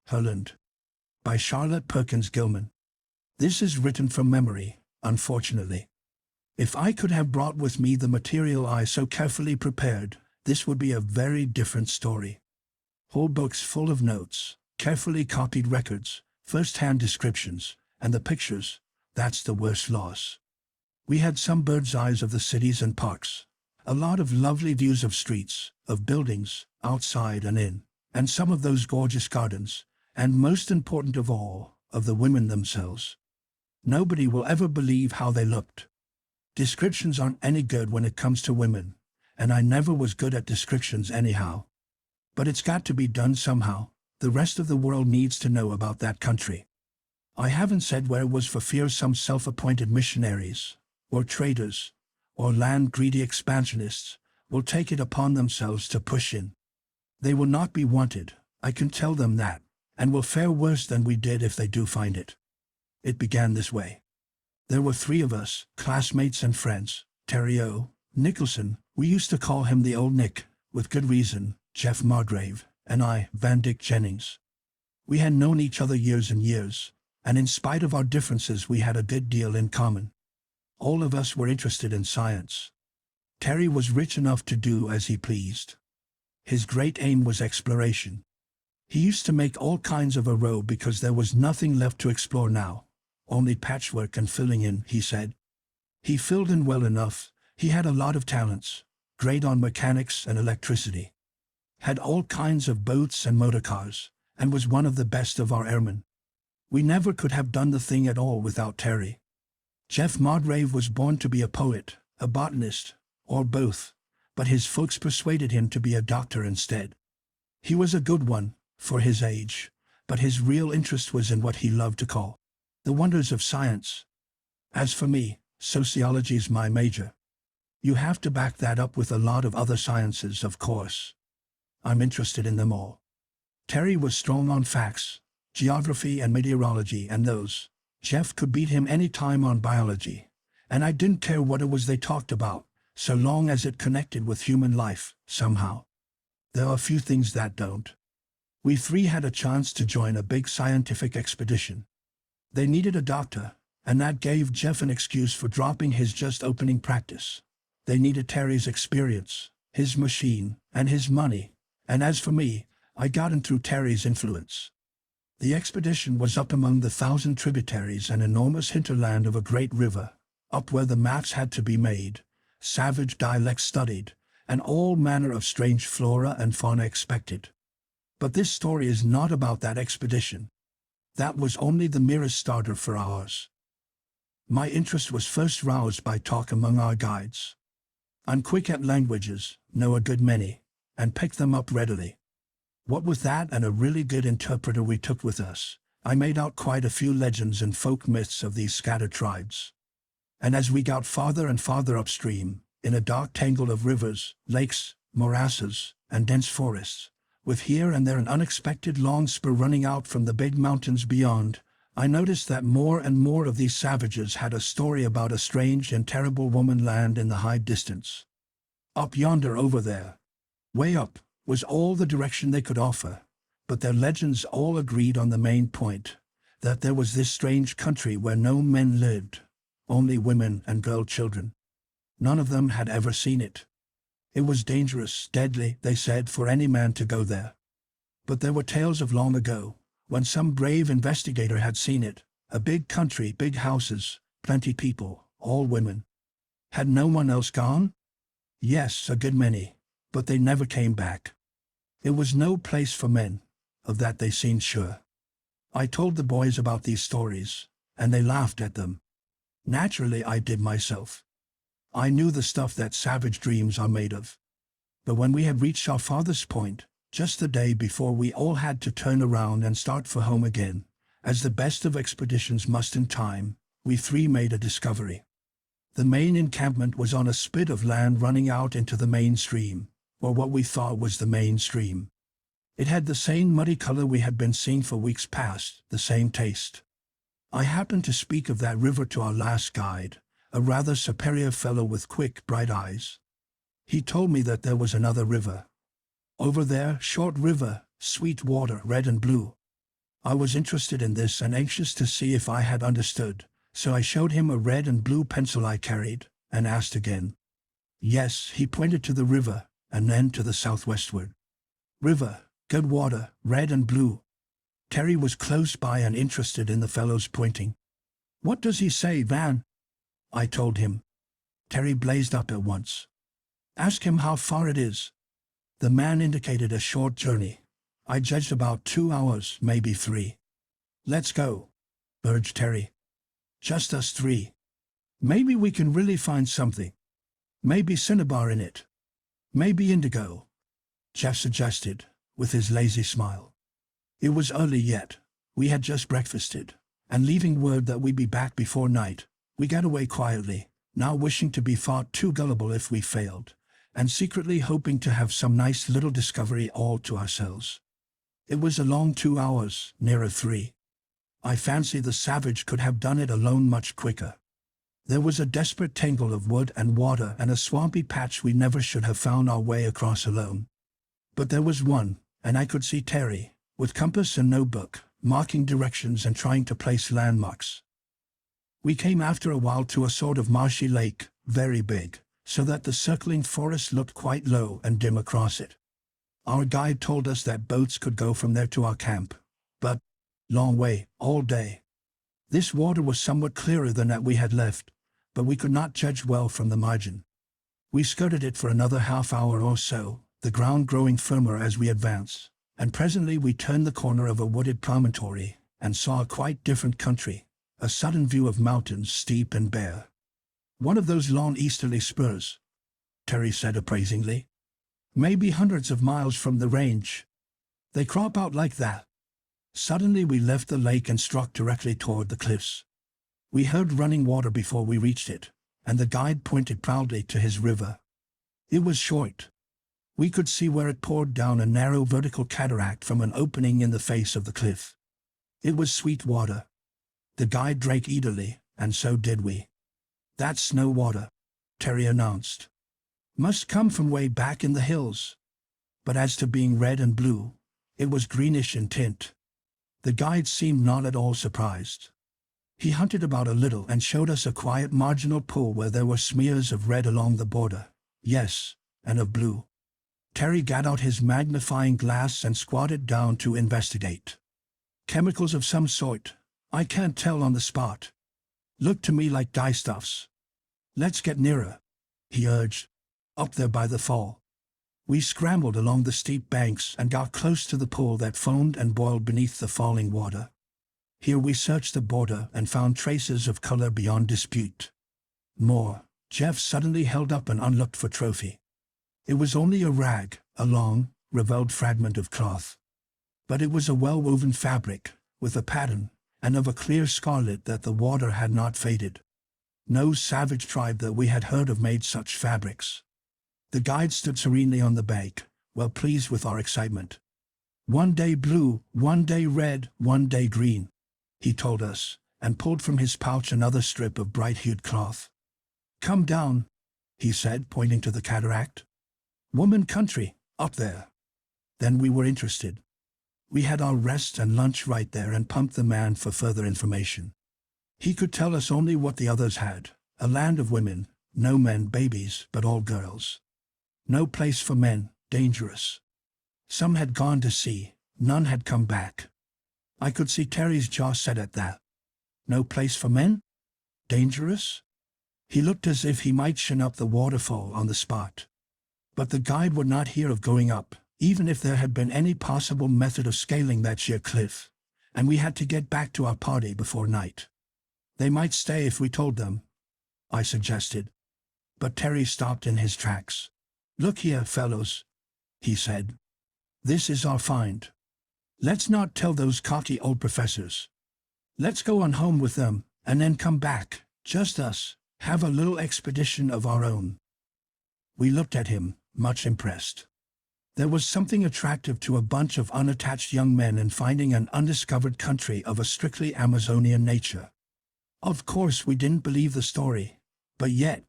Herland. By Charlotte Perkins Gilman. This is written from memory, unfortunately. If I could have brought with me the material I so carefully prepared, this would be a very different story. Whole books full of notes, carefully copied records, first-hand descriptions, and the pictures, that's the worst loss. We had some bird's eyes of the cities and parks, a lot of lovely views of streets, of buildings, outside and in, and some of those gorgeous gardens, and most important of all, of the women themselves. Nobody will ever believe how they looked. Descriptions aren't any good when it comes to women, and I never was good at descriptions anyhow. But it's got to be done somehow. The rest of the world needs to know about that country. I haven't said where it was for fear some self-appointed missionaries, or traders, or land-greedy expansionists, will take it upon themselves to push in. They will not be wanted, I can tell them that, and will fare worse than we did if they do find it. It began this way. There were 3 of us, classmates and friends, Terry O. Nicholson, we used to call him the Old Nick, with good reason, Jeff Margrave, and I, Van Dyck Jennings. We had known each other years and years, and in spite of our differences we had a good deal in common. All of us were interested in science. Terry was rich enough to do as he pleased. His great aim was exploration. He used to make all kinds of a row because there was nothing left to explore now. Only patchwork and filling in, he said. He filled in well enough. He had a lot of talents, great on mechanics and electricity. Had all kinds of boats and motor cars, and was one of the best of our airmen. We never could have done the thing at all without Terry. Jeff Margrave was born to be a poet, a botanist, or both, but his folks persuaded him to be a doctor instead. He was a good one, for his age, but his real interest was in what he loved to call the wonders of science. As for me, sociology's my major. You have to back that up with a lot of other sciences, of course. I'm interested in them all. Terry was strong on facts, geography and meteorology and those. Jeff could beat him any time on biology, and I didn't care what it was they talked about, so long as it connected with human life, somehow. There are few things that don't. We 3 had a chance to join a big scientific expedition. They needed a doctor, and that gave Jeff an excuse for dropping his just opening practice. They needed Terry's experience, his machine, and his money, and as for me, I got in through Terry's influence. The expedition was up among the 1,000 tributaries and enormous hinterland of a great river, up where the maps had to be made, savage dialects studied, and all manner of strange flora and fauna expected. But this story is not about that expedition. That was only the merest starter for ours. My interest was first roused by talk among our guides. I'm quick at languages, know a good many, and pick them up readily. What with that and a really good interpreter we took with us, I made out quite a few legends and folk myths of these scattered tribes. And as we got farther and farther upstream, in a dark tangle of rivers, lakes, morasses, and dense forests, with here and there an unexpected long spur running out from the big mountains beyond, I noticed that more and more of these savages had a story about a strange and terrible woman land in the high distance. Up yonder over there, way up, was all the direction they could offer, but their legends all agreed on the main point, that there was this strange country where no men lived, only women and girl children. None of them had ever seen it. It was dangerous, deadly, they said, for any man to go there. But there were tales of long ago, when some brave investigator had seen it, a big country, big houses, plenty people, all women. Had no one else gone? Yes, a good many, but they never came back. It was no place for men, of that they seemed sure. I told the boys about these stories, and they laughed at them. Naturally, I did myself. I knew the stuff that savage dreams are made of. But when we had reached our farthest point, just the day before we all had to turn around and start for home again, as the best of expeditions must in time, we 3 made a discovery. The main encampment was on a spit of land running out into the main stream, or what we thought was the main stream. It had the same muddy color we had been seeing for weeks past, the same taste. I happened to speak of that river to our last guide, a rather superior fellow with quick, bright eyes. He told me that there was another river. Over there, short river, sweet water, red and blue. I was interested in this and anxious to see if I had understood, so I showed him a red and blue pencil I carried, and asked again. Yes, he pointed to the river, and then to the southwestward. River, good water, red and blue. Terry was close by and interested in the fellow's pointing. What does he say, Van? I told him. Terry blazed up at once. Ask him how far it is. The man indicated a short journey. I judged about 2 hours, maybe 3. Let's go, urged Terry. Just us 3. Maybe we can really find something. Maybe cinnabar in it. Maybe indigo, Jeff suggested, with his lazy smile. It was early yet. We had just breakfasted, and leaving word that we'd be back before night, we got away quietly, now wishing to be thought too gullible if we failed, and secretly hoping to have some nice little discovery all to ourselves. It was a long 2 hours, nearer 3. I fancy the savage could have done it alone much quicker. There was a desperate tangle of wood and water and a swampy patch we never should have found our way across alone. But there was one, and I could see Terry, with compass and notebook, marking directions and trying to place landmarks. We came after a while to a sort of marshy lake, very big, so that the circling forest looked quite low and dim across it. Our guide told us that boats could go from there to our camp, but long way, all day. This water was somewhat clearer than that we had left, but we could not judge well from the margin. We skirted it for another half hour or so, the ground growing firmer as we advanced, and presently we turned the corner of a wooded promontory and saw a quite different country, a sudden view of mountains steep and bare. One of those long easterly spurs, Terry said appraisingly. Maybe hundreds of miles from the range. They crop out like that. Suddenly we left the lake and struck directly toward the cliffs. We heard running water before we reached it, and the guide pointed proudly to his river. It was short. We could see where it poured down a narrow vertical cataract from an opening in the face of the cliff. It was sweet water. The guide drank eagerly, and so did we. That's snow water, Terry announced. Must come from way back in the hills. But as to being red and blue, it was greenish in tint. The guide seemed not at all surprised. He hunted about a little and showed us a quiet marginal pool where there were smears of red along the border. Yes, and of blue. Terry got out his magnifying glass and squatted down to investigate. Chemicals of some sort. I can't tell on the spot. Looked to me like dyestuffs. Let's get nearer, he urged. Up there by the fall. We scrambled along the steep banks and got close to the pool that foamed and boiled beneath the falling water. Here we searched the border and found traces of color beyond dispute. More. Jeff suddenly held up an unlooked-for trophy. It was only a rag, a long, reveled fragment of cloth. But it was a well-woven fabric, with a pattern, and of a clear scarlet that the water had not faded. No savage tribe that we had heard of made such fabrics. The guide stood serenely on the bank, well pleased with our excitement. One day blue, one day red, one day green, he told us, and pulled from his pouch another strip of bright-hued cloth. Come down, he said, pointing to the cataract. Woman country, up there. Then we were interested. We had our rest and lunch right there and pumped the man for further information. He could tell us only what the others had, a land of women, no men, babies, but all girls. No place for men, dangerous. Some had gone to sea, none had come back. I could see Terry's jaw set at that. No place for men? Dangerous? He looked as if he might shin up the waterfall on the spot. But the guide would not hear of going up, even if there had been any possible method of scaling that sheer cliff, and we had to get back to our party before night. They might stay if we told them, I suggested. But Terry stopped in his tracks. Look here, fellows, he said. This is our find. Let's not tell those cocky old professors. Let's go on home with them, and then come back, just us, have a little expedition of our own. We looked at him, much impressed. There was something attractive to a bunch of unattached young men in finding an undiscovered country of a strictly Amazonian nature. Of course we didn't believe the story, but yet,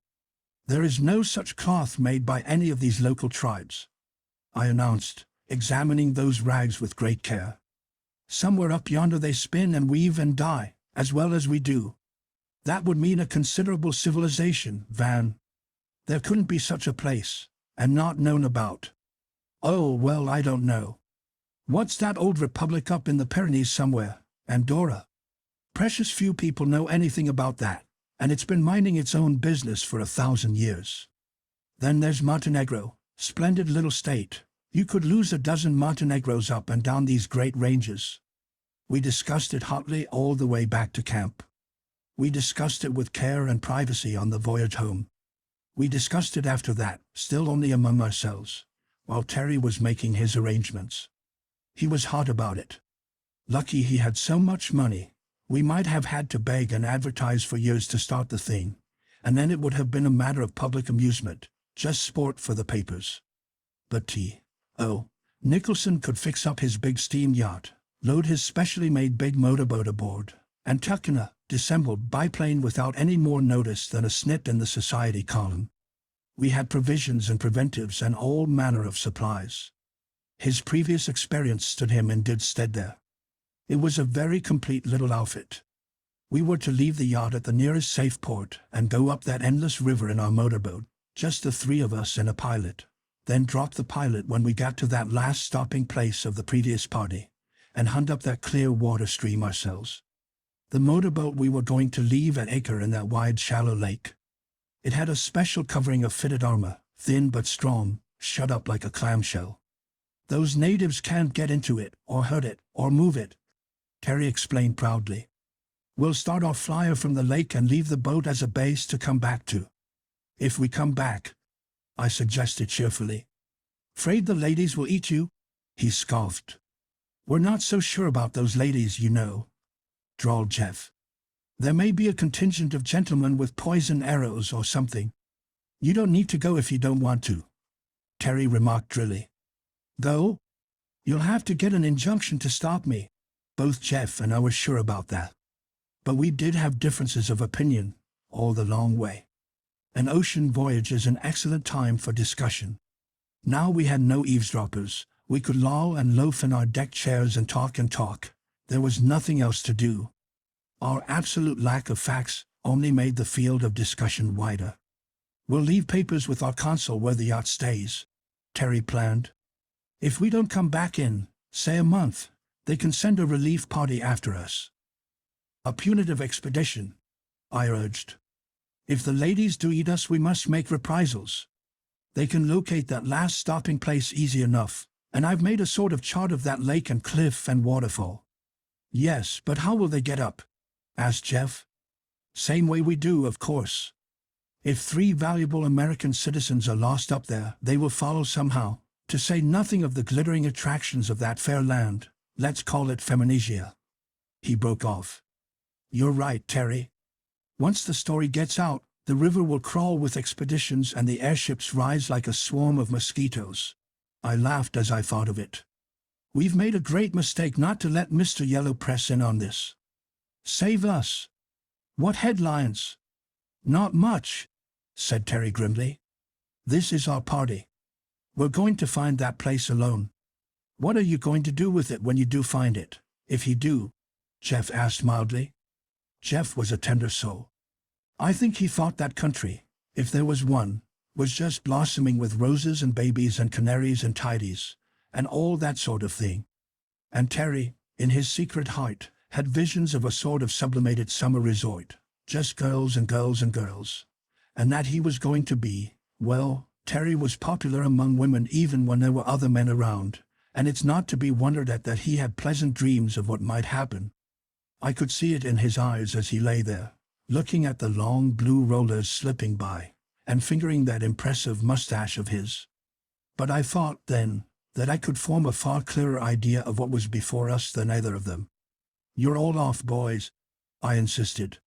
there is no such cloth made by any of these local tribes, I announced, examining those rags with great care. Somewhere up yonder they spin and weave and die, as well as we do. That would mean a considerable civilization, Van. There couldn't be such a place, and not known about. Oh, well, I don't know. What's that old republic up in the Pyrenees somewhere? Andorra? Precious few people know anything about that, and it's been minding its own business for 1,000 years. Then there's Montenegro, splendid little state. You could lose a dozen Montenegros up and down these great ranges. We discussed it hotly all the way back to camp. We discussed it with care and privacy on the voyage home. We discussed it after that, still only among ourselves, while Terry was making his arrangements. He was hot about it. Lucky he had so much money. We might have had to beg and advertise for years to start the thing, and then it would have been a matter of public amusement, just sport for the papers. But Nicholson could fix up his big steam yacht, load his specially made big motorboat aboard, and tuck in a dissembled biplane without any more notice than a snit in the society column. We had provisions and preventives and all manner of supplies. His previous experience stood him in good stead there. It was a very complete little outfit. We were to leave the yacht at the nearest safe port and go up that endless river in our motorboat, just the three of us and a pilot, then drop the pilot when we got to that last stopping place of the previous party, and hunt up that clear water stream ourselves. The motorboat we were going to leave at anchor in that wide shallow lake. It had a special covering of fitted armor, thin but strong, shut up like a clamshell. Those natives can't get into it, or hurt it, or move it, Terry explained proudly. We'll start our flyer from the lake and leave the boat as a base to come back to. If we come back, I suggested cheerfully. Afraid the ladies will eat you? He scoffed. We're not so sure about those ladies, you know, drawled Jeff. There may be a contingent of gentlemen with poison arrows or something. You don't need to go if you don't want to, Terry remarked drily. Though, you'll have to get an injunction to stop me. Both Jeff and I were sure about that. But we did have differences of opinion, all the long way. An ocean voyage is an excellent time for discussion. Now we had no eavesdroppers. We could loll and loaf in our deck chairs and talk and talk. There was nothing else to do. Our absolute lack of facts only made the field of discussion wider. We'll leave papers with our consul where the yacht stays, Terry planned. If we don't come back in, say a month, they can send a relief party after us. A punitive expedition, I urged. If the ladies do eat us, we must make reprisals. They can locate that last stopping place easy enough, and I've made a sort of chart of that lake and cliff and waterfall. Yes, but how will they get up? Asked Jeff. Same way we do, of course. If 3 valuable American citizens are lost up there, they will follow somehow, to say nothing of the glittering attractions of that fair land. Let's call it Feminesia. He broke off. You're right, Terry. Once the story gets out, the river will crawl with expeditions and the airships rise like a swarm of mosquitoes. I laughed as I thought of it. We've made a great mistake not to let Mr. Yellow press in on this. Save us. What headlines? Not much, said Terry grimly. This is our party. We're going to find that place alone. What are you going to do with it when you do find it, if you do? Jeff asked mildly. Jeff was a tender soul. I think he thought that country, if there was one, was just blossoming with roses and babies and canaries and tidies, and all that sort of thing. And Terry, in his secret heart, had visions of a sort of sublimated summer resort, just girls and girls and girls. And that he was going to be, well, Terry was popular among women even when there were other men around, and it's not to be wondered at that he had pleasant dreams of what might happen. I could see it in his eyes as he lay there, looking at the long blue rollers slipping by, and fingering that impressive mustache of his. But I thought then that I could form a far clearer idea of what was before us than either of them. You're all off, boys, I insisted.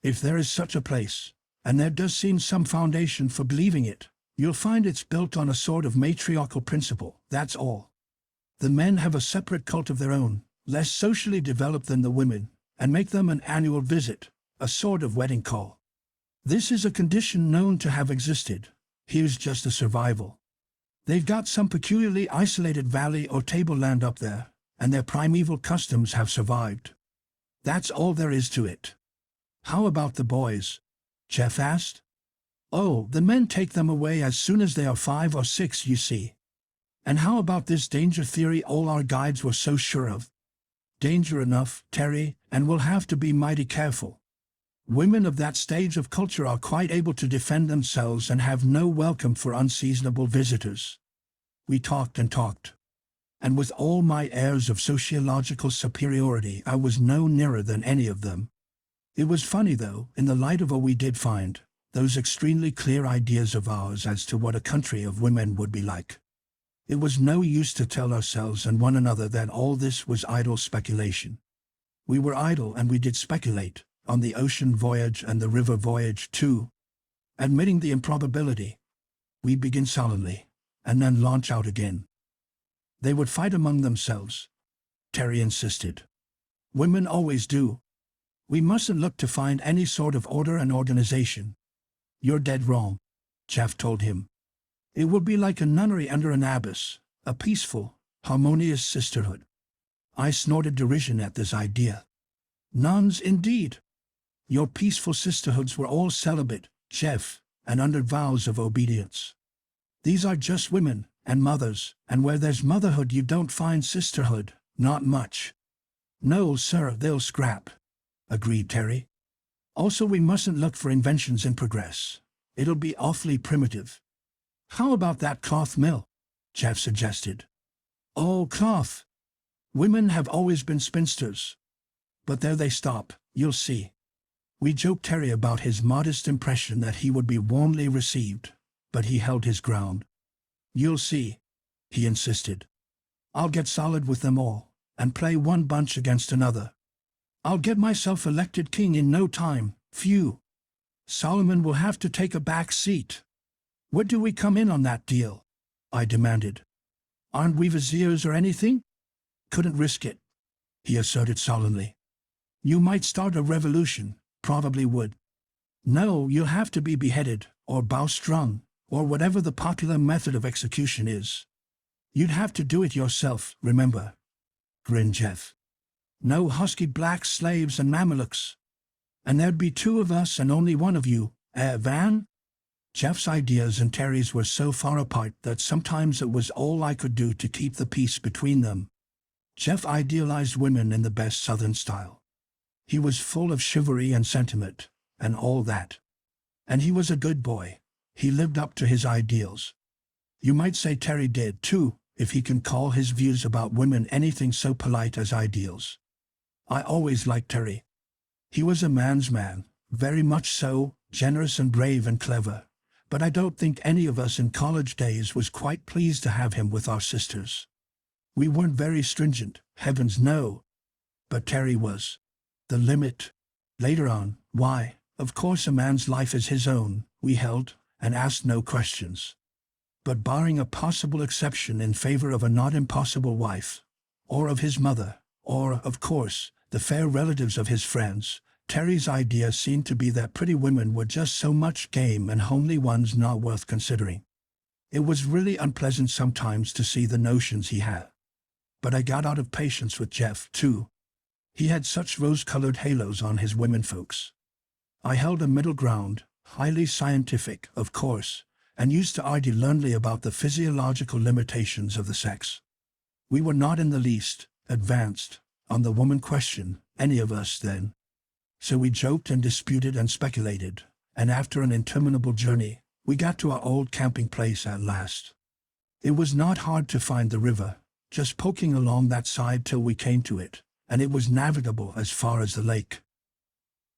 If there is such a place, and there does seem some foundation for believing it, you'll find it's built on a sort of matriarchal principle, that's all. The men have a separate cult of their own, less socially developed than the women, and make them an annual visit, a sort of wedding call. This is a condition known to have existed. Here's just a survival. They've got some peculiarly isolated valley or tableland up there, and their primeval customs have survived. That's all there is to it. How about the boys? Jeff asked. Oh, the men take them away as soon as they are 5 or 6, you see. And how about this danger theory all our guides were so sure of? Danger enough, Terry, and we'll have to be mighty careful. Women of that stage of culture are quite able to defend themselves and have no welcome for unseasonable visitors. We talked and talked. And with all my airs of sociological superiority, I was no nearer than any of them. It was funny, though, in the light of what we did find, those extremely clear ideas of ours as to what a country of women would be like. It was no use to tell ourselves and one another that all this was idle speculation. We were idle and we did speculate, on the ocean voyage and the river voyage too. Admitting the improbability, we begin solemnly, and then launch out again. They would fight among themselves, Terry insisted. Women always do. We mustn't look to find any sort of order and organization. You're dead wrong, Jeff told him. It would be like a nunnery under an abbess, a peaceful, harmonious sisterhood. I snorted derision at this idea. Nuns, indeed. Your peaceful sisterhoods were all celibate, Jeff, and under vows of obedience. These are just women, and mothers, and where there's motherhood you don't find sisterhood, not much. No, sir, they'll scrap, agreed Terry. Also, we mustn't look for inventions in progress. It'll be awfully primitive. How about that cloth mill? Jeff suggested. Oh, cloth. Women have always been spinsters. But there they stop, you'll see. We joked Terry about his modest impression that he would be warmly received, but he held his ground. You'll see, he insisted. I'll get solid with them all, and play one bunch against another. I'll get myself elected king in no time, phew. Solomon will have to take a back seat. Where do we come in on that deal? I demanded. Aren't we viziers or anything? Couldn't risk it, he asserted solemnly. You might start a revolution, probably would. No, you'll have to be beheaded, or bowstrung, or whatever the popular method of execution is. You'd have to do it yourself, remember, grinned Jeff. No husky black slaves and Mamelukes. And there'd be 2 of us and only 1 of you, Van? Jeff's ideas and Terry's were so far apart that sometimes it was all I could do to keep the peace between them. Jeff idealized women in the best Southern style. He was full of chivalry and sentiment, and all that. And he was a good boy. He lived up to his ideals. You might say Terry did, too, if he can call his views about women anything so polite as ideals. I always liked Terry. He was a man's man, very much so, generous and brave and clever. But I don't think any of us in college days was quite pleased to have him with our sisters. We weren't very stringent, heavens no. But Terry was. The limit. Later on, why, of course a man's life is his own, we held, and asked no questions. But barring a possible exception in favor of a not impossible wife, or of his mother, or, of course, the fair relatives of his friends, Terry's idea seemed to be that pretty women were just so much game and homely ones not worth considering. It was really unpleasant sometimes to see the notions he had. But I got out of patience with Jeff, too. He had such rose-colored halos on his womenfolks. I held a middle ground, highly scientific, of course, and used to argue learnedly about the physiological limitations of the sex. We were not in the least advanced on the woman question, any of us then. So we joked and disputed and speculated, and after an interminable journey, we got to our old camping place at last. It was not hard to find the river, just poking along that side till we came to it, and it was navigable as far as the lake.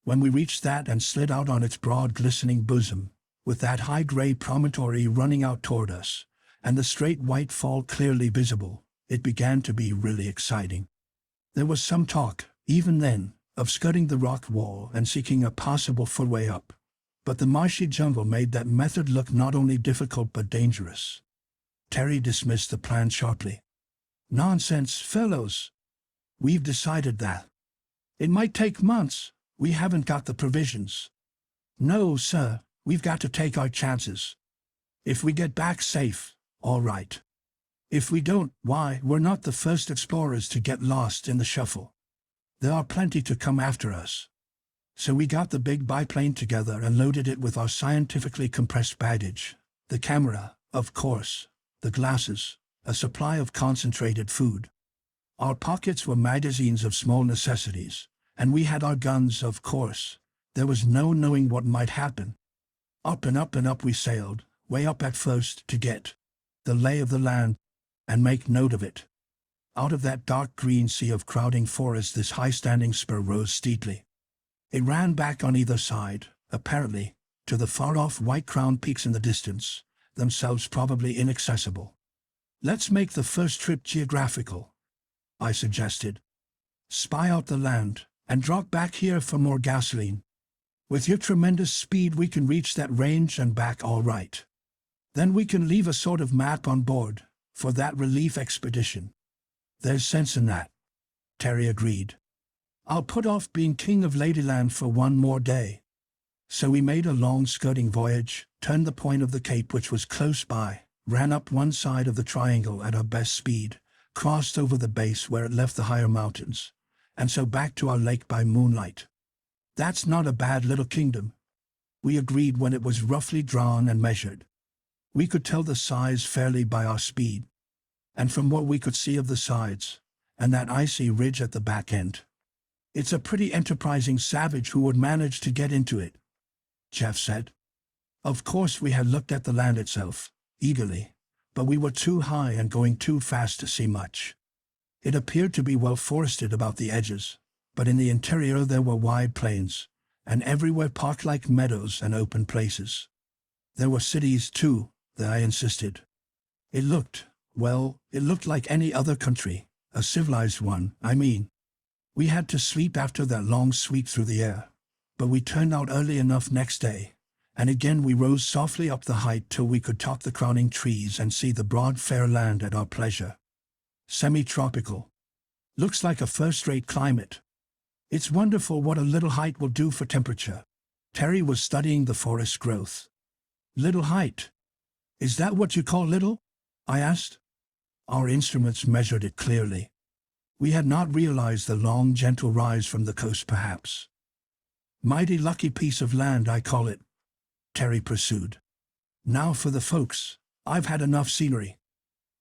When we reached that and slid out on its broad glistening bosom, with that high gray promontory running out toward us, and the straight white fall clearly visible, it began to be really exciting. There was some talk, even then, of skirting the rock wall and seeking a possible footway up, but the marshy jungle made that method look not only difficult but dangerous. Terry dismissed the plan sharply. Nonsense, fellows. We've decided that. It might take months. We haven't got the provisions. No, sir, we've got to take our chances. If we get back safe, all right. If we don't, why, we're not the first explorers to get lost in the shuffle. There are plenty to come after us. So we got the big biplane together and loaded it with our scientifically compressed baggage. The camera, of course, the glasses, a supply of concentrated food. Our pockets were magazines of small necessities, and we had our guns, of course. There was no knowing what might happen. Up and up and up we sailed, way up at first, to get the lay of the land and make note of it. Out of that dark green sea of crowding forest this high-standing spur rose steeply. It ran back on either side, apparently, to the far-off white-crowned peaks in the distance, themselves probably inaccessible. Let's make the first trip geographical, I suggested. Spy out the land, and drop back here for more gasoline. With your tremendous speed we can reach that range and back all right. Then we can leave a sort of map on board, for that relief expedition. There's sense in that, Terry agreed. I'll put off being king of Ladyland for one more day. So we made a long skirting voyage, turned the point of the cape which was close by, ran up one side of the triangle at our best speed, crossed over the base where it left the higher mountains, and so back to our lake by moonlight. That's not a bad little kingdom, we agreed when it was roughly drawn and measured. We could tell the size fairly by our speed, and from what we could see of the sides, and that icy ridge at the back end. It's a pretty enterprising savage who would manage to get into it, Jeff said. Of course we had looked at the land itself, eagerly, but we were too high and going too fast to see much. It appeared to be well forested about the edges, but in the interior there were wide plains, and everywhere park-like meadows and open places. There were cities, too, I insisted. It looked like any other country, a civilized one, I mean. We had to sleep after that long sweep through the air, but we turned out early enough next day, and again we rose softly up the height till we could top the crowning trees and see the broad fair land at our pleasure. Semi-tropical. Looks like a first-rate climate. It's wonderful what a little height will do for temperature. Terry was studying the forest growth. Little height. Is that what you call little? I asked. Our instruments measured it clearly. We had not realized the long, gentle rise from the coast, perhaps. Mighty lucky piece of land, I call it, Terry pursued. Now for the folks. I've had enough scenery.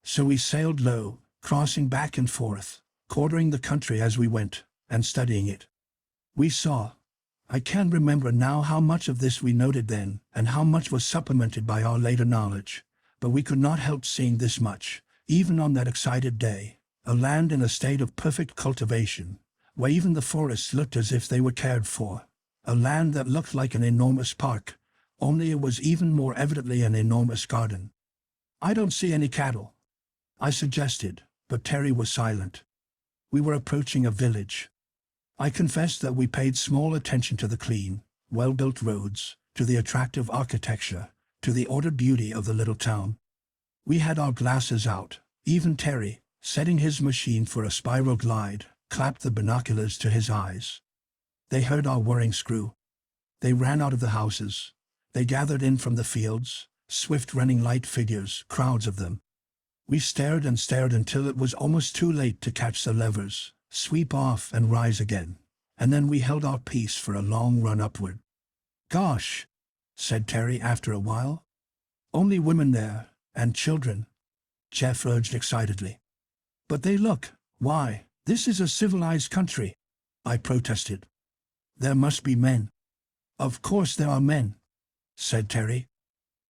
So we sailed low, crossing back and forth, quartering the country as we went, and studying it. We saw. I can't remember now how much of this we noted then, and how much was supplemented by our later knowledge, but we could not help seeing this much, even on that excited day. A land in a state of perfect cultivation, where even the forests looked as if they were cared for. A land that looked like an enormous park, only it was even more evidently an enormous garden. I don't see any cattle, I suggested, but Terry was silent. We were approaching a village. I confessed that we paid small attention to the clean, well-built roads, to the attractive architecture, to the ordered beauty of the little town. We had our glasses out, even Terry, setting his machine for a spiral glide, clapped the binoculars to his eyes. They heard our whirring screw. They ran out of the houses. They gathered in from the fields, swift running light figures, crowds of them. We stared and stared until it was almost too late to catch the levers, sweep off and rise again, and then we held our peace for a long run upward. Gosh, said Terry after a while. Only women there, and children, Jeff urged excitedly. But they look, why, this is a civilized country, I protested. There must be men. Of course there are men, said Terry.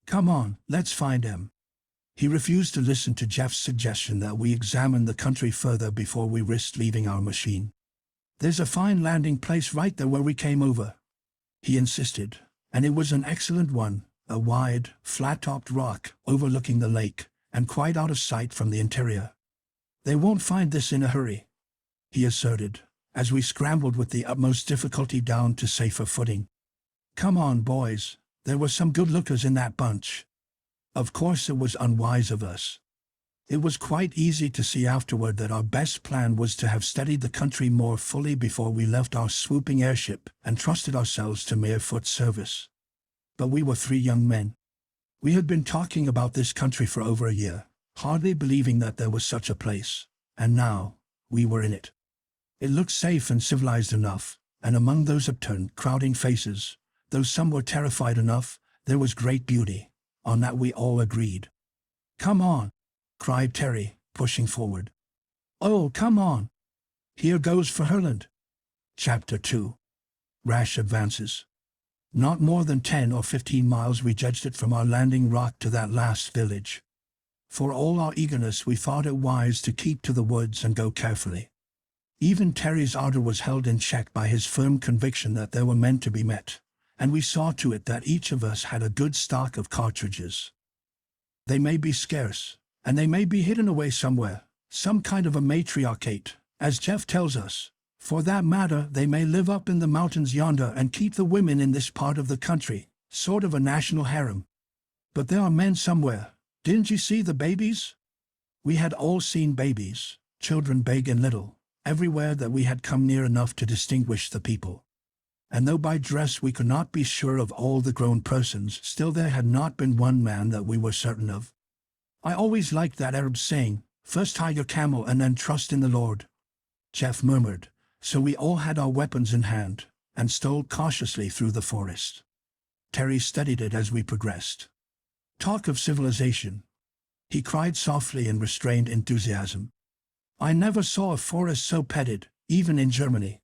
Come on, let's find them. He refused to listen to Jeff's suggestion that we examine the country further before we risked leaving our machine. There's a fine landing place right there where we came over, he insisted, and it was an excellent one, a wide, flat-topped rock overlooking the lake, and quite out of sight from the interior. They won't find this in a hurry, he asserted, as we scrambled with the utmost difficulty down to safer footing. Come on, boys, there were some good lookers in that bunch. Of course it was unwise of us. It was quite easy to see afterward that our best plan was to have studied the country more fully before we left our swooping airship and trusted ourselves to mere foot service. But we were 3 young men. We had been talking about this country for over a year, hardly believing that there was such a place, and now we were in it. It looked safe and civilized enough, and among those upturned, crowding faces, though some were terrified enough, there was great beauty. On that we all agreed. "Come on," cried Terry, pushing forward. "Oh, come on. Here goes for Herland." Chapter 2. Rash Advances. Not more than 10 or 15 miles we judged it from our landing rock to that last village. For all our eagerness we thought it wise to keep to the woods and go carefully. Even Terry's ardor was held in check by his firm conviction that there were men to be met, and we saw to it that each of us had a good stock of cartridges. They may be scarce, and they may be hidden away somewhere, some kind of a matriarchate, as Jeff tells us. For that matter, they may live up in the mountains yonder and keep the women in this part of the country, sort of a national harem. But there are men somewhere. Didn't you see the babies? We had all seen babies, children big and little, everywhere that we had come near enough to distinguish the people. And though by dress we could not be sure of all the grown persons, still there had not been one man that we were certain of. I always liked that Arab saying, "First tie your camel and then trust in the Lord," Jeff murmured, so we all had our weapons in hand, and stole cautiously through the forest. Terry studied it as we progressed. "Talk of civilization," he cried softly in restrained enthusiasm. "I never saw a forest so petted, even in Germany.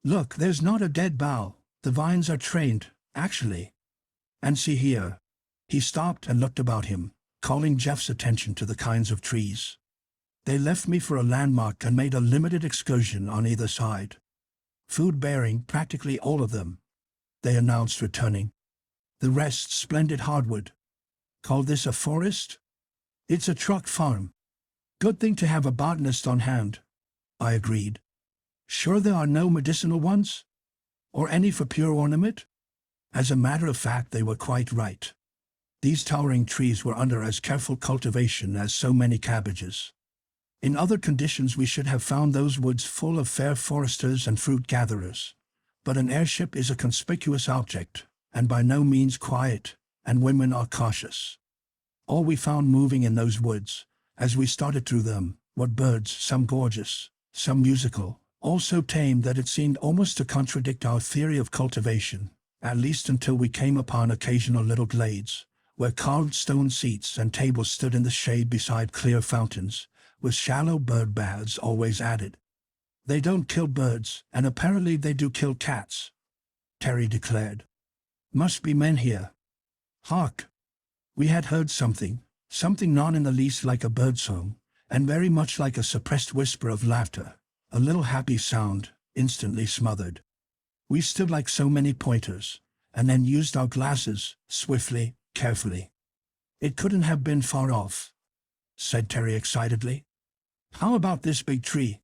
Look, there's not a dead bough, the vines are trained, actually. And see here." He stopped and looked about him, calling Jeff's attention to the kinds of trees. They left me for a landmark and made a limited excursion on either side. "Food-bearing, practically all of them," they announced, returning. "The rest splendid hardwood. Call this a forest? It's a truck farm. Good thing to have a botanist on hand," I agreed. "Sure there are no medicinal ones? Or any for pure ornament?" As a matter of fact, they were quite right. These towering trees were under as careful cultivation as so many cabbages. In other conditions we should have found those woods full of fair foresters and fruit gatherers. But an airship is a conspicuous object, and by no means quiet, and women are cautious. All we found moving in those woods, as we started through them, were birds, some gorgeous, some musical, all so tame that it seemed almost to contradict our theory of cultivation, at least until we came upon occasional little glades, where carved stone seats and tables stood in the shade beside clear fountains, with shallow bird baths always added. "They don't kill birds, and apparently they do kill cats," Terry declared. "Must be men here. Hark!" We had heard something not in the least like a birdsong, and very much like a suppressed whisper of laughter, a little happy sound, instantly smothered. We stood like so many pointers, and then used our glasses, swiftly, carefully. "It couldn't have been far off," said Terry excitedly. "How about this big tree?"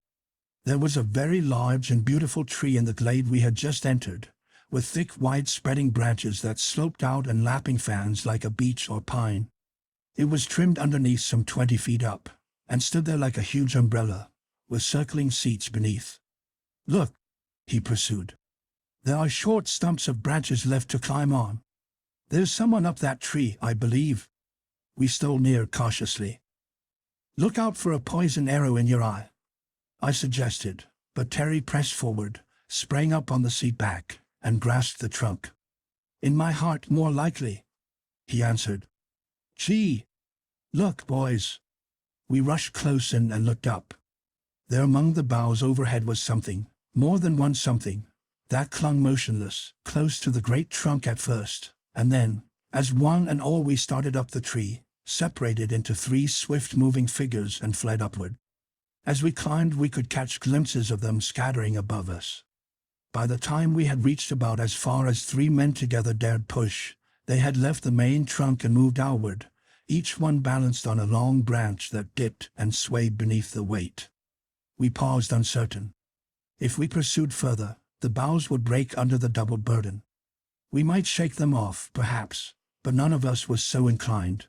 There was a very large and beautiful tree in the glade we had just entered, with thick, wide-spreading branches that sloped out and lapping fans like a beech or pine. It was trimmed underneath some 20 feet up, and stood there like a huge umbrella, with circling seats beneath. "Look," he pursued. "There are short stumps of branches left to climb on. There's someone up that tree, I believe." We stole near cautiously. "Look out for a poison arrow in your eye," I suggested, but Terry pressed forward, sprang up on the seat back, and grasped the trunk. "In my heart, more likely," he answered. "Gee! Look, boys." We rushed close in and looked up. There among the boughs overhead was something, more than one something, that clung motionless, close to the great trunk at first, and then, as one and all we started up the tree, separated into 3 swift-moving figures and fled upward. As we climbed we could catch glimpses of them scattering above us. By the time we had reached about as far as 3 men together dared push, they had left the main trunk and moved outward, each one balanced on a long branch that dipped and swayed beneath the weight. We paused uncertain. If we pursued further, the boughs would break under the double burden. We might shake them off, perhaps, but none of us was so inclined.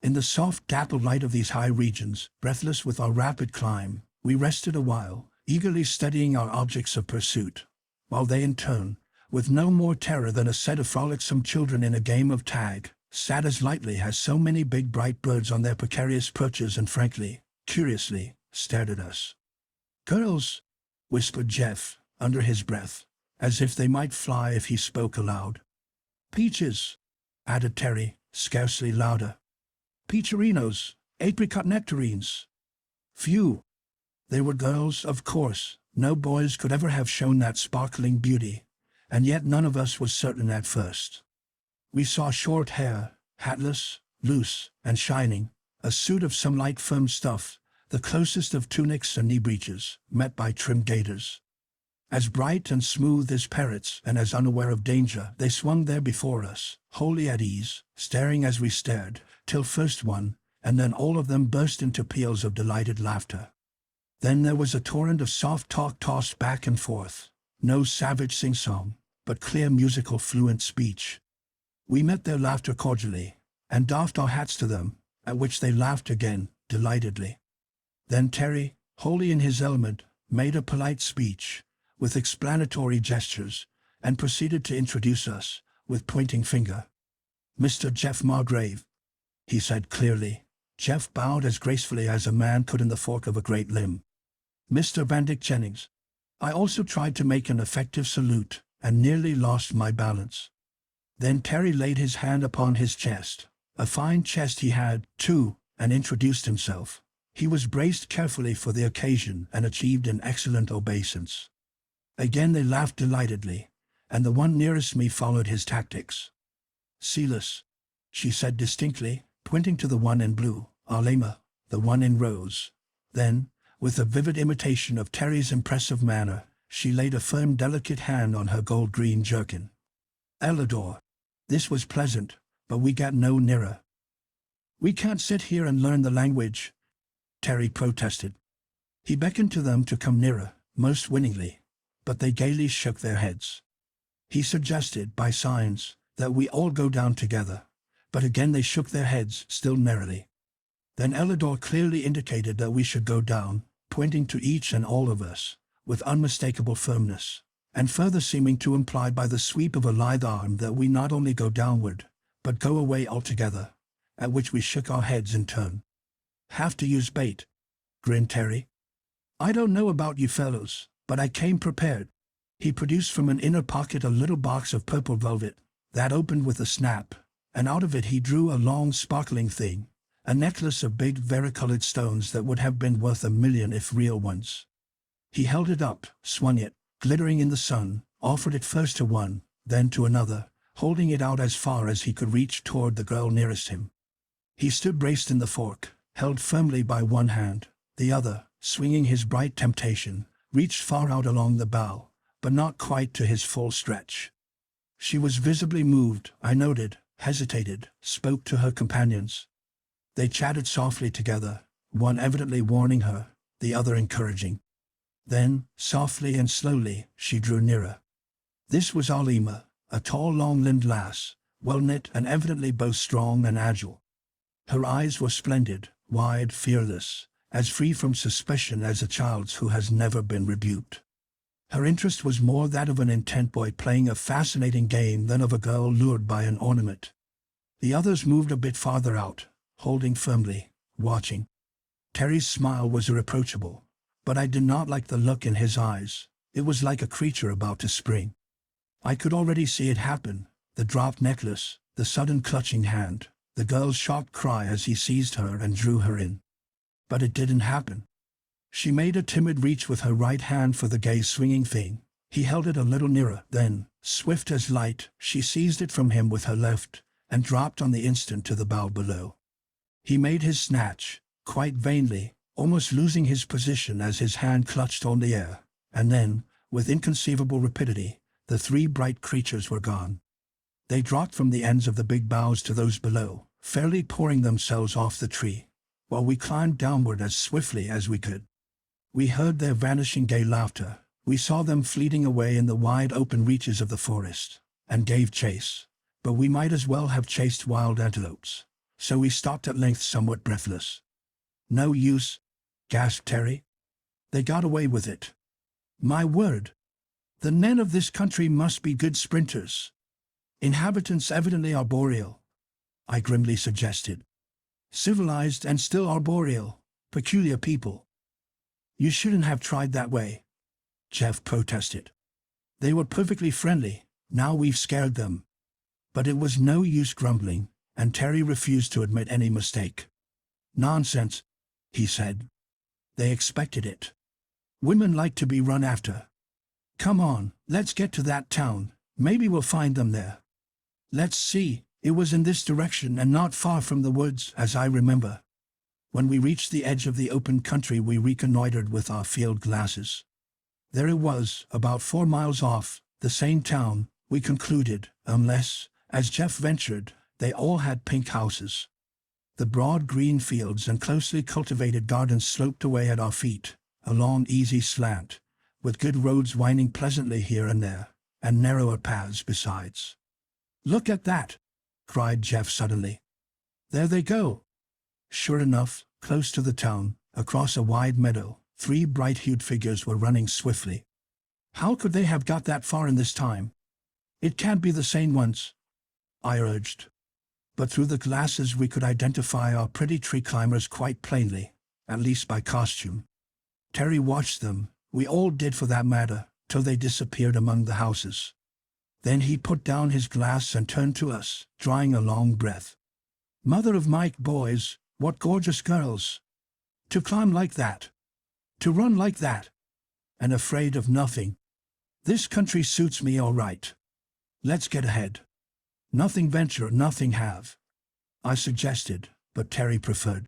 In the soft dappled light of these high regions, breathless with our rapid climb, we rested a while, eagerly studying our objects of pursuit, while they in turn, with no more terror than a set of frolicsome children in a game of tag, sat as lightly as so many big bright birds on their precarious perches and frankly, curiously, stared at us. "Girls," whispered Jeff, under his breath, as if they might fly if he spoke aloud. "Peaches," added Terry, scarcely louder. "Peacherinos, apricot nectarines." Phew! They were girls, of course. No boys could ever have shown that sparkling beauty, and yet none of us was certain at first. We saw short hair, hatless, loose, and shining, a suit of some light firm stuff, the closest of tunics and knee breeches, met by trim gaiters. As bright and smooth as parrots and as unaware of danger, they swung there before us, wholly at ease, staring as we stared, till first one, and then all of them burst into peals of delighted laughter. Then there was a torrent of soft talk tossed back and forth, no savage sing-song, but clear musical fluent speech. We met their laughter cordially, and doffed our hats to them, at which they laughed again, delightedly. Then Terry, wholly in his element, made a polite speech, with explanatory gestures, and proceeded to introduce us, with pointing finger. "Mr. Jeff Margrave," he said clearly. Jeff bowed as gracefully as a man could in the fork of a great limb. "Mr. Vandyck Jennings." I also tried to make an effective salute, and nearly lost my balance. Then Terry laid his hand upon his chest, a fine chest he had, too, and introduced himself. He was braced carefully for the occasion and achieved an excellent obeisance. Again they laughed delightedly, and the one nearest me followed his tactics. "Silas," she said distinctly, pointing to the one in blue, "Alema, the one in rose." Then, with a vivid imitation of Terry's impressive manner, she laid a firm, delicate hand on her gold-green jerkin. "Elidor." This was pleasant, but we got no nearer. "We can't sit here and learn the language," Terry protested. He beckoned to them to come nearer, most winningly, but they gaily shook their heads. He suggested, by signs, that we all go down together, but again they shook their heads, still merrily. Then Elidor clearly indicated that we should go down, pointing to each and all of us, with unmistakable firmness, and further seeming to imply by the sweep of a lithe arm that we not only go downward, but go away altogether, at which we shook our heads in turn. "Have to use bait," grinned Terry. "I don't know about you fellows, but I came prepared." He produced from an inner pocket a little box of purple velvet, that opened with a snap, and out of it he drew a long sparkling thing, a necklace of big varicolored stones that would have been worth 1,000,000 if real ones. He held it up, swung it, glittering in the sun, offered it first to one, then to another, holding it out as far as he could reach toward the girl nearest him. He stood braced in the fork, held firmly by one hand, the other, swinging his bright temptation, reached far out along the bough, but not quite to his full stretch. She was visibly moved, I noted, hesitated, spoke to her companions. They chatted softly together, one evidently warning her, the other encouraging. Then, softly and slowly, she drew nearer. This was Alema, a tall, long-limbed lass, well-knit and evidently both strong and agile. Her eyes were splendid, wide, fearless, as free from suspicion as a child's who has never been rebuked. Her interest was more that of an intent boy playing a fascinating game than of a girl lured by an ornament. The others moved a bit farther out, holding firmly, watching. Terry's smile was irreproachable, but I did not like the look in his eyes. It was like a creature about to spring. I could already see it happen, the dropped necklace, the sudden clutching hand, the girl's shocked cry as he seized her and drew her in. But it didn't happen. She made a timid reach with her right hand for the gay swinging thing. He held it a little nearer, then, swift as light, she seized it from him with her left, and dropped on the instant to the bough below. He made his snatch, quite vainly, almost losing his position as his hand clutched on the air, and then, with inconceivable rapidity, the three bright creatures were gone. They dropped from the ends of the big boughs to those below, fairly pouring themselves off the tree, while we climbed downward as swiftly as we could. We heard their vanishing gay laughter, we saw them fleeting away in the wide open reaches of the forest, and gave chase, but we might as well have chased wild antelopes, so we stopped at length somewhat breathless. "No use," gasped Terry. "They got away with it. My word! The men of this country must be good sprinters. Inhabitants evidently arboreal." I grimly suggested. Civilized and still arboreal, peculiar people. You shouldn't have tried that way, Jeff protested. They were perfectly friendly, now we've scared them. But it was no use grumbling, and Terry refused to admit any mistake. Nonsense, he said. They expected it. Women like to be run after. Come on, let's get to that town, maybe we'll find them there. Let's see, it was in this direction and not far from the woods, as I remember. When we reached the edge of the open country, we reconnoitered with our field glasses. There it was, about 4 miles off, the same town, we concluded, unless, as Jeff ventured, they all had pink houses. The broad green fields and closely cultivated gardens sloped away at our feet, a long easy slant, with good roads winding pleasantly here and there, and narrower paths besides. Look at that, cried Jeff suddenly. There they go. Sure enough, close to the town, across a wide meadow, 3 bright-hued figures were running swiftly. How could they have got that far in this time? It can't be the same ones, I urged. But through the glasses we could identify our pretty tree climbers quite plainly, at least by costume. Terry watched them, we all did for that matter, till they disappeared among the houses. Then he put down his glass and turned to us, drawing a long breath. Mother of Mike, boys, what gorgeous girls! To climb like that! To run like that! And afraid of nothing! This country suits me all right. Let's get ahead. Nothing venture, nothing have, I suggested, but Terry preferred.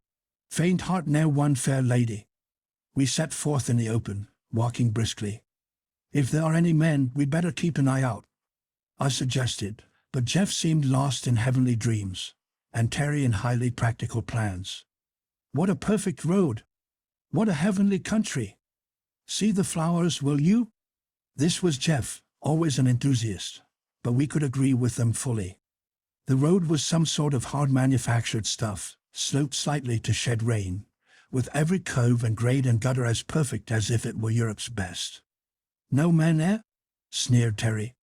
Faint heart ne'er won fair lady. We set forth in the open, walking briskly. If there are any men, we'd better keep an eye out, I suggested, but Jeff seemed lost in heavenly dreams, and Terry in highly practical plans. What a perfect road! What a heavenly country! See the flowers, will you? This was Jeff, always an enthusiast, but we could agree with them fully. The road was some sort of hard manufactured stuff, sloped slightly to shed rain, with every curve and grade and gutter as perfect as if it were Europe's best. No men, eh? Sneered Terry.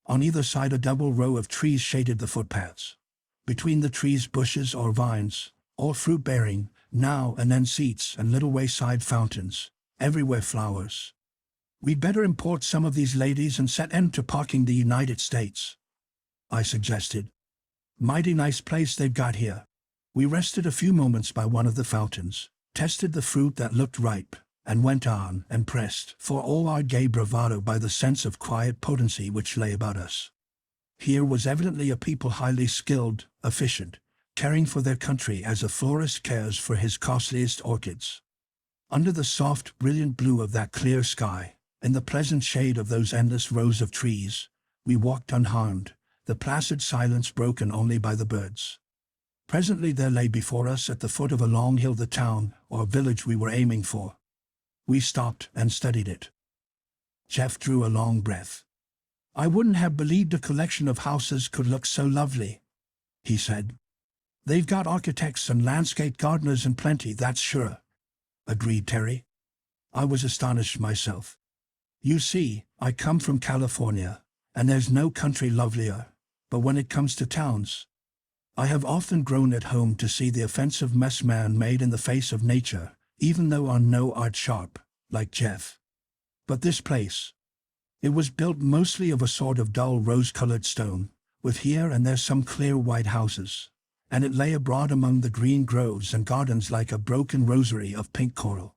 On either side a double row of trees shaded the footpaths. Between the trees bushes or vines, all fruit-bearing, now and then seats and little wayside fountains, everywhere flowers. We'd better import some of these ladies and set end to parking the United States, I suggested. Mighty nice place they've got here. We rested a few moments by one of the fountains, tested the fruit that looked ripe, and went on, impressed, for all our gay bravado, by the sense of quiet potency which lay about us. Here was evidently a people highly skilled, efficient, caring for their country as a florist cares for his costliest orchids. Under the soft, brilliant blue of that clear sky, in the pleasant shade of those endless rows of trees, we walked unharmed, the placid silence broken only by the birds. Presently there lay before us at the foot of a long hill the town, or village we were aiming for. We stopped and studied it. Jeff drew a long breath. I wouldn't have believed a collection of houses could look so lovely, he said. They've got architects and landscape gardeners in plenty, that's sure, agreed Terry. I was astonished myself. You see, I come from California, and there's no country lovelier, but when it comes to towns, I have often grown at home to see the offensive mess man made in the face of nature, even though on no art sharp, like Jeff. But this place, it was built mostly of a sort of dull rose-colored stone, with here and there some clear white houses, and it lay abroad among the green groves and gardens like a broken rosary of pink coral.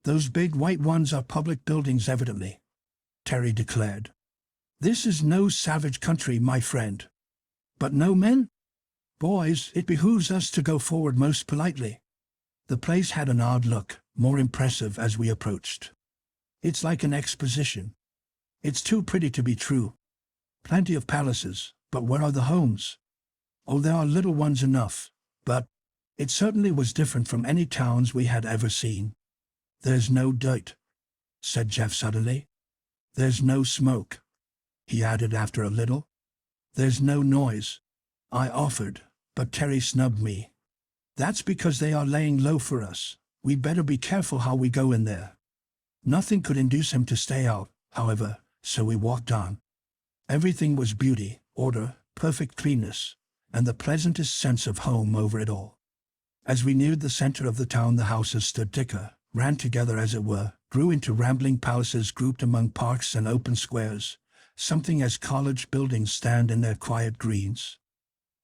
Those big white ones are public buildings evidently, Terry declared. This is no savage country, my friend. But no men? Boys, it behooves us to go forward most politely. The place had an odd look, more impressive as we approached. It's like an exposition. It's too pretty to be true. Plenty of palaces, but where are the homes? Oh, there are little ones enough, but it certainly was different from any towns we had ever seen. There's no dirt, said Jeff suddenly. There's no smoke, he added after a little. There's no noise, I offered, but Terry snubbed me. That's because they are laying low for us. We'd better be careful how we go in there. Nothing could induce him to stay out, however, so we walked on. Everything was beauty, order, perfect cleanness, and the pleasantest sense of home over it all. As we neared the center of the town, the houses stood thicker, ran together as it were, grew into rambling palaces grouped among parks and open squares, something as college buildings stand in their quiet greens.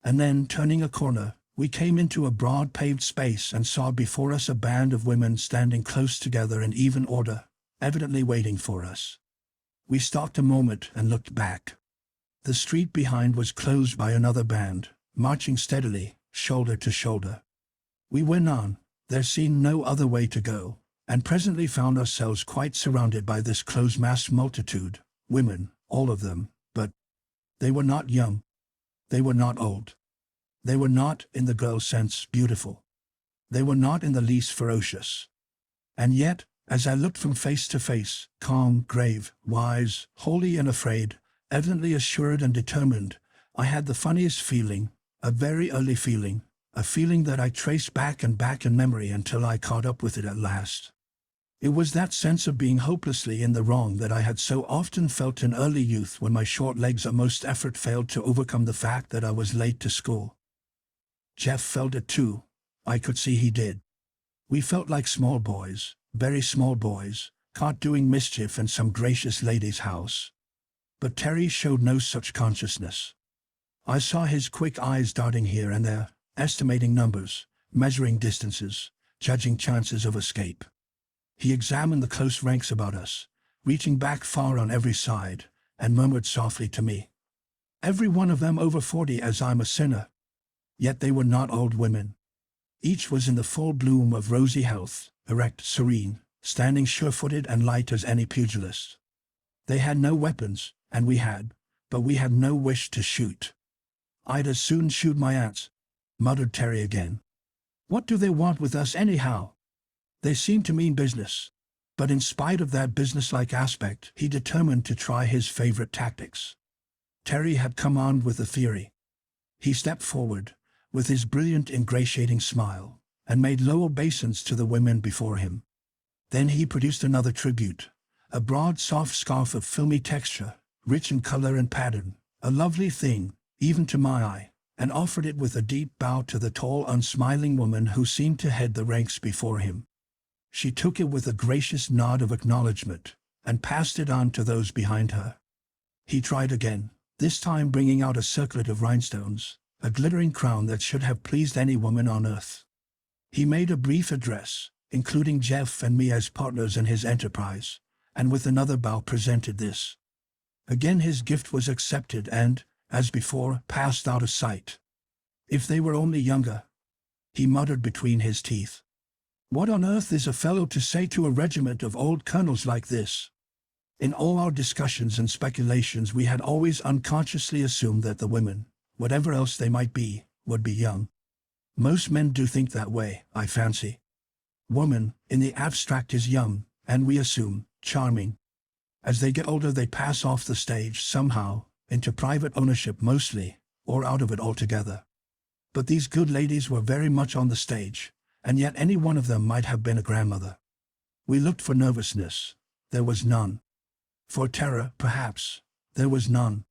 And then, turning a corner, we came into a broad paved space and saw before us a band of women standing close together in even order, evidently waiting for us. We stopped a moment and looked back. The street behind was closed by another band, marching steadily, shoulder to shoulder. We went on, there seemed no other way to go, and presently found ourselves quite surrounded by this close-massed multitude, women, all of them, but they were not young. They were not old. They were not, in the girl sense, beautiful. They were not in the least ferocious. And yet, as I looked from face to face, calm, grave, wise, holy and afraid, evidently assured and determined, I had the funniest feeling, a very early feeling, a feeling that I traced back and back in memory until I caught up with it at last. It was that sense of being hopelessly in the wrong that I had so often felt in early youth when my short legs at most effort failed to overcome the fact that I was late to school. Jeff felt it too. I could see he did. We felt like small boys, very small boys, caught doing mischief in some gracious lady's house. But Terry showed no such consciousness. I saw his quick eyes darting here and there, estimating numbers, measuring distances, judging chances of escape. He examined the close ranks about us, reaching back far on every side, and murmured softly to me, "Every one of them over 40 as I'm a sinner." Yet they were not old women. Each was in the full bloom of rosy health, erect, serene, standing sure-footed and light as any pugilist. They had no weapons, and we had, but we had no wish to shoot. "I'd as soon shoot my aunts," muttered Terry again. "What do they want with us anyhow? They seem to mean business." But in spite of that businesslike aspect, he determined to try his favorite tactics. Terry had come armed with a theory. He stepped forward, with his brilliant, ingratiating smile, and made low obeisance to the women before him. Then he produced another tribute, a broad, soft scarf of filmy texture, rich in color and pattern, a lovely thing, even to my eye, and offered it with a deep bow to the tall, unsmiling woman who seemed to head the ranks before him. She took it with a gracious nod of acknowledgement, and passed it on to those behind her. He tried again, this time bringing out a circlet of rhinestones, a glittering crown that should have pleased any woman on earth. He made a brief address, including Jeff and me as partners in his enterprise, and with another bow presented this. Again his gift was accepted and, as before, passed out of sight. "If they were only younger," he muttered between his teeth. "What on earth is a fellow to say to a regiment of old colonels like this?" In all our discussions and speculations we had always unconsciously assumed that the women, whatever else they might be, would be young. Most men do think that way, I fancy. Woman, in the abstract, is young, and we assume, charming. As they get older they pass off the stage somehow, into private ownership mostly, or out of it altogether. But these good ladies were very much on the stage, and yet any one of them might have been a grandmother. We looked for nervousness. There was none. For terror, perhaps. There was none.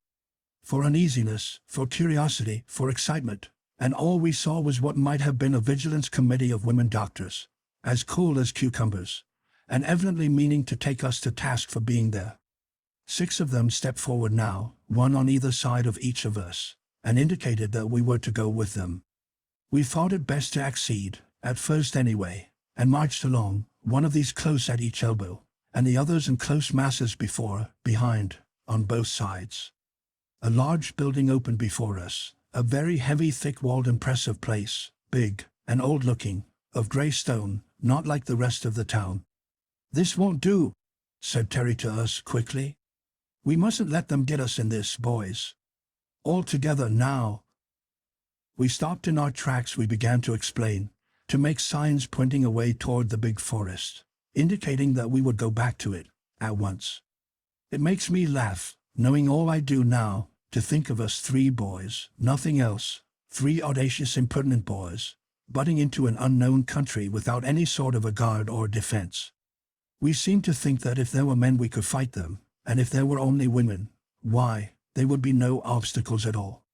For uneasiness, for curiosity, for excitement, and all we saw was what might have been a vigilance committee of women doctors, as cool as cucumbers, and evidently meaning to take us to task for being there. 6 of them stepped forward now, one on either side of each of us, and indicated that we were to go with them. We thought it best to accede, at first anyway, and marched along, one of these close at each elbow, and the others in close masses before, behind, on both sides. A large building opened before us, a very heavy, thick-walled, impressive place, big and old-looking, of grey stone, not like the rest of the town. "This won't do," said Terry to us quickly. "We mustn't let them get us in this, boys. All together now." We stopped in our tracks. We began to explain, to make signs pointing away toward the big forest, indicating that we would go back to it, at once. It makes me laugh, knowing all I do now, to think of us 3 boys, nothing else, 3 audacious, impertinent boys, butting into an unknown country without any sort of a guard or defense. We seemed to think that if there were men we could fight them, and if there were only women, why, they would be no obstacles at all.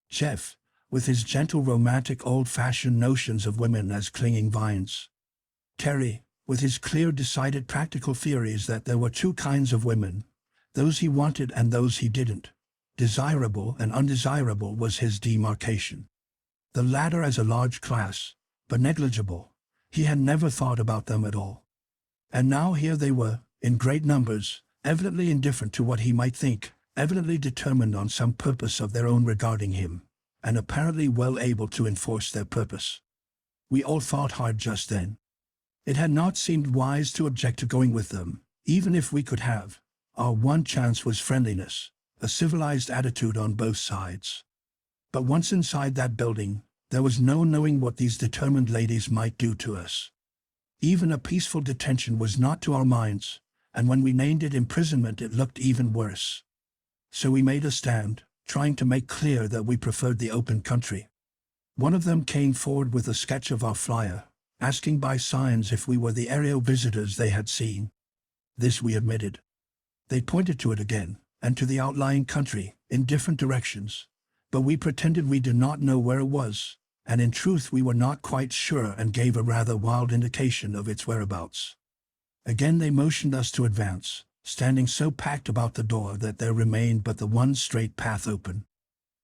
"Jeff, with his gentle romantic old-fashioned notions of women as clinging vines. Terry, with his clear decided practical theories that there were two kinds of women, those he wanted and those he didn't. Desirable and undesirable was his demarcation. The latter as a large class, but negligible. He had never thought about them at all. And now here they were, in great numbers, evidently indifferent to what he might think, evidently determined on some purpose of their own regarding him, and apparently well able to enforce their purpose. We all thought hard just then. It had not seemed wise to object to going with them, even if we could have. Our one chance was friendliness, a civilized attitude on both sides. But once inside that building, there was no knowing what these determined ladies might do to us. Even a peaceful detention was not to our minds, and when we named it imprisonment it looked even worse. So we made a stand, trying to make clear that we preferred the open country. One of them came forward with a sketch of our flyer, asking by signs if we were the aerial visitors they had seen. This we admitted. They pointed to it again, and to the outlying country, in different directions, but we pretended we did not know where it was, and in truth we were not quite sure and gave a rather wild indication of its whereabouts. Again they motioned us to advance, standing so packed about the door that there remained but the one straight path open.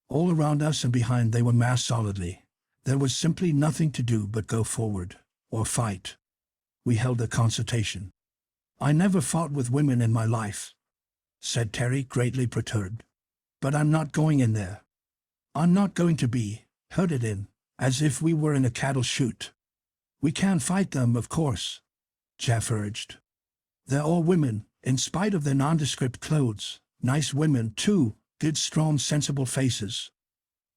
All around us and behind they were massed solidly. There was simply nothing to do but go forward, or fight. We held a consultation. "I never fought with women in my life," said Terry, greatly perturbed. "But I'm not going in there. I'm not going to be herded in, as if we were in a cattle chute." "We can fight them, of course," Jeff urged. "They're all women, in spite of their nondescript clothes. Nice women, too, good, strong, sensible faces.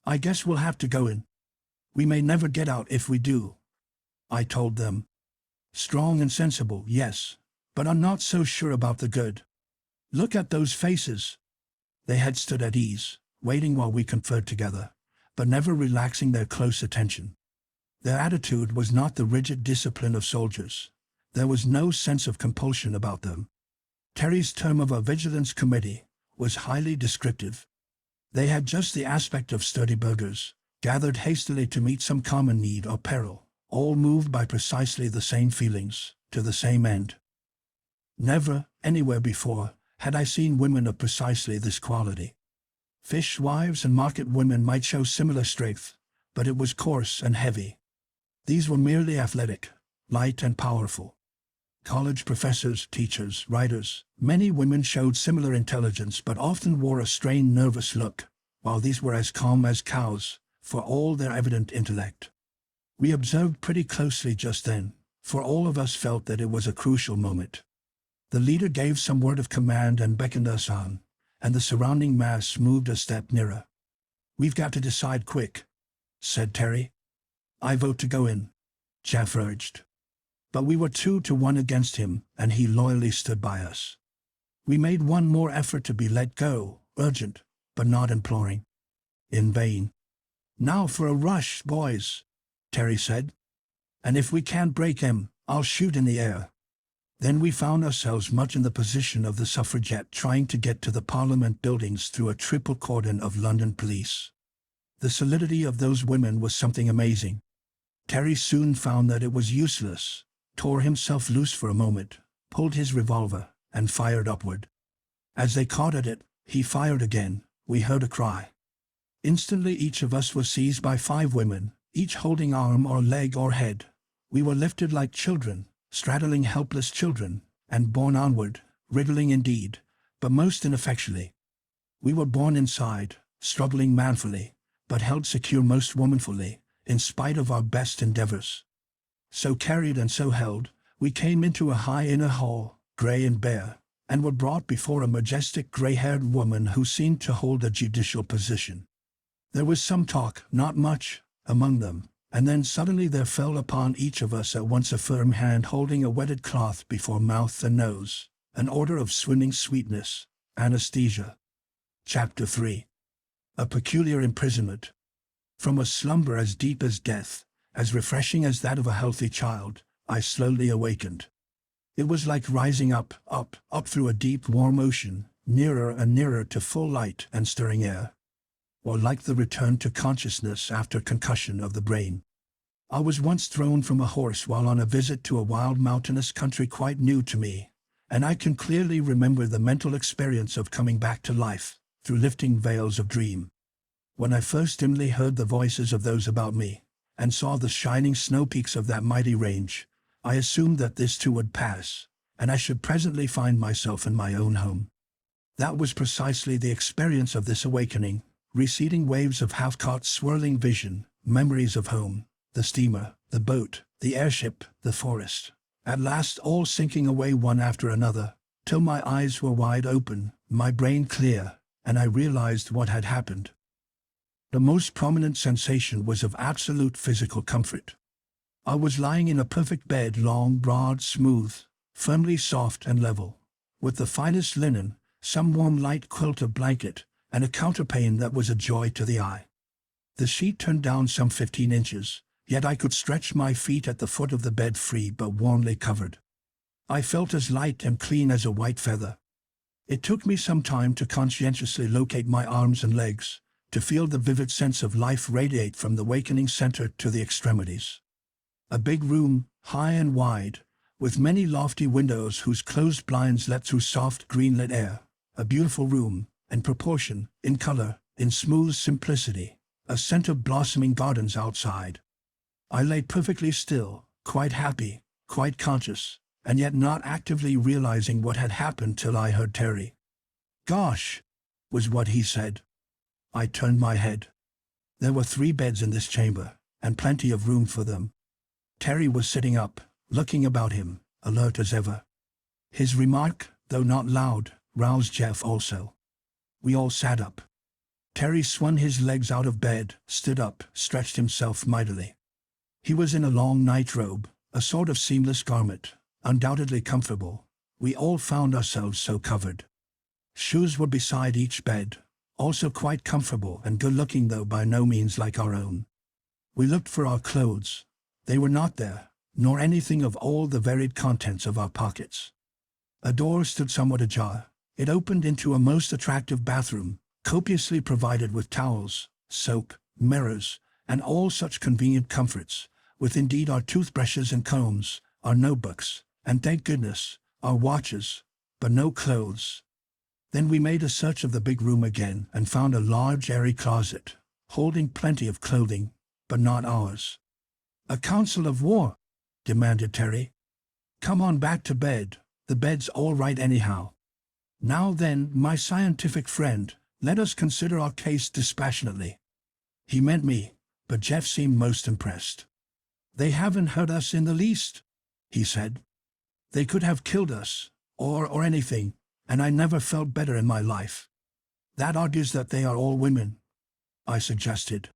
I guess we'll have to go in. We may never get out if we do," I told them. "Strong and sensible, yes, but I'm not so sure about the good. Look at those faces." They had stood at ease, waiting while we conferred together, but never relaxing their close attention. Their attitude was not the rigid discipline of soldiers. There was no sense of compulsion about them. Terry's term of a vigilance committee was highly descriptive. They had just the aspect of sturdy burghers, gathered hastily to meet some common need or peril, all moved by precisely the same feelings, to the same end. Never, anywhere before, had I seen women of precisely this quality. Fishwives and market women might show similar strength, but it was coarse and heavy. These were merely athletic, light and powerful. College professors, teachers, writers, many women showed similar intelligence but often wore a strained, nervous look, while these were as calm as cows, for all their evident intellect. We observed pretty closely just then, for all of us felt that it was a crucial moment. The leader gave some word of command and beckoned us on, and the surrounding mass moved a step nearer. "We've got to decide quick," said Terry. "I vote to go in," Jeff urged. But we were 2-1 against him, and he loyally stood by us. We made one more effort to be let go, urgent, but not imploring. In vain. "Now for a rush, boys," Terry said. "And if we can't break him, I'll shoot in the air." Then we found ourselves much in the position of the suffragette trying to get to the Parliament buildings through a triple cordon of London police. The solidity of those women was something amazing. Terry soon found that it was useless, tore himself loose for a moment, pulled his revolver, and fired upward. As they caught at it, he fired again. We heard a cry. Instantly each of us was seized by 5 women, each holding arm or leg or head. We were lifted like children, straddling helpless children, and borne onward, wriggling indeed, but most ineffectually. We were borne inside, struggling manfully, but held secure most womanfully, in spite of our best endeavors. So carried and so held, we came into a high inner hall, grey and bare, and were brought before a majestic grey-haired woman who seemed to hold a judicial position. There was some talk, not much, among them, and then suddenly there fell upon each of us at once a firm hand holding a wetted cloth before mouth and nose, an order of swimming sweetness, anesthesia. Chapter 3. A peculiar imprisonment. From a slumber as deep as death, as refreshing as that of a healthy child, I slowly awakened. It was like rising up through a deep, warm ocean, nearer and nearer to full light and stirring air. or like the return to consciousness after concussion of the brain. I was once thrown from a horse while on a visit to a wild mountainous country quite new to me, and I can clearly remember the mental experience of coming back to life through lifting veils of dream. When I first dimly heard the voices of those about me, and saw the shining snow peaks of that mighty range, I assumed that this too would pass, and I should presently find myself in my own home. That was precisely the experience of this awakening, receding waves of half-caught swirling vision, memories of home, the steamer, the boat, the airship, the forest, at last all sinking away one after another, till my eyes were wide open, my brain clear, and I realized what had happened. The most prominent sensation was of absolute physical comfort. I was lying in a perfect bed, long, broad, smooth, firmly soft and level, with the finest linen, some warm light quilt of blanket, and a counterpane that was a joy to the eye. The sheet turned down some 15 inches, yet I could stretch my feet at the foot of the bed free but warmly covered. I felt as light and clean as a white feather. It took me some time to conscientiously locate my arms and legs, to feel the vivid sense of life radiate from the wakening center to the extremities. A big room, high and wide, with many lofty windows whose closed blinds let through soft green-lit air. A beautiful room, in proportion, in color, in smooth simplicity, a scent of blossoming gardens outside. I lay perfectly still, quite happy, quite conscious, and yet not actively realizing what had happened till I heard Terry. "Gosh," was what he said. I turned my head. There were 3 beds in this chamber, and plenty of room for them. Terry was sitting up, looking about him, alert as ever. His remark, though not loud, roused Jeff also. We all sat up. Terry swung his legs out of bed, stood up, stretched himself mightily. He was in a long nightrobe, a sort of seamless garment, undoubtedly comfortable. We all found ourselves so covered. Shoes were beside each bed, also quite comfortable and good-looking, though by no means like our own. We looked for our clothes. They were not there, nor anything of all the varied contents of our pockets. A door stood somewhat ajar. It opened into a most attractive bathroom, copiously provided with towels, soap, mirrors, and all such convenient comforts, with indeed our toothbrushes and combs, our notebooks, and thank goodness, our watches, but no clothes. Then we made a search of the big room again and found a large airy closet, holding plenty of clothing, but not ours. "A council of war?" demanded Terry. "Come on back to bed, the bed's all right anyhow. Now then, my scientific friend, let us consider our case dispassionately." He meant me, but Jeff seemed most impressed. "They haven't hurt us in the least," he said. "They could have killed us, or anything, and I never felt better in my life." "That argues that they are all women," I suggested,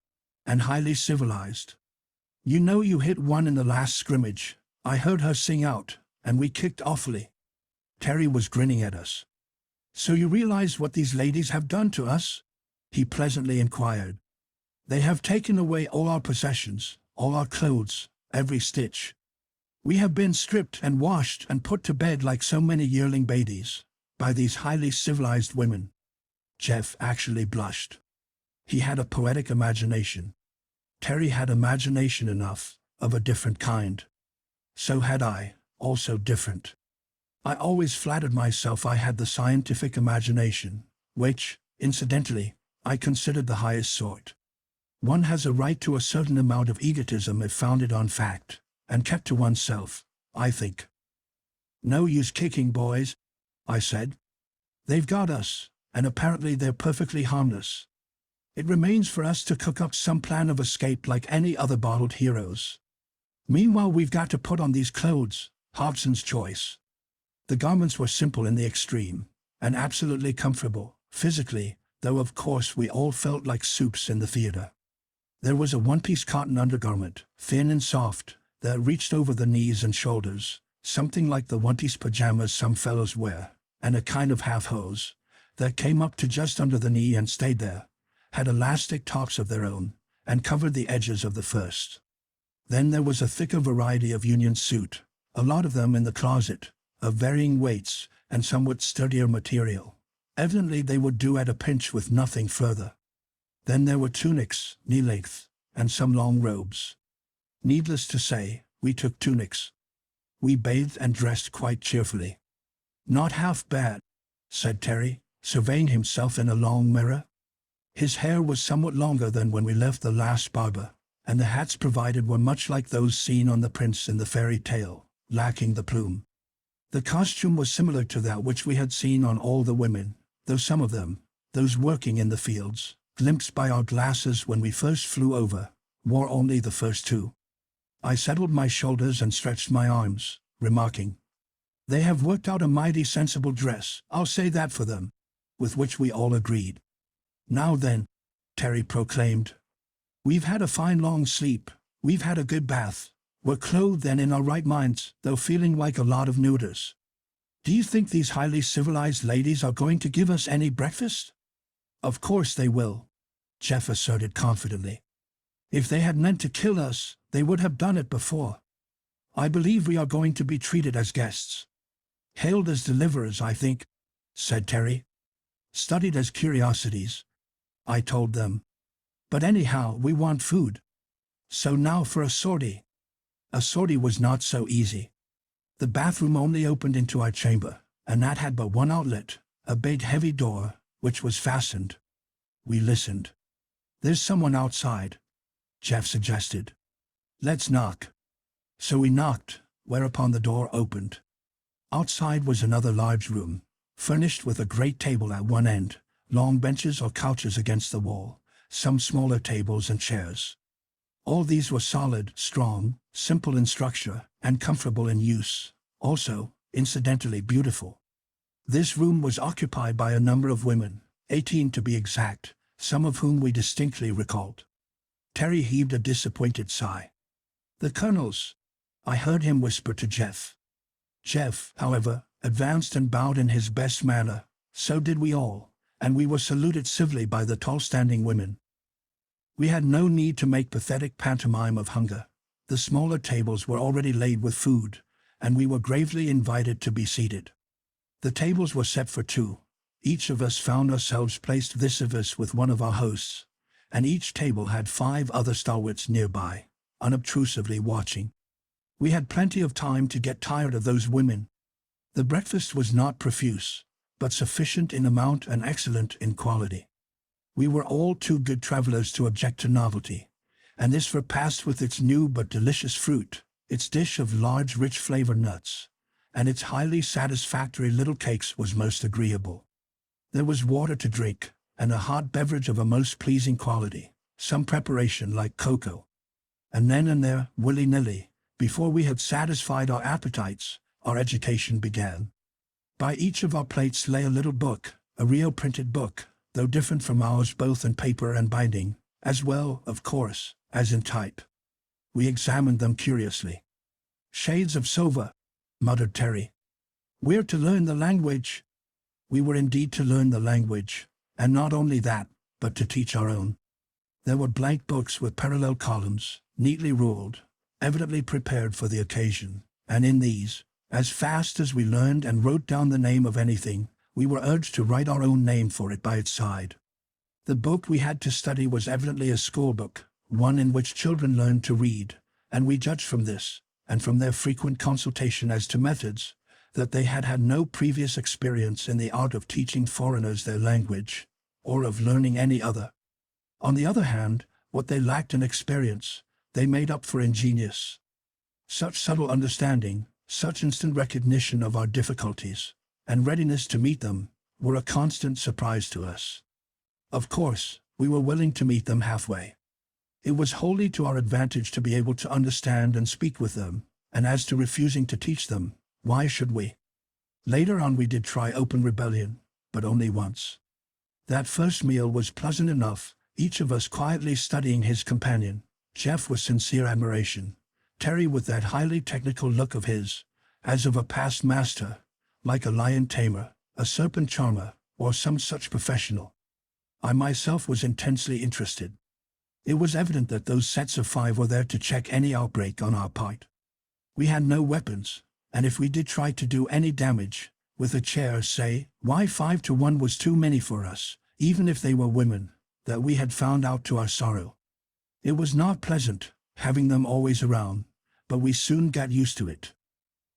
"and highly civilized. You know you hit one in the last scrimmage. I heard her sing out, and we kicked awfully." Terry was grinning at us. "So you realize what these ladies have done to us?" he pleasantly inquired. "They have taken away all our possessions, all our clothes, every stitch. We have been stripped and washed and put to bed like so many yearling babies, by these highly civilized women." Jeff actually blushed. He had a poetic imagination. Terry had imagination enough, of a different kind. So had I, also different. I always flattered myself I had the scientific imagination, which, incidentally, I considered the highest sort. One has a right to a certain amount of egotism if founded on fact, and kept to oneself, I think. "No use kicking, boys," I said. "They've got us, and apparently they're perfectly harmless. It remains for us to cook up some plan of escape like any other bottled heroes. Meanwhile we've got to put on these clothes, Hobson's choice." The garments were simple in the extreme, and absolutely comfortable, physically, though of course we all felt like soups in the theater. There was a one-piece cotton undergarment, thin and soft, that reached over the knees and shoulders, something like the one-piece pajamas some fellows wear, and a kind of half-hose, that came up to just under the knee and stayed there, had elastic tops of their own, and covered the edges of the first. Then there was a thicker variety of union suit, a lot of them in the closet, of varying weights and somewhat sturdier material. Evidently they would do at a pinch with nothing further. Then there were tunics, knee-length, and some long robes. Needless to say, we took tunics. We bathed and dressed quite cheerfully. "Not half bad," said Terry, surveying himself in a long mirror. His hair was somewhat longer than when we left the last barber, and the hats provided were much like those seen on the prince in the fairy tale, lacking the plume. The costume was similar to that which we had seen on all the women, though some of them, those working in the fields, glimpsed by our glasses when we first flew over, wore only the first two. I settled my shoulders and stretched my arms, remarking, "They have worked out a mighty sensible dress, I'll say that for them," with which we all agreed. "Now then," Terry proclaimed, "we've had a fine long sleep, we've had a good bath, we're clothed and in our right minds, though feeling like a lot of nuders. Do you think these highly civilized ladies are going to give us any breakfast?" "Of course they will," Jeff asserted confidently. "If they had meant to kill us, they would have done it before. I believe we are going to be treated as guests. Hailed as deliverers, I think," said Terry. "Studied as curiosities," I told them. "But anyhow, we want food. So now for a sortie." A sortie was not so easy. The bathroom only opened into our chamber, and that had but one outlet, a big heavy door, which was fastened. We listened. "There's someone outside," Jeff suggested. "Let's knock." So we knocked, whereupon the door opened. Outside was another large room, furnished with a great table at one end, long benches or couches against the wall, some smaller tables and chairs. All these were solid, strong, simple in structure, and comfortable in use, also, incidentally beautiful. This room was occupied by a number of women, 18 to be exact, some of whom we distinctly recalled. Terry heaved a disappointed sigh. "The colonels," I heard him whisper to Jeff. Jeff, however, advanced and bowed in his best manner, so did we all, and we were saluted civilly by the tall-standing women. We had no need to make pathetic pantomime of hunger. The smaller tables were already laid with food, and we were gravely invited to be seated. The tables were set for two. Each of us found ourselves placed vis-a-vis with one of our hosts, and each table had 5 other stalwarts nearby, unobtrusively watching. We had plenty of time to get tired of those women. The breakfast was not profuse, but sufficient in amount and excellent in quality. We were all too good travelers to object to novelty, and this repast with its new but delicious fruit, its dish of large rich flavored nuts, and its highly satisfactory little cakes was most agreeable. There was water to drink, and a hot beverage of a most pleasing quality, some preparation like cocoa. And then and there, willy-nilly, before we had satisfied our appetites, our education began. By each of our plates lay a little book, a real printed book, though different from ours both in paper and binding, as well, of course, as in type. We examined them curiously. "Shades of Sova," muttered Terry. "We're to learn the language." We were indeed to learn the language, and not only that, but to teach our own. There were blank books with parallel columns, neatly ruled, evidently prepared for the occasion, and in these, as fast as we learned and wrote down the name of anything, we were urged to write our own name for it by its side. The book we had to study was evidently a schoolbook, one in which children learned to read, and we judged from this, and from their frequent consultation as to methods, that they had had no previous experience in the art of teaching foreigners their language, or of learning any other. On the other hand, what they lacked in experience, they made up for in genius. Such subtle understanding, such instant recognition of our difficulties, and readiness to meet them, were a constant surprise to us. Of course, we were willing to meet them halfway. It was wholly to our advantage to be able to understand and speak with them, and as to refusing to teach them, why should we? Later on we did try open rebellion, but only once. That first meal was pleasant enough, each of us quietly studying his companion, Jeff with sincere admiration, Terry with that highly technical look of his, as of a past master, like a lion tamer, a serpent charmer, or some such professional. I myself was intensely interested. It was evident that those sets of 5 were there to check any outbreak on our part. We had no weapons, and if we did try to do any damage, with a chair, say, why 5 to 1 was too many for us, even if they were women, that we had found out to our sorrow. It was not pleasant, having them always around, but we soon got used to it.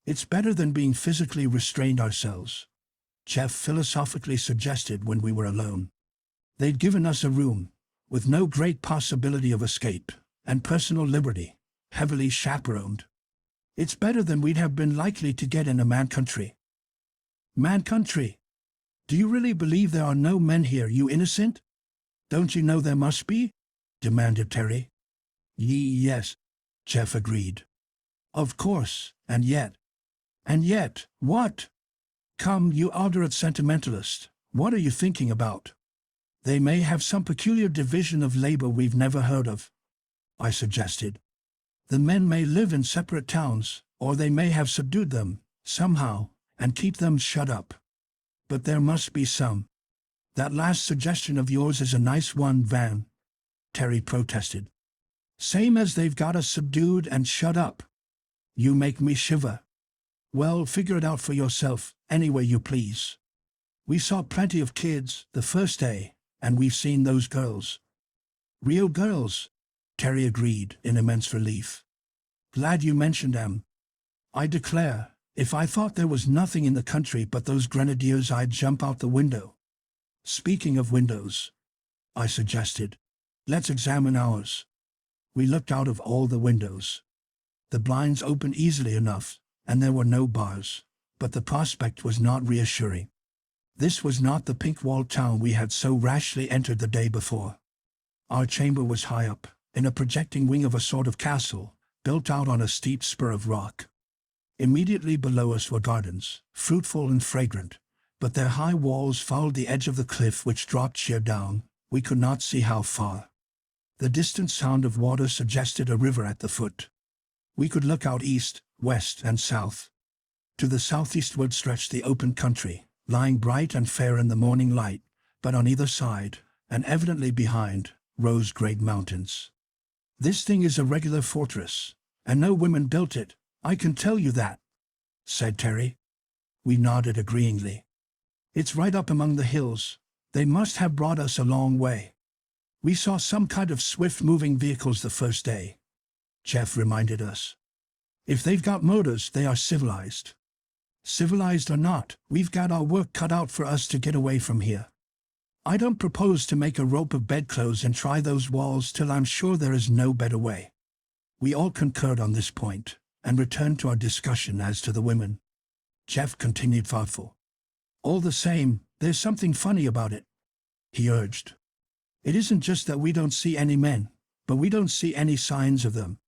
It's better than being physically restrained ourselves, Jeff philosophically suggested when we were alone. They'd given us a room, with no great possibility of escape, and personal liberty, heavily chaperoned. It's better than we'd have been likely to get in a man country. Man country? Do you really believe there are no men here, you innocent? Don't you know there must be? Demanded Terry. Yes, Jeff agreed. Of course, and yet. And yet, what? Come, you obdurate sentimentalist, what are you thinking about? They may have some peculiar division of labor we've never heard of, I suggested. The men may live in separate towns, or they may have subdued them, somehow, and keep them shut up. But there must be some. That last suggestion of yours is a nice one, Van, Terry protested. Same as they've got us subdued and shut up. You make me shiver. Well, figure it out for yourself, any way you please. We saw plenty of kids the first day, and we've seen those girls. Real girls, Terry agreed in immense relief. Glad you mentioned them. I declare, if I thought there was nothing in the country but those grenadiers, I'd jump out the window. Speaking of windows, I suggested, let's examine ours. We looked out of all the windows. The blinds opened easily enough, and there were no bars, but the prospect was not reassuring. This was not the pink-walled town we had so rashly entered the day before. Our chamber was high up, in a projecting wing of a sort of castle, built out on a steep spur of rock. Immediately below us were gardens, fruitful and fragrant, but their high walls fouled the edge of the cliff which dropped sheer down, we could not see how far. The distant sound of water suggested a river at the foot. We could look out east, west, and south. To the southeastward stretched the open country, lying bright and fair in the morning light, but on either side, and evidently behind, rose great mountains. This thing is a regular fortress, and no women built it, I can tell you that, said Terry. We nodded agreeingly. It's right up among the hills. They must have brought us a long way. We saw some kind of swift-moving vehicles the first day, Jeff reminded us. If they've got motors, they are civilized. Civilized or not, we've got our work cut out for us to get away from here. I don't propose to make a rope of bedclothes and try those walls till I'm sure there is no better way. We all concurred on this point, and returned to our discussion as to the women. Jeff continued thoughtful. All the same, there's something funny about it, he urged. It isn't just that we don't see any men, but we don't see any signs of them.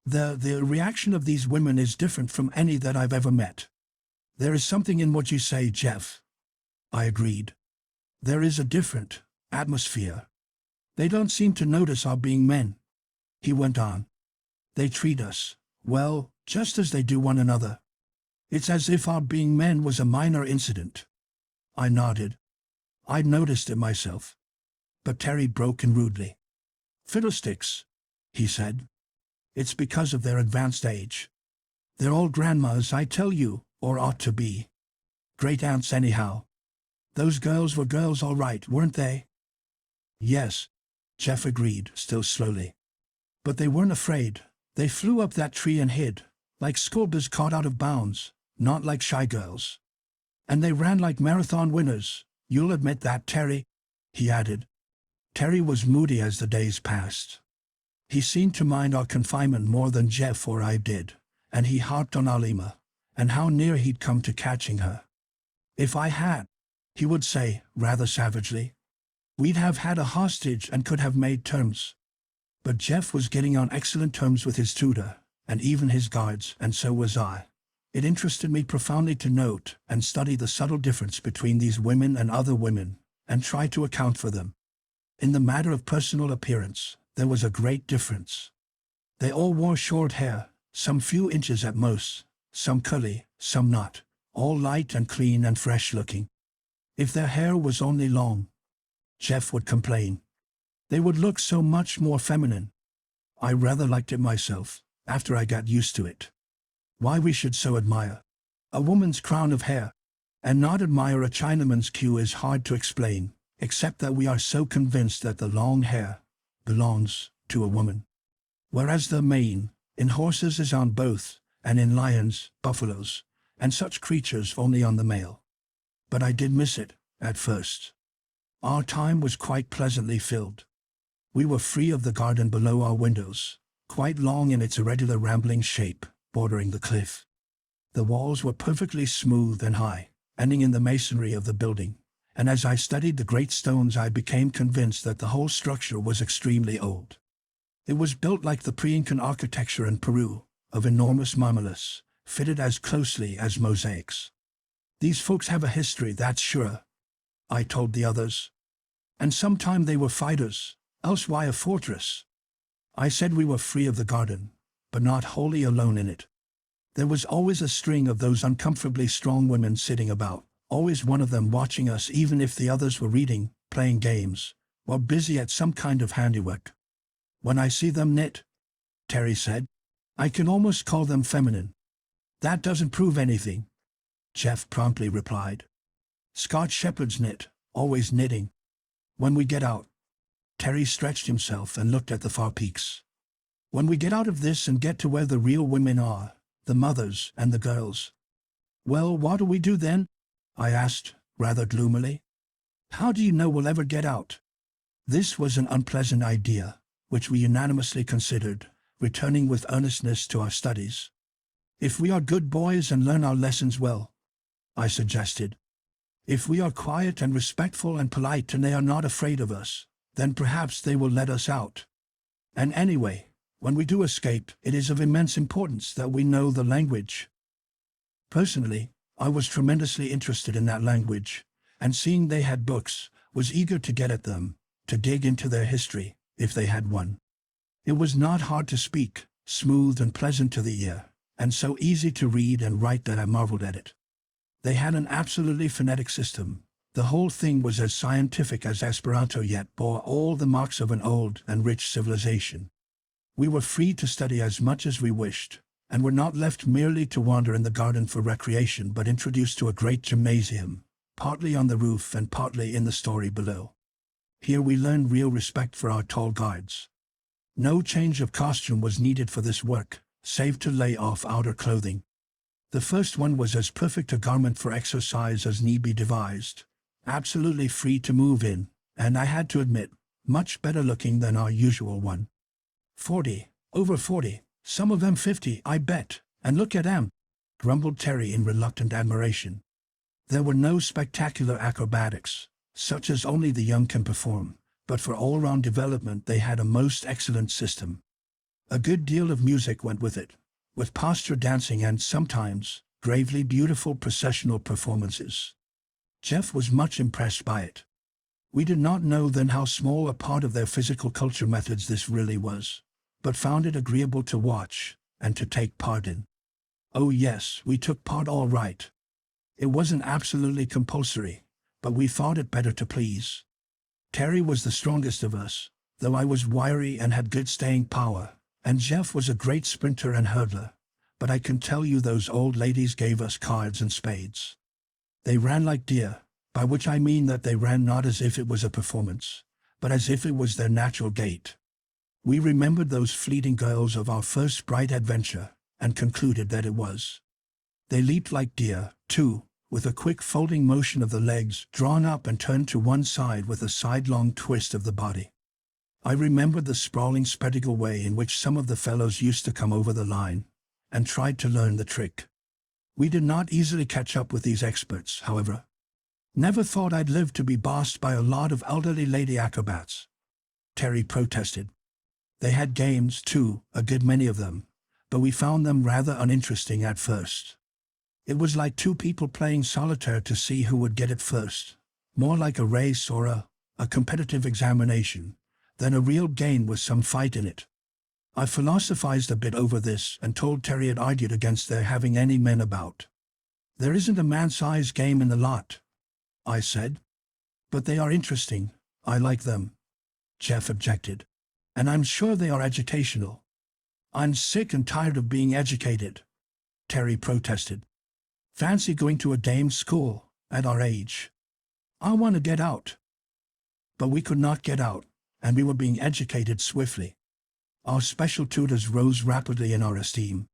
The reaction of these women is different from any that I've ever met. There is something in what you say, Jeff. I agreed. There is a different atmosphere. They don't seem to notice our being men, he went on. They treat us, well, just as they do one another. It's as if our being men was a minor incident. I nodded. I'd noticed it myself. But Terry broke in rudely. Fiddlesticks, he said. It's because of their advanced age. They're all grandmas, I tell you, or ought to be. Great aunts anyhow. Those girls were girls all right, weren't they? Yes, Jeff agreed, still slowly. But they weren't afraid. They flew up that tree and hid, like schoolboys caught out of bounds, not like shy girls. And they ran like marathon winners, you'll admit that, Terry, he added. Terry was moody as the days passed. He seemed to mind our confinement more than Jeff or I did, and he harped on Alima, and how near he'd come to catching her. If I had, he would say, rather savagely, we'd have had a hostage and could have made terms. But Jeff was getting on excellent terms with his tutor, and even his guards, and so was I. It interested me profoundly to note and study the subtle difference between these women and other women, and try to account for them. In the matter of personal appearance, there was a great difference. They all wore short hair, some few inches at most, some curly, some not, all light and clean and fresh-looking. If their hair was only long, Jeff would complain, they would look so much more feminine. I rather liked it myself, after I got used to it. Why we should so admire a woman's crown of hair, and not admire a Chinaman's queue is hard to explain. except that we are so convinced that the long hair belongs to a woman, whereas the mane in horses is on both, and in lions, buffaloes, and such creatures only on the male. But I did miss it, at first. Our time was quite pleasantly filled. We were free of the garden below our windows, quite long in its irregular rambling shape, bordering the cliff. The walls were perfectly smooth and high, ending in the masonry of the building, and as I studied the great stones I became convinced that the whole structure was extremely old. It was built like the pre-Incan architecture in Peru, of enormous marmolus, fitted as closely as mosaics. These folks have a history, that's sure, I told the others. And sometime they were fighters, else why a fortress? I said we were free of the garden, but not wholly alone in it. There was always a string of those uncomfortably strong women sitting about, always one of them watching us even if the others were reading, playing games, or busy at some kind of handiwork. When I see them knit, Terry said, I can almost call them feminine. That doesn't prove anything, Jeff promptly replied. Scotch shepherds knit, always knitting. When we get out, Terry stretched himself and looked at the far peaks. When we get out of this and get to where the real women are, the mothers and the girls. Well, what do we do then? I asked, rather gloomily. How do you know we'll ever get out? This was an unpleasant idea, which we unanimously considered, returning with earnestness to our studies. If we are good boys and learn our lessons well, I suggested. If we are quiet and respectful and polite and they are not afraid of us, then perhaps they will let us out. And anyway, when we do escape, it is of immense importance that we know the language. Personally, I was tremendously interested in that language, and seeing they had books, was eager to get at them, to dig into their history, if they had one. It was not hard to speak, smooth and pleasant to the ear, and so easy to read and write that I marveled at it. They had an absolutely phonetic system. The whole thing was as scientific as Esperanto, yet bore all the marks of an old and rich civilization. We were free to study as much as we wished, and were not left merely to wander in the garden for recreation, but introduced to a great gymnasium, partly on the roof and partly in the story below. Here we learned real respect for our tall guards. No change of costume was needed for this work, save to lay off outer clothing. The first one was as perfect a garment for exercise as need be devised, absolutely free to move in, and I had to admit, much better looking than our usual one. 40, over 40, some of them 50, I bet, and look at them, grumbled Terry in reluctant admiration. There were no spectacular acrobatics, such as only the young can perform, but for all-round development they had a most excellent system. A good deal of music went with it, with posture dancing and sometimes gravely beautiful processional performances. Jeff was much impressed by it. We did not know then how small a part of their physical culture methods this really was, but found it agreeable to watch and to take part in. Oh yes, we took part all right. It wasn't absolutely compulsory, but we thought it better to please. Terry was the strongest of us, though I was wiry and had good staying power, and Jeff was a great sprinter and hurdler, but I can tell you those old ladies gave us cards and spades. They ran like deer, by which I mean that they ran not as if it was a performance, but as if it was their natural gait. We remembered those fleeting girls of our first bright adventure, and concluded that it was. They leaped like deer, too, with a quick folding motion of the legs drawn up and turned to one side with a sidelong twist of the body. I remembered the sprawling spectacle way in which some of the fellows used to come over the line, and tried to learn the trick. We did not easily catch up with these experts, however. Never thought I'd live to be bossed by a lot of elderly lady acrobats, Terry protested. They had games, too, a good many of them, but we found them rather uninteresting at first. It was like two people playing solitaire to see who would get it first, more like a race or a competitive examination, than a real game with some fight in it. I philosophized a bit over this and told Terry it argued against their having any men about. There isn't a man-sized game in the lot, I said. But they are interesting, I like them, Jeff objected. And I'm sure they are educational. I'm sick and tired of being educated, Terry protested. Fancy going to a dame's school, at our age. I want to get out. But we could not get out, and we were being educated swiftly. Our special tutors rose rapidly in our esteem.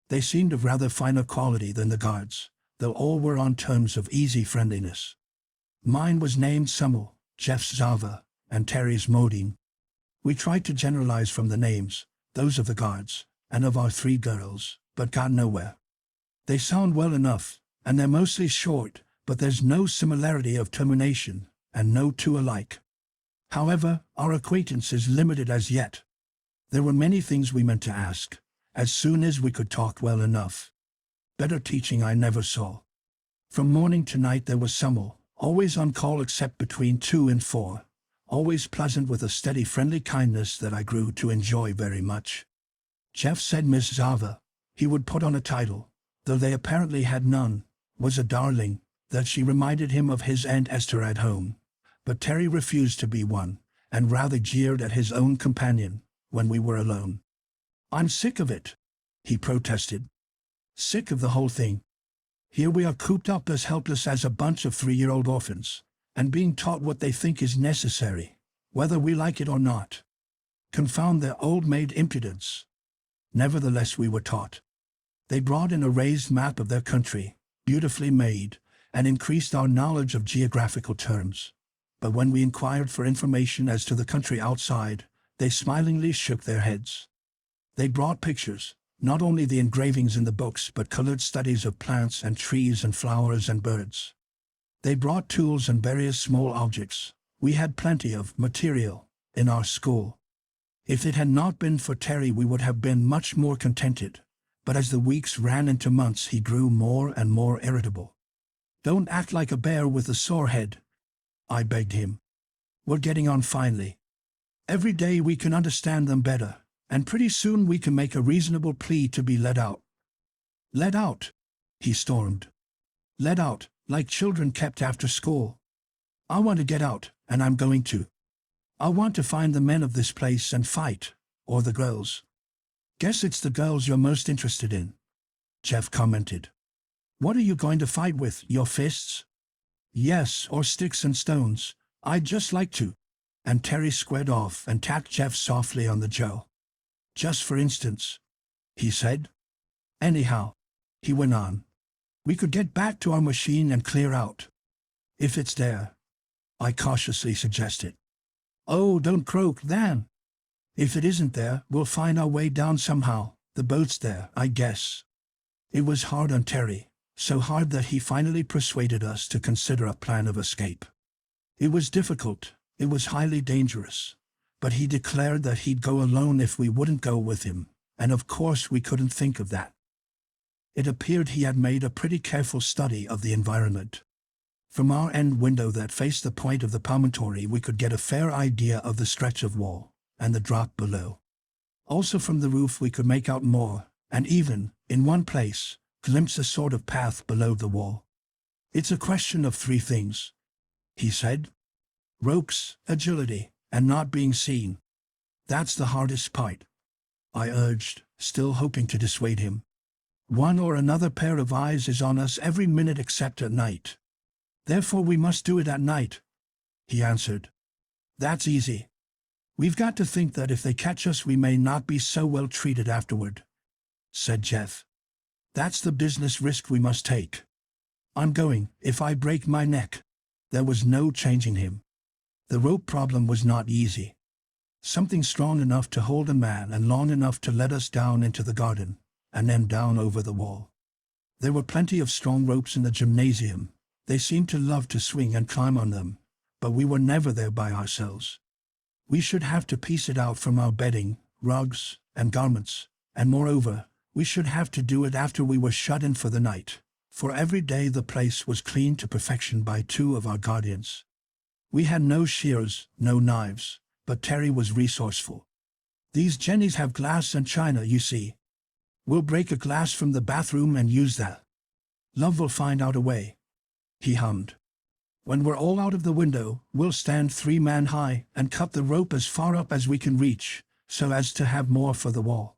They seemed of rather finer quality than the guards, though all were on terms of easy friendliness. Mine was named Summel, Jeff's Zava, and Terry's Modine. We tried to generalize from the names, those of the guards, and of our 3 girls, but got nowhere. They sound well enough, and they're mostly short, but there's no similarity of termination, and no two alike. However, our acquaintance is limited as yet. There were many things we meant to ask, as soon as we could talk well enough. Better teaching I never saw. From morning to night there was Summel, always on call except between 2 and 4, always pleasant with a steady friendly kindness that I grew to enjoy very much. Jeff said Miss Zava, he would put on a title, though they apparently had none, was a darling, that she reminded him of his Aunt Esther at home. But Terry refused to be one, and rather jeered at his own companion, when we were alone. "I'm sick of it," he protested. "Sick of the whole thing. Here we are cooped up as helpless as a bunch of 3-year-old orphans, and being taught what they think is necessary, whether we like it or not. Confound their old-maid impudence." Nevertheless we were taught. They brought in a raised map of their country, beautifully made, and increased our knowledge of geographical terms. But when we inquired for information as to the country outside, they smilingly shook their heads. They brought pictures, not only the engravings in the books but colored studies of plants and trees and flowers and birds. They brought tools and various small objects. We had plenty of material in our school. If it had not been for Terry we would have been much more contented, but as the weeks ran into months he grew more and more irritable. "Don't act like a bear with a sore head," I begged him. "We're getting on finely. Every day we can understand them better, and pretty soon we can make a reasonable plea to be let out." "Let out?" he stormed. "Let out, like children kept after school. I want to get out, and I'm going to. I want to find the men of this place and fight, or the girls." "Guess it's the girls you're most interested in," Jeff commented. "What are you going to fight with, your fists?" "Yes, or sticks and stones. I'd just like to." And Terry squared off and tapped Jeff softly on the jaw. "Just for instance," he said. "Anyhow," he went on, "we could get back to our machine and clear out. If it's there," I cautiously suggested. "Oh, don't croak, Dan. If it isn't there, we'll find our way down somehow. The boat's there, I guess." It was hard on Terry, so hard that he finally persuaded us to consider a plan of escape. It was difficult, it was highly dangerous, but he declared that he'd go alone if we wouldn't go with him, and of course we couldn't think of that. It appeared he had made a pretty careful study of the environment. From our end window that faced the point of the promontory we could get a fair idea of the stretch of wall, and the drop below. Also from the roof we could make out more, and even, in one place, glimpse a sort of path below the wall. "It's a question of 3 things," he said. "Ropes, agility, and not being seen. That's the hardest part," I urged, still hoping to dissuade him. "One or another pair of eyes is on us every minute except at night. Therefore we must do it at night," he answered. "That's easy. We've got to think that if they catch us we may not be so well treated afterward," said Jeff. "That's the business risk we must take. I'm going, if I break my neck." There was no changing him. The rope problem was not easy. Something strong enough to hold a man and long enough to let us down into the garden, and then down over the wall. There were plenty of strong ropes in the gymnasium. They seemed to love to swing and climb on them, but we were never there by ourselves. We should have to piece it out from our bedding, rugs, and garments, and moreover, we should have to do it after we were shut in for the night, for every day the place was cleaned to perfection by 2 of our guardians. We had no shears, no knives, but Terry was resourceful. "These jennies have glass and china, you see. We'll break a glass from the bathroom and use that. Love will find out a way," he hummed. "When we're all out of the window, we'll stand 3 man high and cut the rope as far up as we can reach, so as to have more for the wall.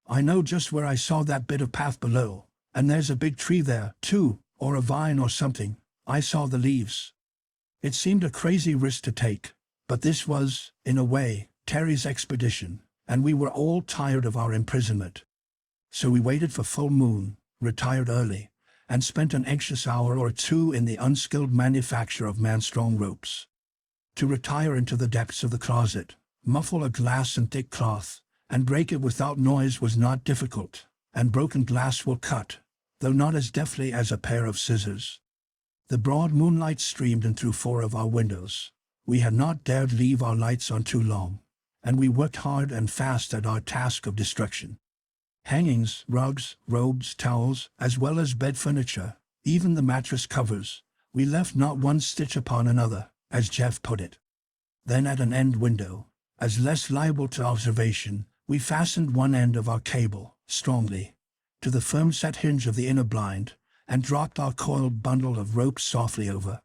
I know just where I saw that bit of path below, and there's a big tree there, too, or a vine or something. I saw the leaves. It seemed a crazy risk to take, But this was, in a way, Terry's expedition, and we were all tired of our imprisonment. So we waited for full moon, retired early, and spent an anxious hour or two in the unskilled manufacture of man-strong ropes. To retire into the depths of the closet, muffle a glass in thick cloth, and break it without noise was not difficult, and broken glass will cut, though not as deftly as a pair of scissors. The broad moonlight streamed in through 4 of our windows. We had not dared leave our lights on too long, and we worked hard and fast at our task of destruction. Hangings, rugs, robes, towels, as well as bed furniture, even the mattress covers, we left not one stitch upon another, as Jeff put it. Then at an end window, as less liable to observation, we fastened one end of our cable, strongly, to the firm set hinge of the inner blind, and dropped our coiled bundle of rope softly over.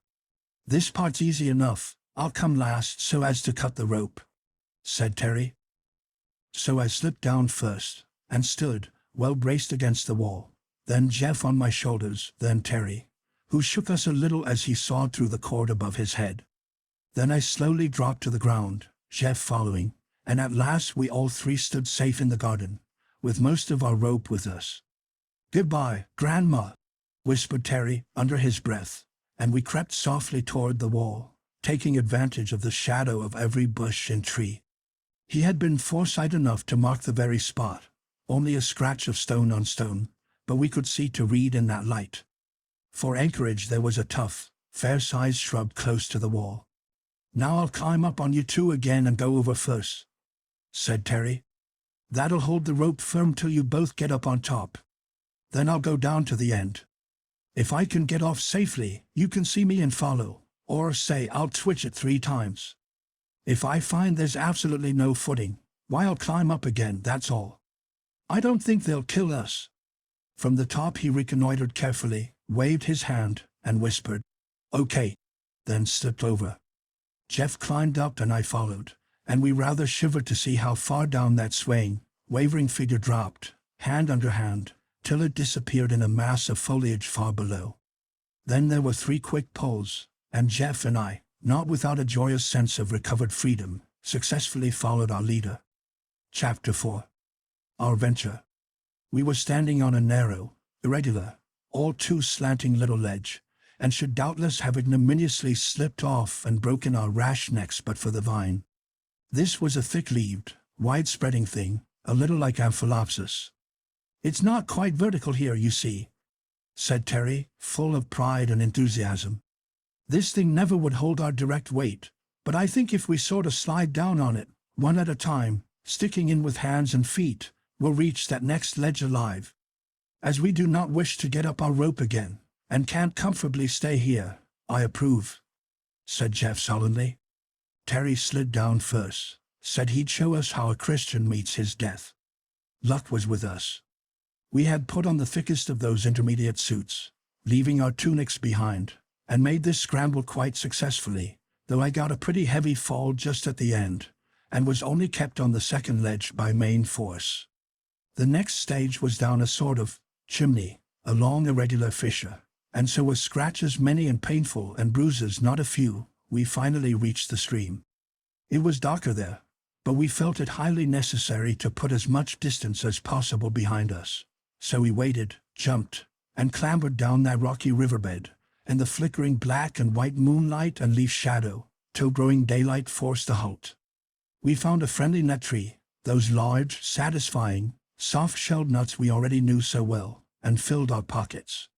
"This part's easy enough. I'll come last so as to cut the rope," said Terry. So I slipped down first, and stood, well braced against the wall, then Jeff on my shoulders, then Terry, who shook us a little as he sawed through the cord above his head. Then I slowly dropped to the ground, Jeff following, and at last we all 3 stood safe in the garden, with most of our rope with us. "Goodbye, Grandma," whispered Terry under his breath, and we crept softly toward the wall, taking advantage of the shadow of every bush and tree. He had been foresight enough to mark the very spot, only a scratch of stone on stone, but we could see to read in that light. For anchorage there was a tough, fair-sized shrub close to the wall. "Now I'll climb up on you 2 again and go over first," said Terry. "That'll hold the rope firm till you both get up on top. Then I'll go down to the end. If I can get off safely, you can see me and follow, or say I'll twitch it 3 times. If I find there's absolutely no footing, why I'll climb up again, that's all. I don't think they'll kill us." From the top he reconnoitered carefully, waved his hand, and whispered, "Okay," then slipped over. Jeff climbed up and I followed, and we rather shivered to see how far down that swaying, wavering figure dropped, hand under hand, till it disappeared in a mass of foliage far below. Then there were 3 quick pulls, and Jeff and I, not without a joyous sense of recovered freedom, successfully followed our leader. Chapter 4. Our venture. We were standing on a narrow, irregular, all too slanting little ledge, and should doubtless have ignominiously slipped off and broken our rash necks but for the vine. This was a thick-leaved, wide-spreading thing, a little like Amphelopsis. "It's not quite vertical here, you see," said Terry, full of pride and enthusiasm. "This thing never would hold our direct weight, but I think if we sort of slide down on it, one at a time, sticking in with hands and feet, we'll reach that next ledge alive. As we do not wish to get up our rope again, and can't comfortably stay here, I approve," said Jeff sullenly. Terry slid down first, said he'd show us how a Christian meets his death. Luck was with us. We had put on the thickest of those intermediate suits, leaving our tunics behind, and made this scramble quite successfully, though I got a pretty heavy fall just at the end, and was only kept on the second ledge by main force. The next stage was down a sort of chimney, a long irregular fissure, and so with scratches many and painful and bruises not a few, we finally reached the stream. It was darker there, but we felt it highly necessary to put as much distance as possible behind us. So we waited, jumped, and clambered down that rocky riverbed, in the flickering black and white moonlight and leaf shadow, till growing daylight forced a halt. We found a friendly nut tree, those large, satisfying, soft-shelled nuts we already knew so well, and filled our pockets.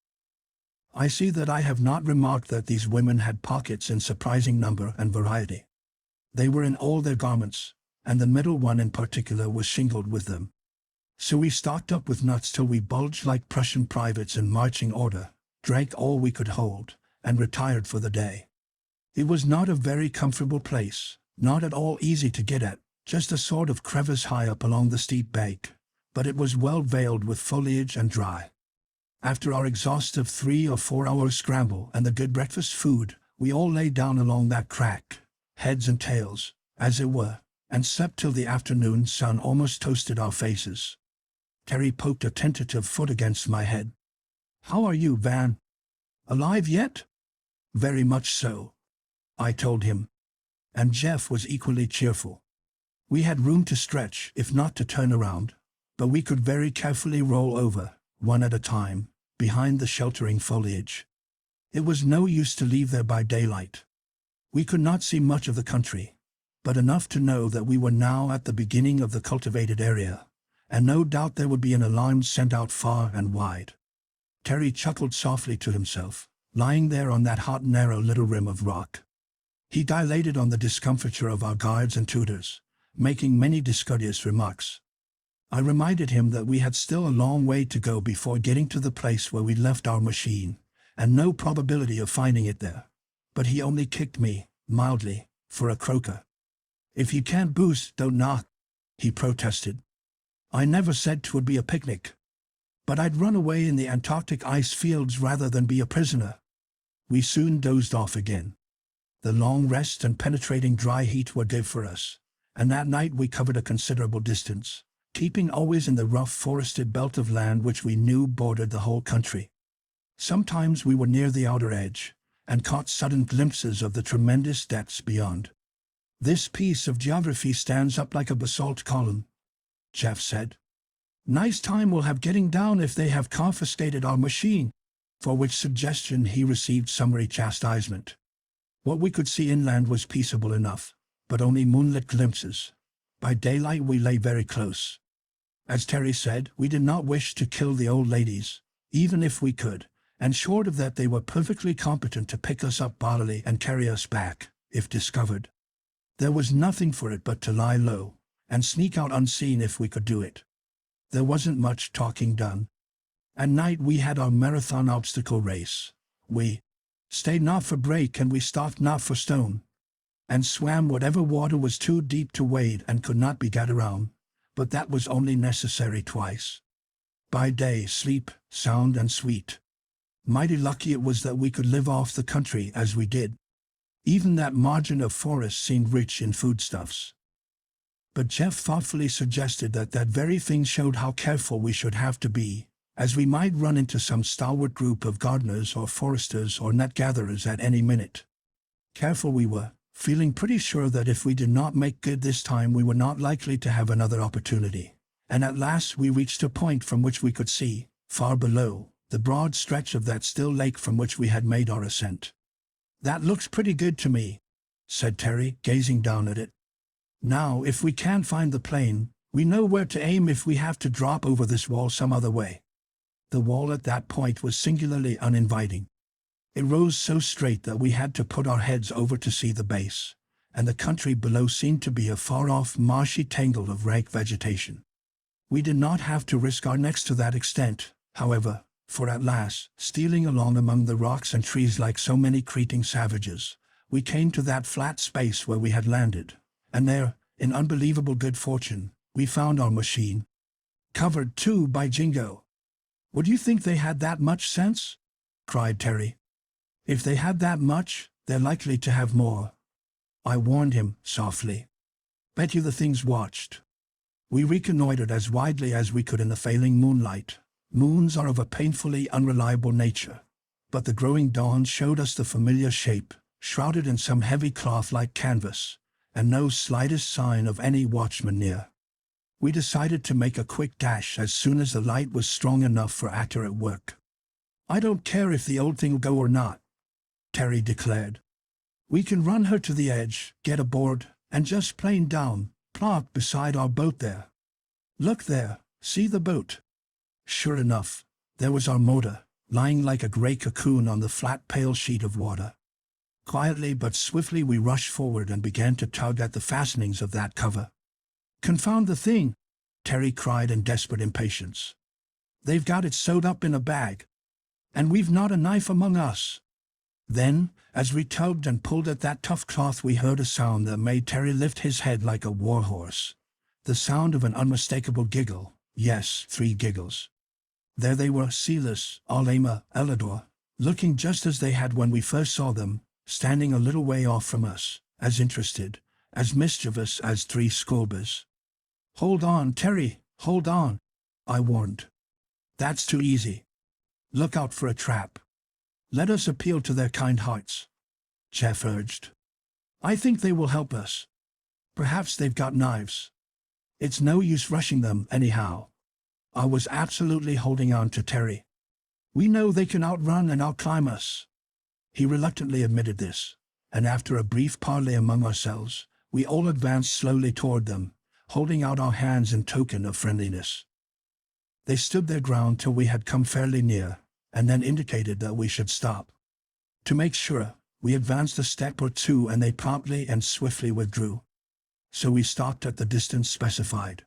I see that I have not remarked that these women had pockets in surprising number and variety. They were in all their garments, and the middle one in particular was shingled with them. So we stocked up with nuts till we bulged like Prussian privates in marching order, drank all we could hold, and retired for the day. It was not a very comfortable place, not at all easy to get at, just a sort of crevice high up along the steep bank, but it was well veiled with foliage and dry. After our exhaustive 3 or 4 hour scramble and the good breakfast food, we all lay down along that crack, heads and tails, as it were, and slept till the afternoon sun almost toasted our faces. Terry poked a tentative foot against my head. "How are you, Van? Alive yet?" "Very much so," I told him. and Jeff was equally cheerful. We had room to stretch, if not to turn around, but we could very carefully roll over, one at a time, behind the sheltering foliage. It was no use to leave there by daylight. We could not see much of the country, but enough to know that we were now at the beginning of the cultivated area, and no doubt there would be an alarm sent out far and wide. Terry chuckled softly to himself, lying there on that hot, narrow little rim of rock. He dilated on the discomfiture of our guards and tutors, making many discourteous remarks. I reminded him that we had still a long way to go before getting to the place where we left our machine, and no probability of finding it there. But he only kicked me, mildly, for a croaker. "If you can't boost, don't knock," he protested. "I never said 'twould be a picnic. But I'd run away in the Antarctic ice fields rather than be a prisoner." We soon dozed off again. The long rest and penetrating dry heat were good for us, and that night we covered a considerable distance, keeping always in the rough forested belt of land which we knew bordered the whole country. Sometimes we were near the outer edge, and caught sudden glimpses of the tremendous depths beyond. "This piece of geography stands up like a basalt column," Jeff said. "Nice time we'll have getting down if they have confiscated our machine," for which suggestion he received summary chastisement. What we could see inland was peaceable enough, but only moonlit glimpses. By daylight we lay very close. As Terry said, we did not wish to kill the old ladies, even if we could, and short of that they were perfectly competent to pick us up bodily and carry us back, if discovered. There was nothing for it but to lie low, and sneak out unseen if we could do it. There wasn't much talking done. At night we had our marathon obstacle race. We stayed not for break and we stopped not for stone, and swam whatever water was too deep to wade and could not be got around, but that was only necessary twice. By day, sleep, sound and sweet. Mighty lucky it was that we could live off the country as we did. Even that margin of forest seemed rich in foodstuffs. But Jeff thoughtfully suggested that that very thing showed how careful we should have to be, as we might run into some stalwart group of gardeners or foresters or nut-gatherers at any minute. Careful we were, feeling pretty sure that if we did not make good this time we were not likely to have another opportunity. And at last we reached a point from which we could see, far below, the broad stretch of that still lake from which we had made our ascent. "That looks pretty good to me," said Terry, gazing down at it. "Now, if we can't find the plane, we know where to aim if we have to drop over this wall some other way." The wall at that point was singularly uninviting. It rose so straight that we had to put our heads over to see the base, and the country below seemed to be a far-off marshy tangle of rank vegetation. We did not have to risk our necks to that extent, however, for at last, stealing along among the rocks and trees like so many creeping savages, we came to that flat space where we had landed, and there, in unbelievable good fortune, we found our machine. Covered too, by jingo! "Would you think they had that much sense?" cried Terry. "If they had that much, they're likely to have more," I warned him softly. "Bet you the things watched." We reconnoitered as widely as we could in the failing moonlight. Moons are of a painfully unreliable nature, but the growing dawn showed us the familiar shape, shrouded in some heavy cloth like canvas, and no slightest sign of any watchman near. We decided to make a quick dash as soon as the light was strong enough for accurate work. "I don't care if the old thing will go or not," Terry declared. "We can run her to the edge, get aboard, and just plane down, plop beside our boat there. Look there, see the boat?" Sure enough, there was our motor, lying like a gray cocoon on the flat pale sheet of water. Quietly but swiftly we rushed forward and began to tug at the fastenings of that cover. "Confound the thing!" Terry cried in desperate impatience. "They've got it sewed up in a bag, and we've not a knife among us." Then, as we tugged and pulled at that tough cloth, we heard a sound that made Terry lift his head like a war-horse. The sound of an unmistakable giggle. Yes, 3 giggles. There they were, Silas, Alema, Elidor, looking just as they had when we first saw them, standing a little way off from us, as interested, as mischievous as 3 scolbers. "Hold on, Terry, hold on," I warned. "That's too easy. Look out for a trap. Let us appeal to their kind hearts," Jeff urged. I think they will help us. Perhaps they've got knives. It's no use rushing them anyhow. I was absolutely holding on to Terry. We know they can outrun and outclimb us. He reluctantly admitted this, and after a brief parley among ourselves, we all advanced slowly toward them, holding out our hands in token of friendliness. They stood their ground till we had come fairly near, and then indicated that we should stop. To make sure, we advanced a step or two and they promptly and swiftly withdrew. So we stopped at the distance specified.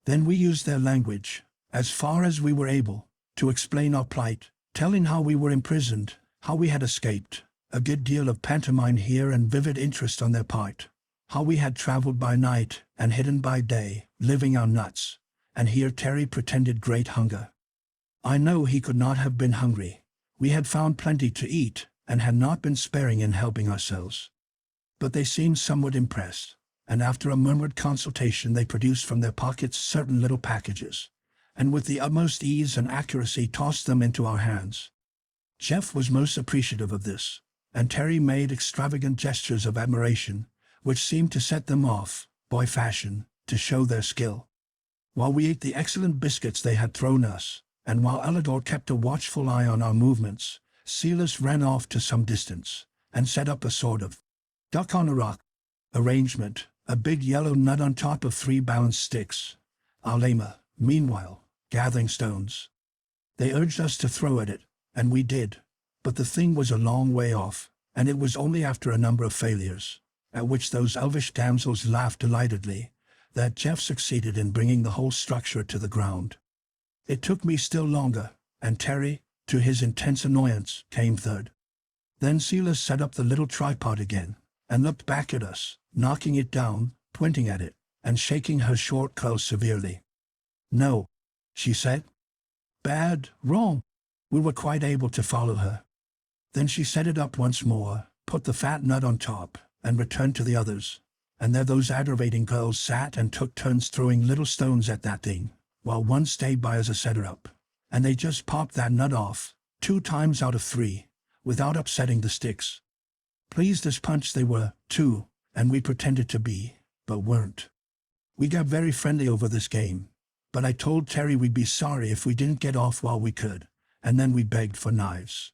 Then we used their language, as far as we were able, to explain our plight, telling how we were imprisoned, how we had escaped, a good deal of pantomime here and vivid interest on their part, how we had traveled by night and hidden by day, living on nuts, and here Terry pretended great hunger. I know he could not have been hungry. We had found plenty to eat, and had not been sparing in helping ourselves. But they seemed somewhat impressed, and after a murmured consultation they produced from their pockets certain little packages, and with the utmost ease and accuracy tossed them into our hands. Jeff was most appreciative of this, and Terry made extravagant gestures of admiration, which seemed to set them off, boy fashion, to show their skill. While we ate the excellent biscuits they had thrown us, and while Elidor kept a watchful eye on our movements, Silas ran off to some distance, and set up a sort of duck on a rock arrangement, a big yellow nut on top of 3 balanced sticks. Alema, meanwhile, gathering stones. They urged us to throw at it, and we did, but the thing was a long way off, and it was only after a number of failures, at which those elvish damsels laughed delightedly, that Jeff succeeded in bringing the whole structure to the ground. It took me still longer, and Terry, to his intense annoyance, came third. Then Silas set up the little tripod again, and looked back at us, knocking it down, pointing at it, and shaking her short curls severely. "No," she said. "Bad, wrong." We were quite able to follow her. Then she set it up once more, put the fat nut on top, and returned to the others, and there those aggravating girls sat and took turns throwing little stones at that thing, while one stayed by as a setter-up, and they just popped that nut off, 2 times out of 3, without upsetting the sticks. Pleased as punch they were, too, and we pretended to be, but weren't. We got very friendly over this game, but I told Terry we'd be sorry if we didn't get off while we could, and then we begged for knives.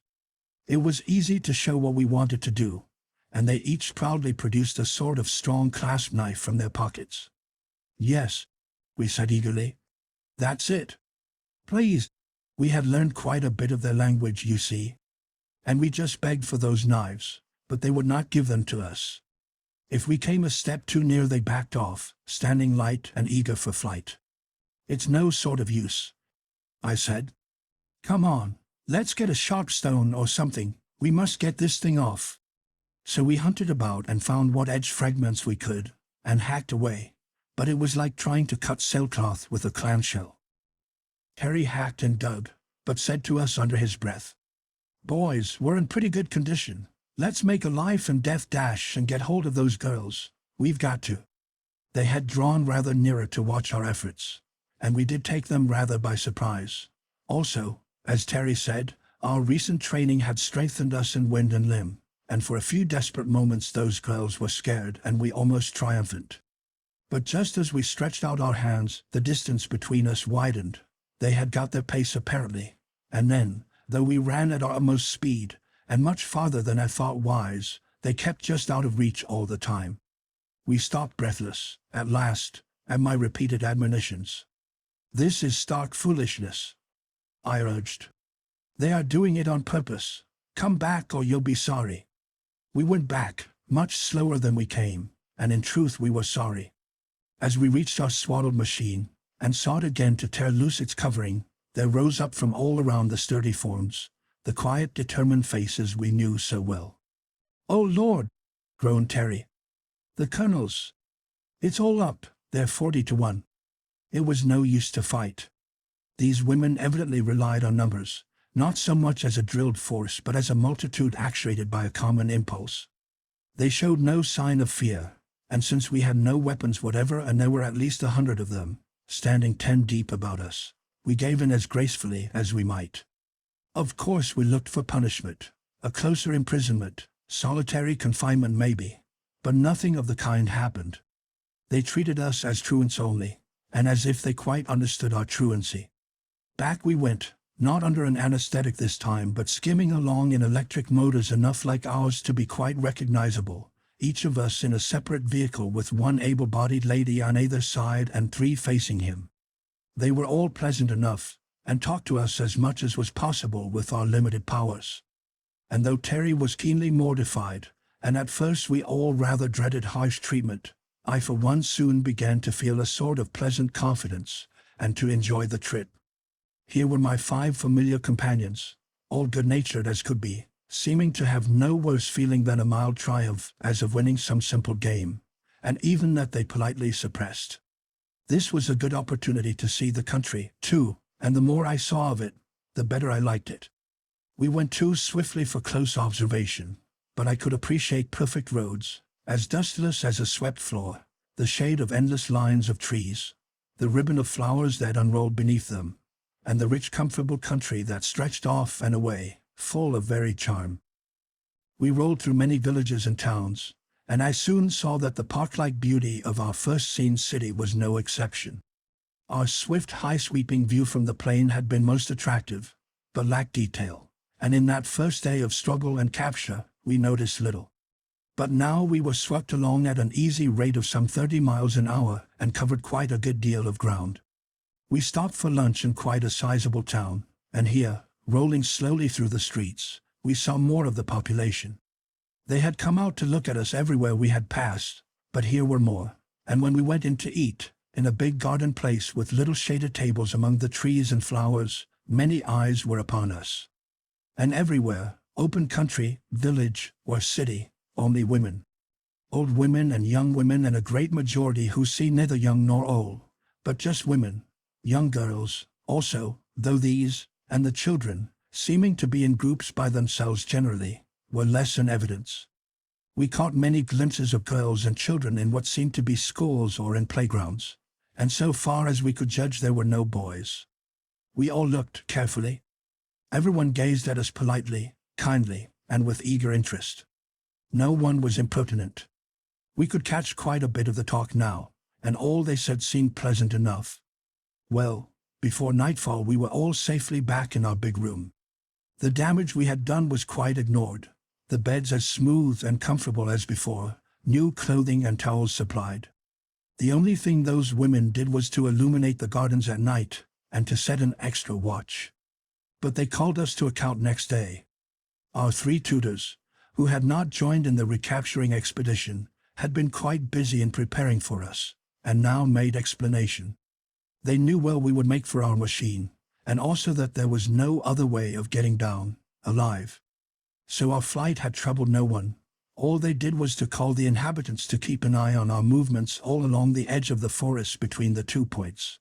It was easy to show what we wanted to do, and they each proudly produced a sort of strong clasp knife from their pockets. "Yes," we said eagerly. "That's it. Please." We had learned quite a bit of their language, you see, and we just begged for those knives, but they would not give them to us. If we came a step too near they backed off, standing light and eager for flight. "It's no sort of use," I said. "Come on, let's get a sharp stone or something. We must get this thing off." So we hunted about and found what edge fragments we could, and hacked away, but it was like trying to cut sailcloth with a clamshell. Terry hacked and dug, but said to us under his breath, "Boys, we're in pretty good condition. Let's make a life and death dash and get hold of those girls. We've got to." They had drawn rather nearer to watch our efforts, and we did take them rather by surprise. Also, as Terry said, our recent training had strengthened us in wind and limb, and for a few desperate moments those girls were scared and we almost triumphant. But just as we stretched out our hands, the distance between us widened. They had got their pace apparently, and then, though we ran at our utmost speed, and much farther than I thought wise, they kept just out of reach all the time. We stopped breathless, at last, at my repeated admonitions. "This is stark foolishness," I urged. "They are doing it on purpose. Come back or you'll be sorry." We went back, much slower than we came, and in truth we were sorry. As we reached our swaddled machine, and sought again to tear loose its covering, there rose up from all around the sturdy forms, the quiet, determined faces we knew so well. "Oh, Lord!" groaned Terry. "The colonels! It's all up, they're 40 to 1. It was no use to fight. These women evidently relied on numbers, not so much as a drilled force but as a multitude actuated by a common impulse. They showed no sign of fear, and since we had no weapons whatever and there were at least 100 of them, standing 10 deep about us, we gave in as gracefully as we might. Of course we looked for punishment, a closer imprisonment, solitary confinement maybe, But nothing of the kind happened. They treated us as truants only, and as if they quite understood our truancy. Back we went, not under an anesthetic this time, but skimming along in electric motors enough like ours to be quite recognizable, each of us in a separate vehicle with one able-bodied lady on either side and 3 facing him. They were all pleasant enough, and talked to us as much as was possible with our limited powers. And though Terry was keenly mortified, and at first we all rather dreaded harsh treatment, I for one soon began to feel a sort of pleasant confidence, and to enjoy the trip. Here were my 5 familiar companions, all good-natured as could be, seeming to have no worse feeling than a mild triumph as of winning some simple game, and even that they politely suppressed. This was a good opportunity to see the country, too, and the more I saw of it, the better I liked it. We went too swiftly for close observation, but I could appreciate perfect roads, as dustless as a swept floor, the shade of endless lines of trees, the ribbon of flowers that unrolled beneath them, and the rich comfortable country that stretched off and away, full of varied charm. We rolled through many villages and towns, and I soon saw that the park-like beauty of our first seen city was no exception. Our swift, high-sweeping view from the plain had been most attractive, but lacked detail, and in that first day of struggle and capture, we noticed little. But now we were swept along at an easy rate of some 30 miles an hour and covered quite a good deal of ground. We stopped for lunch in quite a sizable town, and here, rolling slowly through the streets, we saw more of the population. They had come out to look at us everywhere we had passed, but here were more, and when we went in to eat, in a big garden place with little shaded tables among the trees and flowers, many eyes were upon us. And everywhere, open country, village, or city, only women. Old women and young women, and a great majority who seemed neither young nor old, but just women, young girls, also, though these, and the children, seeming to be in groups by themselves generally, were less in evidence. We caught many glimpses of girls and children in what seemed to be schools or in playgrounds, and so far as we could judge there were no boys. We all looked carefully. Everyone gazed at us politely, kindly, and with eager interest. No one was impertinent. We could catch quite a bit of the talk now, and all they said seemed pleasant enough. Well, before nightfall we were all safely back in our big room. The damage we had done was quite ignored, the beds as smooth and comfortable as before, new clothing and towels supplied. The only thing those women did was to illuminate the gardens at night, and to set an extra watch. But they called us to account next day. Our 3 tutors, who had not joined in the recapturing expedition, had been quite busy in preparing for us, and now made explanation. They knew well we would make for our machine, and also that there was no other way of getting down, alive. So our flight had troubled no one. All they did was to call the inhabitants to keep an eye on our movements all along the edge of the forest between the 2 points.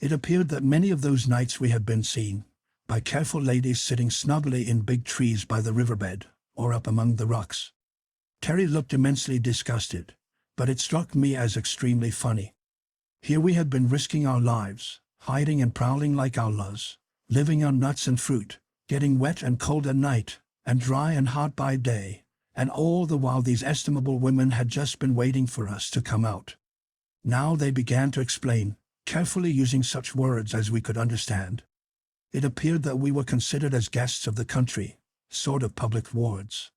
It appeared that many of those nights we had been seen, by careful ladies sitting snugly in big trees by the riverbed, or up among the rocks. Terry looked immensely disgusted, but it struck me as extremely funny. Here we had been risking our lives, hiding and prowling like outlaws, living on nuts and fruit, getting wet and cold at night, and dry and hot by day, and all the while these estimable women had just been waiting for us to come out. Now they began to explain, carefully using such words as we could understand. It appeared that we were considered as guests of the country, sort of public wards.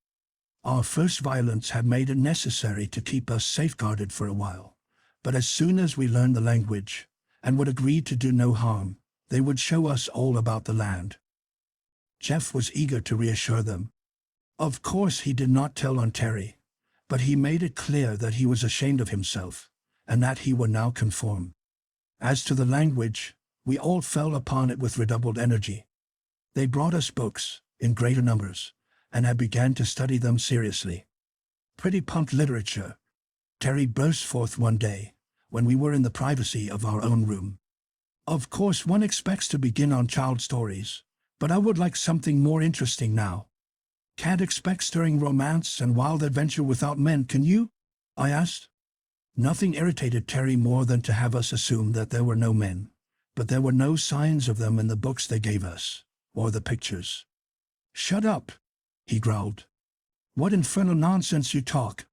Our first violence had made it necessary to keep us safeguarded for a while, but as soon as we learned the language, and would agree to do no harm, they would show us all about the land. Jeff was eager to reassure them. Of course he did not tell on Terry, but he made it clear that he was ashamed of himself, and that he would now conform. As to the language, we all fell upon it with redoubled energy. They brought us books, in greater numbers, and had began to study them seriously. Pretty pumped literature, Terry burst forth one day, when we were in the privacy of our own room. Of course one expects to begin on child stories, but I would like something more interesting now. Can't expect stirring romance and wild adventure without men, can you? I asked. Nothing irritated Terry more than to have us assume that there were no men, but there were no signs of them in the books they gave us, or the pictures. Shut up, he growled. What infernal nonsense you talk.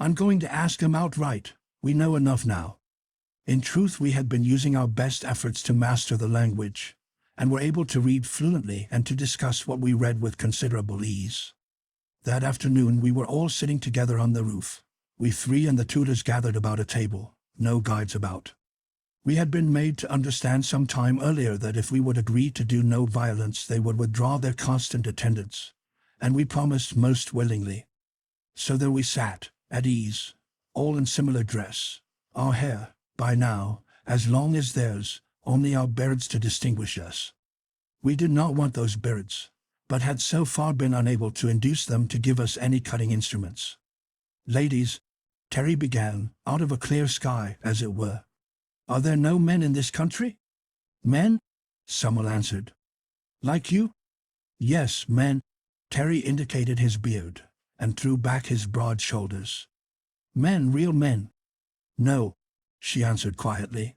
I'm going to ask him outright. We know enough now. In truth, we had been using our best efforts to master the language, and were able to read fluently and to discuss what we read with considerable ease. That afternoon we were all sitting together on the roof. We three and the tutors gathered about a table, no guides about. We had been made to understand some time earlier that if we would agree to do no violence they would withdraw their constant attendance, and we promised most willingly. So there we sat, at ease, all in similar dress, our hair, by now, as long as theirs, only our beards to distinguish us. We did not want those beards, but had so far been unable to induce them to give us any cutting instruments. Ladies, Terry began, out of a clear sky, as it were. Are there no men in this country? Men? Someone answered. Like you? Yes, men. Terry indicated his beard, and threw back his broad shoulders. Men, real men. No, she answered quietly.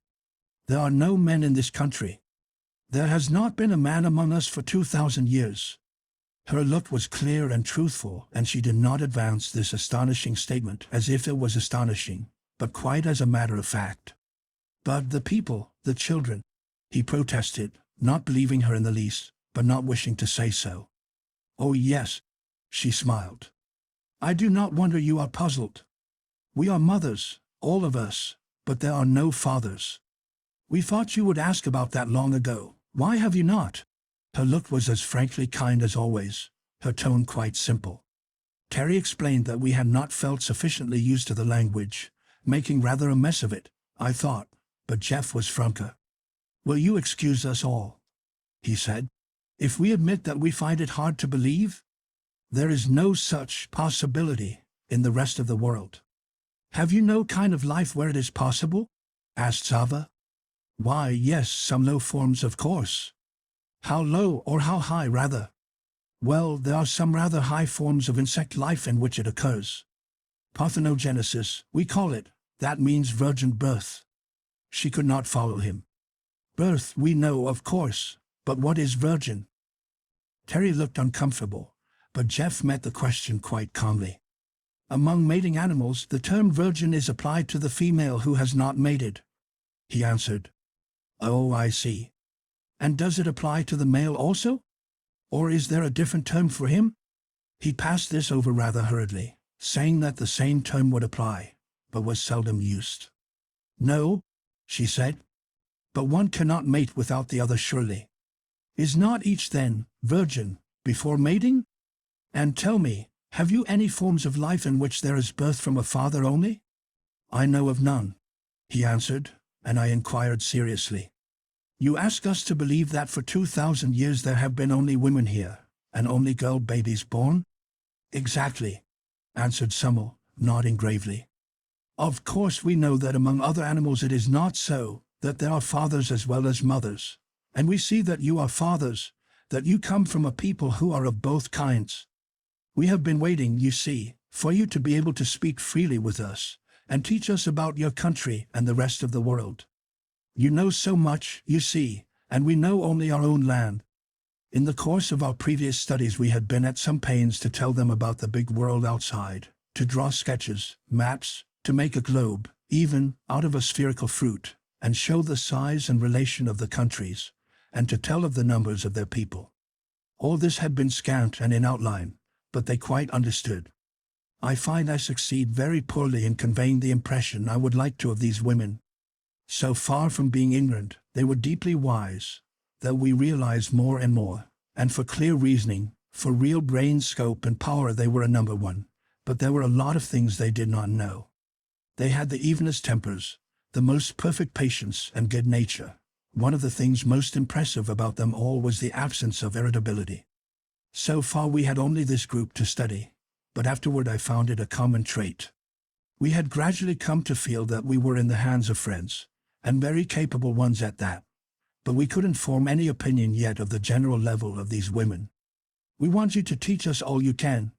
There are no men in this country. There has not been a man among us for 2,000 years. Her look was clear and truthful, and she did not advance this astonishing statement as if it was astonishing, but quite as a matter of fact. But the people, the children, he protested, not believing her in the least, but not wishing to say so. Oh yes, she smiled. I do not wonder you are puzzled. We are mothers, all of us, but there are no fathers. We thought you would ask about that long ago. Why have you not? Her look was as frankly kind as always, her tone quite simple. Terry explained that we had not felt sufficiently used to the language, making rather a mess of it, I thought, but Jeff was franker. Will you excuse us all? He said. If we admit that we find it hard to believe? There is no such possibility in the rest of the world. Have you no kind of life where it is possible? Asked Sava. Why, yes, some low forms, of course. How low, or how high, rather? Well, there are some rather high forms of insect life in which it occurs. Parthenogenesis, we call it. That means virgin birth. She could not follow him. Birth, we know, of course, but what is virgin? Terry looked uncomfortable, but Jeff met the question quite calmly. Among mating animals, the term virgin is applied to the female who has not mated. He answered. Oh, I see. And does it apply to the male also? Or is there a different term for him? He passed this over rather hurriedly, saying that the same term would apply, but was seldom used. No, she said. But one cannot mate without the other surely. Is not each, then, virgin, before mating? And tell me, have you any forms of life in which there is birth from a father only? I know of none, he answered, and I inquired seriously. You ask us to believe that for 2,000 years there have been only women here, and only girl babies born? Exactly, answered Summel, nodding gravely. Of course we know that among other animals it is not so, that there are fathers as well as mothers, and we see that you are fathers, that you come from a people who are of both kinds. We have been waiting, you see, for you to be able to speak freely with us, and teach us about your country and the rest of the world. You know so much, you see, and we know only our own land. In the course of our previous studies we had been at some pains to tell them about the big world outside, to draw sketches, maps, to make a globe, even, out of a spherical fruit, and show the size and relation of the countries, and to tell of the numbers of their people. All this had been scant and in outline, but they quite understood. I find I succeed very poorly in conveying the impression I would like to of these women. So far from being ignorant, they were deeply wise, that we realized more and more, and for clear reasoning, for real brain scope and power they were a number one, but there were a lot of things they did not know. They had the evenest tempers, the most perfect patience and good nature. One of the things most impressive about them all was the absence of irritability. So far we had only this group to study, but afterward I found it a common trait. We had gradually come to feel that we were in the hands of friends, and very capable ones at that, but we couldn't form any opinion yet of the general level of these women. We want you to teach us all you can,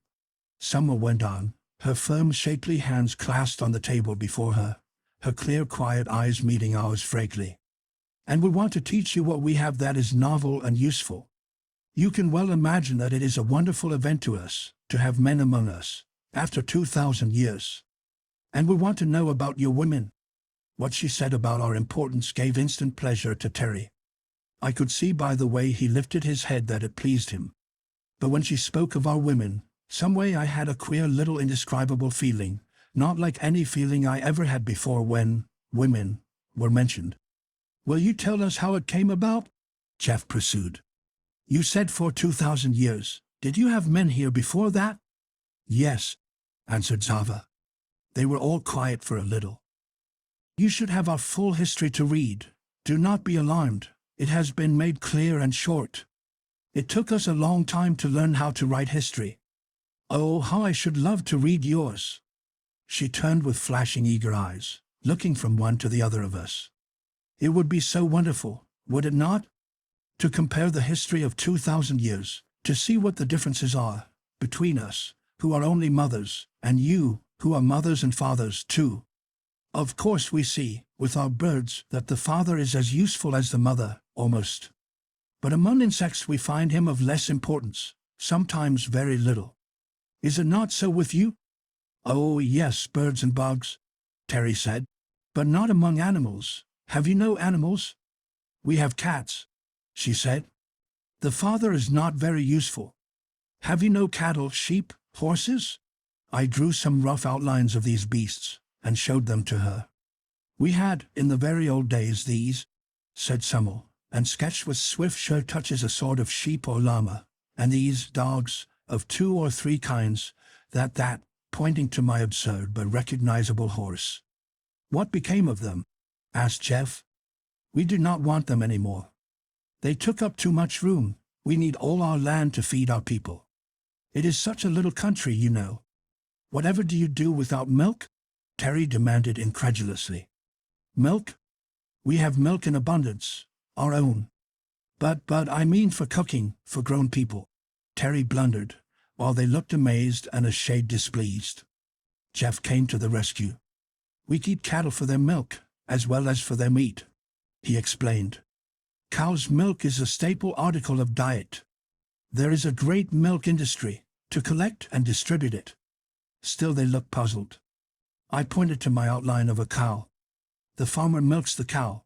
Summer went on, her firm, shapely hands clasped on the table before her, her clear, quiet eyes meeting ours frankly. And we want to teach you what we have that is novel and useful. You can well imagine that it is a wonderful event to us, to have men among us, after 2,000 years. And we want to know about your women. What she said about our importance gave instant pleasure to Terry. I could see by the way he lifted his head that it pleased him. But when she spoke of our women, some way I had a queer little indescribable feeling, not like any feeling I ever had before when women were mentioned. Will you tell us how it came about? Jeff pursued. You said for 2,000 years. Did you have men here before that? Yes, answered Zava. They were all quiet for a little. You should have our full history to read. Do not be alarmed. It has been made clear and short. It took us a long time to learn how to write history. Oh, how I should love to read yours. She turned with flashing eager eyes, looking from one to the other of us. It would be so wonderful, would it not? To compare the history of 2,000 years, to see what the differences are between us, who are only mothers, and you, who are mothers and fathers too. Of course we see, with our birds, that the father is as useful as the mother, almost. But among insects we find him of less importance, sometimes very little. Is it not so with you? Oh yes, birds and bugs, Terry said. But not among animals. Have you no animals? We have cats, she said. The father is not very useful. Have you no cattle, sheep, horses? I drew some rough outlines of these beasts, and showed them to her. We had, in the very old days, these, said Summel, and sketched with swift sure touches a sort of sheep or llama, and these dogs, of 2 or 3 kinds, that, pointing to my absurd but recognizable horse. What became of them? Asked Jeff. We do not want them any more. They took up too much room. We need all our land to feed our people. It is such a little country, you know. Whatever do you do without milk? Terry demanded incredulously. Milk? We have milk in abundance, our own. But I mean for cooking, for grown people. Terry blundered, while they looked amazed and a shade displeased. Jeff came to the rescue. We keep cattle for their milk, as well as for their meat, he explained. Cow's milk is a staple article of diet. There is a great milk industry, to collect and distribute it. Still they looked puzzled. I pointed to my outline of a cow. The farmer milks the cow,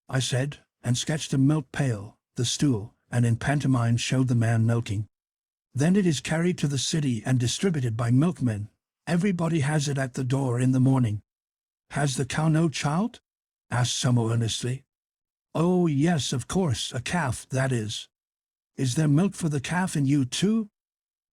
I said, and sketched a milk pail, the stool, and in pantomime showed the man milking. Then it is carried to the city and distributed by milkmen. Everybody has it at the door in the morning. Has the cow no child? Asked Summel earnestly. Oh yes, of course, a calf, that is. Is there milk for the calf in you too?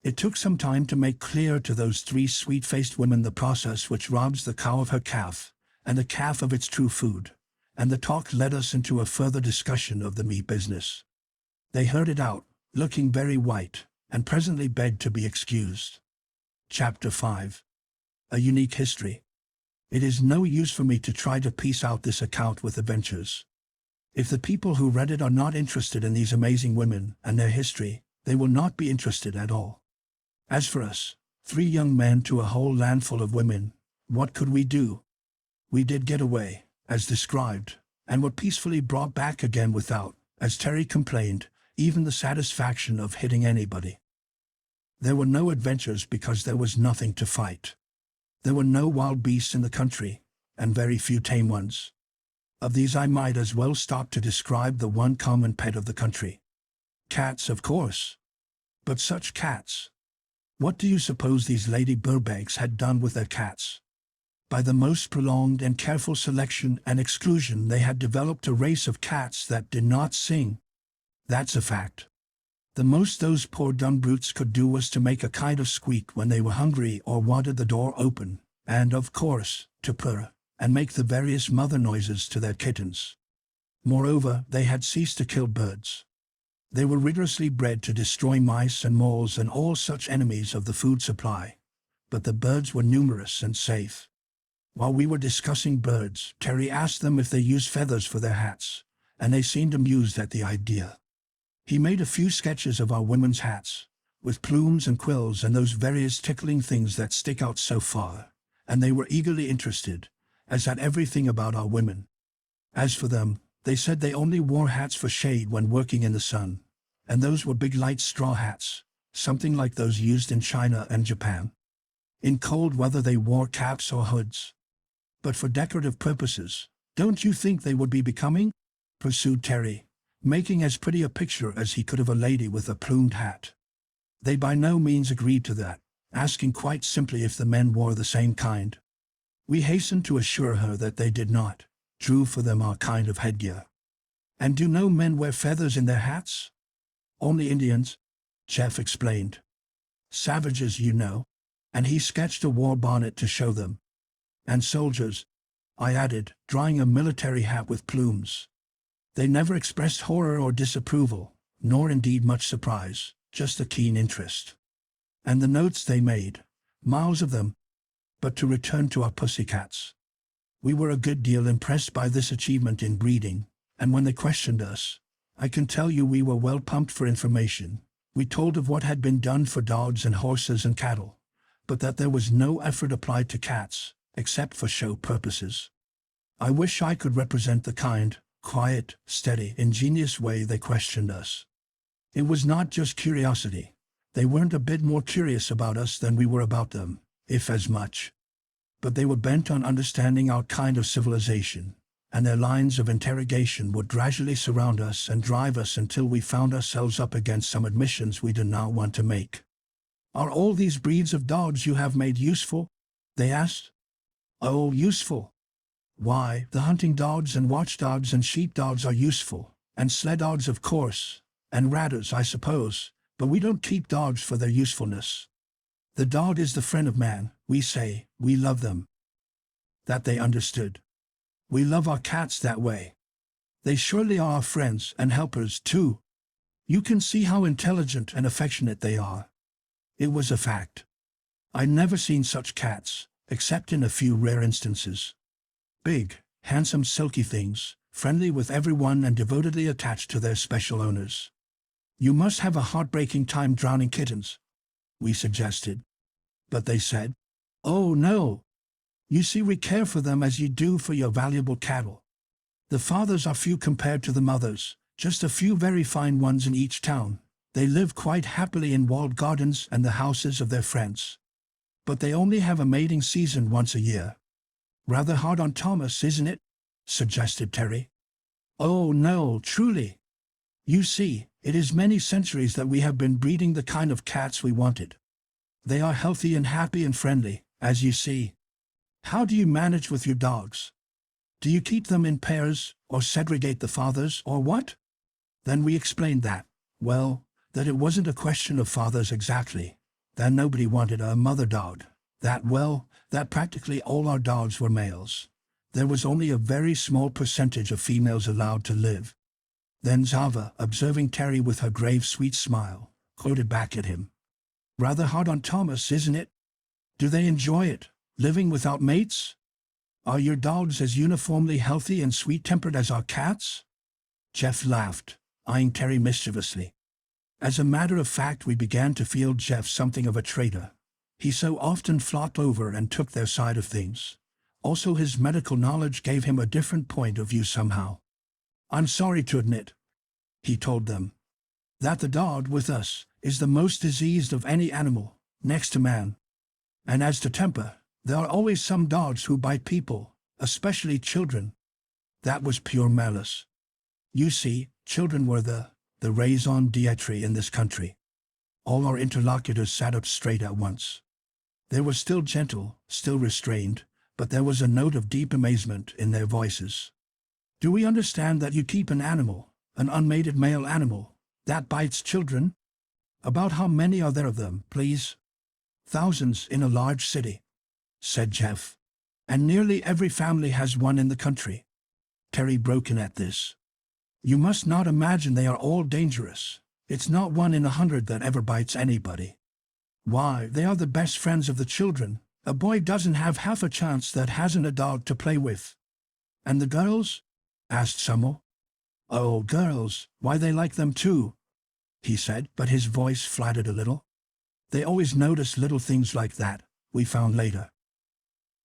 It took some time to make clear to those 3 sweet-faced women the process which robs the cow of her calf, and the calf of its true food, and the talk led us into a further discussion of the meat business. They heard it out, looking very white, and presently begged to be excused. Chapter 5. A Unique History. It is no use for me to try to piece out this account with adventures. If the people who read it are not interested in these amazing women and their history, they will not be interested at all. As for us, 3 young men to a whole land full of women, what could we do? We did get away, as described, and were peacefully brought back again without, as Terry complained, even the satisfaction of hitting anybody. There were no adventures because there was nothing to fight. There were no wild beasts in the country, and very few tame ones. Of these I might as well stop to describe the one common pet of the country. Cats, of course. But such cats! What do you suppose these Lady Burbanks had done with their cats? By the most prolonged and careful selection and exclusion they had developed a race of cats that did not sing. That's a fact. The most those poor dumb brutes could do was to make a kind of squeak when they were hungry or wanted the door open, and, of course, to purr, and make the various mother noises to their kittens. Moreover, they had ceased to kill birds. They were rigorously bred to destroy mice and moles and all such enemies of the food supply. But the birds were numerous and safe. While we were discussing birds, Terry asked them if they used feathers for their hats, and they seemed amused at the idea. He made a few sketches of our women's hats, with plumes and quills and those various tickling things that stick out so far, and they were eagerly interested, as at everything about our women. As for them, they said they only wore hats for shade when working in the sun, and those were big light straw hats, something like those used in China and Japan. In cold weather they wore caps or hoods. But for decorative purposes, don't you think they would be becoming? Pursued Terry, making as pretty a picture as he could of a lady with a plumed hat. They by no means agreed to that, asking quite simply if the men wore the same kind. We hastened to assure her that they did not, drew for them our kind of headgear. And do no men wear feathers in their hats? Only Indians, Jeff explained. Savages, you know. And he sketched a war bonnet to show them. And soldiers, I added, drawing a military hat with plumes. They never expressed horror or disapproval, nor indeed much surprise, just a keen interest. And the notes they made, miles of them. But to return to our pussycats. We were a good deal impressed by this achievement in breeding, and when they questioned us, I can tell you we were well pumped for information. We told of what had been done for dogs and horses and cattle, but that there was no effort applied to cats, except for show purposes. I wish I could represent the kind, quiet, steady, ingenious way they questioned us. It was not just curiosity. They weren't a bit more curious about us than we were about them, if as much. But they were bent on understanding our kind of civilization, and their lines of interrogation would gradually surround us and drive us until we found ourselves up against some admissions we did not want to make. Are all these breeds of dogs you have made useful? They asked. Oh, useful. Why, the hunting dogs and watchdogs and sheepdogs are useful, and sled dogs of course, and ratters I suppose, but we don't keep dogs for their usefulness. The dog is the friend of man, we say, we love them. That they understood. We love our cats that way. They surely are our friends and helpers too. You can see how intelligent and affectionate they are. It was a fact. I'd never seen such cats, except in a few rare instances. Big, handsome silky things, friendly with everyone and devotedly attached to their special owners. You must have a heartbreaking time drowning kittens, we suggested. But they said, oh no. You see, we care for them as you do for your valuable cattle. The fathers are few compared to the mothers, just a few very fine ones in each town. They live quite happily in walled gardens and the houses of their friends. But they only have a mating season once a year. Rather hard on Thomas, isn't it? Suggested Terry. Oh no, truly. You see, it is many centuries that we have been breeding the kind of cats we wanted. They are healthy and happy and friendly, as you see. How do you manage with your dogs? Do you keep them in pairs, or segregate the fathers, or what? Then we explained that, well, that it wasn't a question of fathers exactly, that nobody wanted a mother dog, that practically all our dogs were males. There was only a very small percentage of females allowed to live. Then Zava, observing Terry with her grave sweet smile, quoted back at him. Rather hard on Thomas, isn't it? Do they enjoy it, living without mates? Are your dogs as uniformly healthy and sweet-tempered as our cats? Jeff laughed, eyeing Terry mischievously. As a matter of fact, we began to feel Jeff something of a traitor. He so often flopped over and took their side of things. Also, his medical knowledge gave him a different point of view somehow. I'm sorry to admit, he told them, that the dog with us is the most diseased of any animal, next to man. And as to temper, there are always some dogs who bite people, especially children. That was pure malice. You see, children were the raison d'etre in this country. All our interlocutors sat up straight at once. They were still gentle, still restrained, but there was a note of deep amazement in their voices. Do we understand that you keep an animal, an unmated male animal, that bites children? About how many are there of them, please? Thousands in a large city, said Jeff. And nearly every family has one in the country. Terry broke in at this. You must not imagine they are all dangerous. It's not 1 in 100 that ever bites anybody. Why, they are the best friends of the children. A boy doesn't have half a chance that hasn't a dog to play with. And the girls? Asked Summel. Oh, girls, why they like them too, he said, but his voice flattered a little. They always notice little things like that, we found later.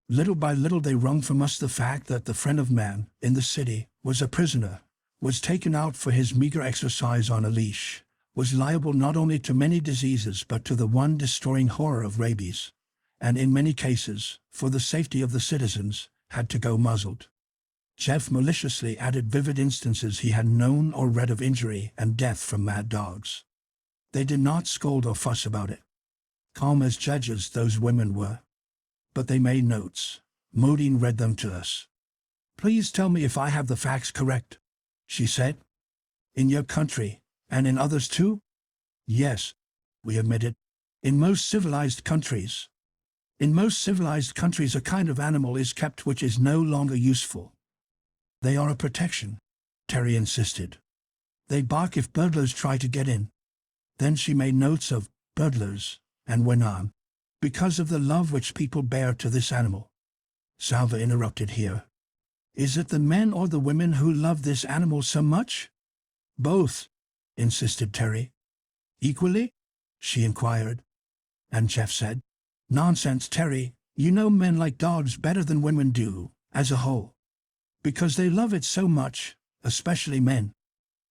Little by little they wrung from us the fact that the friend of man, in the city, was a prisoner, was taken out for his meager exercise on a leash, was liable not only to many diseases but to the one destroying horror of rabies, and in many cases, for the safety of the citizens, had to go muzzled. Jeff maliciously added vivid instances he had known or read of injury and death from mad dogs. They did not scold or fuss about it. Calm as judges those women were. But they made notes. Modine read them to us. "Please tell me if I have the facts correct," she said. "In your country, and in others too?" "Yes," we admitted. "In most civilized countries. In most civilized countries a kind of animal is kept which is no longer useful. They are a protection," Terry insisted. "They bark if burglars try to get in." Then she made notes of burglars, and went on. "Because of the love which people bear to this animal." Salva interrupted here. "Is it the men or the women who love this animal so much?" "Both," insisted Terry. "Equally?" she inquired. And Jeff said, "Nonsense, Terry. You know men like dogs better than women do, as a whole. Because they love it so much, especially men.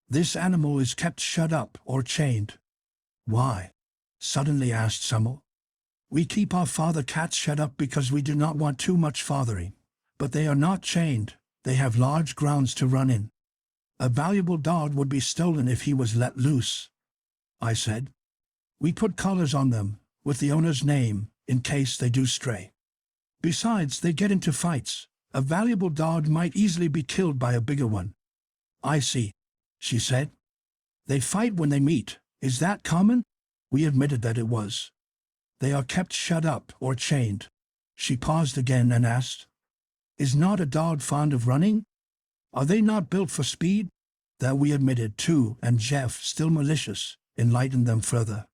This animal is kept shut up or chained." "Why?" suddenly asked Summel. "We keep our father cats shut up because we do not want too much fathering. But they are not chained, they have large grounds to run in. A valuable dog would be stolen if he was let loose," I said. "We put collars on them, with the owner's name, in case they do stray. Besides, they get into fights. A valuable dog might easily be killed by a bigger one." "I see," she said. "They fight when they meet. Is that common?" We admitted that it was. "They are kept shut up or chained." She paused again and asked, "Is not a dog fond of running? Are they not built for speed?" That we admitted too, and Jeff, still malicious, enlightened them further.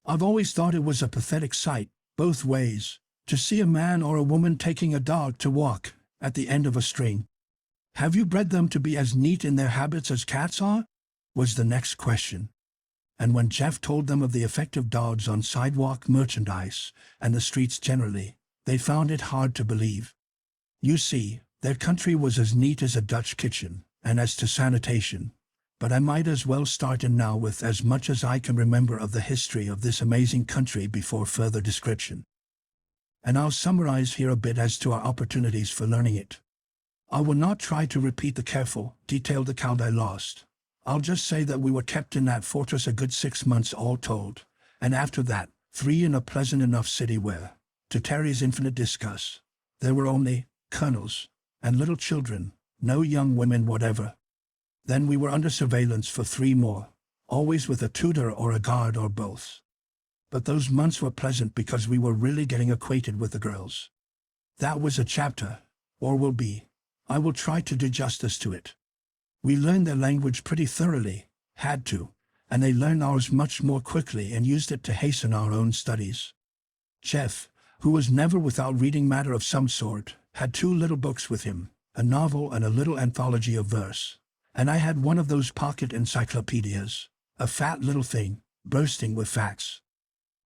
"I've always thought it was a pathetic sight, both ways, to see a man or a woman taking a dog to walk at the end of a string." "Have you bred them to be as neat in their habits as cats are?" was the next question. And when Jeff told them of the effect of dogs on sidewalk merchandise and the streets generally, they found it hard to believe. You see, their country was as neat as a Dutch kitchen, and as to sanitation. But I might as well start in now with as much as I can remember of the history of this amazing country before further description. And I'll summarize here a bit as to our opportunities for learning it. I will not try to repeat the careful, detailed account I lost. I'll just say that we were kept in that fortress a good 6 months all told, and after that, 3 in a pleasant enough city where, to Terry's infinite disgust, there were only colonels and little children, no young women whatever. Then we were under surveillance for 3 more, always with a tutor or a guard or both. But those months were pleasant because we were really getting acquainted with the girls. That was a chapter, or will be. I will try to do justice to it. We learned their language pretty thoroughly, had to, and they learned ours much more quickly and used it to hasten our own studies. Jeff, who was never without reading matter of some sort, had 2 little books with him, a novel and a little anthology of verse, and I had one of those pocket encyclopedias, a fat little thing, bursting with facts.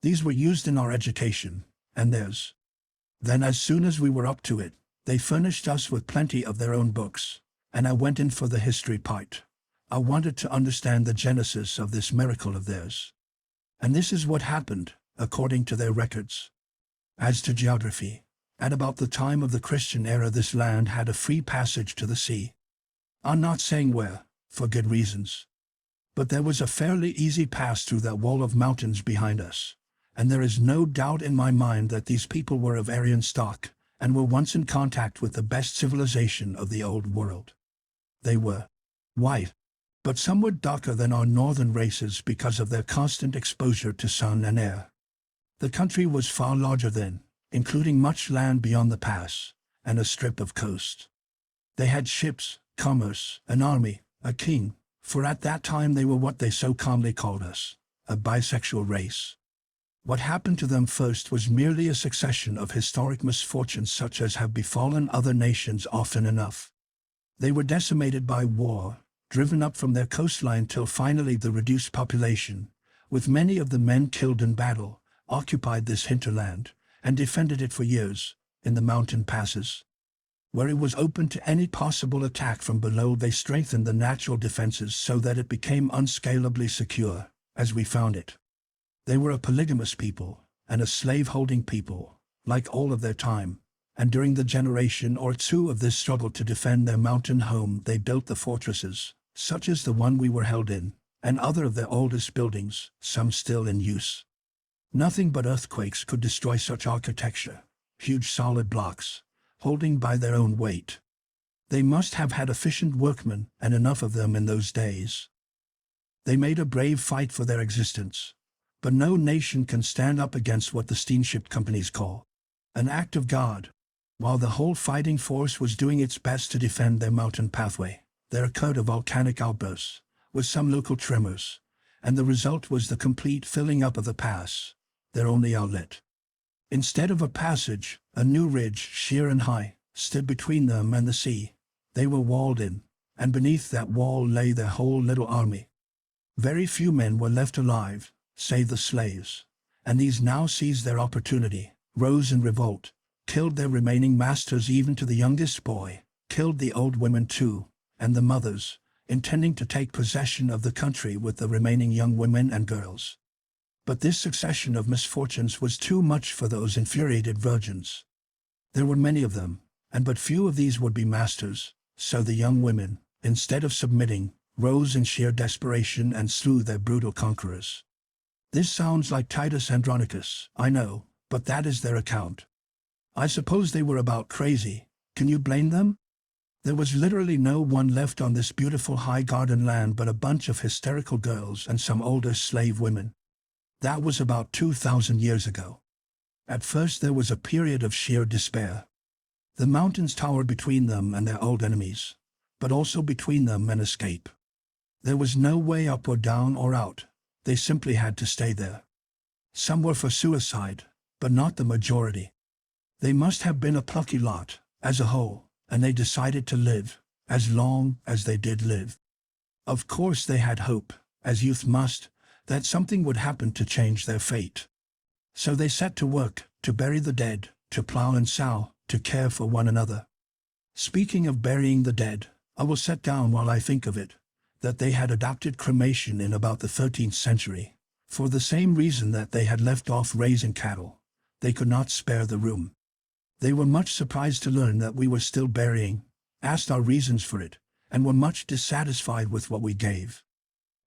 These were used in our education, and theirs. Then as soon as we were up to it, they furnished us with plenty of their own books, and I went in for the history part. I wanted to understand the genesis of this miracle of theirs. And this is what happened, according to their records. As to geography, at about the time of the Christian era this land had a free passage to the sea. I'm not saying where, for good reasons. But there was a fairly easy pass through that wall of mountains behind us, and there is no doubt in my mind that these people were of Aryan stock, and were once in contact with the best civilization of the old world. They were white, but somewhat darker than our northern races because of their constant exposure to sun and air. The country was far larger then, including much land beyond the pass, and a strip of coast. They had ships, commerce, an army, a king, for at that time they were what they so calmly called us, a bisexual race. What happened to them first was merely a succession of historic misfortunes such as have befallen other nations often enough. They were decimated by war, driven up from their coastline till finally the reduced population, with many of the men killed in battle, occupied this hinterland, and defended it for years, in the mountain passes. Where it was open to any possible attack from below, they strengthened the natural defenses so that it became unscalably secure, as we found it. They were a polygamous people, and a slave-holding people, like all of their time, and during the generation or two of this struggle to defend their mountain home they built the fortresses, such as the one we were held in, and other of their oldest buildings, some still in use. Nothing but earthquakes could destroy such architecture, huge solid blocks, holding by their own weight. They must have had efficient workmen and enough of them in those days. They made a brave fight for their existence, but no nation can stand up against what the steamship companies call an act of God. While the whole fighting force was doing its best to defend their mountain pathway, there occurred a volcanic outburst, with some local tremors, and the result was the complete filling up of the pass, their only outlet. Instead of a passage, a new ridge, sheer and high, stood between them and the sea. They were walled in, and beneath that wall lay their whole little army. Very few men were left alive, save the slaves, and these now seized their opportunity, rose in revolt, killed their remaining masters even to the youngest boy, killed the old women too, and the mothers, intending to take possession of the country with the remaining young women and girls. But this succession of misfortunes was too much for those infuriated virgins. There were many of them, and but few of these would be masters, so the young women, instead of submitting, rose in sheer desperation and slew their brutal conquerors. This sounds like Titus Andronicus, I know, but that is their account. I suppose they were about crazy. Can you blame them? There was literally no one left on this beautiful high garden land but a bunch of hysterical girls and some older slave women. That was about 2,000 years ago. At first there was a period of sheer despair. The mountains towered between them and their old enemies, but also between them and escape. There was no way up or down or out. They simply had to stay there. Some were for suicide, but not the majority. They must have been a plucky lot, as a whole, and they decided to live, as long as they did live. Of course they had hope, as youth must, that something would happen to change their fate. So they set to work, to bury the dead, to plow and sow, to care for one another. Speaking of burying the dead, I will set down while I think of it, that they had adopted cremation in about the 13th century, for the same reason that they had left off raising cattle. They could not spare the room. They were much surprised to learn that we were still burying, asked our reasons for it, and were much dissatisfied with what we gave.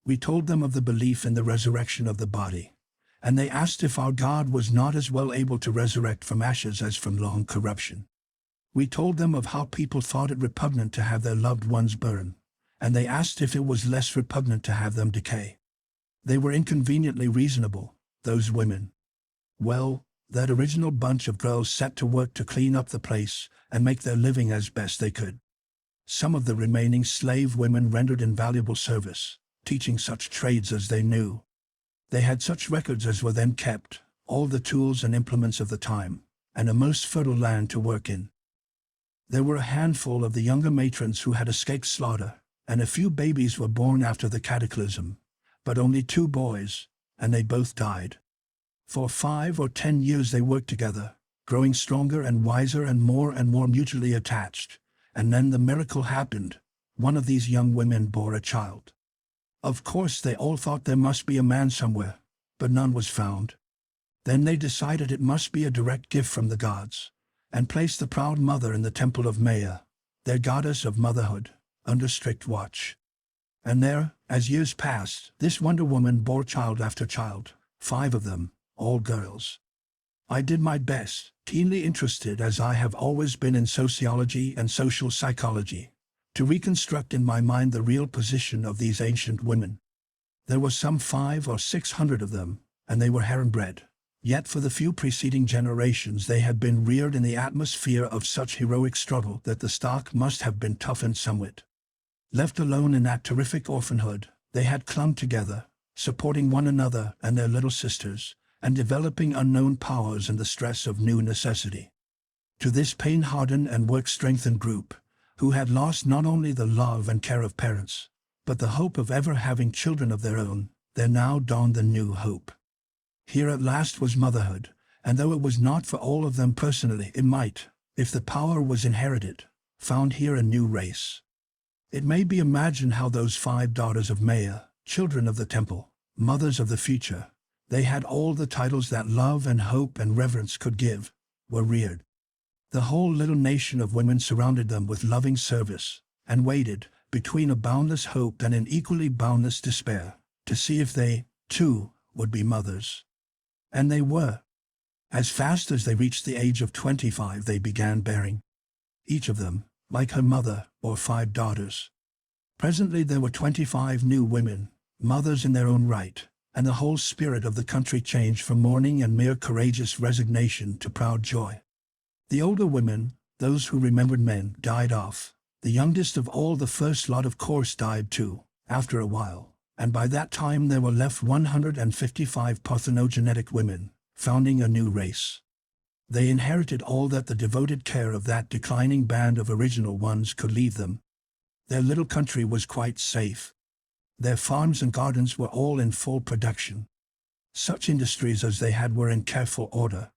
We told them of the belief in the resurrection of the body, and they asked if our God was not as well able to resurrect from ashes as from long corruption. We told them of how people thought it repugnant to have their loved ones burn, and they asked if it was less repugnant to have them decay. They were inconveniently reasonable, those women. Well, that original bunch of girls set to work to clean up the place and make their living as best they could. Some of the remaining slave women rendered invaluable service, teaching such trades as they knew. They had such records as were then kept, all the tools and implements of the time, and a most fertile land to work in. There were a handful of the younger matrons who had escaped slaughter, and a few babies were born after the cataclysm, but only 2 boys, and they both died. For 5 or 10 years they worked together, growing stronger and wiser and more mutually attached, and then the miracle happened. One of these young women bore a child. Of course they all thought there must be a man somewhere, but none was found. Then they decided it must be a direct gift from the gods, and placed the proud mother in the temple of Maya, their goddess of motherhood, under strict watch. And there, as years passed, this Wonder Woman bore child after child, 5 of them, all girls. I did my best, keenly interested as I have always been in sociology and social psychology, to reconstruct in my mind the real position of these ancient women. There were some 500 or 600 of them, and they were harem-bred. Yet for the few preceding generations they had been reared in the atmosphere of such heroic struggle that the stock must have been toughened somewhat. Left alone in that terrific orphanhood, they had clung together, supporting one another and their little sisters, and developing unknown powers in the stress of new necessity. To this pain-hardened and work-strengthened group, who had lost not only the love and care of parents, but the hope of ever having children of their own, there now dawned the new hope. Here at last was motherhood, and though it was not for all of them personally, it might, if the power was inherited, found here a new race. It may be imagined how those 5 daughters of Maya, children of the temple, mothers of the future, they had all the titles that love and hope and reverence could give, were reared. The whole little nation of women surrounded them with loving service, and waited, between a boundless hope and an equally boundless despair, to see if they, too, would be mothers. And they were. As fast as they reached the age of 25 they began bearing. Each of them, like her mother, bore 5 daughters. Presently there were 25 new women, mothers in their own right, and the whole spirit of the country changed from mourning and mere courageous resignation to proud joy. The older women, those who remembered men, died off. The youngest of all the first lot of course died too, after a while, and by that time there were left 155 parthenogenetic women, founding a new race. They inherited all that the devoted care of that declining band of original ones could leave them. Their little country was quite safe. Their farms and gardens were all in full production. Such industries as they had were in careful order.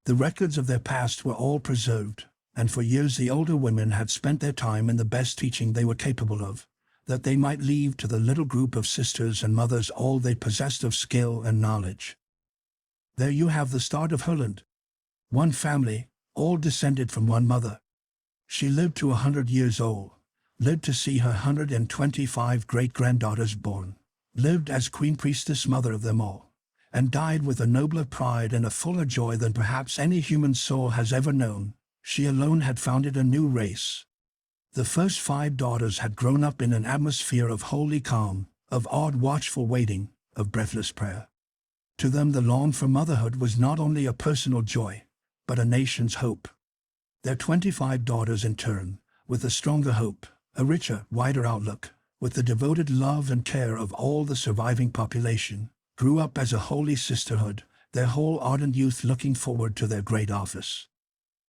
The records of their past were all preserved, and for years the older women had spent their time in the best teaching they were capable of, that they might leave to the little group of sisters and mothers all they possessed of skill and knowledge. There you have the start of Herland. One family, all descended from one mother. She lived to 100 years old, lived to see her 125 great-granddaughters born, lived as Queen Priestess Mother of them all, and died with a nobler pride and a fuller joy than perhaps any human soul has ever known. She alone had founded a new race. The first 5 daughters had grown up in an atmosphere of holy calm, of awed watchful waiting, of breathless prayer. To them the lawn for motherhood was not only a personal joy, but a nation's hope. Their 25 daughters in turn, with a stronger hope, a richer, wider outlook, with the devoted love and care of all the surviving population, grew up as a holy sisterhood, their whole ardent youth looking forward to their great office.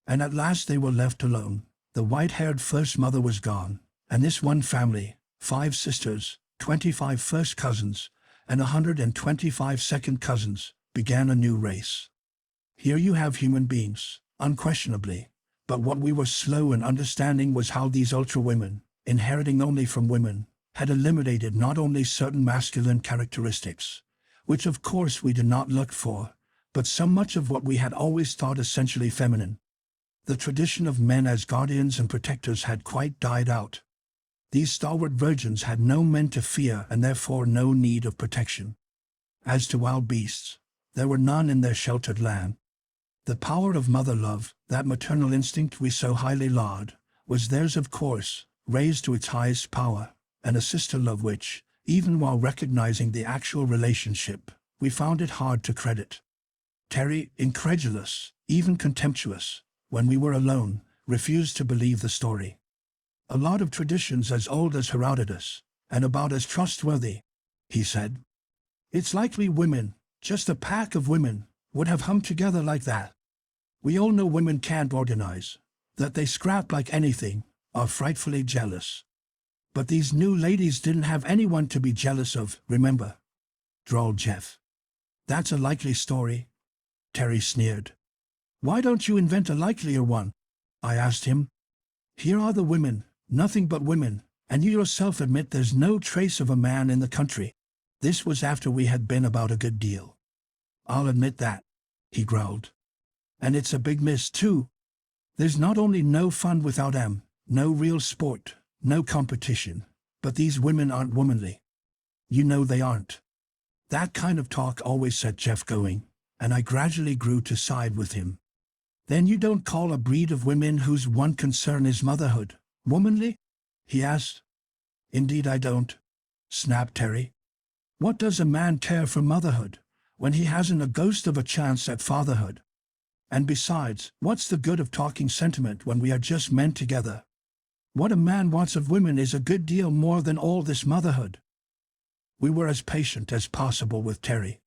And at last they were left alone. The white-haired first mother was gone, and this one family, 5 sisters, 25 first cousins, and 125 second cousins, began a new race. Here you have human beings, unquestionably, but what we were slow in understanding was how these ultra-women, inheriting only from women, had eliminated not only certain masculine characteristics, which of course we did not look for, but so much of what we had always thought essentially feminine. The tradition of men as guardians and protectors had quite died out. These stalwart virgins had no men to fear and therefore no need of protection. As to wild beasts, there were none in their sheltered land. The power of mother love, that maternal instinct we so highly laud, was theirs of course, raised to its highest power, and a sister love which, even while recognizing the actual relationship, we found it hard to credit. Terry, incredulous, even contemptuous, when we were alone, refused to believe the story. A lot of traditions as old as Herodotus, and about as trustworthy, he said. It's likely women, just a pack of women, would have hung together like that. We all know women can't organize, that they scrap like anything, are frightfully jealous. But these new ladies didn't have anyone to be jealous of, remember? Drawled Jeff. That's a likely story. Terry sneered. Why don't you invent a likelier one? I asked him. Here are the women, nothing but women, and you yourself admit there's no trace of a man in the country. This was after we had been about a good deal. I'll admit that, he growled. And it's a big miss, too. There's not only no fun without 'em, no real sport, no competition, but these women aren't womanly. You know they aren't. That kind of talk always set Jeff going, and I gradually grew to side with him. Then you don't call a breed of women whose one concern is motherhood womanly? He asked. Indeed I don't, snapped Terry. What does a man care for motherhood, when he hasn't a ghost of a chance at fatherhood? And besides, what's the good of talking sentiment when we are just men together? What a man wants of women is a good deal more than all this motherhood. We were as patient as possible with Terry.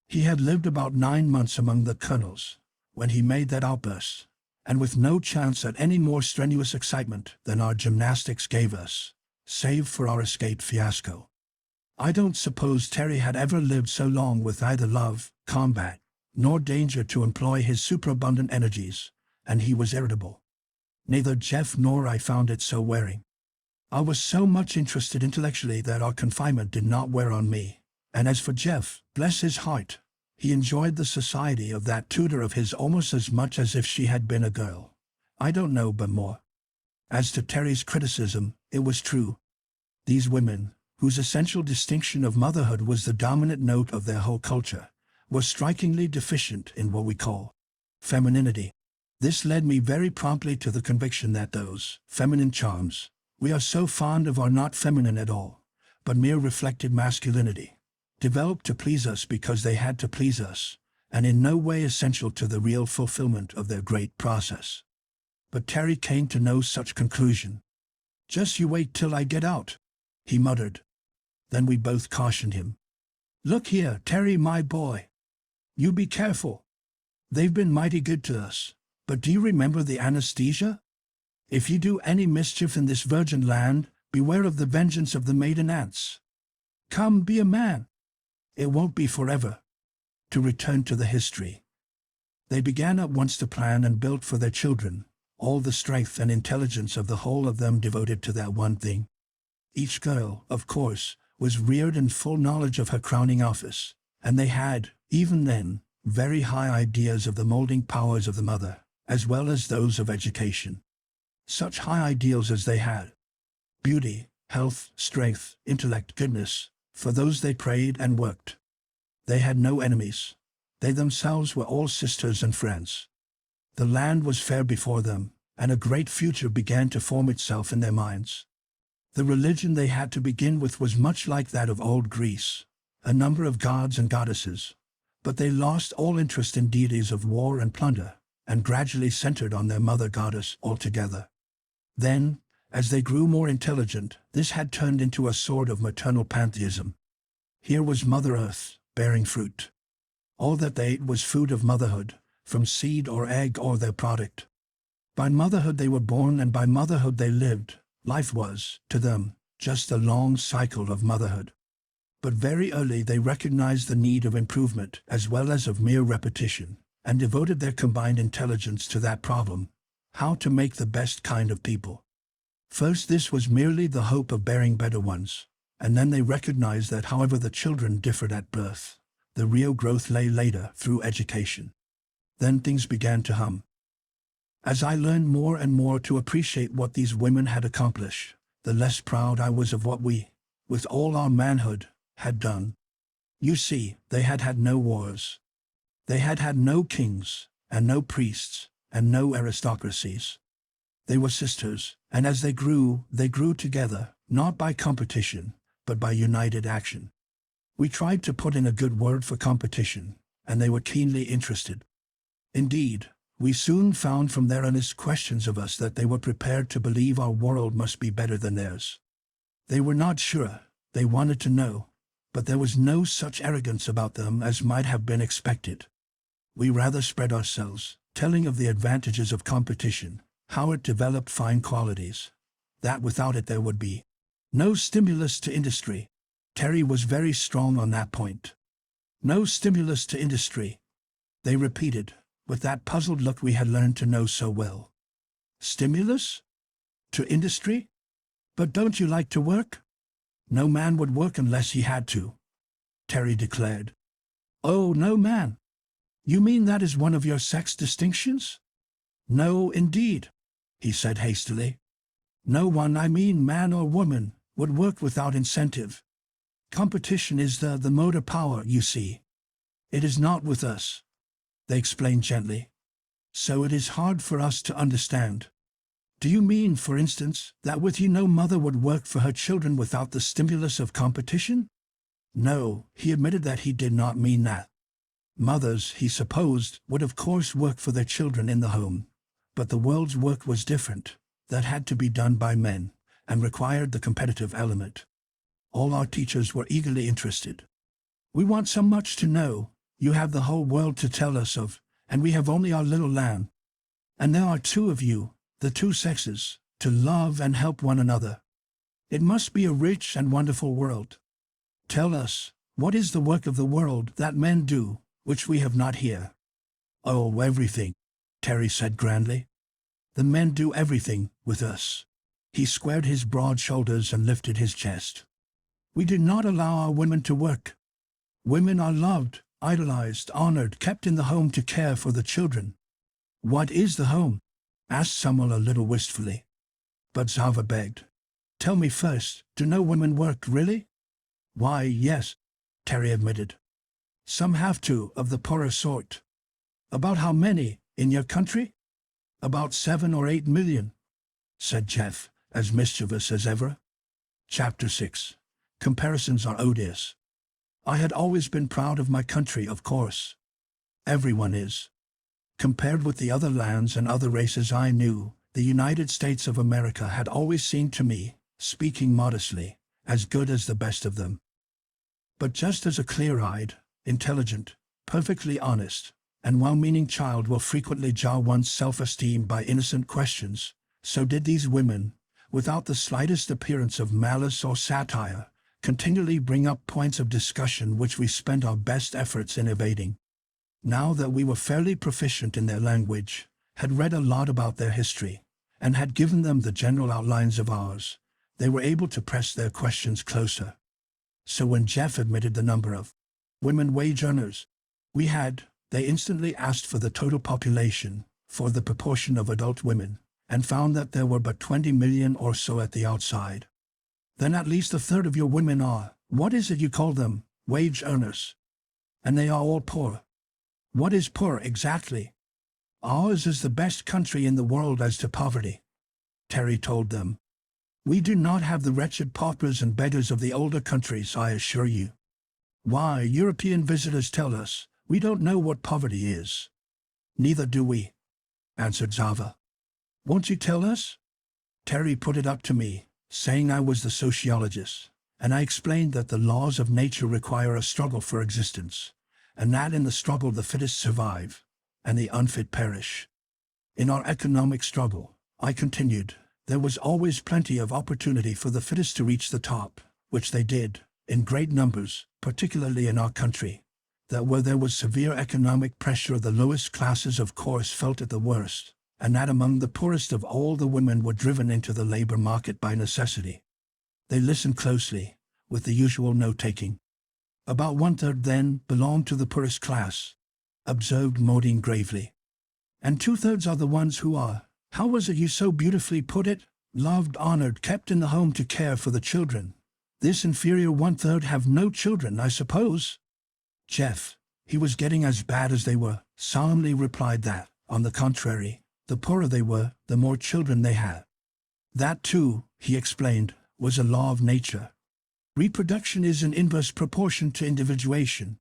He had lived about 9 months among the colonels, when he made that outburst, and with no chance at any more strenuous excitement than our gymnastics gave us, save for our escaped fiasco. I don't suppose Terry had ever lived so long with either love, combat, nor danger to employ his superabundant energies, and he was irritable. Neither Jeff nor I found it so wearing. I was so much interested intellectually that our confinement did not wear on me, and as for Jeff, bless his heart, He enjoyed the society of that tutor of his almost as much as if she had been a girl. I don't know, but more. As to Terry's criticism, it was true. These women, whose essential distinction of motherhood was the dominant note of their whole culture, were strikingly deficient in what we call femininity. This led me very promptly to the conviction that those feminine charms we are so fond of are not feminine at all, but mere reflected masculinity, developed to please us because they had to please us, and in no way essential to the real fulfillment of their great process. But Terry came to no such conclusion. "Just you wait till I get out," he muttered. Then we both cautioned him. "Look here, Terry, my boy. You be careful. They've been mighty good to us, but do you remember the anesthesia? If you do any mischief in this virgin land, beware of the vengeance of the maiden ants. Come, be a man. It won't be forever." To return to the history. They began at once to plan and build for their children, all the strength and intelligence of the whole of them devoted to that one thing. Each girl, of course, was reared in full knowledge of her crowning office, and they had, even then, very high ideas of the molding powers of the mother, as well as those of education. Such high ideals as they had: beauty, health, strength, intellect, goodness, for those they prayed and worked. They had no enemies. They themselves were all sisters and friends. The land was fair before them, and a great future began to form itself in their minds. The religion they had to begin with was much like that of old Greece, a number of gods and goddesses, but they lost all interest in deities of war and plunder, and gradually centered on their mother goddess altogether. Then, as they grew more intelligent, this had turned into a sort of maternal pantheism. Here was Mother Earth, bearing fruit. All that they ate was food of motherhood, from seed or egg or their product. By motherhood they were born, and by motherhood they lived. Life was, to them, just a long cycle of motherhood. But very early they recognized the need of improvement as well as of mere repetition, and devoted their combined intelligence to that problem: how to make the best kind of people. First, this was merely the hope of bearing better ones, and then they recognized that however the children differed at birth, the real growth lay later through education. Then things began to hum. As I learned more and more to appreciate what these women had accomplished, the less proud I was of what we, with all our manhood, had done. You see, they had had no wars. They had had no kings, and no priests, and no aristocracies. They were sisters, and as they grew together, not by competition, but by united action. We tried to put in a good word for competition, and they were keenly interested. Indeed, we soon found from their earnest questions of us that they were prepared to believe our world must be better than theirs. They were not sure, they wanted to know, but there was no such arrogance about them as might have been expected. We rather spread ourselves, telling of the advantages of competition, how it developed fine qualities, that without it there would be no stimulus to industry. Terry was very strong on that point. No stimulus to industry, they repeated, with that puzzled look we had learned to know so well. Stimulus? To industry? But don't you like to work? No man would work unless he had to, Terry declared. Oh, no man. You mean that is one of your sex distinctions? No, indeed, he said hastily. No one, I mean man or woman, would work without incentive. Competition is the motor power, you see. It is not with us, they explained gently. So it is hard for us to understand. Do you mean, for instance, that with you no mother would work for her children without the stimulus of competition? No, he admitted that he did not mean that. Mothers, he supposed, would of course work for their children in the home, but the world's work was different. That had to be done by men, and required the competitive element. All our teachers were eagerly interested. We want so much to know. You have the whole world to tell us of, and we have only our little lamb. And there are two of you, the two sexes, to love and help one another. It must be a rich and wonderful world. Tell us, what is the work of the world that men do, which we have not here? Oh, everything, Terry said grandly. The men do everything with us. He squared his broad shoulders and lifted his chest. We do not allow our women to work. Women are loved, idolized, honored, kept in the home to care for the children. What is the home? Asked Samuel a little wistfully. But Zava begged. Tell me first, do no women work, really? Why, yes, Terry admitted. Some have to, of the poorer sort. About how many, in your country? About 7 or 8 million, said Jeff, as mischievous as ever. Chapter 6. Comparisons are odious. I had always been proud of my country, of course. Everyone is. Compared with the other lands and other races I knew, the United States of America had always seemed to me, speaking modestly, as good as the best of them. But just as a clear-eyed, intelligent, perfectly honest, and well-meaning child will frequently jar one's self-esteem by innocent questions, so did these women, without the slightest appearance of malice or satire, continually bring up points of discussion which we spent our best efforts in evading. Now that we were fairly proficient in their language, had read a lot about their history, and had given them the general outlines of ours, they were able to press their questions closer. So when Jeff admitted the number of women wage earners they instantly asked for the total population, for the proportion of adult women, and found that there were but 20 million or so at the outside. Then at least a third of your women are, what is it you call them, wage earners? And they are all poor. What is poor exactly? Ours is the best country in the world as to poverty, Terry told them. We do not have the wretched paupers and beggars of the older countries, I assure you. Why, European visitors tell us, we don't know what poverty is. Neither do we, answered Zava. Won't you tell us? Terry put it up to me, saying I was the sociologist, and I explained that the laws of nature require a struggle for existence, and that in the struggle the fittest survive, and the unfit perish. In our economic struggle, I continued, there was always plenty of opportunity for the fittest to reach the top, which they did, in great numbers, particularly in our country, that where there was severe economic pressure the lowest classes of course felt it the worst, and that among the poorest of all the women were driven into the labor market by necessity. They listened closely, with the usual note-taking. About 1/3 then belonged to the poorest class, observed Maudine gravely. And 2/3 are the ones who are, how was it you so beautifully put it, loved, honored, kept in the home to care for the children. This inferior 1/3 have no children, I suppose? Jeff, he was getting as bad as they were, solemnly replied that, on the contrary, the poorer they were, the more children they had. That too, he explained, was a law of nature. Reproduction is in inverse proportion to individuation.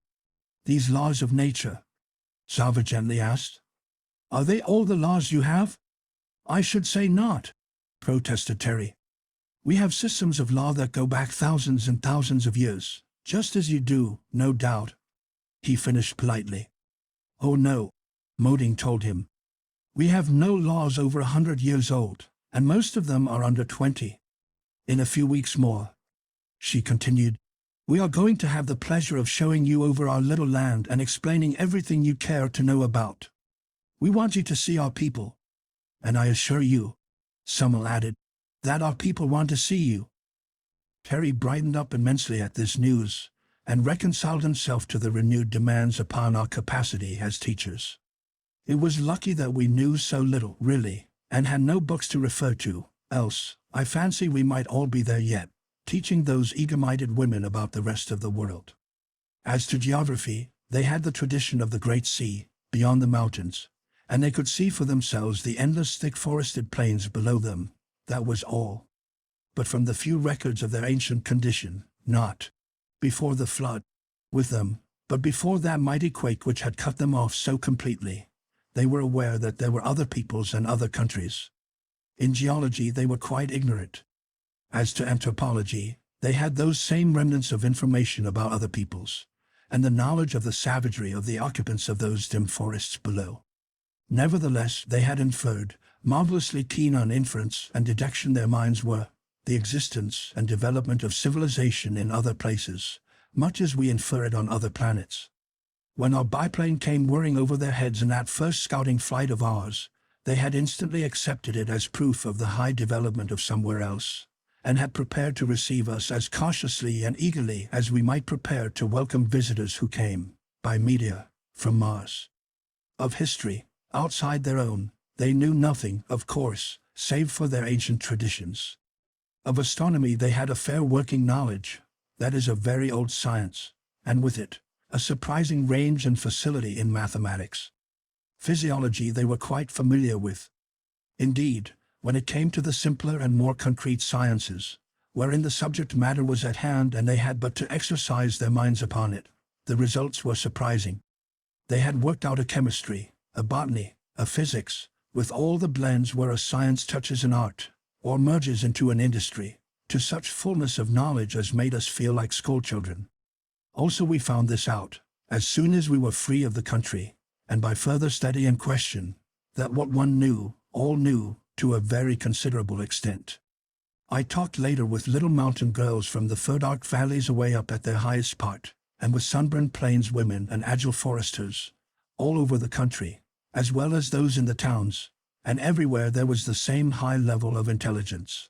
These laws of nature, Zava gently asked, are they all the laws you have? I should say not, protested Terry. We have systems of law that go back thousands and thousands of years, just as you do, no doubt. He finished politely. Oh no, Maudine told him. We have no laws over 100 years old, and most of them are under 20. In a few weeks more, she continued, we are going to have the pleasure of showing you over our little land and explaining everything you care to know about. We want you to see our people. And I assure you, Samuel added, that our people want to see you. Terry brightened up immensely at this news, and reconciled himself to the renewed demands upon our capacity as teachers. It was lucky that we knew so little, really, and had no books to refer to, else, I fancy we might all be there yet, teaching those eager-minded women about the rest of the world. As to geography, they had the tradition of the Great Sea, beyond the mountains, and they could see for themselves the endless thick-forested plains below them. That was all. But from the few records of their ancient condition, not before the flood, with them, but before that mighty quake which had cut them off so completely, they were aware that there were other peoples and other countries. In geology they were quite ignorant. As to anthropology, they had those same remnants of information about other peoples, and the knowledge of the savagery of the occupants of those dim forests below. Nevertheless, they had inferred, marvelously keen on inference and deduction their minds were, the existence and development of civilization in other places, much as we infer it on other planets. When our biplane came whirring over their heads in that first scouting flight of ours, they had instantly accepted it as proof of the high development of somewhere else, and had prepared to receive us as cautiously and eagerly as we might prepare to welcome visitors who came, by media, from Mars. Of history, outside their own, they knew nothing, of course, save for their ancient traditions. Of astronomy they had a fair working knowledge, that is a very old science, and with it, a surprising range and facility in mathematics. Physiology they were quite familiar with. Indeed, when it came to the simpler and more concrete sciences, wherein the subject matter was at hand and they had but to exercise their minds upon it, the results were surprising. They had worked out a chemistry, a botany, a physics, with all the blends where a science touches an art, or merges into an industry, to such fullness of knowledge as made us feel like schoolchildren. Also we found this out, as soon as we were free of the country, and by further study and question, that what one knew, all knew, to a very considerable extent. I talked later with little mountain girls from the fur-dark valleys away up at their highest part, and with sunburned plains women and agile foresters, all over the country, as well as those in the towns, and everywhere there was the same high level of intelligence.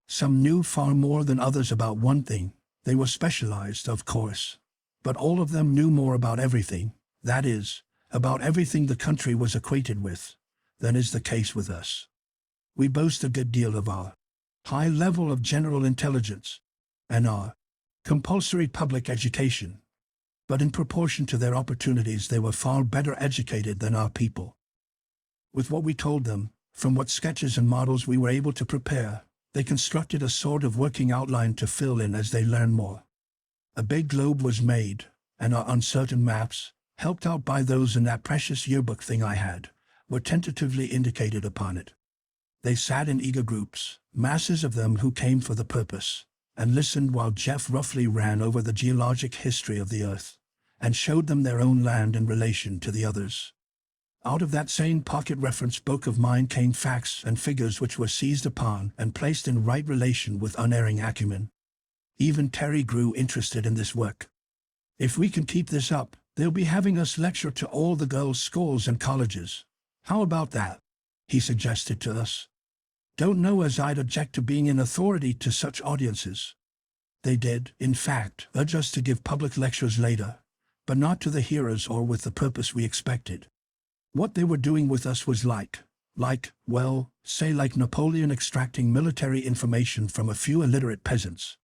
Some knew far more than others about one thing. They were specialized, of course, but all of them knew more about everything, that is, about everything the country was acquainted with, than is the case with us. We boast a good deal of our high level of general intelligence and our compulsory public education, but in proportion to their opportunities they were far better educated than our people. With what we told them, from what sketches and models we were able to prepare, they constructed a sort of working outline to fill in as they learned more. A big globe was made, and our uncertain maps, helped out by those in that precious yearbook thing I had, were tentatively indicated upon it. They sat in eager groups, masses of them who came for the purpose, and listened while Jeff roughly ran over the geologic history of the earth, and showed them their own land in relation to the others. Out of that same pocket reference book of mine came facts and figures which were seized upon and placed in right relation with unerring acumen. Even Terry grew interested in this work. If we can keep this up, they'll be having us lecture to all the girls' schools and colleges. How about that? He suggested to us. Don't know as I'd object to being in authority to such audiences. They did, in fact, urge us to give public lectures later, but not to the hearers or with the purpose we expected. What they were doing with us was well, say like Napoleon extracting military information from a few illiterate peasants.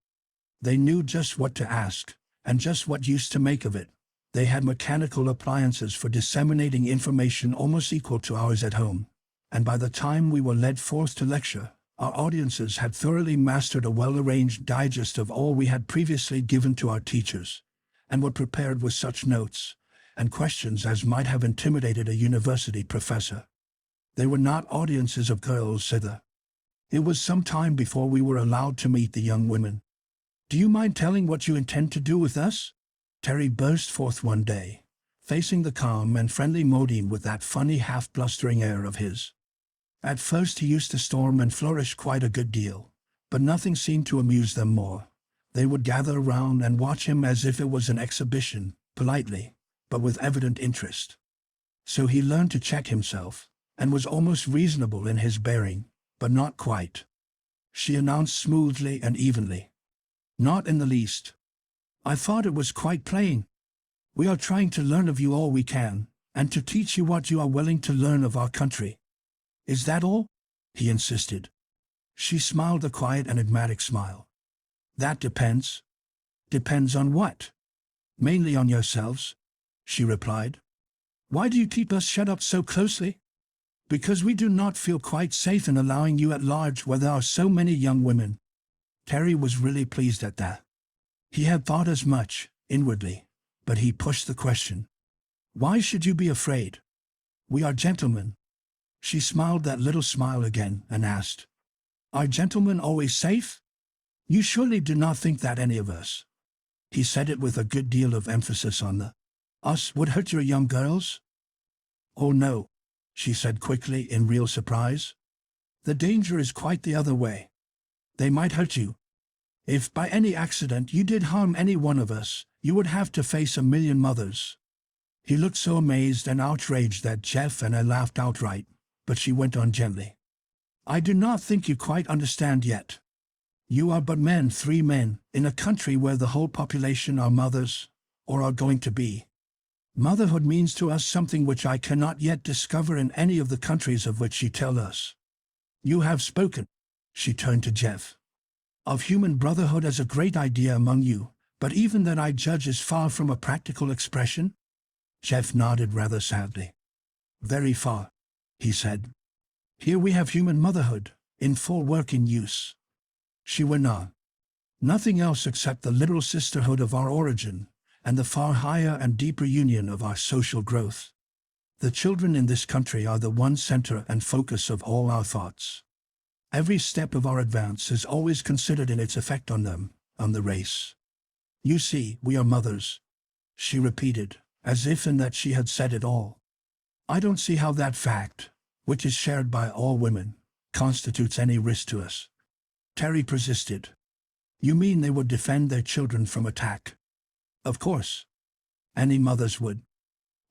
They knew just what to ask, and just what use to make of it. They had mechanical appliances for disseminating information almost equal to ours at home, and by the time we were led forth to lecture, our audiences had thoroughly mastered a well-arranged digest of all we had previously given to our teachers, and were prepared with such notes and questions as might have intimidated a university professor. They were not audiences of girls either. It was some time before we were allowed to meet the young women. "Do you mind telling what you intend to do with us?" Terry burst forth one day, facing the calm and friendly Modine with that funny half-blustering air of his. At first he used to storm and flourish quite a good deal, but nothing seemed to amuse them more. They would gather around and watch him as if it was an exhibition, politely, but with evident interest. So he learned to check himself, and was almost reasonable in his bearing, but not quite. She announced smoothly and evenly. "Not in the least. I thought it was quite plain. We are trying to learn of you all we can, and to teach you what you are willing to learn of our country." "Is that all?" he insisted. She smiled a quiet enigmatic smile. "That depends." "Depends on what?" "Mainly on yourselves," she replied. "Why do you keep us shut up so closely?" "Because we do not feel quite safe in allowing you at large where there are so many young women." Terry was really pleased at that. He had thought as much, inwardly, but he pushed the question. "Why should you be afraid? We are gentlemen." She smiled that little smile again and asked, "Are gentlemen always safe? You surely do not think that any of us," he said it with a good deal of emphasis on the us, "would hurt your young girls?" "Oh no," she said quickly in real surprise. "The danger is quite the other way. They might hurt you. If by any accident you did harm any one of us, you would have to face a million mothers." He looked so amazed and outraged that Jeff and I laughed outright, but she went on gently. "I do not think you quite understand yet. You are but men, 3 men, in a country where the whole population are mothers, or are going to be. Motherhood means to us something which I cannot yet discover in any of the countries of which you tell us. You have spoken," she turned to Jeff, "of human brotherhood as a great idea among you, but even that I judge is far from a practical expression?" Jeff nodded rather sadly. "Very far," he said. "Here we have human motherhood, in full working use." She went on. "Nothing else except the literal sisterhood of our origin, and the far higher and deeper union of our social growth. The children in this country are the one center and focus of all our thoughts. Every step of our advance is always considered in its effect on them, on the race. You see, we are mothers," she repeated, as if in that she had said it all. "I don't see how that fact, which is shared by all women, constitutes any risk to us." Terry persisted. "You mean they would defend their children from attack?" "Of course. Any mothers would.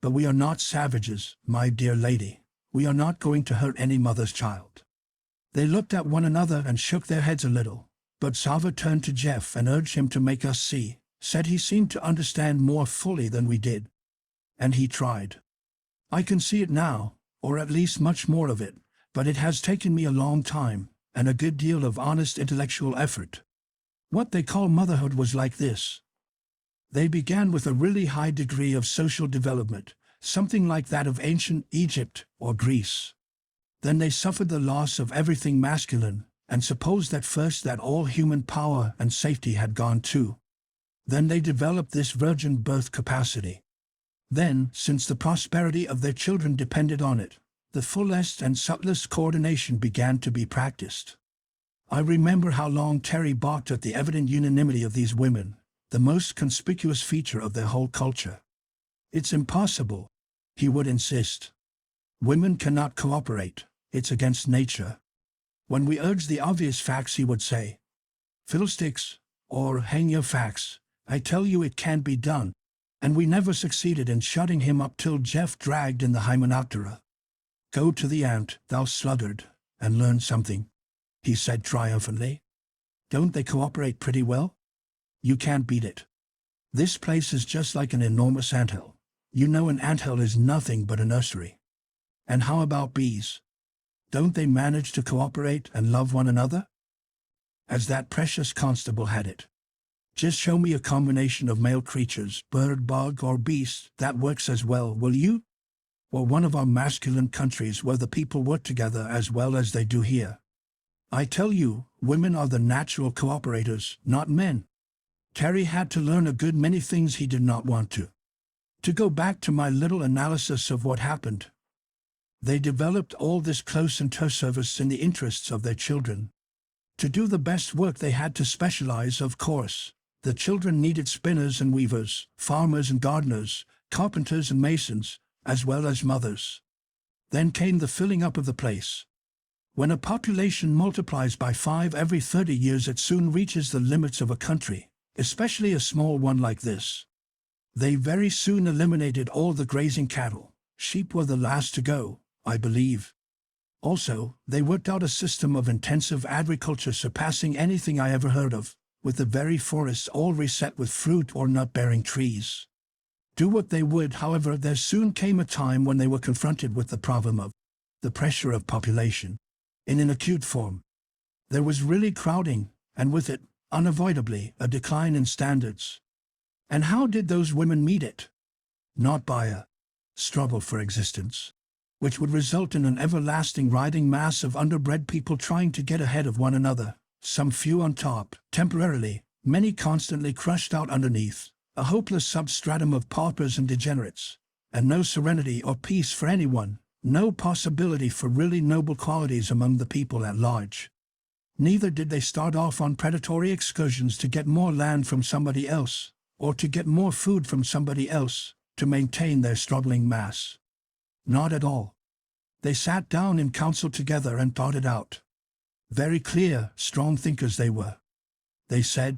But we are not savages, my dear lady. We are not going to hurt any mother's child." They looked at one another and shook their heads a little, but Sava turned to Jeff and urged him to make us see, said he seemed to understand more fully than we did. And he tried. "I can see it now, or at least much more of it, but it has taken me a long time, and a good deal of honest intellectual effort. What they call motherhood was like this. They began with a really high degree of social development, something like that of ancient Egypt or Greece. Then they suffered the loss of everything masculine, and supposed at first that all human power and safety had gone too. Then they developed this virgin birth capacity. Then, since the prosperity of their children depended on it, the fullest and subtlest coordination began to be practiced. I remember how long Terry balked at the evident unanimity of these women, the most conspicuous feature of their whole culture. It's impossible, he would insist. Women cannot cooperate, it's against nature. When we urged the obvious facts, he would say, "Fiddlesticks," or "hang your facts, I tell you it can't be done," and we never succeeded in shutting him up till Jeff dragged in the Hymenoptera. "Go to the ant, thou sluggard, and learn something," he said triumphantly. "Don't they cooperate pretty well? You can't beat it. This place is just like an enormous anthill. You know an anthill is nothing but a nursery. And how about bees? Don't they manage to cooperate and love one another? As that precious constable had it. Just show me a combination of male creatures, bird, bug, or beast, that works as well, will you? Or one of our masculine countries where the people work together as well as they do here. I tell you, women are the natural cooperators, not men." Terry had to learn a good many things he did not want to. To go back to my little analysis of what happened. They developed all this close inter-service in the interests of their children. To do the best work they had to specialize, of course. The children needed spinners and weavers, farmers and gardeners, carpenters and masons, as well as mothers. Then came the filling up of the place. When a population multiplies by 5 every 30 years, it soon reaches the limits of a country, especially a small one like this. They very soon eliminated all the grazing cattle. Sheep were the last to go, I believe. Also, they worked out a system of intensive agriculture surpassing anything I ever heard of, with the very forests all reset with fruit or nut-bearing trees. Do what they would, however, there soon came a time when they were confronted with the problem of the pressure of population, in an acute form. There was really crowding, and with it, unavoidably, a decline in standards. And how did those women meet it? Not by a struggle for existence, which would result in an everlasting writhing mass of underbred people trying to get ahead of one another, some few on top, temporarily, many constantly crushed out underneath, a hopeless substratum of paupers and degenerates, and no serenity or peace for anyone, no possibility for really noble qualities among the people at large. Neither did they start off on predatory excursions to get more land from somebody else, or to get more food from somebody else, to maintain their struggling mass. Not at all. They sat down in council together and thought it out. Very clear, strong thinkers they were. They said,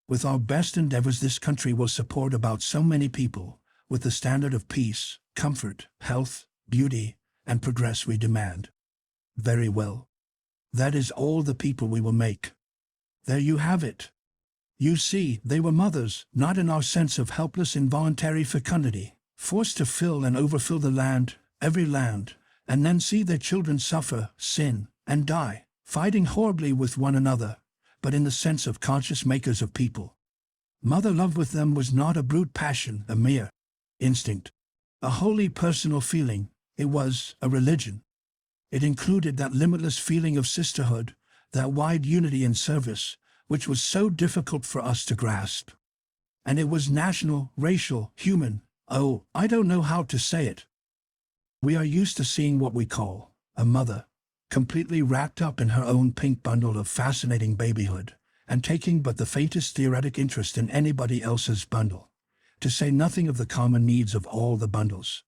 with our best endeavors this country will support about so many people, with the standard of peace, comfort, health, beauty, and progress we demand. Very well. That is all the people we will make. There you have it. You see, they were mothers, not in our sense of helpless involuntary fecundity, forced to fill and overfill the land, every land, and then see their children suffer, sin, and die, fighting horribly with one another, but in the sense of conscious makers of people. Mother love with them was not a brute passion, a mere instinct, a wholly personal feeling. It was a religion. It included that limitless feeling of sisterhood, that wide unity in service, which was so difficult for us to grasp. And it was national, racial, human. Oh, I don't know how to say it. We are used to seeing what we call a mother, completely wrapped up in her own pink bundle of fascinating babyhood, and taking but the faintest theoretic interest in anybody else's bundle, to say nothing of the common needs of all the bundles.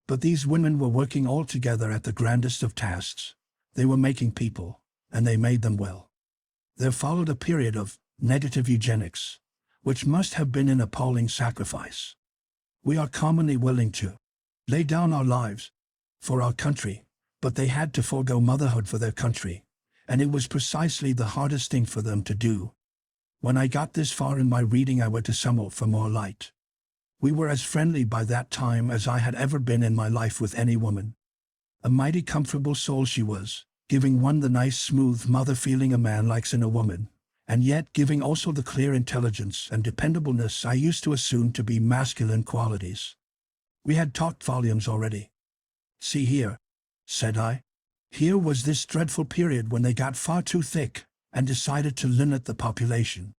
But these women were working all together at the grandest of tasks. They were making people, and they made them well. There followed a period of negative eugenics, which must have been an appalling sacrifice. We are commonly willing to lay down our lives for our country, but they had to forego motherhood for their country, and it was precisely the hardest thing for them to do. When I got this far in my reading, I went to Summel for more light. We were as friendly by that time as I had ever been in my life with any woman. A mighty comfortable soul she was, giving one the nice smooth mother feeling a man likes in a woman, and yet giving also the clear intelligence and dependableness I used to assume to be masculine qualities. We had talked volumes already. "See here," said I. "Here was this dreadful period when they got far too thick and decided to limit the population.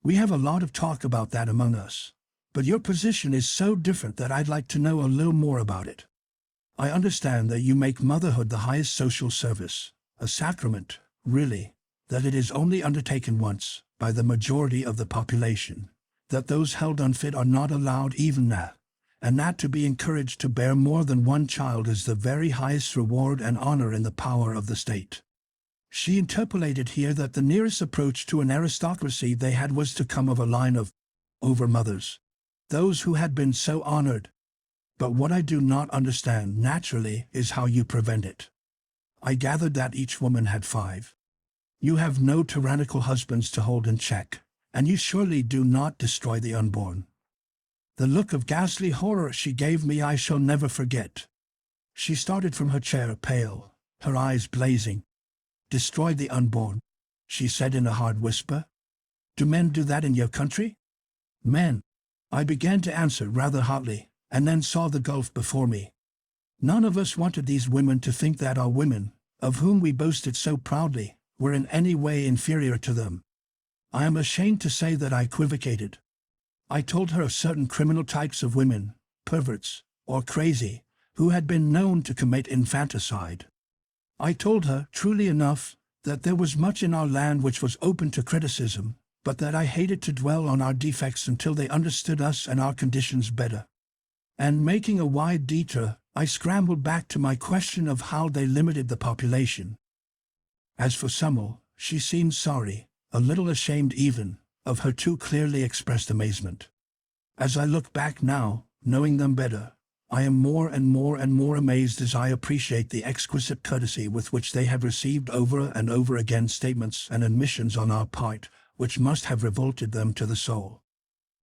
We have a lot of talk about that among us, but your position is so different that I'd like to know a little more about it. I understand that you make motherhood the highest social service, a sacrament, really, that it is only undertaken once, by the majority of the population, that those held unfit are not allowed even that, and that to be encouraged to bear more than one child is the very highest reward and honor in the power of the state." She interpolated here that the nearest approach to an aristocracy they had was to come of a line of over-mothers, those who had been so honored. But what I do not understand, naturally, is how you prevent it. I gathered that each woman had 5. You have no tyrannical husbands to hold in check, and you surely do not destroy the unborn. The look of ghastly horror she gave me I shall never forget. She started from her chair pale, her eyes blazing. "Destroy the unborn," she said in a hard whisper. "Do men do that in your country?" "Men," I began to answer rather hotly, and then saw the gulf before me. None of us wanted these women to think that our women, of whom we boasted so proudly, were in any way inferior to them. I am ashamed to say that I equivocated. I told her of certain criminal types of women, perverts, or crazy, who had been known to commit infanticide. I told her, truly enough, that there was much in our land which was open to criticism, but that I hated to dwell on our defects until they understood us and our conditions better. And making a wide detour, I scrambled back to my question of how they limited the population. As for Summel, she seemed sorry, a little ashamed even, of her too clearly expressed amazement. As I look back now, knowing them better, I am more and more amazed as I appreciate the exquisite courtesy with which they have received over and over again statements and admissions on our part, which must have revolted them to the soul.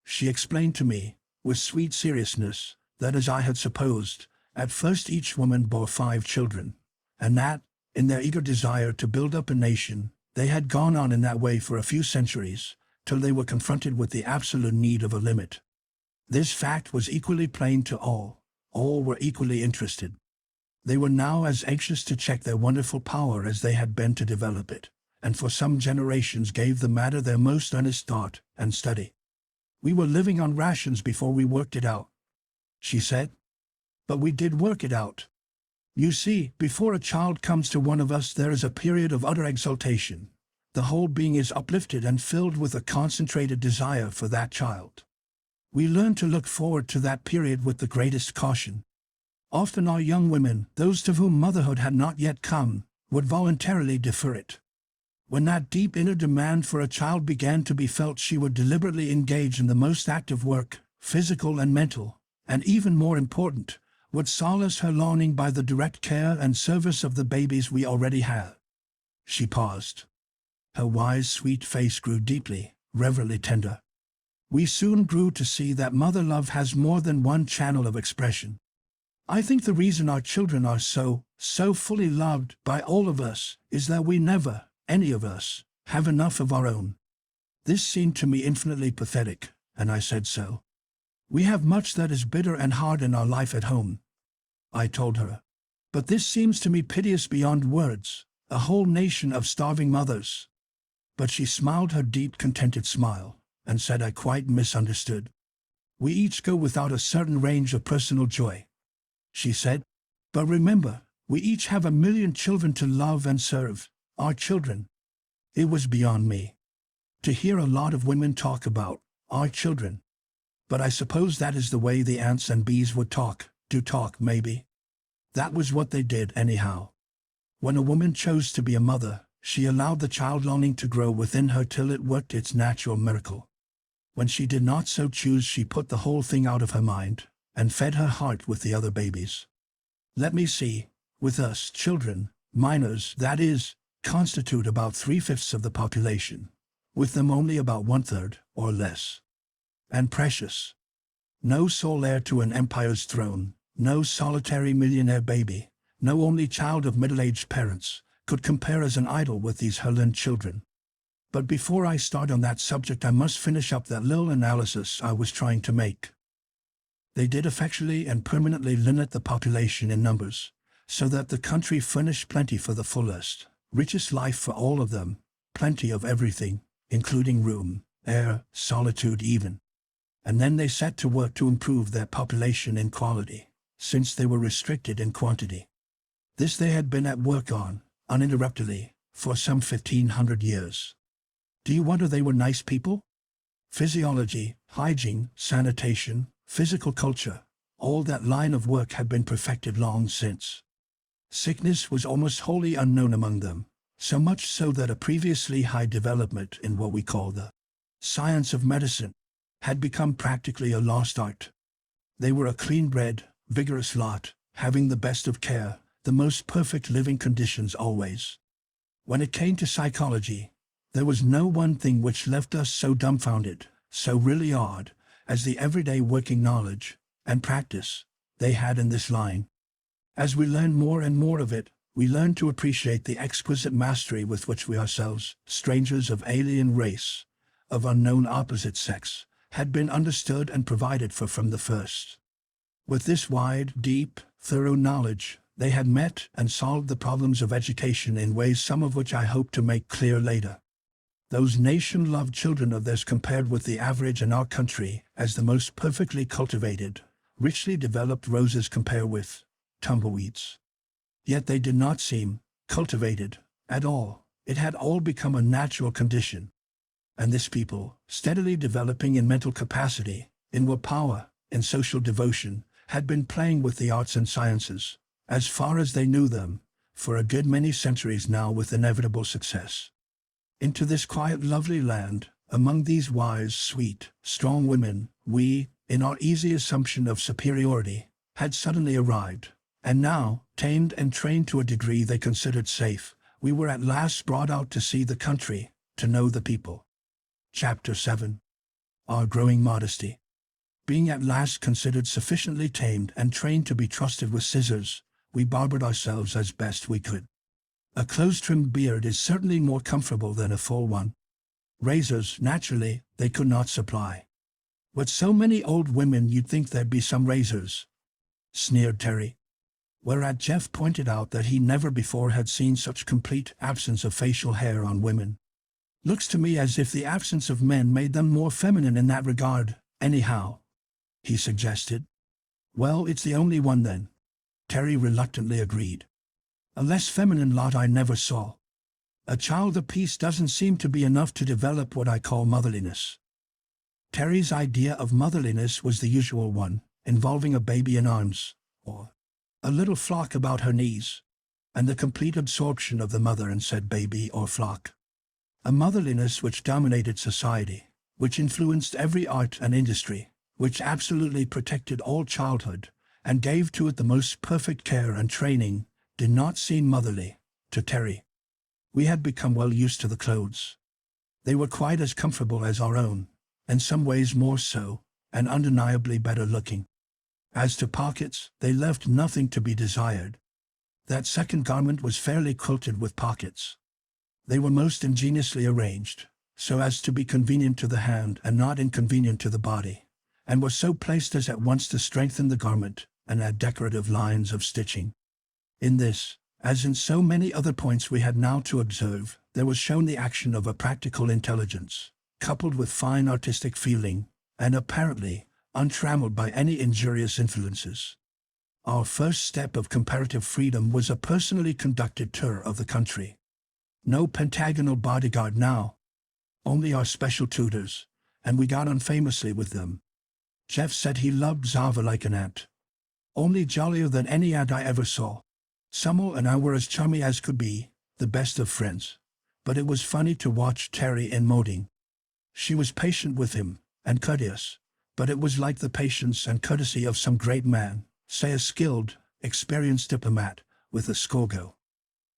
She explained to me, with sweet seriousness, that as I had supposed, at first each woman bore 5 children, and that, in their eager desire to build up a nation, they had gone on in that way for a few centuries, till they were confronted with the absolute need of a limit. This fact was equally plain to all. All were equally interested. They were now as anxious to check their wonderful power as they had been to develop it, and for some generations gave the matter their most earnest thought and study. "We were living on rations before we worked it out," she said. "But we did work it out. You see, before a child comes to one of us there is a period of utter exaltation. The whole being is uplifted and filled with a concentrated desire for that child. We learn to look forward to that period with the greatest caution. Often our young women, those to whom motherhood had not yet come, would voluntarily defer it. When that deep inner demand for a child began to be felt, she would deliberately engage in the most active work, physical and mental, and even more important, would solace her longing by the direct care and service of the babies we already have." She paused. Her wise, sweet face grew deeply, reverently tender. We soon grew to see that mother love has more than one channel of expression. I think the reason our children are so fully loved by all of us is that we never, any of us, have enough of our own. This seemed to me infinitely pathetic, and I said so. We have much that is bitter and hard in our life at home, I told her. But this seems to me piteous beyond words, a whole nation of starving mothers. But she smiled her deep, contented smile, and said I quite misunderstood. We each go without a certain range of personal joy, she said. But remember, we each have 1,000,000 children to love and serve, our children. It was beyond me to hear a lot of women talk about our children. But I suppose that is the way the ants and bees would talk, maybe. That was what they did anyhow. When a woman chose to be a mother, she allowed the child longing to grow within her till it worked its natural miracle. When she did not so choose, she put the whole thing out of her mind, and fed her heart with the other babies. Let me see, with us, children, minors, that is, constitute about 3/5 of the population, with them only about 1/3, or less. And precious. No sole heir to an empire's throne, no solitary millionaire baby, no only child of middle-aged parents, could compare as an idol with these Herland children. But before I start on that subject, I must finish up that little analysis I was trying to make. They did effectually and permanently limit the population in numbers, so that the country furnished plenty for the fullest, richest life for all of them, plenty of everything, including room, air, solitude even. And then they set to work to improve their population in quality, since they were restricted in quantity. This they had been at work on, uninterruptedly, for some 1,500 years. Do you wonder they were nice people? Physiology, hygiene, sanitation, physical culture, all that line of work had been perfected long since. Sickness was almost wholly unknown among them, so much so that a previously high development in what we call the science of medicine had become practically a lost art. They were a clean-bred, vigorous lot, having the best of care, the most perfect living conditions always. When it came to psychology, there was no one thing which left us so dumbfounded, so really odd, as the everyday working knowledge and practice they had in this line. As we learned more and more of it, we learned to appreciate the exquisite mastery with which we ourselves, strangers of alien race, of unknown opposite sex, had been understood and provided for from the first. With this wide, deep, thorough knowledge, they had met and solved the problems of education in ways some of which I hope to make clear later. Those nation-loved children of theirs compared with the average in our country as the most perfectly cultivated, richly developed roses compare with tumbleweeds. Yet they did not seem cultivated at all. It had all become a natural condition. And this people, steadily developing in mental capacity, in willpower, in social devotion, had been playing with the arts and sciences, as far as they knew them, for a good many centuries now with inevitable success. Into this quiet, lovely land, among these wise, sweet, strong women, we, in our easy assumption of superiority, had suddenly arrived, and now, tamed and trained to a degree they considered safe, we were at last brought out to see the country, to know the people. Chapter 7. Our growing modesty. Being at last considered sufficiently tamed and trained to be trusted with scissors, we barbered ourselves as best we could. A close-trimmed beard is certainly more comfortable than a full one. Razors, naturally, they could not supply. With so many old women, you'd think there'd be some razors, sneered Terry. Whereat Jeff pointed out that he never before had seen such complete absence of facial hair on women. Looks to me as if the absence of men made them more feminine in that regard, anyhow, he suggested. Well, it's the only one then, Terry reluctantly agreed. A less feminine lot I never saw. A child apiece doesn't seem to be enough to develop what I call motherliness. Terry's idea of motherliness was the usual one, involving a baby in arms, or a little flock about her knees, and the complete absorption of the mother in said baby or flock. A motherliness which dominated society, which influenced every art and industry, which absolutely protected all childhood, and gave to it the most perfect care and training, did not seem motherly to Terry. We had become well used to the clothes. They were quite as comfortable as our own, in some ways more so, and undeniably better looking. As to pockets, they left nothing to be desired. That second garment was fairly quilted with pockets. They were most ingeniously arranged, so as to be convenient to the hand and not inconvenient to the body, and were so placed as at once to strengthen the garment and add decorative lines of stitching. In this, as in so many other points we had now to observe, there was shown the action of a practical intelligence, coupled with fine artistic feeling, and apparently untrammeled by any injurious influences. Our first step of comparative freedom was a personally conducted tour of the country. No pentagonal bodyguard now, only our special tutors, and we got on famously with them. Jeff said he loved Zava like an ant. Only jollier than any ant I ever saw. Summel and I were as chummy as could be, the best of friends. But it was funny to watch Terry in Moding. She was patient with him, and courteous, but it was like the patience and courtesy of some great man, say a skilled, experienced diplomat, with a scorgo.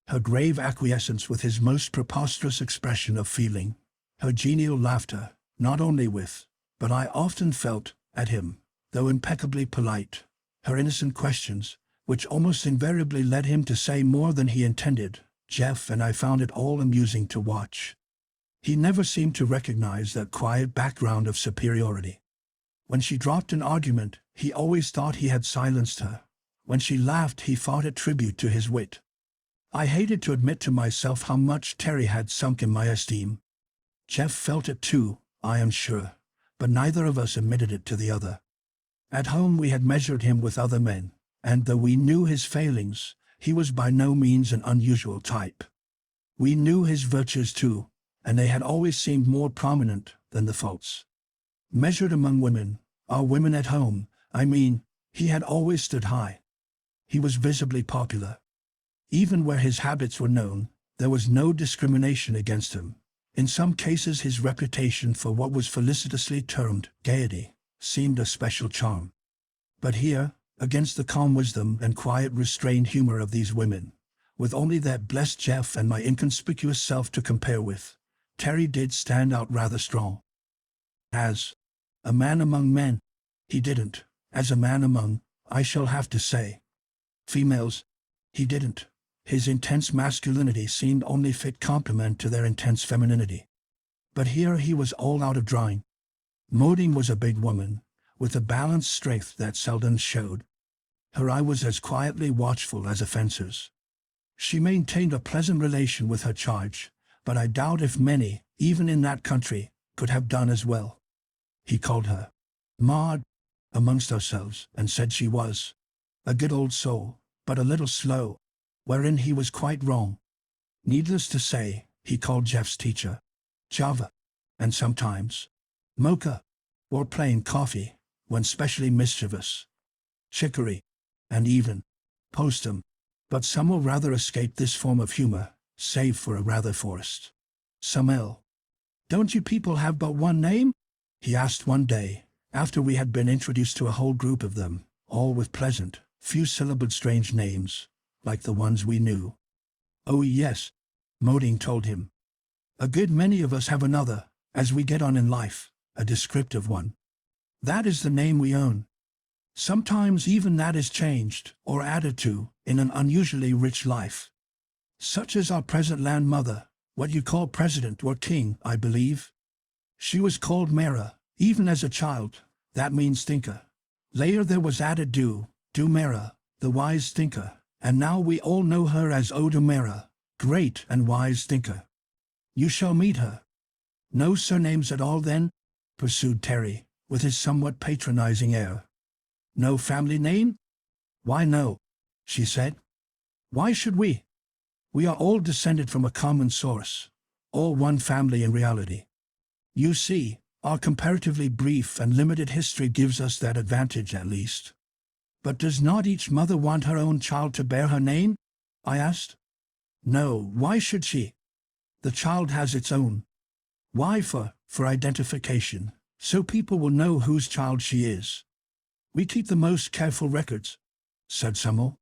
Her grave acquiescence with his most preposterous expression of feeling, her genial laughter, not only with, but I often felt, at him, though impeccably polite, her innocent questions, which almost invariably led him to say more than he intended. Jeff and I found it all amusing to watch. He never seemed to recognize that quiet background of superiority. When she dropped an argument, he always thought he had silenced her. When she laughed, he thought it tribute to his wit. I hated to admit to myself how much Terry had sunk in my esteem. Jeff felt it too, I am sure, but neither of us admitted it to the other. At home we had measured him with other men, and though we knew his failings, he was by no means an unusual type. We knew his virtues too, and they had always seemed more prominent than the faults. Measured among women, our women at home, I mean, he had always stood high. He was visibly popular. Even where his habits were known, there was no discrimination against him. In some cases his reputation for what was felicitously termed gaiety seemed a special charm. But here, against the calm wisdom and quiet restrained humor of these women, with only that blessed Jeff and my inconspicuous self to compare with, Terry did stand out rather strong. As a man among men, he didn't. As a man among, I shall have to say, females, he didn't. His intense masculinity seemed only fit complement to their intense femininity. But here he was all out of drawing. Moding was a big woman, with a balanced strength that seldom showed. Her eye was as quietly watchful as a fencer's. She maintained a pleasant relation with her charge, but I doubt if many, even in that country, could have done as well. He called her Maud, amongst ourselves, and said she was a good old soul, but a little slow, wherein he was quite wrong. Needless to say, he called Jeff's teacher Java, and sometimes Mocha, or plain coffee, when specially mischievous, chicory, and even postum. But Summel rather escaped this form of humor, save for a rather forced Summel. "Don't you people have but one name?" he asked one day, after we had been introduced to a whole group of them, all with pleasant, few-syllabled strange names, like the ones we knew. "Oh yes," Moding told him. "A good many of us have another, as we get on in life, a descriptive one. That is the name we own. Sometimes even that is changed, or added to, in an unusually rich life. Such as our present landmother, what you call president or king, I believe. She was called Mera, even as a child, that means thinker. Later there was added Mera, the wise thinker, and now we all know her as Oda Mera, great and wise thinker. You shall meet her." "No surnames at all then?" pursued Terry, with his somewhat patronizing air. "No family name?" "Why no," she said. "Why should we? We are all descended from a common source, all one family in reality. You see, our comparatively brief and limited history gives us that advantage at least." "But does not each mother want her own child to bear her name?" I asked. "No, why should she? The child has its own. Why for identification, so people will know whose child she is. We keep the most careful records," said Summel.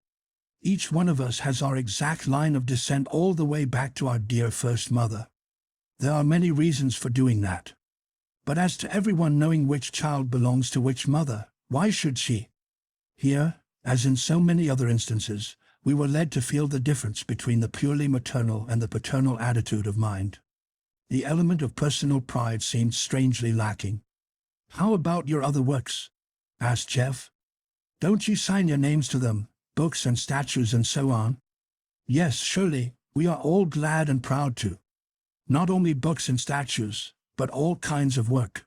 "Each one of us has our exact line of descent all the way back to our dear first mother. There are many reasons for doing that. But as to everyone knowing which child belongs to which mother, why should she? Here, as in so many other instances, we were led to feel the difference between the purely maternal and the paternal attitude of mind. The element of personal pride seemed strangely lacking. "How about your other works?" asked Jeff. "Don't you sign your names to them, books and statues and so on?" "Yes, surely, we are all glad and proud to. Not only books and statues, but all kinds of work.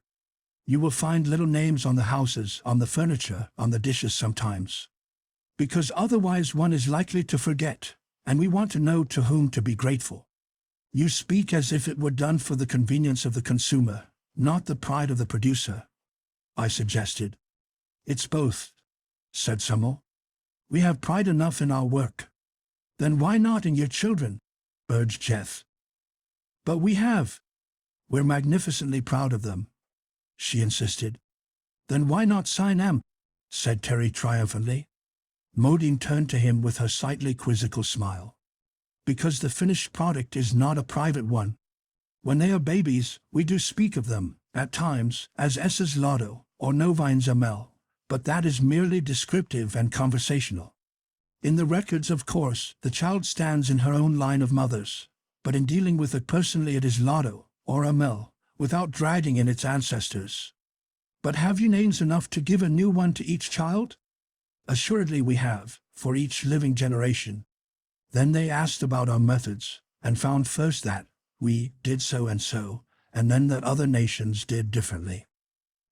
You will find little names on the houses, on the furniture, on the dishes sometimes. Because otherwise one is likely to forget, and we want to know to whom to be grateful." "You speak as if it were done for the convenience of the consumer, not the pride of the producer," I suggested. "It's both," said Summel. "We have pride enough in our work." "Then why not in your children?" urged Jeff. "But we have. We're magnificently proud of them," she insisted. "Then why not sign 'em?" said Terry triumphantly. Modine turned to him with her slightly quizzical smile. "Because the finished product is not a private one. When they are babies, we do speak of them, at times, as S's Lotto or Novine's Amel, but that is merely descriptive and conversational. In the records, of course, the child stands in her own line of mothers, but in dealing with it personally it is Lotto or Amel, without dragging in its ancestors." "But have you names enough to give a new one to each child?" "Assuredly we have, for each living generation." Then they asked about our methods, and found first that we did so, and then that other nations did differently.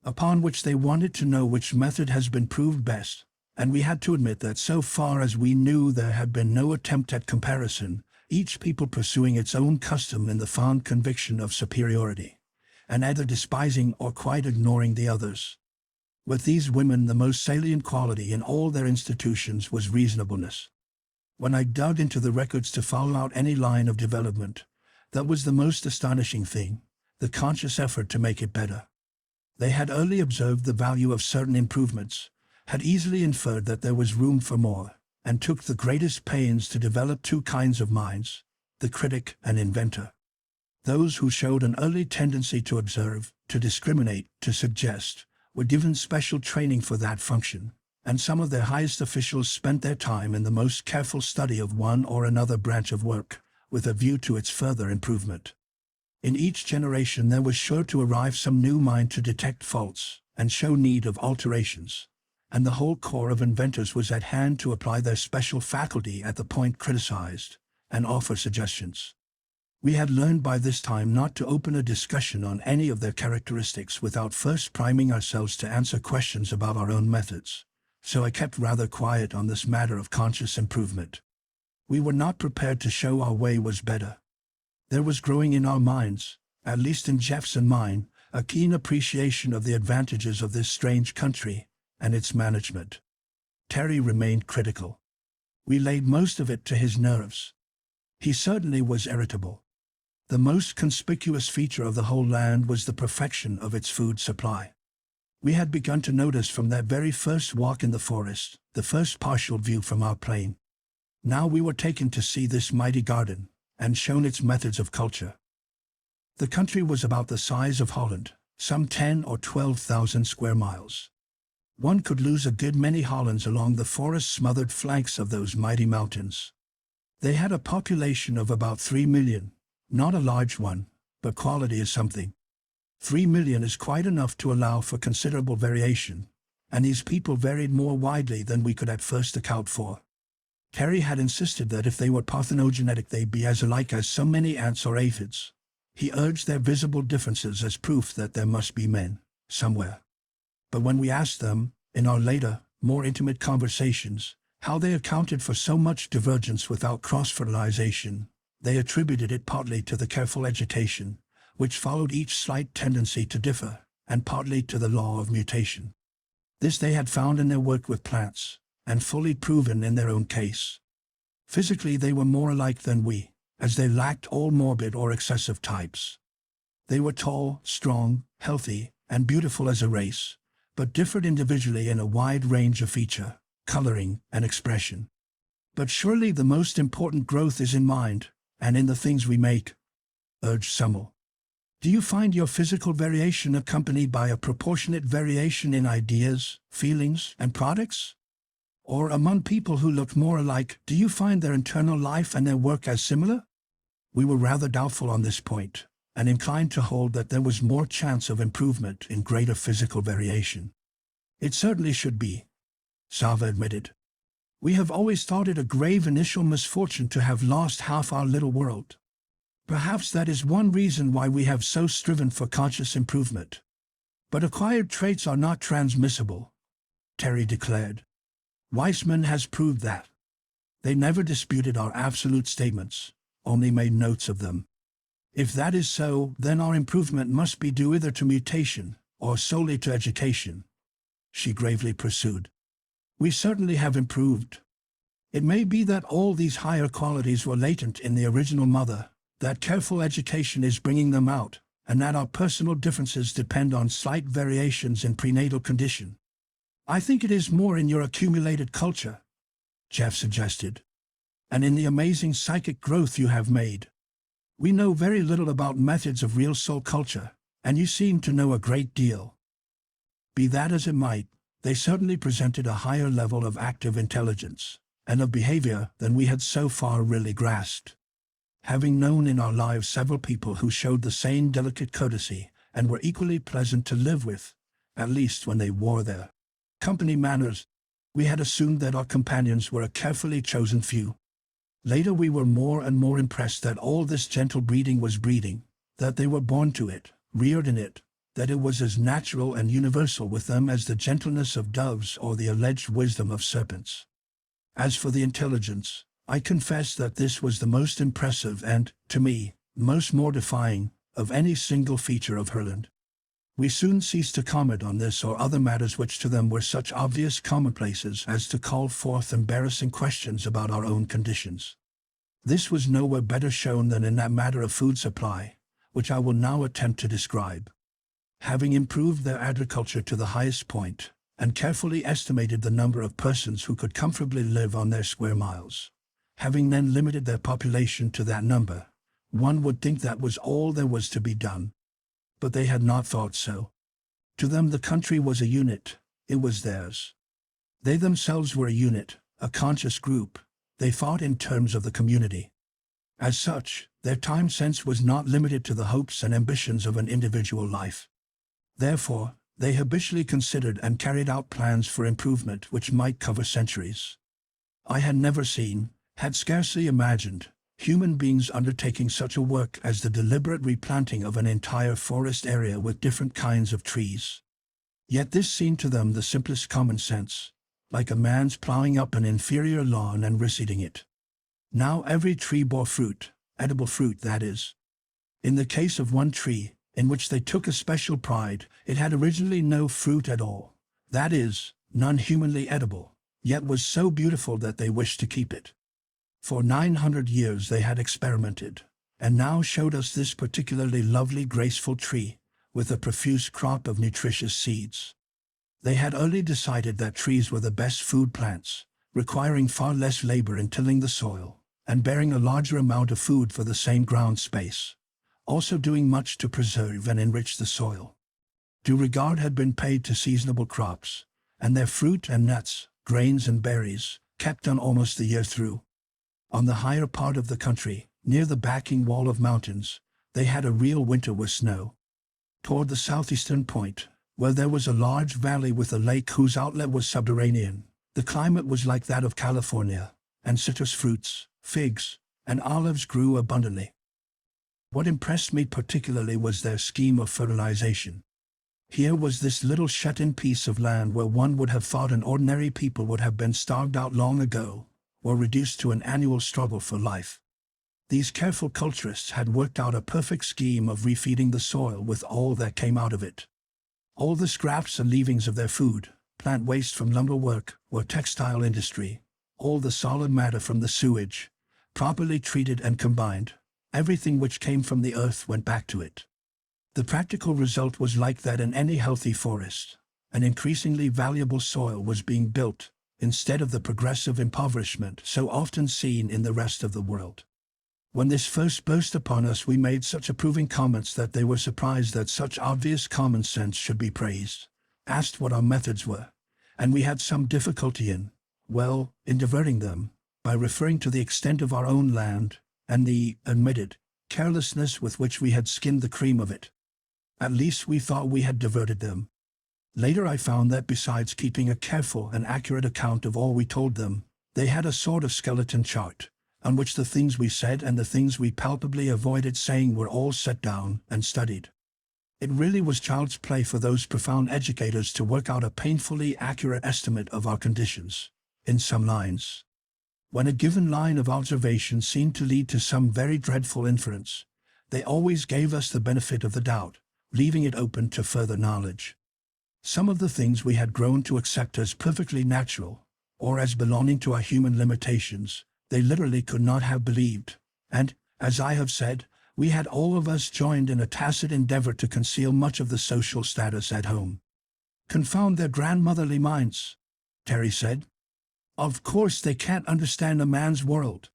Upon which they wanted to know which method has been proved best, and we had to admit that so far as we knew there had been no attempt at comparison, each people pursuing its own custom in the fond conviction of superiority, and either despising or quite ignoring the others. With these women the most salient quality in all their institutions was reasonableness. When I dug into the records to follow out any line of development, that was the most astonishing thing, the conscious effort to make it better. They had early observed the value of certain improvements, had easily inferred that there was room for more, and took the greatest pains to develop two kinds of minds, the critic and inventor. Those who showed an early tendency to observe, to discriminate, to suggest, were given special training for that function, and some of their highest officials spent their time in the most careful study of one or another branch of work, with a view to its further improvement. In each generation there was sure to arrive some new mind to detect faults, and show need of alterations, and the whole corps of inventors was at hand to apply their special faculty at the point criticized, and offer suggestions. We had learned by this time not to open a discussion on any of their characteristics without first priming ourselves to answer questions about our own methods, so I kept rather quiet on this matter of conscious improvement. We were not prepared to show our way was better. There was growing in our minds, at least in Jeff's and mine, a keen appreciation of the advantages of this strange country and its management. Terry remained critical. We laid most of it to his nerves. He certainly was irritable. The most conspicuous feature of the whole land was the perfection of its food supply. We had begun to notice from that very first walk in the forest, the first partial view from our plane. Now we were taken to see this mighty garden, and shown its methods of culture. The country was about the size of Holland, some 10 or 12,000 square miles. One could lose a good many Hollands along the forest-smothered flanks of those mighty mountains. They had a population of about 3 million, not a large one, but quality is something. 3 million is quite enough to allow for considerable variation, and these people varied more widely than we could at first account for. Terry had insisted that if they were parthenogenetic they be as alike as so many ants or aphids. He urged their visible differences as proof that there must be men, somewhere. But when we asked them, in our later, more intimate conversations, how they accounted for so much divergence without cross-fertilization, they attributed it partly to the careful education, which followed each slight tendency to differ, and partly to the law of mutation. This they had found in their work with plants, and fully proven in their own case. Physically they were more alike than we, as they lacked all morbid or excessive types. They were tall, strong, healthy, and beautiful as a race, but differed individually in a wide range of feature, coloring, and expression. But surely the most important growth is in mind, and in the things we make, urged Summel. Do you find your physical variation accompanied by a proportionate variation in ideas, feelings, and products? Or among people who look more alike, do you find their internal life and their work as similar? We were rather doubtful on this point, and inclined to hold that there was more chance of improvement in greater physical variation. It certainly should be, Sava admitted. We have always thought it a grave initial misfortune to have lost half our little world. Perhaps that is one reason why we have so striven for conscious improvement. But acquired traits are not transmissible, Terry declared. Weissman has proved that. They never disputed our absolute statements, only made notes of them. If that is so, then our improvement must be due either to mutation or solely to education, she gravely pursued. We certainly have improved. It may be that all these higher qualities were latent in the original mother, that careful education is bringing them out, and that our personal differences depend on slight variations in prenatal condition. I think it is more in your accumulated culture, Jeff suggested, and in the amazing psychic growth you have made. We know very little about methods of real soul culture, and you seem to know a great deal. Be that as it might, they certainly presented a higher level of active intelligence and of behavior than we had so far really grasped. Having known in our lives several people who showed the same delicate courtesy and were equally pleasant to live with, at least when they wore their company manners, we had assumed that our companions were a carefully chosen few. Later we were more and more impressed that all this gentle breeding was breeding, that they were born to it, reared in it, that it was as natural and universal with them as the gentleness of doves or the alleged wisdom of serpents. As for the intelligence, I confess that this was the most impressive and, to me, most mortifying of any single feature of Herland. We soon ceased to comment on this or other matters which to them were such obvious commonplaces as to call forth embarrassing questions about our own conditions. This was nowhere better shown than in that matter of food supply, which I will now attempt to describe. Having improved their agriculture to the highest point, and carefully estimated the number of persons who could comfortably live on their square miles, having then limited their population to that number, one would think that was all there was to be done. But they had not thought so. To them the country was a unit, it was theirs. They themselves were a unit, a conscious group, they thought in terms of the community. As such, their time sense was not limited to the hopes and ambitions of an individual life. Therefore, they habitually considered and carried out plans for improvement which might cover centuries. I had never seen, had scarcely imagined, human beings undertaking such a work as the deliberate replanting of an entire forest area with different kinds of trees. Yet this seemed to them the simplest common sense, like a man's plowing up an inferior lawn and reseeding it. Now every tree bore fruit, edible fruit that is. In the case of one tree, in which they took a special pride, it had originally no fruit at all, that is, none humanly edible, yet was so beautiful that they wished to keep it. For 900 years they had experimented, and now showed us this particularly lovely graceful tree, with a profuse crop of nutritious seeds. They had early decided that trees were the best food plants, requiring far less labor in tilling the soil, and bearing a larger amount of food for the same ground space, also doing much to preserve and enrich the soil. Due regard had been paid to seasonable crops, and their fruit and nuts, grains and berries, kept on almost the year through. On the higher part of the country, near the backing wall of mountains, they had a real winter with snow. Toward the southeastern point, where there was a large valley with a lake whose outlet was subterranean, the climate was like that of California, and citrus fruits, figs, and olives grew abundantly. What impressed me particularly was their scheme of fertilization. Here was this little shut-in piece of land where one would have thought an ordinary people would have been starved out long ago, or reduced to an annual struggle for life. These careful culturists had worked out a perfect scheme of refeeding the soil with all that came out of it. All the scraps and leavings of their food, plant waste from lumber work or textile industry, all the solid matter from the sewage, properly treated and combined, everything which came from the earth went back to it. The practical result was like that in any healthy forest. An increasingly valuable soil was being built, instead of the progressive impoverishment so often seen in the rest of the world. When this first burst upon us, we made such approving comments that they were surprised that such obvious common sense should be praised, asked what our methods were, and we had some difficulty in diverting them, by referring to the extent of our own land, and the admitted carelessness with which we had skimmed the cream of it. At least we thought we had diverted them. Later I found that besides keeping a careful and accurate account of all we told them, they had a sort of skeleton chart, on which the things we said and the things we palpably avoided saying were all set down and studied. It really was child's play for those profound educators to work out a painfully accurate estimate of our conditions, in some lines. When a given line of observation seemed to lead to some very dreadful inference, they always gave us the benefit of the doubt, leaving it open to further knowledge. Some of the things we had grown to accept as perfectly natural, or as belonging to our human limitations, they literally could not have believed, and, as I have said, we had all of us joined in a tacit endeavor to conceal much of the social status at home. "Confound their grandmotherly minds," Terry said. "Of course they can't understand a man's world.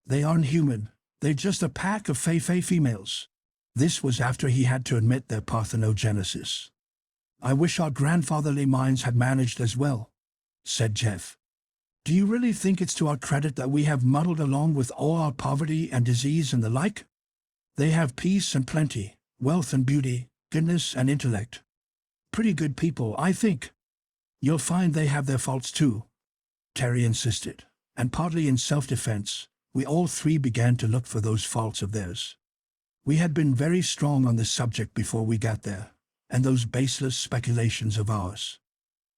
They aren't human, they're just a pack of fey females." This was after he had to admit their parthenogenesis. "I wish our grandfatherly minds had managed as well," said Jeff. "Do you really think it's to our credit that we have muddled along with all our poverty and disease and the like? They have peace and plenty, wealth and beauty, goodness and intellect. Pretty good people, I think." "You'll find they have their faults too," Terry insisted, and partly in self-defense, we all three began to look for those faults of theirs. We had been very strong on this subject before we got there, and those baseless speculations of ours.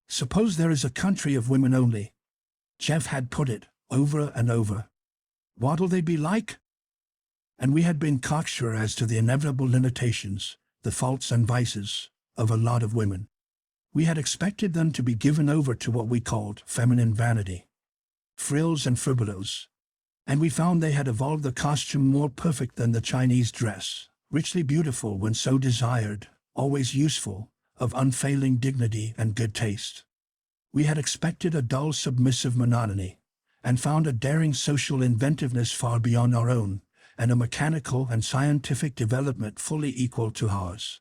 "Suppose there is a country of women only," Jeff had put it, over and over. "What'll they be like?" And we had been cocksure as to the inevitable limitations, the faults and vices, of a lot of women. We had expected them to be given over to what we called feminine vanity, frills and furbelows, and we found they had evolved the costume more perfect than the Chinese dress, richly beautiful when so desired, always useful, of unfailing dignity and good taste. We had expected a dull submissive monotony, and found a daring social inventiveness far beyond our own, and a mechanical and scientific development fully equal to ours.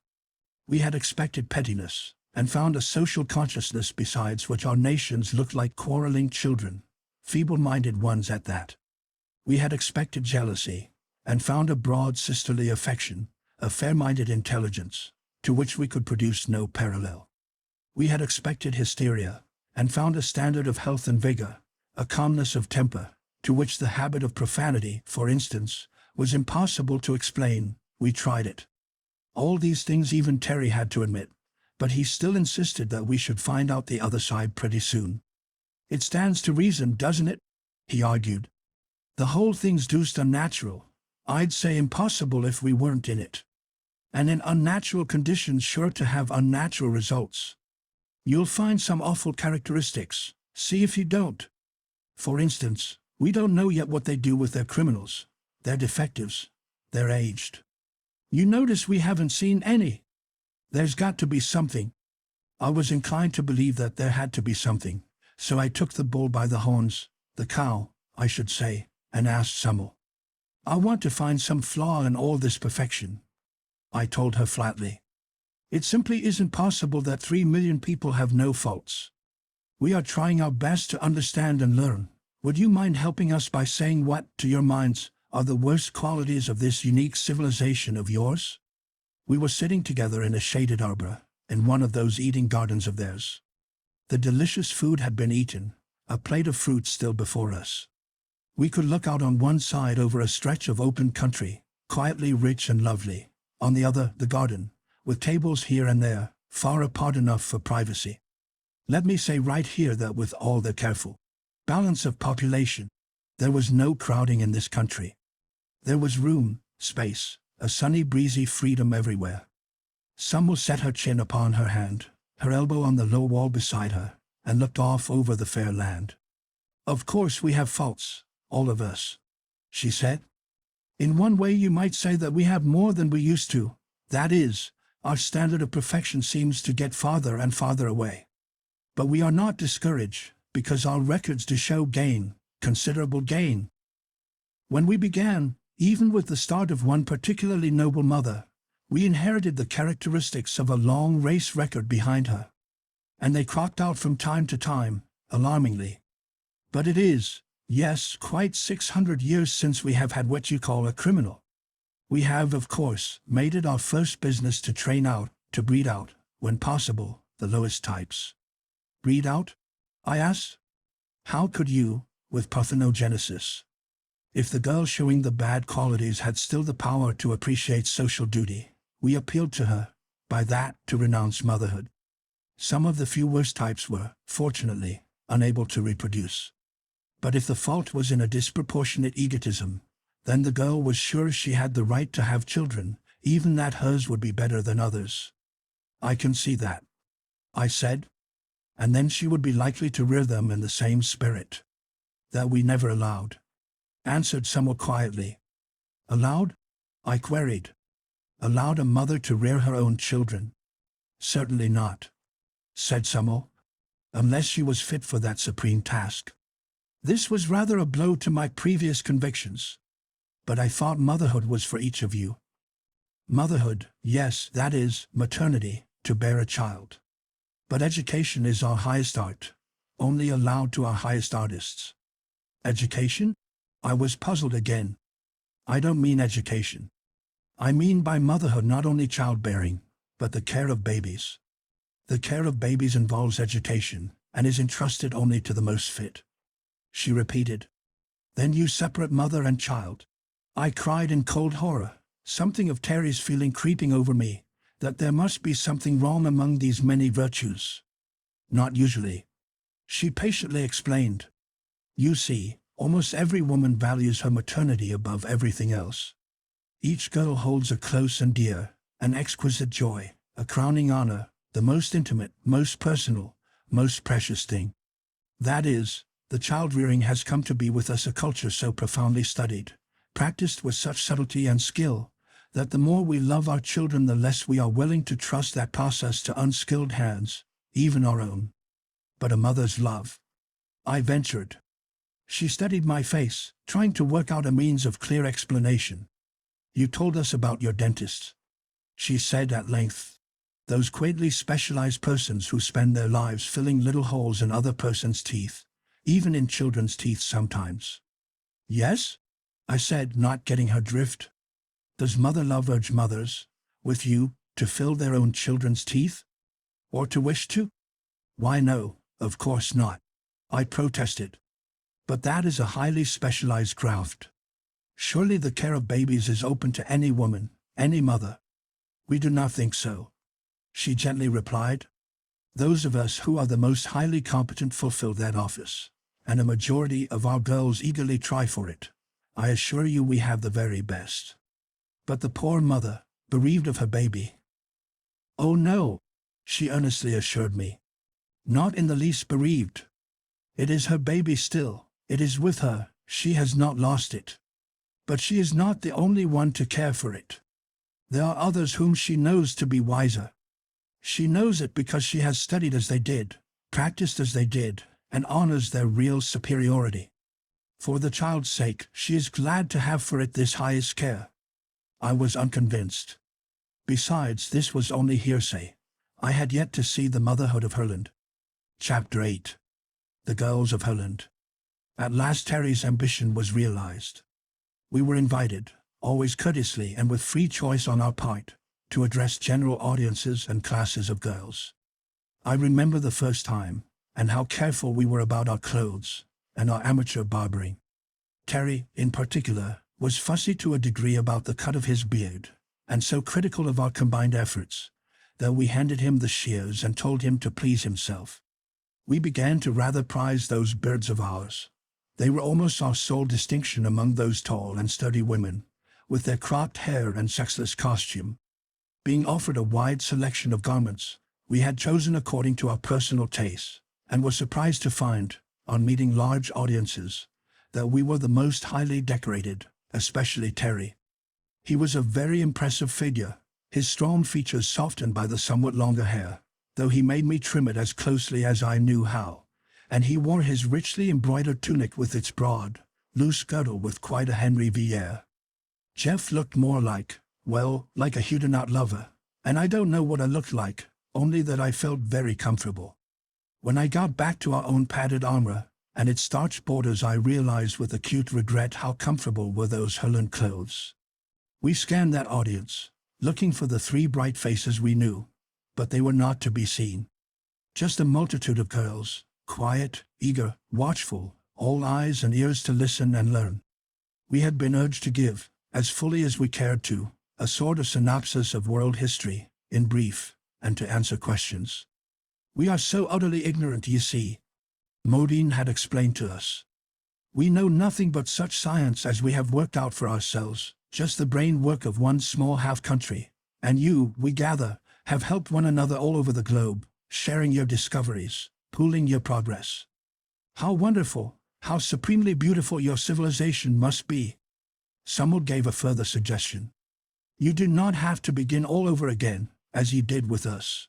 We had expected pettiness, and found a social consciousness besides which our nations looked like quarreling children, feeble-minded ones at that. We had expected jealousy, and found a broad sisterly affection, a fair-minded intelligence, to which we could produce no parallel. We had expected hysteria, and found a standard of health and vigor, a calmness of temper, to which the habit of profanity, for instance, was impossible to explain. We tried it. All these things even Terry had to admit, but he still insisted that we should find out the other side pretty soon. "It stands to reason, doesn't it?" he argued. "The whole thing's deuced unnatural. I'd say impossible if we weren't in it. And in unnatural conditions sure to have unnatural results. You'll find some awful characteristics, see if you don't. For instance, we don't know yet what they do with their criminals, their defectives, their aged. You notice we haven't seen any. There's got to be something." I was inclined to believe that there had to be something, so I took the bull by the horns, the cow, I should say, and asked Summel. "I want to find some flaw in all this perfection," I told her flatly. "It simply isn't possible that 3 million people have no faults. We are trying our best to understand and learn. Would you mind helping us by saying what, to your minds, are the worst qualities of this unique civilization of yours?" We were sitting together in a shaded arbor, in one of those eating gardens of theirs. The delicious food had been eaten, a plate of fruit still before us. We could look out on one side over a stretch of open country, quietly rich and lovely, on the other the garden, with tables here and there, far apart enough for privacy. Let me say right here that with all the careful balance of population, there was no crowding in this country. There was room, space, a sunny breezy freedom everywhere. Summel set her chin upon her hand, her elbow on the low wall beside her, and looked off over the fair land. "Of course we have faults, all of us," she said. "In one way you might say that we have more than we used to. That is, our standard of perfection seems to get farther and farther away. But we are not discouraged, because our records do show gain, considerable gain. When we began, Even with the start of one particularly noble mother, we inherited the characteristics of a long race record behind her. And they cropped out from time to time, alarmingly. But it is, yes, quite 600 years since we have had what you call a criminal. We have, of course, made it our first business to train out, to breed out, when possible, the lowest types. Breed out? I asked. How could you, with parthenogenesis? If the girl showing the bad qualities had still the power to appreciate social duty, we appealed to her, by that, to renounce motherhood. Some of the few worst types were, fortunately, unable to reproduce. But if the fault was in a disproportionate egotism, then the girl was sure she had the right to have children, even that hers would be better than others. I can see that, I said. And then she would be likely to rear them in the same spirit. That we never allowed. Answered somewhat quietly. Allowed? I queried. Allowed a mother to rear her own children? Certainly not, said Summel, unless she was fit for that supreme task. This was rather a blow to my previous convictions. But I thought motherhood was for each of you. Motherhood, yes, that is, maternity, to bear a child. But education is our highest art, only allowed to our highest artists. Education? I was puzzled again. I don't mean education. I mean by motherhood not only childbearing, but the care of babies. The care of babies involves education, and is entrusted only to the most fit. She repeated. Then you separate mother and child. I cried in cold horror, something of Terry's feeling creeping over me, that there must be something wrong among these many virtues. Not usually. She patiently explained. You see, almost every woman values her maternity above everything else. Each girl holds a close and dear, an exquisite joy, a crowning honor, the most intimate, most personal, most precious thing. That is, the child-rearing has come to be with us a culture so profoundly studied, practiced with such subtlety and skill, that the more we love our children the less we are willing to trust that process to unskilled hands, even our own. But a mother's love, I ventured. She studied my face, trying to work out a means of clear explanation. You told us about your dentists, she said at length. Those quaintly specialized persons who spend their lives filling little holes in other persons' teeth, even in children's teeth sometimes. Yes? I said, not getting her drift. Does mother love urge mothers, with you, to fill their own children's teeth? Or to wish to? Why no, of course not, I protested. But that is a highly specialized craft. Surely the care of babies is open to any woman, any mother. We do not think so, she gently replied. Those of us who are the most highly competent fulfill that office, and a majority of our girls eagerly try for it. I assure you we have the very best. But the poor mother, bereaved of her baby. Oh no, she earnestly assured me. Not in the least bereaved. It is her baby still, it is with her, she has not lost it. But she is not the only one to care for it. There are others whom she knows to be wiser. She knows it because she has studied as they did, practiced as they did, and honors their real superiority. For the child's sake, she is glad to have for it this highest care. I was unconvinced. Besides, this was only hearsay. I had yet to see the motherhood of Herland. Chapter 8. The Girls of Herland. At last Terry's ambition was realized. We were invited, always courteously and with free choice on our part, to address general audiences and classes of girls. I remember the first time, and how careful we were about our clothes, and our amateur barbering. Terry, in particular, was fussy to a degree about the cut of his beard, and so critical of our combined efforts, that we handed him the shears and told him to please himself. We began to rather prize those beards of ours. They were almost our sole distinction among those tall and sturdy women, with their cropped hair and sexless costume. Being offered a wide selection of garments, we had chosen according to our personal tastes, and were surprised to find, on meeting large audiences, that we were the most highly decorated, especially Terry. He was a very impressive figure, his strong features softened by the somewhat longer hair, though he made me trim it as closely as I knew how, and he wore his richly embroidered tunic with its broad, loose girdle with quite a Henry V air. Jeff looked more like, well, like a Huguenot lover, and I don't know what I looked like, only that I felt very comfortable. When I got back to our own padded armor and its starched borders, I realized with acute regret how comfortable were those Herland clothes. We scanned that audience, looking for the three bright faces we knew, but they were not to be seen. Just a multitude of girls, quiet, eager, watchful, all eyes and ears to listen and learn. We had been urged to give, as fully as we cared to, a sort of synopsis of world history, in brief, and to answer questions. "We are so utterly ignorant, you see," Modine had explained to us. "We know nothing but such science as we have worked out for ourselves, just the brain work of one small half-country, and you, we gather, have helped one another all over the globe, sharing your discoveries, pooling your progress. How wonderful, how supremely beautiful your civilization must be." Someone gave a further suggestion. "You do not have to begin all over again, as you did with us.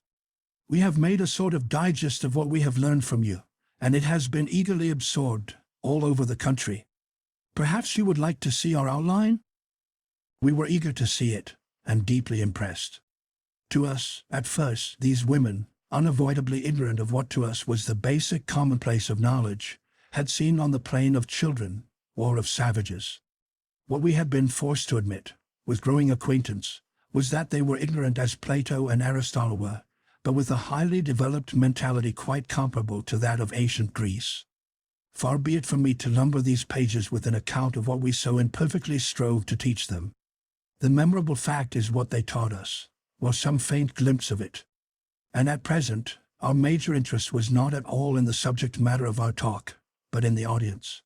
We have made a sort of digest of what we have learned from you, and it has been eagerly absorbed all over the country. Perhaps you would like to see our outline?" We were eager to see it, and deeply impressed. To us, at first, these women, unavoidably ignorant of what to us was the basic commonplace of knowledge, had seen on the plane of children, or of savages. What we had been forced to admit, with growing acquaintance, was that they were ignorant as Plato and Aristotle were, but with a highly developed mentality quite comparable to that of ancient Greece. Far be it from me to lumber these pages with an account of what we so imperfectly strove to teach them. The memorable fact is what they taught us, or some faint glimpse of it. And at present, our major interest was not at all in the subject matter of our talk, but in the audience.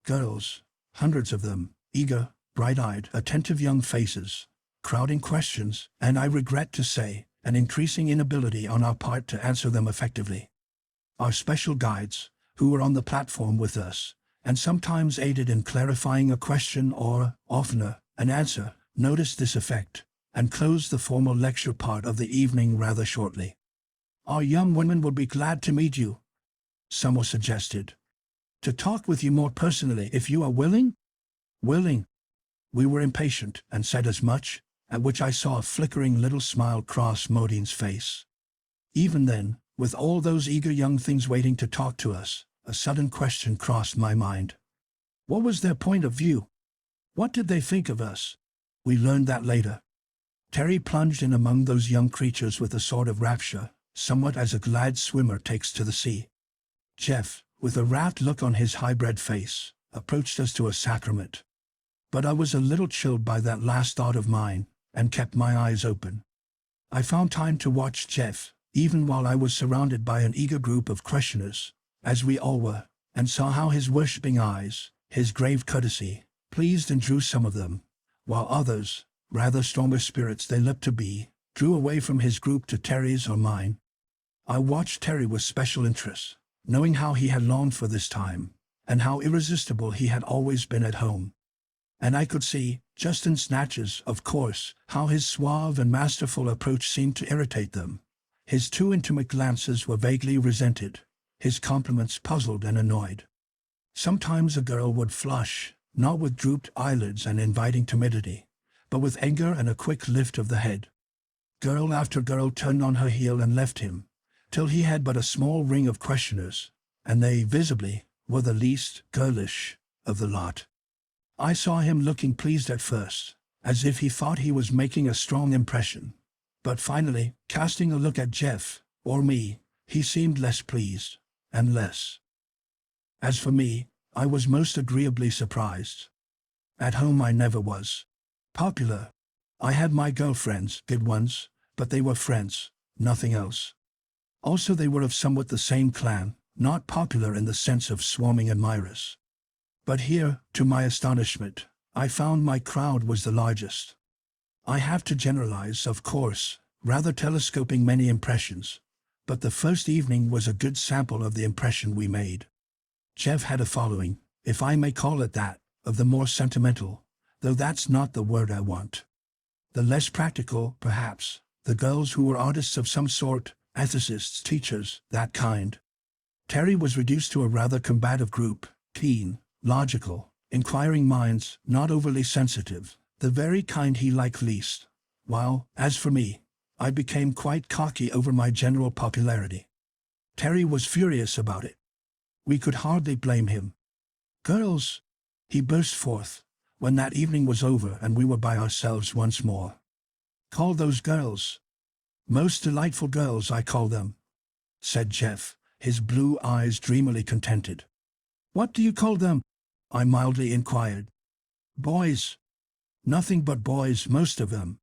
Girls, hundreds of them, eager, bright-eyed, attentive young faces, crowding questions, and I regret to say, an increasing inability on our part to answer them effectively. Our special guides, who were on the platform with us, and sometimes aided in clarifying a question or, oftener, an answer, noticed this effect, and closed the formal lecture part of the evening rather shortly. "Our young women will be glad to meet you," someone suggested. "To talk with you more personally if you are willing?" Willing. We were impatient, and said as much, at which I saw a flickering little smile cross Modine's face. Even then, with all those eager young things waiting to talk to us, a sudden question crossed my mind. What was their point of view? What did they think of us? We learned that later. Terry plunged in among those young creatures with a sort of rapture, somewhat as a glad swimmer takes to the sea. Jeff, with a rapt look on his high-bred face, approached us to a sacrament. But I was a little chilled by that last thought of mine, and kept my eyes open. I found time to watch Jeff, even while I was surrounded by an eager group of questioners, as we all were, and saw how his worshipping eyes, his grave courtesy, pleased and drew some of them, while others, rather stronger spirits they looked to be, drew away from his group to Terry's or mine. I watched Terry with special interest, knowing how he had longed for this time, and how irresistible he had always been at home. And I could see, just in snatches, of course, how his suave and masterful approach seemed to irritate them. His too intimate glances were vaguely resented, his compliments puzzled and annoyed. Sometimes a girl would flush, not with drooped eyelids and inviting timidity, but with anger and a quick lift of the head. Girl after girl turned on her heel and left him, till he had but a small ring of questioners, and they, visibly, were the least girlish of the lot. I saw him looking pleased at first, as if he thought he was making a strong impression, but finally, casting a look at Jeff, or me, he seemed less pleased, and less. As for me, I was most agreeably surprised. At home I never was popular. I had my girlfriends, good ones, but they were friends, nothing else. Also they were of somewhat the same clan, not popular in the sense of swarming admirers. But here, to my astonishment, I found my crowd was the largest. I have to generalize, of course, rather telescoping many impressions, but the first evening was a good sample of the impression we made. Jeff had a following, if I may call it that, of the more sentimental, though that's not the word I want. The less practical, perhaps, the girls who were artists of some sort, ethicists, teachers, that kind. Terry was reduced to a rather combative group, keen, logical, inquiring minds, not overly sensitive, The very kind he liked least. While, as for me, I became quite cocky over my general popularity. Terry was furious about it. We could hardly blame him. "Girls!" he burst forth, when that evening was over and we were by ourselves once more. "Call those girls. Most delightful girls, I call them," said Jeff, his blue eyes dreamily contented. "What do you call them?" I mildly inquired. "Boys. Nothing but boys, most of them.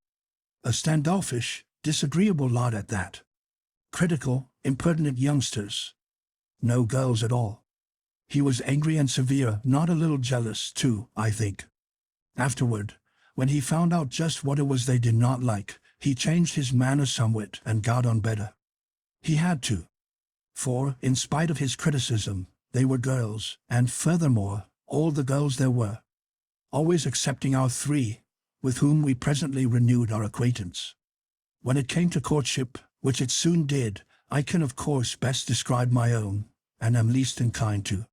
A standoffish, disagreeable lot at that. Critical, impertinent youngsters. No girls at all." He was angry and severe, not a little jealous, too, I think. Afterward, when he found out just what it was they did not like, he changed his manner somewhat and got on better. He had to. For, in spite of his criticism, they were girls, and furthermore, all the girls there were. Always excepting our three, with whom we presently renewed our acquaintance. When it came to courtship, which it soon did, I can of course best describe my own, and am least inclined to.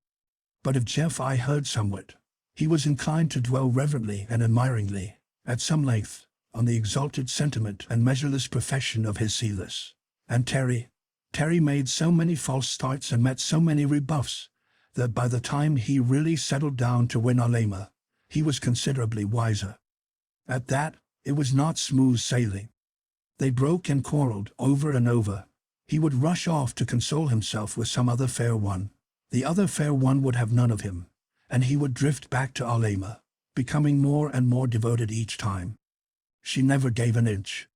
But of Jeff I heard somewhat. He was inclined to dwell reverently and admiringly, at some length, on the exalted sentiment and measureless perfection of his Celis. And Terry made so many false starts and met so many rebuffs, that by the time he really settled down to win Alema, he was considerably wiser. At that, it was not smooth sailing. They broke and quarreled over and over. He would rush off to console himself with some other fair one. The other fair one would have none of him, and he would drift back to Alema, becoming more and more devoted each time. She never gave an inch.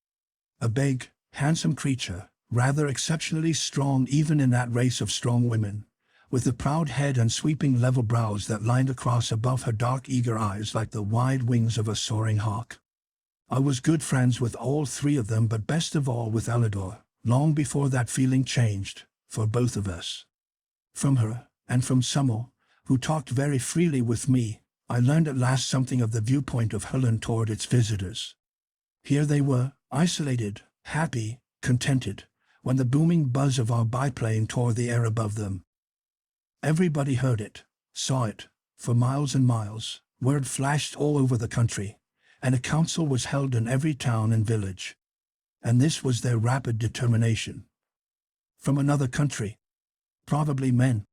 A big, handsome creature, rather exceptionally strong even in that race of strong women, with a proud head and sweeping level brows that lined across above her dark eager eyes like the wide wings of a soaring hawk. I was good friends with all three of them, but best of all with Elidor, long before that feeling changed, for both of us. From her, and from Summel, who talked very freely with me, I learned at last something of the viewpoint of Herland toward its visitors. Here they were, isolated, happy, contented, when the booming buzz of our biplane tore the air above them. Everybody heard it, saw it, for miles and miles. Word flashed all over the country, and a council was held in every town and village. And this was their rapid determination. From another country. Probably men.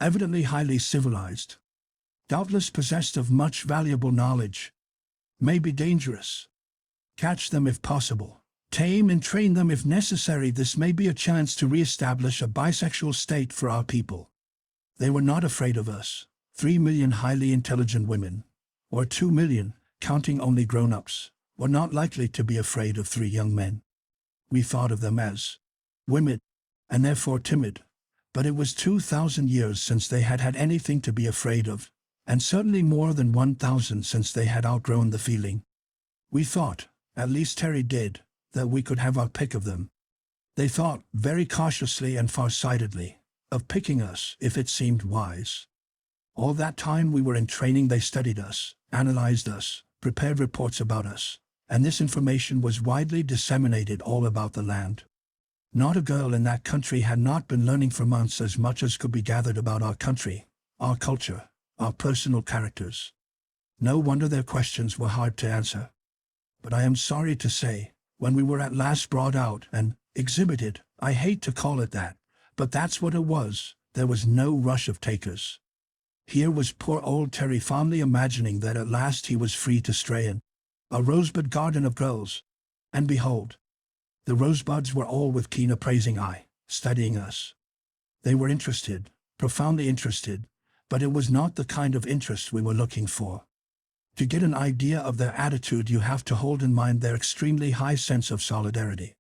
Evidently highly civilized. Doubtless possessed of much valuable knowledge. Maybe dangerous. Catch them if possible. Tame and train them if necessary. This may be a chance to re-establish a bisexual state for our people. They were not afraid of us. 3 million highly intelligent women, or 2 million, counting only grown-ups, were not likely to be afraid of 3 young men. We thought of them as women, and therefore timid, but it was 2,000 years since they had had anything to be afraid of, and certainly more than 1,000 since they had outgrown the feeling. We thought, at least Terry did, that we could have our pick of them. They thought, very cautiously and far-sightedly, of picking us if it seemed wise. All that time we were in training they studied us, analyzed us, prepared reports about us, and this information was widely disseminated all about the land. Not a girl in that country had not been learning for months as much as could be gathered about our country, our culture, our personal characters. No wonder their questions were hard to answer. But I am sorry to say, when we were at last brought out and exhibited, I hate to call it that, but that's what it was, there was no rush of takers. Here was poor old Terry fondly imagining that at last he was free to stray in a rosebud garden of girls. And behold, the rosebuds were all with keen appraising eye, studying us. They were interested, profoundly interested, but it was not the kind of interest we were looking for. To get an idea of their attitude you have to hold in mind their extremely high sense of solidarity.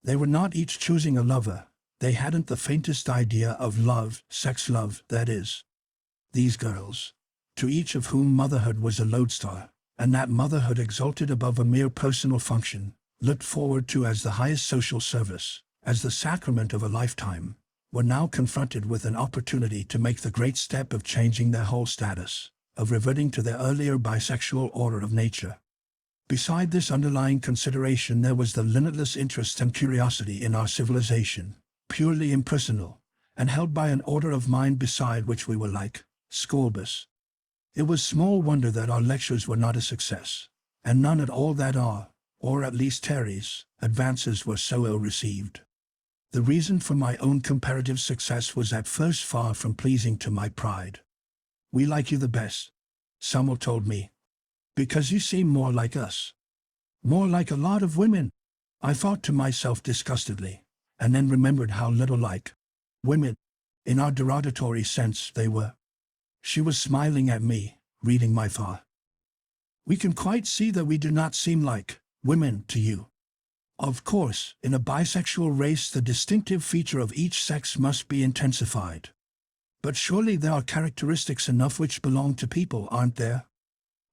They were not each choosing a lover, they hadn't the faintest idea of love, sex love, that is. These girls, to each of whom motherhood was a lodestar, and that motherhood exalted above a mere personal function, looked forward to as the highest social service, as the sacrament of a lifetime, were now confronted with an opportunity to make the great step of changing their whole status, of reverting to their earlier bisexual order of nature. Beside this underlying consideration there was the limitless interest and curiosity in our civilization, purely impersonal, and held by an order of mind beside which we were like Scolbus. It was small wonder that our lectures were not a success. and none at all that or at least Terry's, advances were so ill received. The reason for my own comparative success was at first far from pleasing to my pride. "We like you the best," Samuel told me, "because you seem more like us." "More like a lot of women," I thought to myself disgustedly, and then remembered how little like women, in our derogatory sense, they were. She was smiling at me, reading my thought. "We can quite see that we do not seem like women to you. Of course, in a bisexual race the distinctive feature of each sex must be intensified. But surely there are characteristics enough which belong to people, aren't there?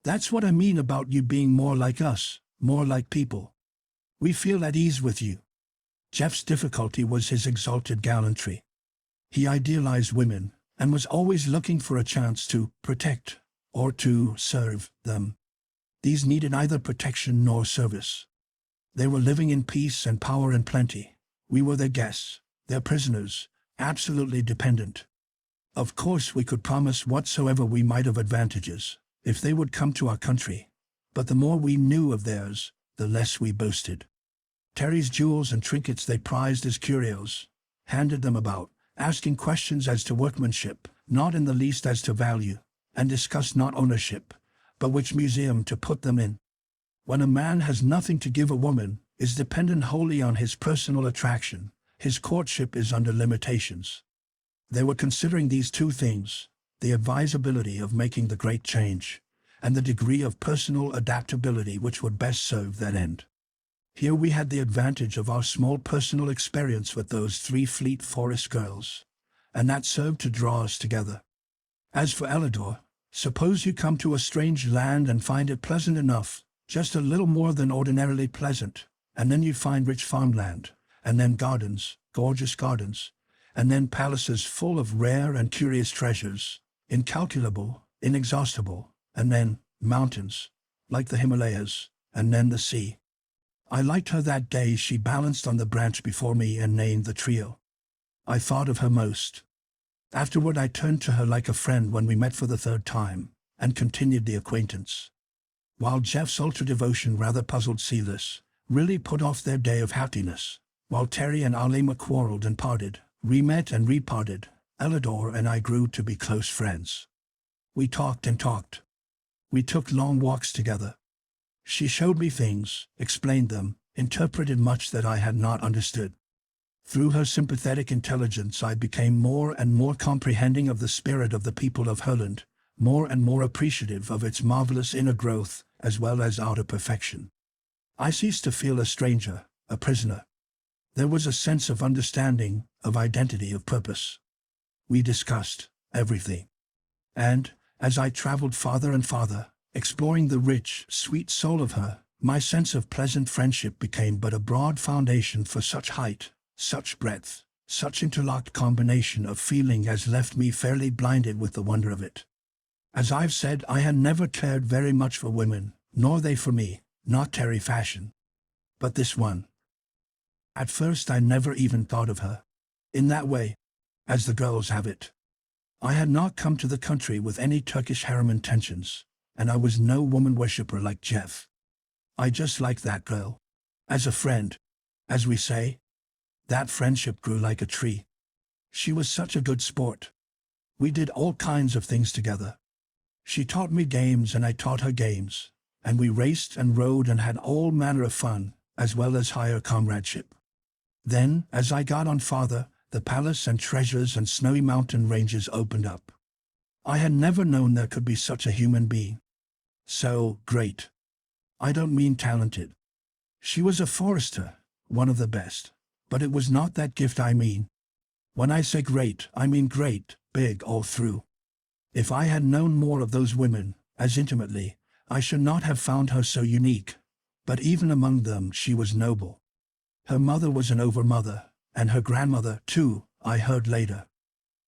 That's what I mean about you being more like us, more like people. We feel at ease with you." Jeff's difficulty was his exalted gallantry. He idealized women, and was always looking for a chance to protect, or to serve, them. These needed neither protection nor service. They were living in peace and power and plenty. We were their guests, their prisoners, absolutely dependent. Of course we could promise whatsoever we might of advantages, if they would come to our country, but the more we knew of theirs, the less we boasted. Terry's jewels and trinkets they prized as curios, handed them about, asking questions as to workmanship, not in the least as to value, and discussed not ownership, but which museum to put them in. When a man has nothing to give a woman, is dependent wholly on his personal attraction, his courtship is under limitations. They were considering these two things, the advisability of making the great change, and the degree of personal adaptability which would best serve that end. Here we had the advantage of our small personal experience with those 3 Fleet Forest girls, and that served to draw us together. As for Elidor, suppose you come to a strange land and find it pleasant enough, just a little more than ordinarily pleasant, and then you find rich farmland, and then gardens, gorgeous gardens, and then palaces full of rare and curious treasures, incalculable, inexhaustible, and then mountains, like the Himalayas, and then the sea. I liked her that day she balanced on the branch before me and named the trio. I thought of her most. Afterward I turned to her like a friend when we met for the 3rd time, and continued the acquaintance. While Jeff's ultra-devotion rather puzzled Silas, really put off their day of happiness, while Terry and Alema quarreled and parted, re-met and reparted, Elidor and I grew to be close friends. We talked and talked. We took long walks together. She showed me things, explained them, interpreted much that I had not understood. Through her sympathetic intelligence I became more and more comprehending of the spirit of the people of Herland, more and more appreciative of its marvelous inner growth as well as outer perfection. I ceased to feel a stranger, a prisoner. There was a sense of understanding, of identity, of purpose. We discussed everything. And, as I traveled farther and farther, exploring the rich, sweet soul of her, my sense of pleasant friendship became but a broad foundation for such height, such breadth, such interlocked combination of feeling as left me fairly blinded with the wonder of it. As I've said, I had never cared very much for women, nor they for me, not Terry fashion. But this one. At first I never even thought of her in that way, as the girls have it. I had not come to the country with any Turkish harem intentions, and I was no woman worshipper like Jeff. I just liked that girl. As a friend, as we say. That friendship grew like a tree. She was such a good sport. We did all kinds of things together. She taught me games and I taught her games, and we raced and rode and had all manner of fun, as well as higher comradeship. Then, as I got on farther, the palace and treasures and snowy mountain ranges opened up. I had never known there could be such a human being. So great. I don't mean talented. She was a forester, one of the best, but it was not that gift I mean. When I say great, I mean great, big all through. If I had known more of those women, as intimately, I should not have found her so unique, but even among them she was noble. Her mother was an overmother, and her grandmother, too, I heard later.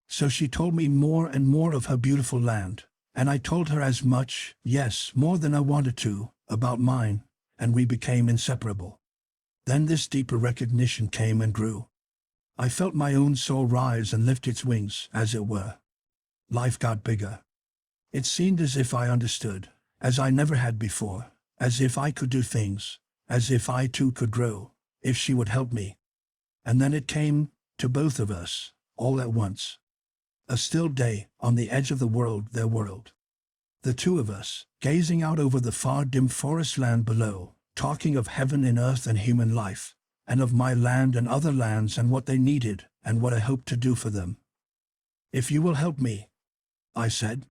So she told me more and more of her beautiful land, and I told her as much, yes, more than I wanted to, about mine, and we became inseparable. Then this deeper recognition came and grew. I felt my own soul rise and lift its wings, as it were. Life got bigger. It seemed as if I understood, as I never had before, as if I could do things, as if I too could grow, if she would help me. And then it came, to both of us, all at once. A still day, on the edge of the world, their world. The two of us, gazing out over the far dim forest land below, talking of heaven in earth and human life, and of my land and other lands and what they needed and what I hoped to do for them. "If you will help me," I said.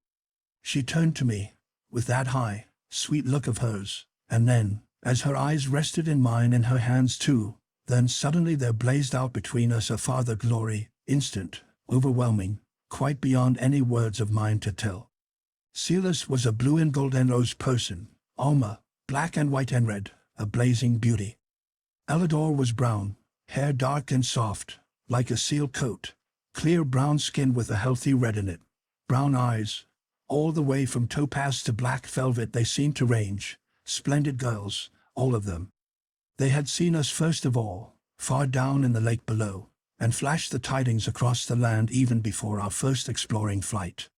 She turned to me, with that high, sweet look of hers, and then, as her eyes rested in mine and her hands too, then suddenly there blazed out between us a farther glory, instant, overwhelming, quite beyond any words of mine to tell. Silas was a blue and gold and rose person, Alma, black and white and red, a blazing beauty. Ellador was brown, hair dark and soft, like a seal coat, clear brown skin with a healthy red in it, brown eyes, all the way from topaz to black velvet they seemed to range, splendid girls, all of them. They had seen us first of all, far down in the lake below, and flashed the tidings across the land even before our first exploring flight.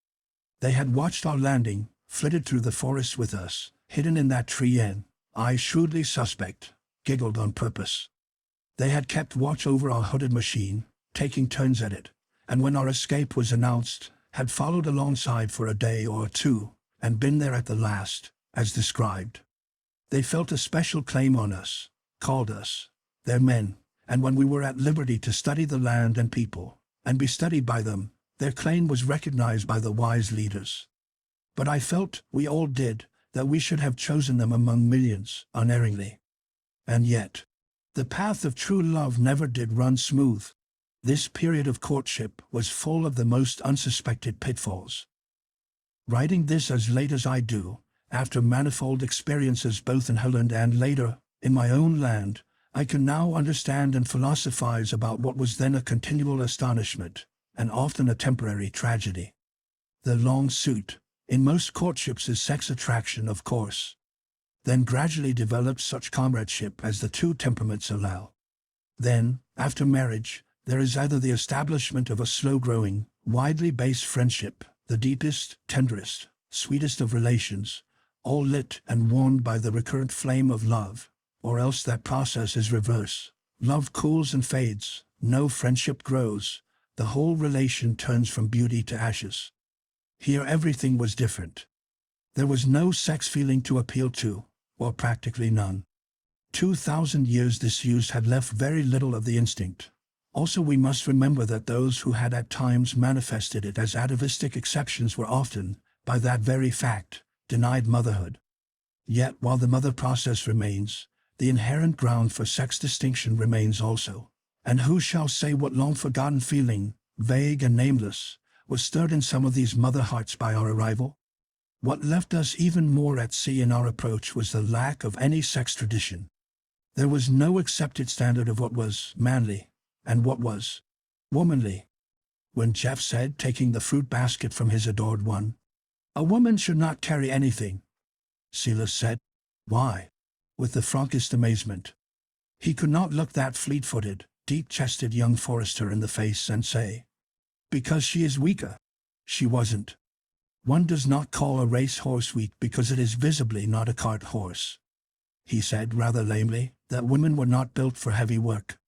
They had watched our landing, flitted through the forest with us, hidden in that tree and, I shrewdly suspect, giggled on purpose. They had kept watch over our hooded machine, taking turns at it, and when our escape was announced, had followed alongside for a day or two, and been there at the last, as described. They felt a special claim on us, called us their men, and when we were at liberty to study the land and people, and be studied by them, their claim was recognized by the wise leaders. But I felt, we all did, that we should have chosen them among millions, unerringly. And yet, the path of true love never did run smooth. This period of courtship was full of the most unsuspected pitfalls. Writing this as late as I do, after manifold experiences both in Herland and later, in my own land, I can now understand and philosophize about what was then a continual astonishment, and often a temporary tragedy. The long suit, in most courtships, is sex attraction, of course. Then gradually develops such comradeship as the two temperaments allow. Then, after marriage, there is either the establishment of a slow-growing, widely based friendship, the deepest, tenderest, sweetest of relations, all lit and warmed by the recurrent flame of love, or else that process is reverse. Love cools and fades, no friendship grows, the whole relation turns from beauty to ashes. Here everything was different. There was no sex feeling to appeal to, or practically none. 2,000 years disuse had left very little of the instinct. Also we must remember that those who had at times manifested it as atavistic exceptions were often, by that very fact, denied motherhood. Yet while the mother process remains, the inherent ground for sex distinction remains also. And who shall say what long-forgotten feeling, vague and nameless, was stirred in some of these mother hearts by our arrival? What left us even more at sea in our approach was the lack of any sex tradition. There was no accepted standard of what was manly, and what was womanly. When Jeff said, taking the fruit basket from his adored one, "A woman should not carry anything," Silas said, "Why?" with the frankest amazement. He could not look that fleet-footed, deep-chested young forester in the face and say, "Because she is weaker." She wasn't. One does not call a race-horse weak because it is visibly not a cart horse. He said rather lamely that women were not built for heavy work.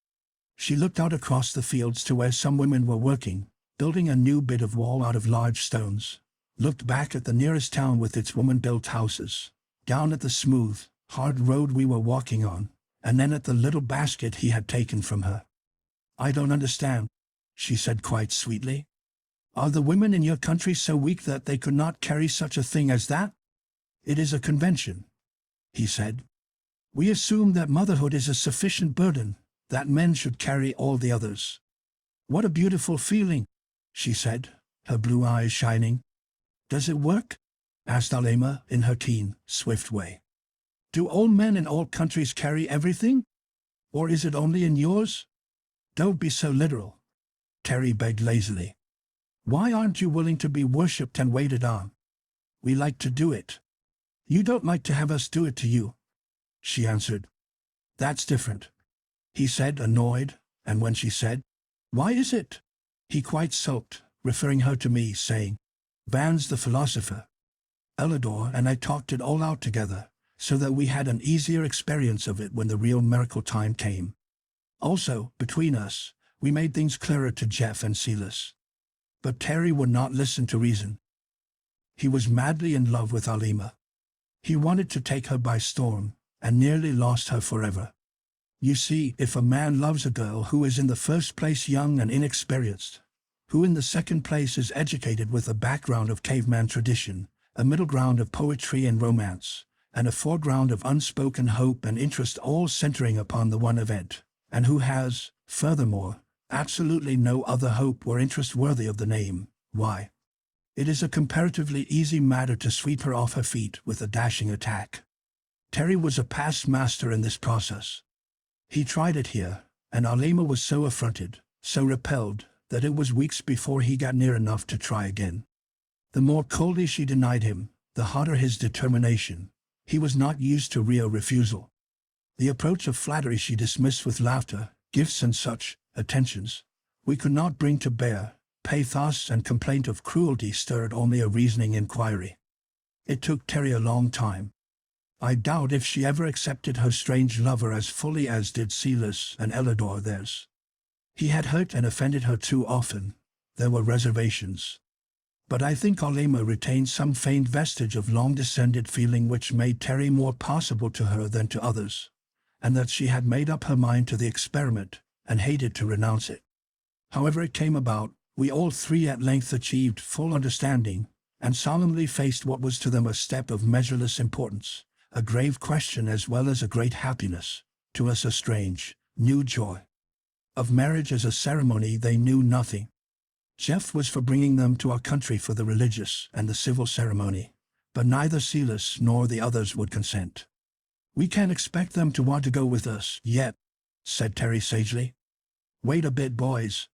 She looked out across the fields to where some women were working, building a new bit of wall out of large stones, looked back at the nearest town with its woman-built houses, down at the smooth, hard road we were walking on, and then at the little basket he had taken from her. "I don't understand," she said quite sweetly. "Are the women in your country so weak that they could not carry such a thing as that?" "It is a convention," he said. "We assume that motherhood is a sufficient burden, that men should carry all the others." "What a beautiful feeling," she said, her blue eyes shining. "Does it work?" asked Alema in her keen, swift way. "Do all men in all countries carry everything? Or is it only in yours?" "Don't be so literal," Terry begged lazily. "Why aren't you willing to be worshipped and waited on? We like to do it." "You don't like to have us do it to you," she answered. "That's different," he said, annoyed, and when she said, "Why is it?" he quite sulked, referring her to me, saying, "Van's the philosopher. Ellador and I talked it all out together, so that we had an easier experience of it when the real miracle time came. Also, between us, we made things clearer to Jeff and Silas. But Terry would not listen to reason. He was madly in love with Alima. He wanted to take her by storm, and nearly lost her forever. You see, if a man loves a girl who is in the first place young and inexperienced, who in the second place is educated with a background of caveman tradition, a middle ground of poetry and romance, and a foreground of unspoken hope and interest all centering upon the one event, and who has, furthermore, absolutely no other hope or interest worthy of the name, why, it is a comparatively easy matter to sweep her off her feet with a dashing attack. Terry was a past master in this process. He tried it here, and Alima was so affronted, so repelled, that it was weeks before he got near enough to try again. The more coldly she denied him, the hotter his determination. He was not used to real refusal. The approach of flattery she dismissed with laughter, gifts and such attentions we could not bring to bear. Pathos and complaint of cruelty stirred only a reasoning inquiry. It took Terry a long time. I doubt if she ever accepted her strange lover as fully as did Silas and Elidor theirs. He had hurt and offended her too often. There were reservations. But I think Alima retained some faint vestige of long-descended feeling which made Terry more possible to her than to others, and that she had made up her mind to the experiment, and hated to renounce it. However it came about, we all three at length achieved full understanding, and solemnly faced what was to them a step of measureless importance, a grave question as well as a great happiness, to us a strange, new joy. Of marriage as a ceremony they knew nothing. Jeff was for bringing them to our country for the religious and the civil ceremony, but neither Silas nor the others would consent. "We can't expect them to want to go with us yet," said Terry sagely. "Wait a bit, boys.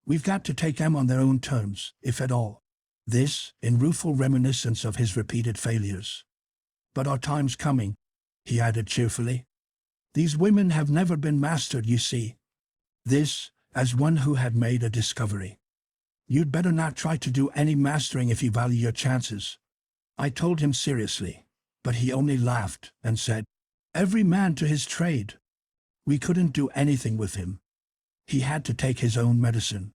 We've got to take them on their own terms, if at all." This, in rueful reminiscence of his repeated failures. "But our time's coming," he added cheerfully. "These women have never been mastered, you see." This, as one who had made a discovery. "You'd better not try to do any mastering if you value your chances," I told him seriously, but he only laughed and said, "Every man to his trade." We couldn't do anything with him. He had to take his own medicine.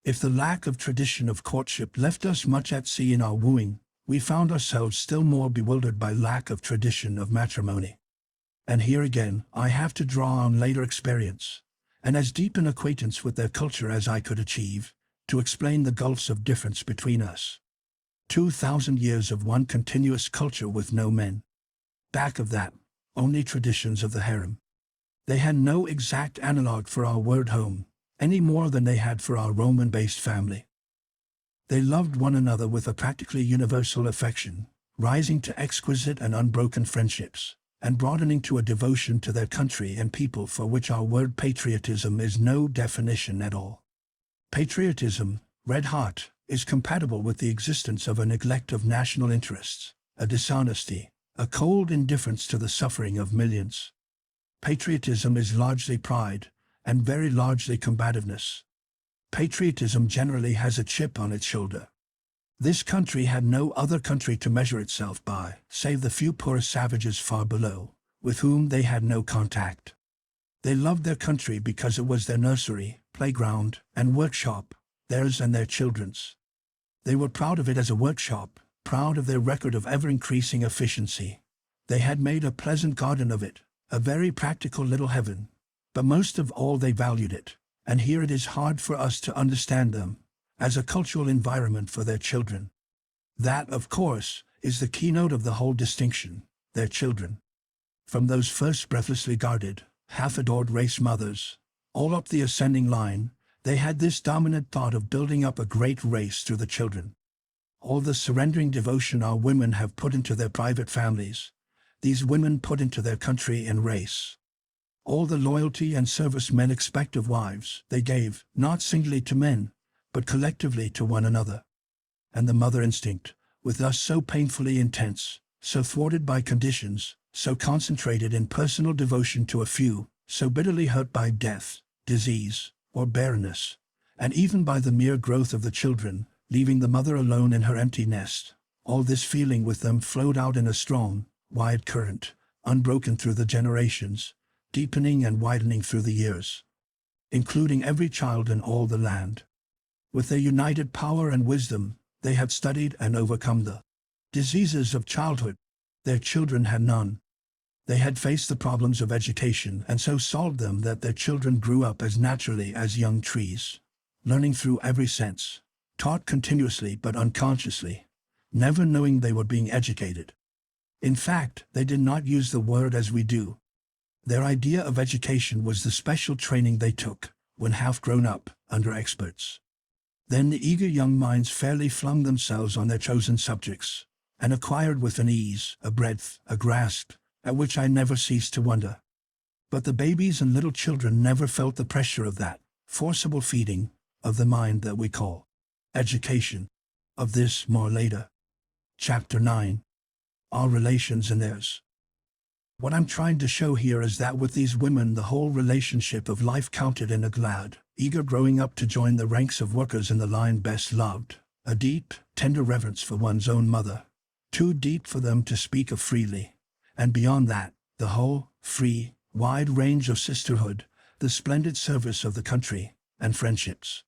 If the lack of tradition of courtship left us much at sea in our wooing, we found ourselves still more bewildered by lack of tradition of matrimony. And here again I have to draw on later experience, and as deep an acquaintance with their culture as I could achieve, to explain the gulfs of difference between us. 2,000 years of one continuous culture with no men. Back of that, only traditions of the harem. They had no exact analog for our word home, any more than they had for our Roman-based family. They loved one another with a practically universal affection, rising to exquisite and unbroken friendships, and broadening to a devotion to their country and people for which our word patriotism is no definition at all. Patriotism, red hot, is compatible with the existence of a neglect of national interests, a dishonesty, a cold indifference to the suffering of millions. Patriotism is largely pride, and very largely combativeness. Patriotism generally has a chip on its shoulder. This country had no other country to measure itself by, save the few poor savages far below, with whom they had no contact. They loved their country because it was their nursery, playground, and workshop, theirs and their children's. They were proud of it as a workshop, proud of their record of ever-increasing efficiency. They had made a pleasant garden of it, a very practical little heaven, but most of all they valued it, and here it is hard for us to understand them, as a cultural environment for their children. That, of course, is the keynote of the whole distinction, their children. From those first breathlessly guarded, half-adored race mothers, all up the ascending line, they had this dominant thought of building up a great race through the children. All the surrendering devotion our women have put into their private families, these women put into their country and race. All the loyalty and service men expect of wives, they gave, not singly to men, but collectively to one another. And the mother instinct, with us so painfully intense, so thwarted by conditions, so concentrated in personal devotion to a few, so bitterly hurt by death, disease, or barrenness, and even by the mere growth of the children, leaving the mother alone in her empty nest, all this feeling with them flowed out in a strong, wide current, unbroken through the generations, deepening and widening through the years, including every child in all the land. With their united power and wisdom, they had studied and overcome the diseases of childhood. Their children had none. They had faced the problems of education and so solved them that their children grew up as naturally as young trees, learning through every sense, taught continuously but unconsciously, never knowing they were being educated. In fact, they did not use the word as we do. Their idea of education was the special training they took, when half grown up, under experts. Then the eager young minds fairly flung themselves on their chosen subjects, and acquired with an ease, a breadth, a grasp, at which I never ceased to wonder. But the babies and little children never felt the pressure of that forcible feeding of the mind that we call education. Of this more later. Chapter 9. Our relations and theirs. What I'm trying to show here is that with these women the whole relationship of life counted in a glad, eager growing up to join the ranks of workers in the line best loved, a deep, tender reverence for one's own mother, too deep for them to speak of freely, and beyond that, the whole, free, wide range of sisterhood, the splendid service of the country, and friendships.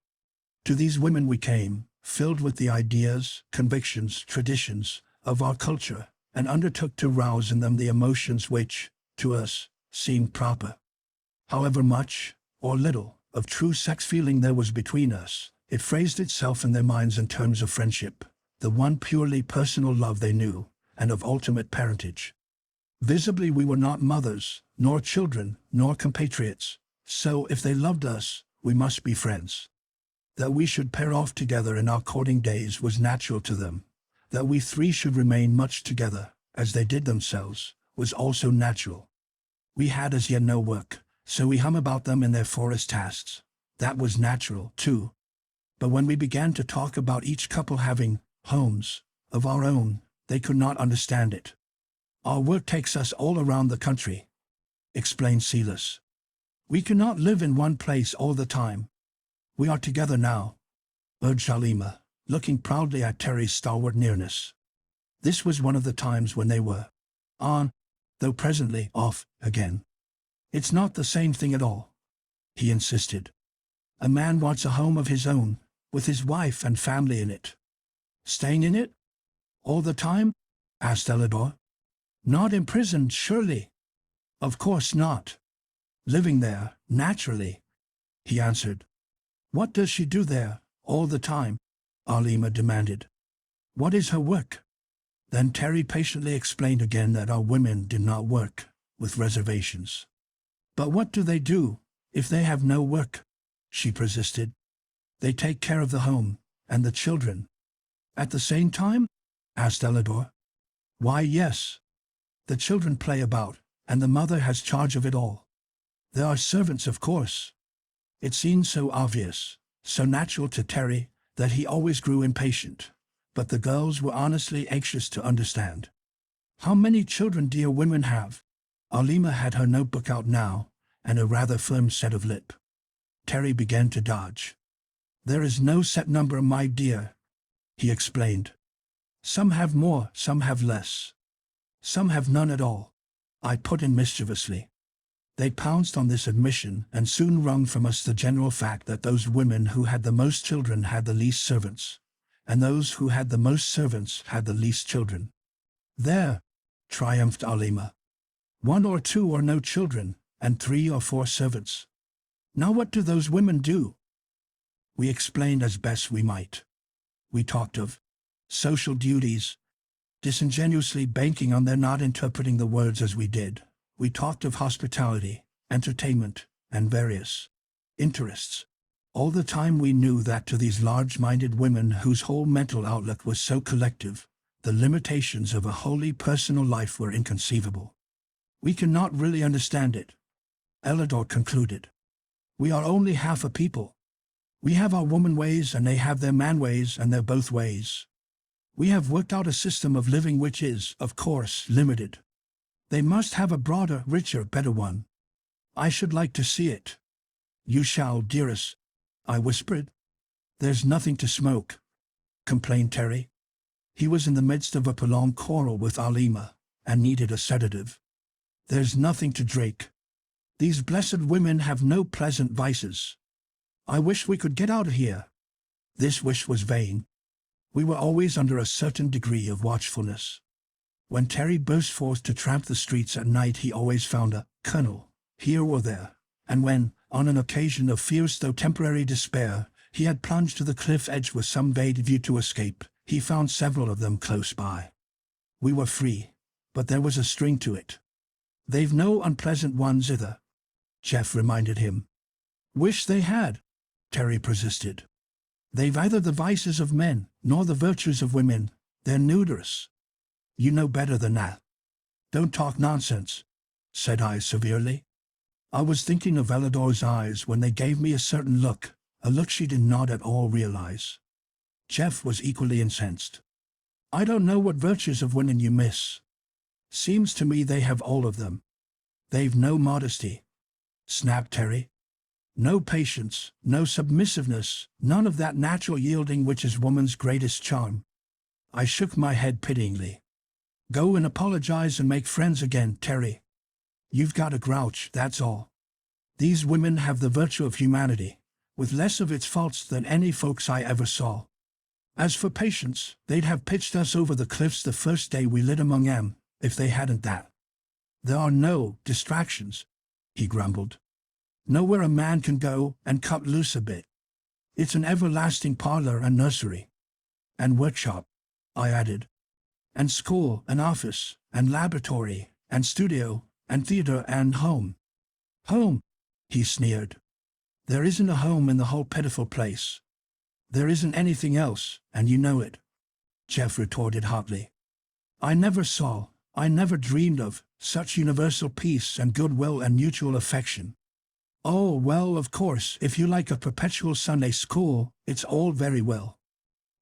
To these women we came, filled with the ideas, convictions, traditions of our culture, and undertook to rouse in them the emotions which, to us, seemed proper. However much, or little, of true sex feeling there was between us, it phrased itself in their minds in terms of friendship, the one purely personal love they knew, and of ultimate parentage. Visibly we were not mothers, nor children, nor compatriots, so if they loved us, we must be friends. That we should pair off together in our courting days was natural to them. That we three should remain much together, as they did themselves, was also natural. We had as yet no work, so we hung about them in their forest tasks. That was natural, too. But when we began to talk about each couple having homes of our own, they could not understand it. Our work takes us all around the country, explained Silas. We cannot live in one place all the time. We are together now, urged Halima, looking proudly at Terry's stalwart nearness. This was one of the times when they were on, though presently off again. It's not the same thing at all, he insisted. A man wants a home of his own, with his wife and family in it. Staying in it? All the time? Asked Elidor. Not imprisoned, surely? Of course not. Living there, naturally, he answered. What does she do there, all the time? Halima demanded. What is her work? Then Terry patiently explained again that our women did not work, with reservations. But what do they do, if they have no work? She persisted. They take care of the home, and the children. At the same time? Asked Elidor. Why, yes. The children play about, and the mother has charge of it all. There are servants, of course. It seemed so obvious, so natural to Terry, that he always grew impatient, but the girls were honestly anxious to understand. How many children dear women have? Halima had her notebook out now, and a rather firm set of lip. Terry began to dodge. There is no set number, my dear, he explained. Some have more, some have less. Some have none at all, I put in mischievously. They pounced on this admission and soon wrung from us the general fact that those women who had the most children had the least servants, and those who had the most servants had the least children. There, triumphed Halima. 1 or 2 or no children, and 3 or 4 servants. Now what do those women do? We explained as best we might. We talked of social duties, disingenuously banking on their not interpreting the words as we did. We talked of hospitality, entertainment, and various interests. All the time we knew that to these large-minded women whose whole mental outlook was so collective, the limitations of a wholly personal life were inconceivable. We cannot really understand it, Elidor concluded. We are only half a people. We have our woman ways and they have their man ways, and they're both ways. We have worked out a system of living which is, of course, limited. They must have a broader, richer, better one. I should like to see it. You shall, dearest, I whispered. There's nothing to smoke, complained Terry. He was in the midst of a prolonged quarrel with Halima, and needed a sedative. There's nothing to drink. These blessed women have no pleasant vices. I wish we could get out of here. This wish was vain. We were always under a certain degree of watchfulness. When Terry burst forth to tramp the streets at night, he always found a colonel here or there, and when, on an occasion of fierce though temporary despair, he had plunged to the cliff edge with some vague view to escape, he found several of them close by. We were free, but there was a string to it. They've no unpleasant ones either, Jeff reminded him. Wish they had, Terry persisted. They've either the vices of men, nor the virtues of women. They're numerous. You know better than that. Don't talk nonsense, said I severely. I was thinking of Elidor's eyes when they gave me a certain look, a look she did not at all realize. Jeff was equally incensed. I don't know what virtues of women you miss. Seems to me they have all of them. They've no modesty, snapped Terry. No patience, no submissiveness, none of that natural yielding which is woman's greatest charm. I shook my head pityingly. Go and apologize and make friends again, Terry. You've got a grouch, that's all. These women have the virtue of humanity, with less of its faults than any folks I ever saw. As for patience, they'd have pitched us over the cliffs the first day we lit among 'em, if they hadn't that. There are no distractions, he grumbled. Nowhere a man can go and cut loose a bit. It's an everlasting parlor and nursery. And workshop, I added. And school and office and laboratory and studio and theater and home. Home, he sneered. There isn't a home in the whole pitiful place. There isn't anything else, and you know it, Jeff retorted hotly. I never saw, I never dreamed of, such universal peace and goodwill and mutual affection. Oh, well, of course, if you like a perpetual Sunday school, it's all very well.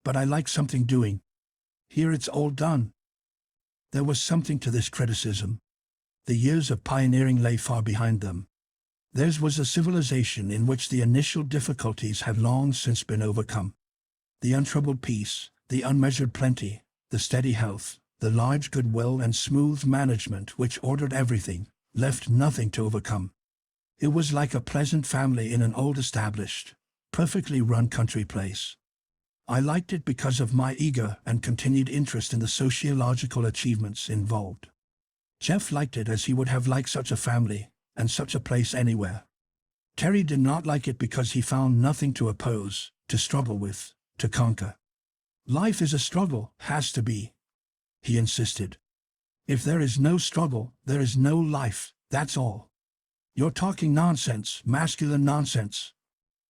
But I like something doing. Here it's all done. There was something to this criticism. The years of pioneering lay far behind them. Theirs was a civilization in which the initial difficulties had long since been overcome. The untroubled peace, the unmeasured plenty, the steady health, the large goodwill and smooth management which ordered everything, left nothing to overcome. It was like a pleasant family in an old established, perfectly run country place. I liked it because of my eager and continued interest in the sociological achievements involved. Jeff liked it as he would have liked such a family, and such a place anywhere. Terry did not like it because he found nothing to oppose, to struggle with, to conquer. Life is a struggle, has to be, he insisted. If there is no struggle, there is no life, that's all. You're talking nonsense, masculine nonsense,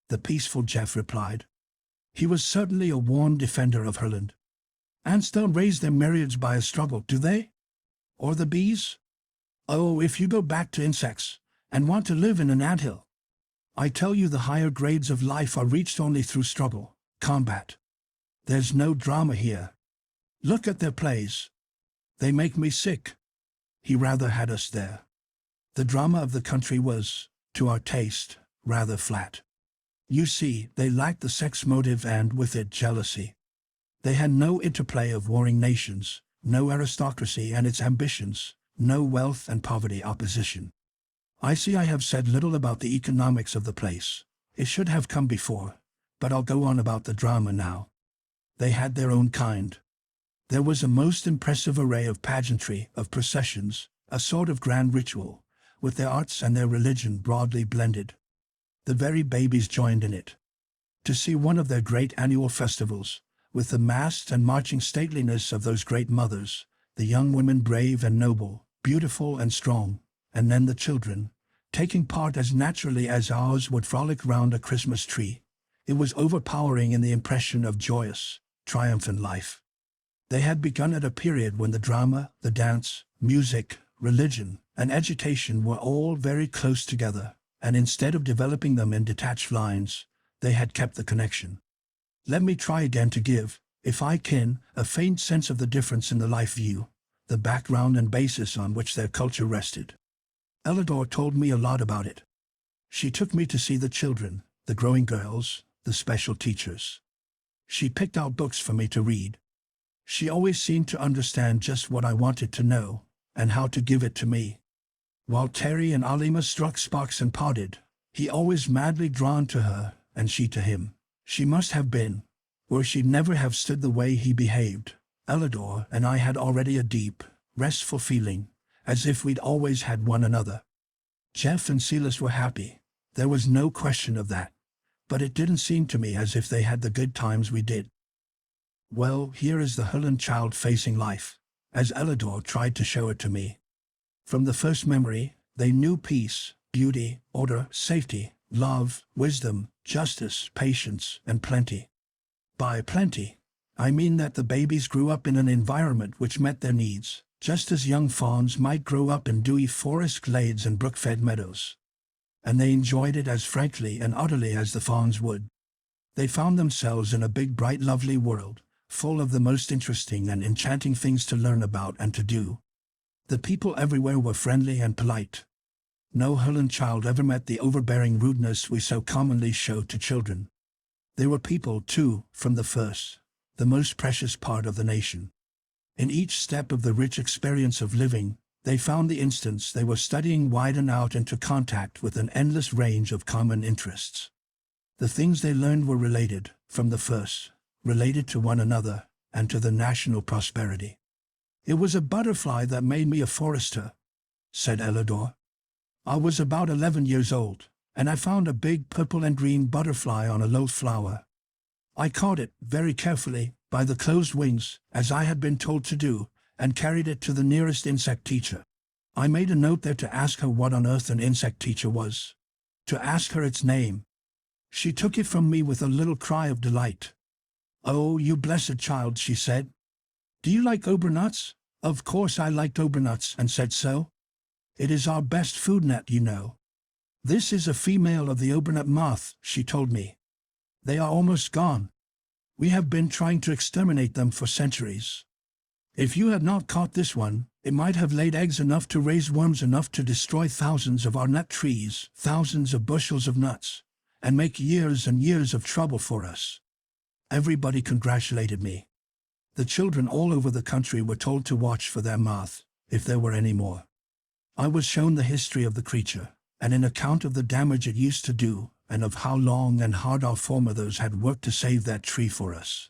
the peaceful Jeff replied. He was certainly a warm defender of Herland. Ants don't raise their myriads by a struggle, do they? Or the bees? Oh, if you go back to insects, and want to live in an anthill. I tell you the higher grades of life are reached only through struggle, combat. There's no drama here. Look at their plays. They make me sick. He rather had us there. The drama of the country was, to our taste, rather flat. You see, they lacked the sex motive and, with it, jealousy. They had no interplay of warring nations, no aristocracy and its ambitions, no wealth and poverty opposition. I see I have said little about the economics of the place. It should have come before, but I'll go on about the drama now. They had their own kind. There was a most impressive array of pageantry, of processions, a sort of grand ritual, with their arts and their religion broadly blended. The very babies joined in it. To see one of their great annual festivals, with the massed and marching stateliness of those great mothers, the young women brave and noble, beautiful and strong, and then the children, taking part as naturally as ours would frolic round a Christmas tree. It was overpowering in the impression of joyous, triumphant life. They had begun at a period when the drama, the dance, music, religion, and education were all very close together, and instead of developing them in detached lines, they had kept the connection. Let me try again to give, if I can, a faint sense of the difference in the life view, the background and basis on which their culture rested. Elidor told me a lot about it. She took me to see the children, the growing girls, the special teachers. She picked out books for me to read. She always seemed to understand just what I wanted to know, and how to give it to me. While Terry and Alima struck sparks and parted, he always madly drawn to her, and she to him. She must have been, or she'd never have stood the way he behaved. Elidor and I had already a deep, restful feeling, as if we'd always had one another. Jeff and Silas were happy. There was no question of that. But it didn't seem to me as if they had the good times we did. Well, here is the Herland child facing life, as Elidor tried to show it to me. From the first memory, they knew peace, beauty, order, safety, love, wisdom, justice, patience, and plenty. By plenty, I mean that the babies grew up in an environment which met their needs, just as young fawns might grow up in dewy forest glades and brook-fed meadows. And they enjoyed it as frankly and utterly as the fawns would. They found themselves in a big, bright, lovely world, full of the most interesting and enchanting things to learn about and to do. The people everywhere were friendly and polite. No Herland child ever met the overbearing rudeness we so commonly show to children. They were people, too, from the first, the most precious part of the nation. In each step of the rich experience of living, they found the instance they were studying widen out into contact with an endless range of common interests. The things they learned were related, from the first, related to one another, and to the national prosperity. "It was a butterfly that made me a forester," said Elidor. "I was about 11 years old, and I found a big purple and green butterfly on a low flower. I caught it, very carefully, by the closed wings, as I had been told to do, and carried it to the nearest insect teacher. I made a note there to ask her what on earth an insect teacher was, to ask her its name. She took it from me with a little cry of delight. 'Oh, you blessed child,' she said. 'Do you like obernuts?' Of course I liked obernuts and said so. 'It is our best food net, you know.' 'This is a female of the obernut moth,' she told me. 'They are almost gone. We have been trying to exterminate them for centuries. If you had not caught this one, it might have laid eggs enough to raise worms enough to destroy thousands of our nut trees, thousands of bushels of nuts, and make years and years of trouble for us.' Everybody congratulated me. The children all over the country were told to watch for their moth, if there were any more. I was shown the history of the creature, and an account of the damage it used to do, and of how long and hard our foremothers had worked to save that tree for us.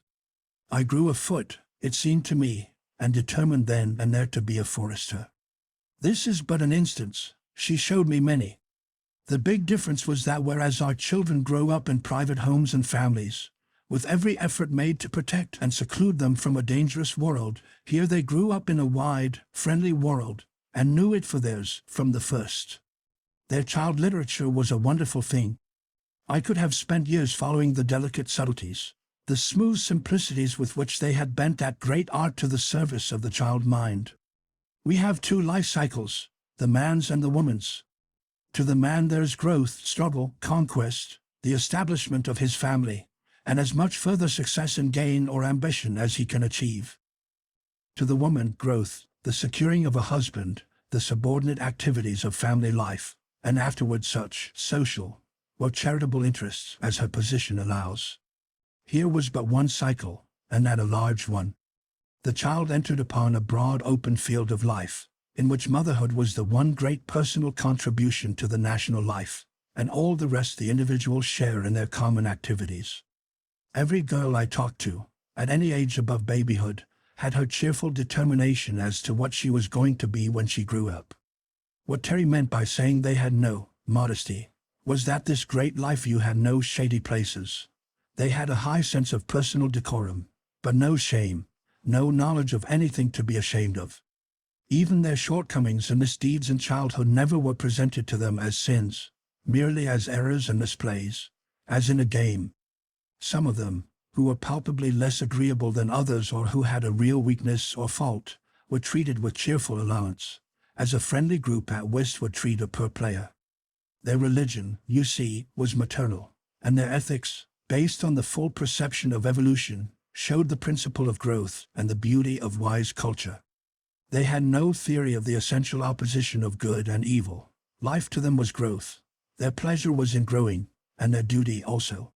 I grew afoot, it seemed to me, and determined then and there to be a forester. This is but an instance. She showed me many. The big difference was that whereas our children grow up in private homes and families, with every effort made to protect and seclude them from a dangerous world, here they grew up in a wide, friendly world, and knew it for theirs from the first. Their child literature was a wonderful thing. I could have spent years following the delicate subtleties, the smooth simplicities with which they had bent that great art to the service of the child mind. We have two life cycles, the man's and the woman's. To the man there's growth, struggle, conquest, the establishment of his family, and as much further success and gain or ambition as he can achieve. To the woman, growth, the securing of a husband, the subordinate activities of family life, and afterward such social or charitable interests as her position allows. Here was but one cycle, and that a large one. The child entered upon a broad open field of life, in which motherhood was the one great personal contribution to the national life, and all the rest the individual share in their common activities. Every girl I talked to, at any age above babyhood, had her cheerful determination as to what she was going to be when she grew up. What Terry meant by saying they had no modesty was that this great life view had no shady places. They had a high sense of personal decorum, but no shame, no knowledge of anything to be ashamed of. Even their shortcomings and misdeeds in childhood never were presented to them as sins, merely as errors and misplays, as in a game. Some of them, who were palpably less agreeable than others or who had a real weakness or fault, were treated with cheerful allowance, as a friendly group at whist would treat a poor player. Their religion, you see, was maternal, and their ethics, based on the full perception of evolution, showed the principle of growth and the beauty of wise culture. They had no theory of the essential opposition of good and evil. Life to them was growth. Their pleasure was in growing, and their duty also.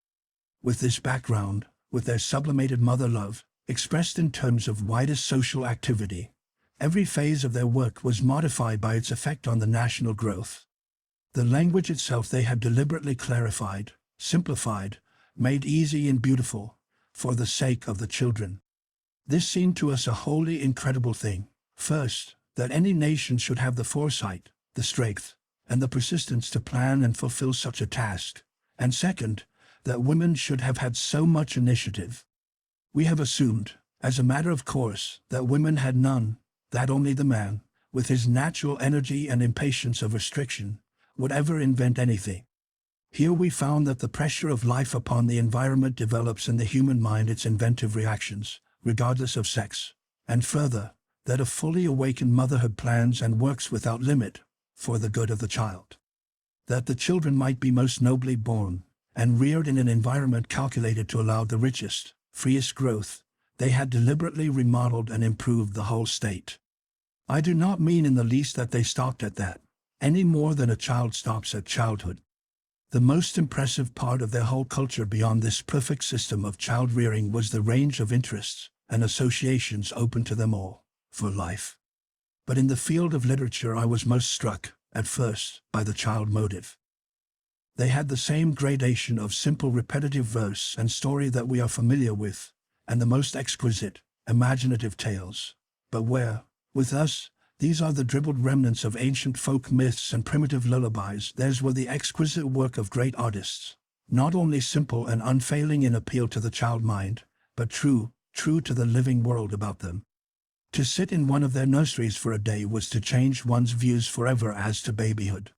With this background, with their sublimated mother love, expressed in terms of widest social activity, Every phase of their work was modified by its effect on the national growth. The language itself they had deliberately clarified, simplified, made easy and beautiful, for the sake of the children. This seemed to us a wholly incredible thing. First, that any nation should have the foresight, the strength, and the persistence to plan and fulfill such a task. And second, that women should have had so much initiative. We have assumed, as a matter of course, that women had none, that only the man, with his natural energy and impatience of restriction, would ever invent anything. Here we found that the pressure of life upon the environment develops in the human mind its inventive reactions, regardless of sex, and further, that a fully awakened motherhood plans and works without limit, for the good of the child. That the children might be most nobly born, and reared in an environment calculated to allow the richest, freest growth, they had deliberately remodeled and improved the whole state. I do not mean in the least that they stopped at that, any more than a child stops at childhood. The most impressive part of their whole culture beyond this perfect system of child-rearing was the range of interests and associations open to them all, for life. But in the field of literature I was most struck, at first, by the child motive. They had the same gradation of simple repetitive verse and story that we are familiar with, and the most exquisite, imaginative tales. But where, with us, these are the dribbled remnants of ancient folk myths and primitive lullabies, theirs were the exquisite work of great artists, not only simple and unfailing in appeal to the child mind, but true to the living world about them. To sit in one of their nurseries for a day was to change one's views forever as to babyhood.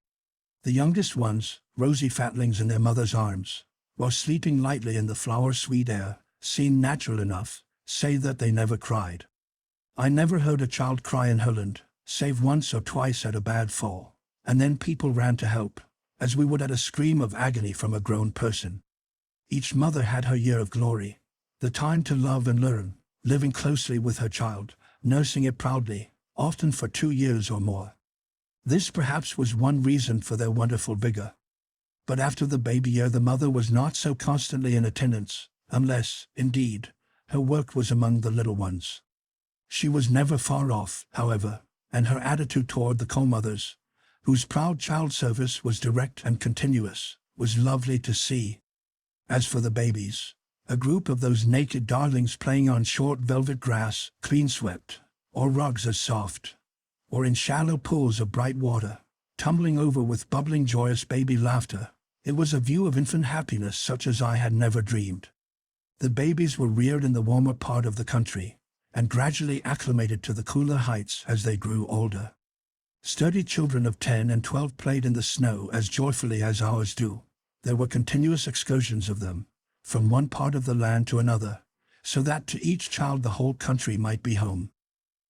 The youngest ones, rosy fatlings in their mother's arms, while sleeping lightly in the flower-sweet air, seemed natural enough, save that they never cried. I never heard a child cry in Herland, save once or twice at a bad fall, and then people ran to help, as we would at a scream of agony from a grown person. Each mother had her year of glory, the time to love and learn, living closely with her child, nursing it proudly, often for 2 years or more. This perhaps was one reason for their wonderful vigor. But after the baby year the mother was not so constantly in attendance, unless, indeed, her work was among the little ones. She was never far off, however, and her attitude toward the co-mothers, whose proud child service was direct and continuous, was lovely to see. As for the babies, a group of those naked darlings playing on short velvet grass, clean-swept, or rugs as soft, or in shallow pools of bright water, tumbling over with bubbling joyous baby laughter, it was a view of infant happiness such as I had never dreamed. The babies were reared in the warmer part of the country, and gradually acclimated to the cooler heights as they grew older. Sturdy children of 10 and 12 played in the snow as joyfully as ours do. There were continuous excursions of them, from one part of the land to another, so that to each child the whole country might be home.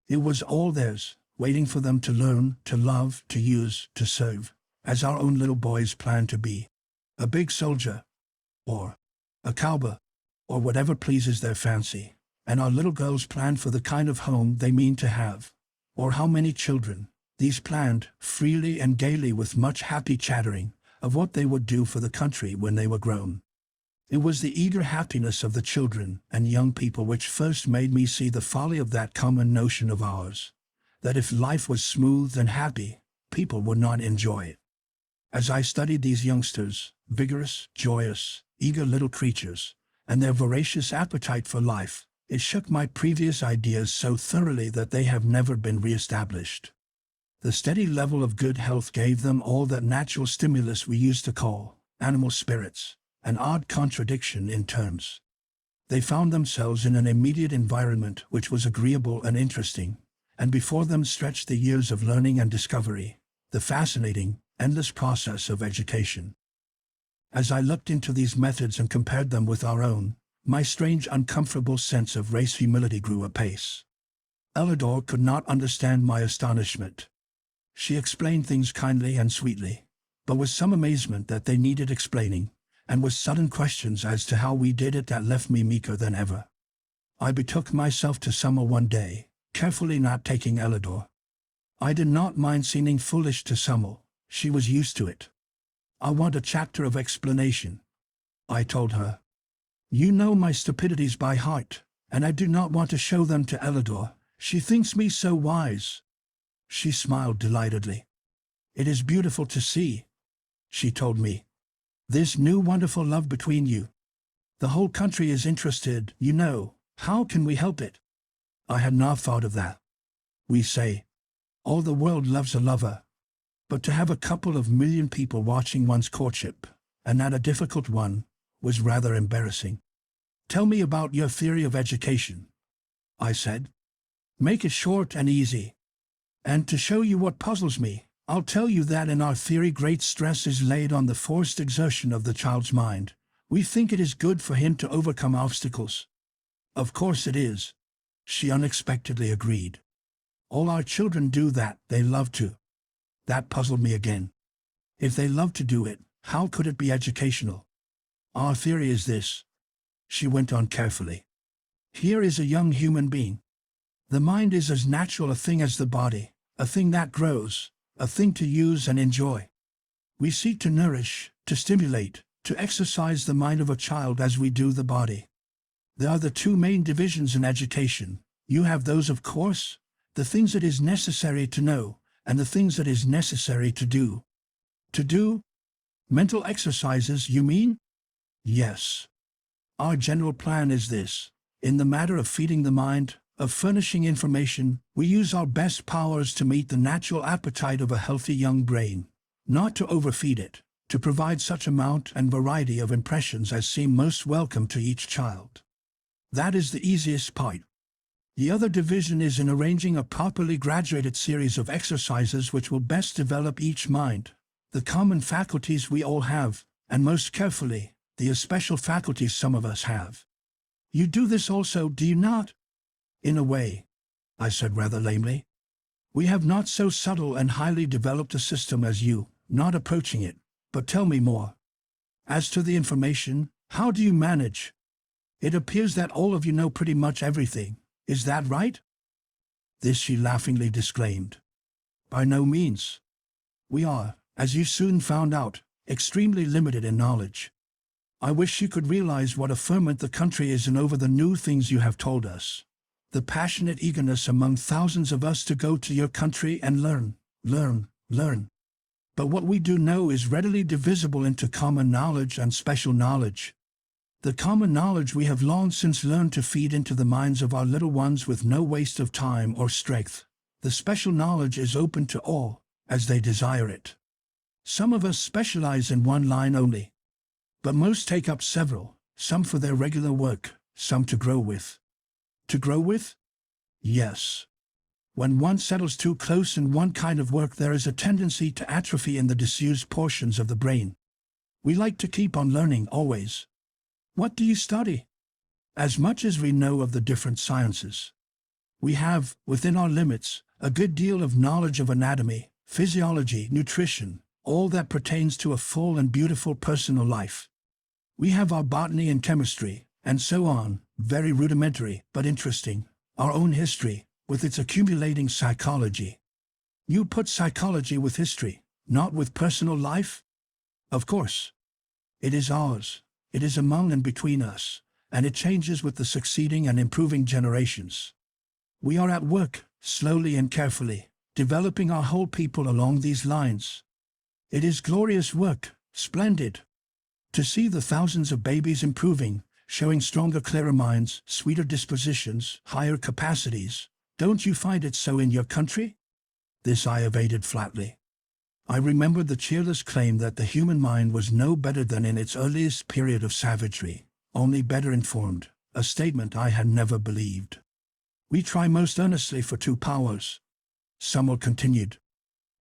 It was all theirs, waiting for them to learn, to love, to use, to serve, as our own little boys planned to be. A big soldier, or a cowboy, or whatever pleases their fancy, and our little girls planned for the kind of home they mean to have, or how many children. These planned, freely and gaily with much happy chattering, of what they would do for the country when they were grown. It was the eager happiness of the children and young people which first made me see the folly of that common notion of ours, that if life was smooth and happy, people would not enjoy it. As I studied these youngsters, vigorous, joyous, eager little creatures, and their voracious appetite for life, it shook my previous ideas so thoroughly that they have never been re-established. The steady level of good health gave them all that natural stimulus we used to call animal spirits, an odd contradiction in terms. They found themselves in an immediate environment which was agreeable and interesting, and before them stretched the years of learning and discovery, the fascinating, endless process of education. As I looked into these methods and compared them with our own, my strange uncomfortable sense of race humility grew apace. Elidor could not understand my astonishment. She explained things kindly and sweetly, but with some amazement that they needed explaining, and with sudden questions as to how we did it that left me meeker than ever. I betook myself to Summer one day, carefully not taking Elidor. I did not mind seeming foolish to Summer, she was used to it. I want a chapter of explanation, I told her. You know my stupidities by heart, and I do not want to show them to Elidor. She thinks me so wise. She smiled delightedly. It is beautiful to see, she told me. This new wonderful love between you. The whole country is interested, you know. How can we help it? I had not thought of that. We say, all the world loves a lover. But to have a couple of million people watching one's courtship, and that a difficult one, was rather embarrassing. Tell me about your theory of education, I said. Make it short and easy. And to show you what puzzles me, I'll tell you that in our theory great stress is laid on the forced exertion of the child's mind. We think it is good for him to overcome obstacles. Of course it is, she unexpectedly agreed. All our children do that, they love to. That puzzled me again. If they love to do it, how could it be educational? Our theory is this, she went on carefully. Here is a young human being. The mind is as natural a thing as the body, a thing that grows, a thing to use and enjoy. We seek to nourish, to stimulate, to exercise the mind of a child as we do the body. There are the two main divisions in education. You have those, of course, the things it is necessary to know, and the things it is necessary to do. To do? Mental exercises, you mean? Yes. Our general plan is this. In the matter of feeding the mind, of furnishing information, we use our best powers to meet the natural appetite of a healthy young brain, not to overfeed it, to provide such amount and variety of impressions as seem most welcome to each child. That is the easiest part. The other division is in arranging a properly graduated series of exercises which will best develop each mind, the common faculties we all have, and most carefully, the especial faculties some of us have. You do this also, do you not? In a way, I said rather lamely. We have not so subtle and highly developed a system as you, not approaching it, but tell me more. As to the information, how do you manage? It appears that all of you know pretty much everything, is that right? This she laughingly disclaimed. By no means. We are, as you soon found out, extremely limited in knowledge. I wish you could realize what a ferment the country is in over the new things you have told us. The passionate eagerness among thousands of us to go to your country and learn. But what we do know is readily divisible into common knowledge and special knowledge. The common knowledge we have long since learned to feed into the minds of our little ones with no waste of time or strength. The special knowledge is open to all, as they desire it. Some of us specialize in one line only. But most take up several, some for their regular work, some to grow with. To grow with? Yes. When one settles too close in one kind of work, there is a tendency to atrophy in the disused portions of the brain. We like to keep on learning always. What do you study? As much as we know of the different sciences. We have, within our limits, a good deal of knowledge of anatomy, physiology, nutrition, all that pertains to a full and beautiful personal life. We have our botany and chemistry, and so on, very rudimentary, but interesting, our own history, with its accumulating psychology. You put psychology with history, not with personal life? Of course. It is ours, it is among and between us, and it changes with the succeeding and improving generations. We are at work, slowly and carefully, developing our whole people along these lines. It is glorious work, splendid. To see the thousands of babies improving, showing stronger, clearer minds, sweeter dispositions, higher capacities. Don't you find it so in your country? This I evaded flatly. I remembered the cheerless claim that the human mind was no better than in its earliest period of savagery, only better informed, a statement I had never believed. We try most earnestly for two powers, Summer continued.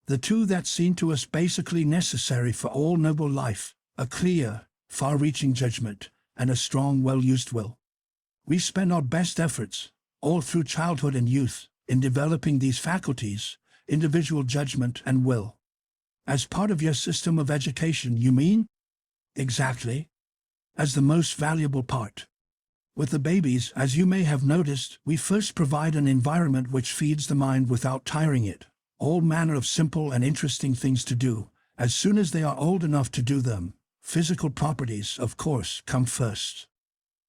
The two that seem to us basically necessary for all noble life, a clear, far-reaching judgment, and a strong, well-used will. We spend our best efforts, all through childhood and youth, in developing these faculties, individual judgment and will. As part of your system of education, you mean? Exactly. As the most valuable part. With the babies, as you may have noticed, we first provide an environment which feeds the mind without tiring it. All manner of simple and interesting things to do, as soon as they are old enough to do them. Physical properties, of course, come first.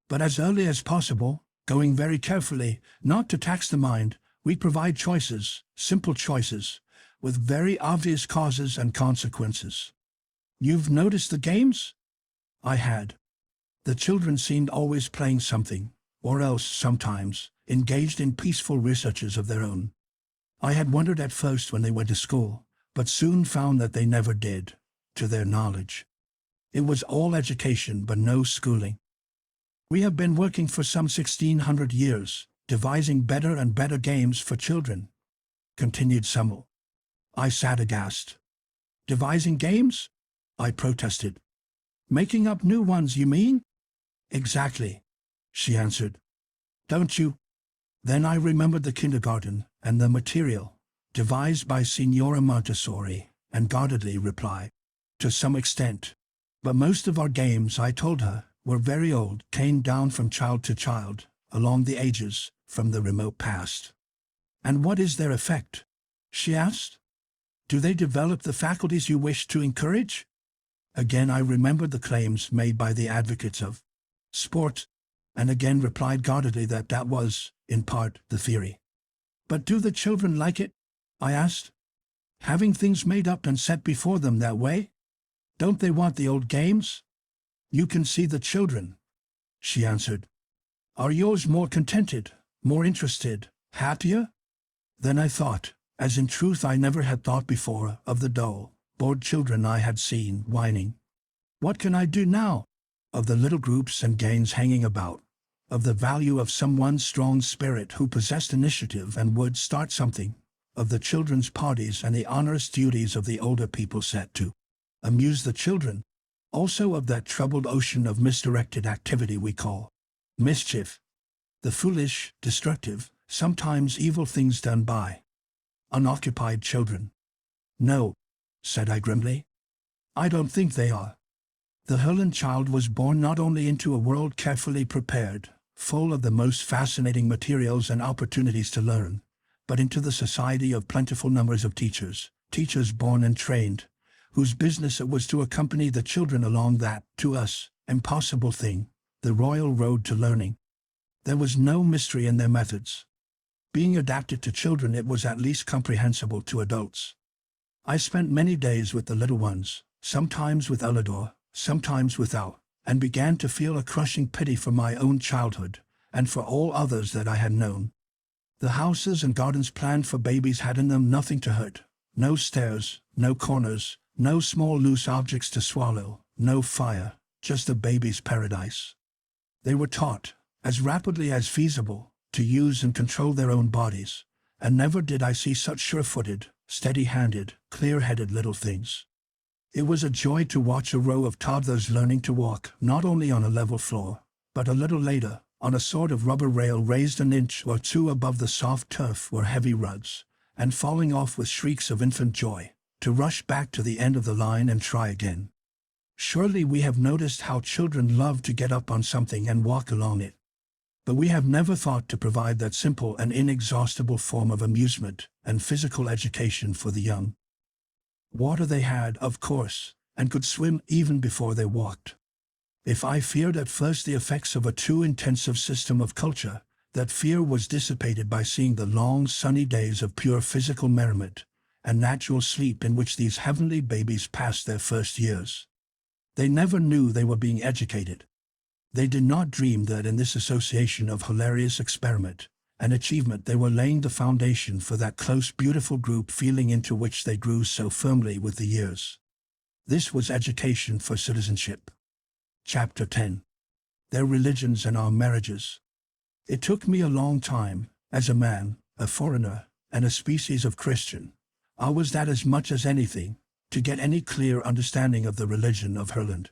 But as early as possible, going very carefully, not to tax the mind, We provide choices, simple choices, with very obvious causes and consequences. You've noticed the games? I had. The children seemed always playing something, or else, sometimes, engaged in peaceful researches of their own. I had wondered at first when they went to school, but soon found that they never did, to their knowledge. It was all education but no schooling. We have been working for some 1600 years, devising better and better games for children, continued Summel. I sat aghast. Devising games? I protested. Making up new ones, you mean? Exactly, she answered. Don't you? Then I remembered the kindergarten and the material, devised by Signora Montessori, and guardedly replied, to some extent. But most of our games, I told her, were very old, came down from child to child, along the ages, from the remote past. And what is their effect? She asked. Do they develop the faculties you wish to encourage? Again I remembered the claims made by the advocates of sport, and again replied guardedly that that was, in part, the theory. But do the children like it? I asked. Having things made up and set before them that way? Don't they want the old games? You can see the children, she answered. Are yours more contented, more interested, happier? Then I thought, as in truth I never had thought before, of the dull, bored children I had seen whining. What can I do now? Of the little groups and gangs hanging about, of the value of some one strong spirit who possessed initiative and would start something, of the children's parties and the onerous duties of the older people set to amuse the children, also of that troubled ocean of misdirected activity we call mischief, the foolish, destructive, sometimes evil things done by unoccupied children. No, said I grimly. I don't think they are. The Herland child was born not only into a world carefully prepared, full of the most fascinating materials and opportunities to learn, but into the society of plentiful numbers of teachers, teachers born and trained, whose business it was to accompany the children along that, to us, impossible thing, the royal road to learning. There was no mystery in their methods. Being adapted to children, it was at least comprehensible to adults. I spent many days with the little ones, sometimes with Elidor, sometimes without, and began to feel a crushing pity for my own childhood, and for all others that I had known. The houses and gardens planned for babies had in them nothing to hurt, no stairs, no corners, no small loose objects to swallow, no fire, just a baby's paradise. They were taught, as rapidly as feasible, to use and control their own bodies, and never did I see such sure-footed, steady-handed, clear-headed little things. It was a joy to watch a row of toddlers learning to walk not only on a level floor, but a little later, on a sort of rubber rail raised an inch or two above the soft turf where heavy rugs, and falling off with shrieks of infant joy, to rush back to the end of the line and try again. Surely we have noticed how children love to get up on something and walk along it. But we have never thought to provide that simple and inexhaustible form of amusement and physical education for the young. Water they had, of course, and could swim even before they walked. If I feared at first the effects of a too intensive system of culture, that fear was dissipated by seeing the long sunny days of pure physical merriment and natural sleep in which these heavenly babies passed their first years. They never knew they were being educated. They did not dream that in this association of hilarious experiment and achievement they were laying the foundation for that close, beautiful group feeling into which they grew so firmly with the years. This was education for citizenship. Chapter 10. Their religions and our marriages. It took me a long time, as a man, a foreigner, and a species of Christian, I was that as much as anything, to get any clear understanding of the religion of Herland.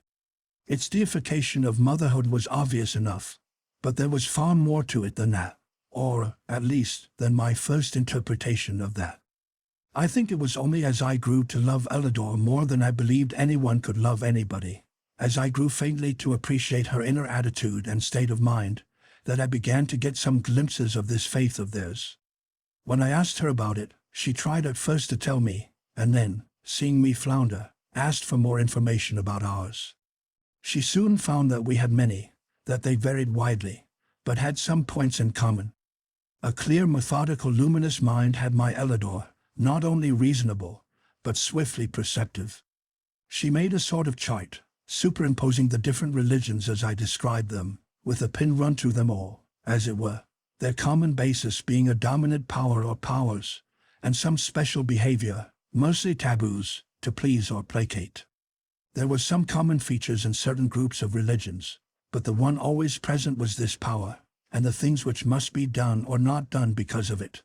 Its deification of motherhood was obvious enough, but there was far more to it than that, or, at least, than my first interpretation of that. I think it was only as I grew to love Elidor more than I believed anyone could love anybody, as I grew faintly to appreciate her inner attitude and state of mind, that I began to get some glimpses of this faith of theirs. When I asked her about it, she tried at first to tell me, and then, seeing me flounder, asked for more information about ours. She soon found that we had many, that they varied widely, but had some points in common. A clear, methodical, luminous mind had my Elidor, not only reasonable, but swiftly perceptive. She made a sort of chart, superimposing the different religions as I described them, with a pin run through them all, as it were, their common basis being a dominant power or powers, and some special behavior, mostly taboos, to please or placate. There were some common features in certain groups of religions, but the one always present was this power, and the things which must be done or not done because of it.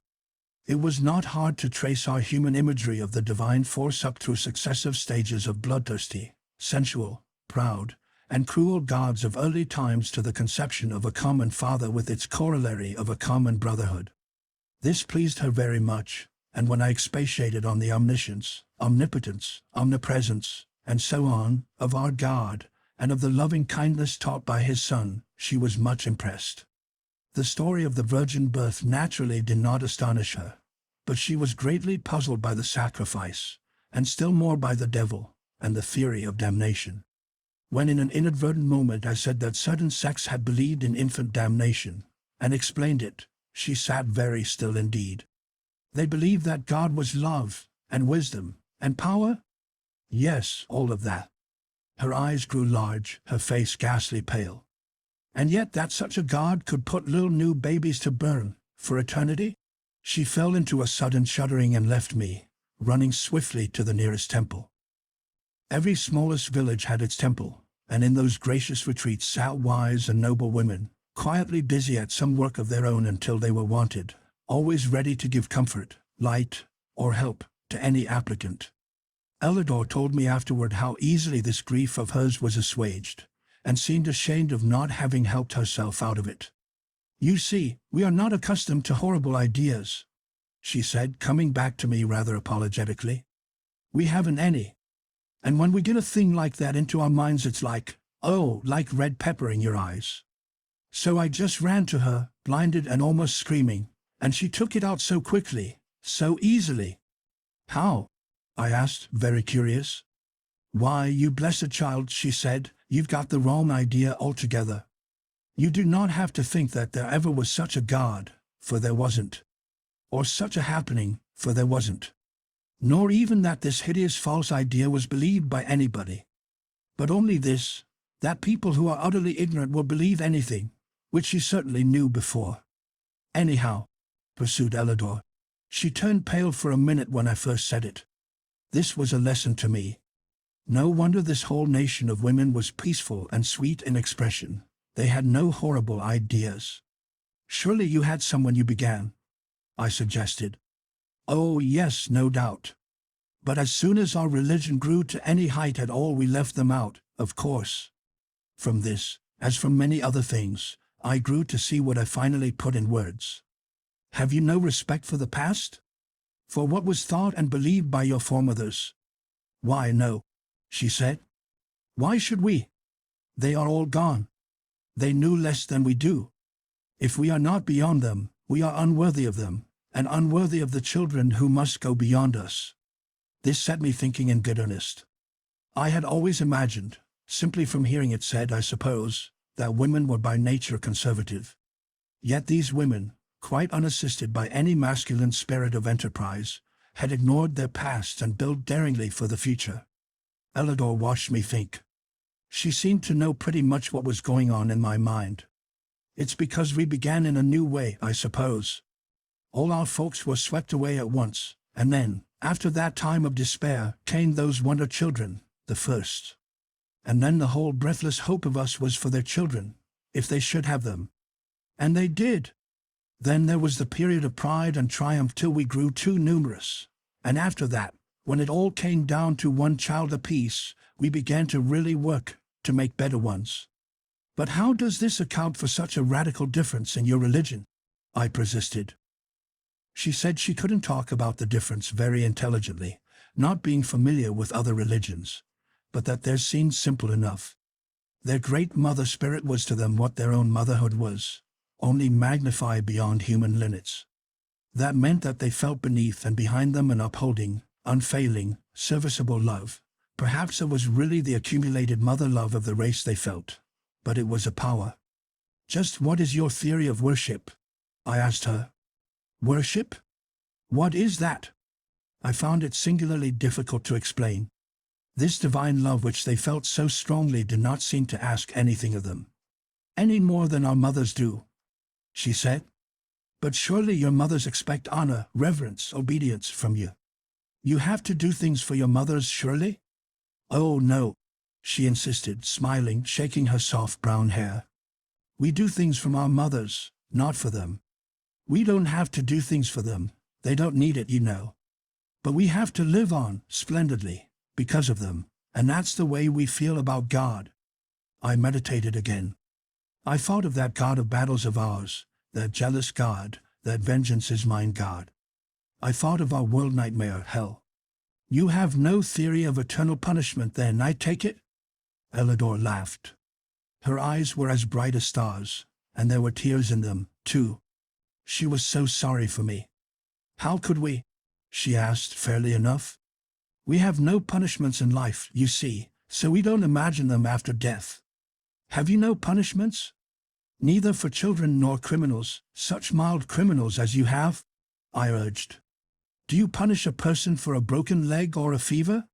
It was not hard to trace our human imagery of the divine force up through successive stages of bloodthirsty, sensual, proud, and cruel gods of early times to the conception of a common father with its corollary of a common brotherhood. This pleased her very much, and when I expatiated on the omniscience, omnipotence, omnipresence, and so on, of our God, and of the loving kindness taught by his Son, she was much impressed. The story of the virgin birth naturally did not astonish her, but she was greatly puzzled by the sacrifice, and still more by the devil, and the theory of damnation. When in an inadvertent moment I said that certain sects had believed in infant damnation, and explained it, she sat very still indeed. They believed that God was love, and wisdom, and power? Yes, all of that. Her eyes grew large, her face ghastly pale. And yet that such a God could put little new babies to burn, for eternity? She fell into a sudden shuddering and left me, running swiftly to the nearest temple. Every smallest village had its temple, and in those gracious retreats sat wise and noble women, quietly busy at some work of their own until they were wanted, always ready to give comfort, light, or help to any applicant. Elidor told me afterward how easily this grief of hers was assuaged, and seemed ashamed of not having helped herself out of it. "You see, we are not accustomed to horrible ideas," she said, coming back to me rather apologetically. "We haven't any. And when we get a thing like that into our minds it's like, oh, like red pepper in your eyes. So I just ran to her, blinded and almost screaming, and she took it out so quickly, so easily." "How?" I asked, very curious. "Why, you blessed child," she said, "you've got the wrong idea altogether. You do not have to think that there ever was such a God, for there wasn't. Or such a happening, for there wasn't. Nor even that this hideous false idea was believed by anybody. But only this, that people who are utterly ignorant will believe anything, which she certainly knew before. Anyhow," pursued Elidor. She turned pale for a minute when I first said it. This was a lesson to me. No wonder this whole nation of women was peaceful and sweet in expression. They had no horrible ideas. "Surely you had some when you began," I suggested. "Oh yes, no doubt. But as soon as our religion grew to any height at all we left them out, of course. From this, as from many other things, I grew to see what I finally put in words. Have you no respect for the past? For what was thought and believed by your foremothers?" "Why, no," she said. "Why should we? They are all gone. They knew less than we do. If we are not beyond them, we are unworthy of them, and unworthy of the children who must go beyond us." This set me thinking in good earnest. I had always imagined, simply from hearing it said, I suppose, that women were by nature conservative. Yet these women, quite unassisted by any masculine spirit of enterprise, had ignored their past and built daringly for the future. Elidor watched me think. She seemed to know pretty much what was going on in my mind. "It's because we began in a new way, I suppose. All our folks were swept away at once, and then, after that time of despair, came those wonder children, the first. And then the whole breathless hope of us was for their children, if they should have them. And they did. Then there was the period of pride and triumph till we grew too numerous, and after that, when it all came down to one child apiece, we began to really work to make better ones." "But how does this account for such a radical difference in your religion?" I persisted. She said she couldn't talk about the difference very intelligently, not being familiar with other religions, but that theirs seemed simple enough. Their great mother spirit was to them what their own motherhood was, only magnified beyond human limits. That meant that they felt beneath and behind them an upholding, unfailing, serviceable love. Perhaps it was really the accumulated mother love of the race they felt, but it was a power. "Just what is your theory of worship?" I asked her, Worship? What is that? I found it singularly difficult to explain. This divine love which they felt so strongly did not seem to ask anything of them. Any more than our mothers do, she said. But surely your mothers expect honor, reverence, obedience from you. You have to do things for your mothers, surely? Oh, no, she insisted, smiling, shaking her soft brown hair. We do things from our mothers, not for them. We don't have to do things for them. They don't need it, you know. But we have to live on, splendidly, because of them, and that's the way we feel about God. I meditated again. I thought of that God of battles of ours, that jealous God, that vengeance is mine God. I thought of our world nightmare, hell. You have no theory of eternal punishment then, I take it? Elidor laughed. Her eyes were as bright as stars, and there were tears in them, too. She was so sorry for me. How could we? She asked, fairly enough. We have no punishments in life, you see, so we don't imagine them after death. Have you no punishments? Neither for children nor criminals, such mild criminals as you have? I urged. Do you punish a person for a broken leg or a fever?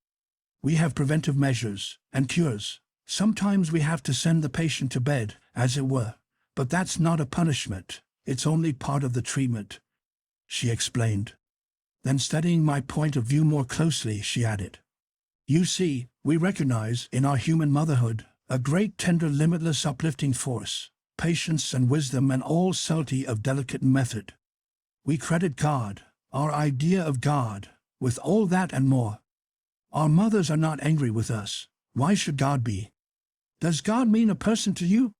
We have preventive measures and cures. Sometimes we have to send the patient to bed, as it were, but that's not a punishment. It's only part of the treatment, she explained. Then studying my point of view more closely, she added. You see, we recognize in our human motherhood a great tender limitless uplifting force, patience and wisdom and all subtlety of delicate method. We credit God, our idea of God, with all that and more. Our mothers are not angry with us. Why should God be? Does God mean a person to you?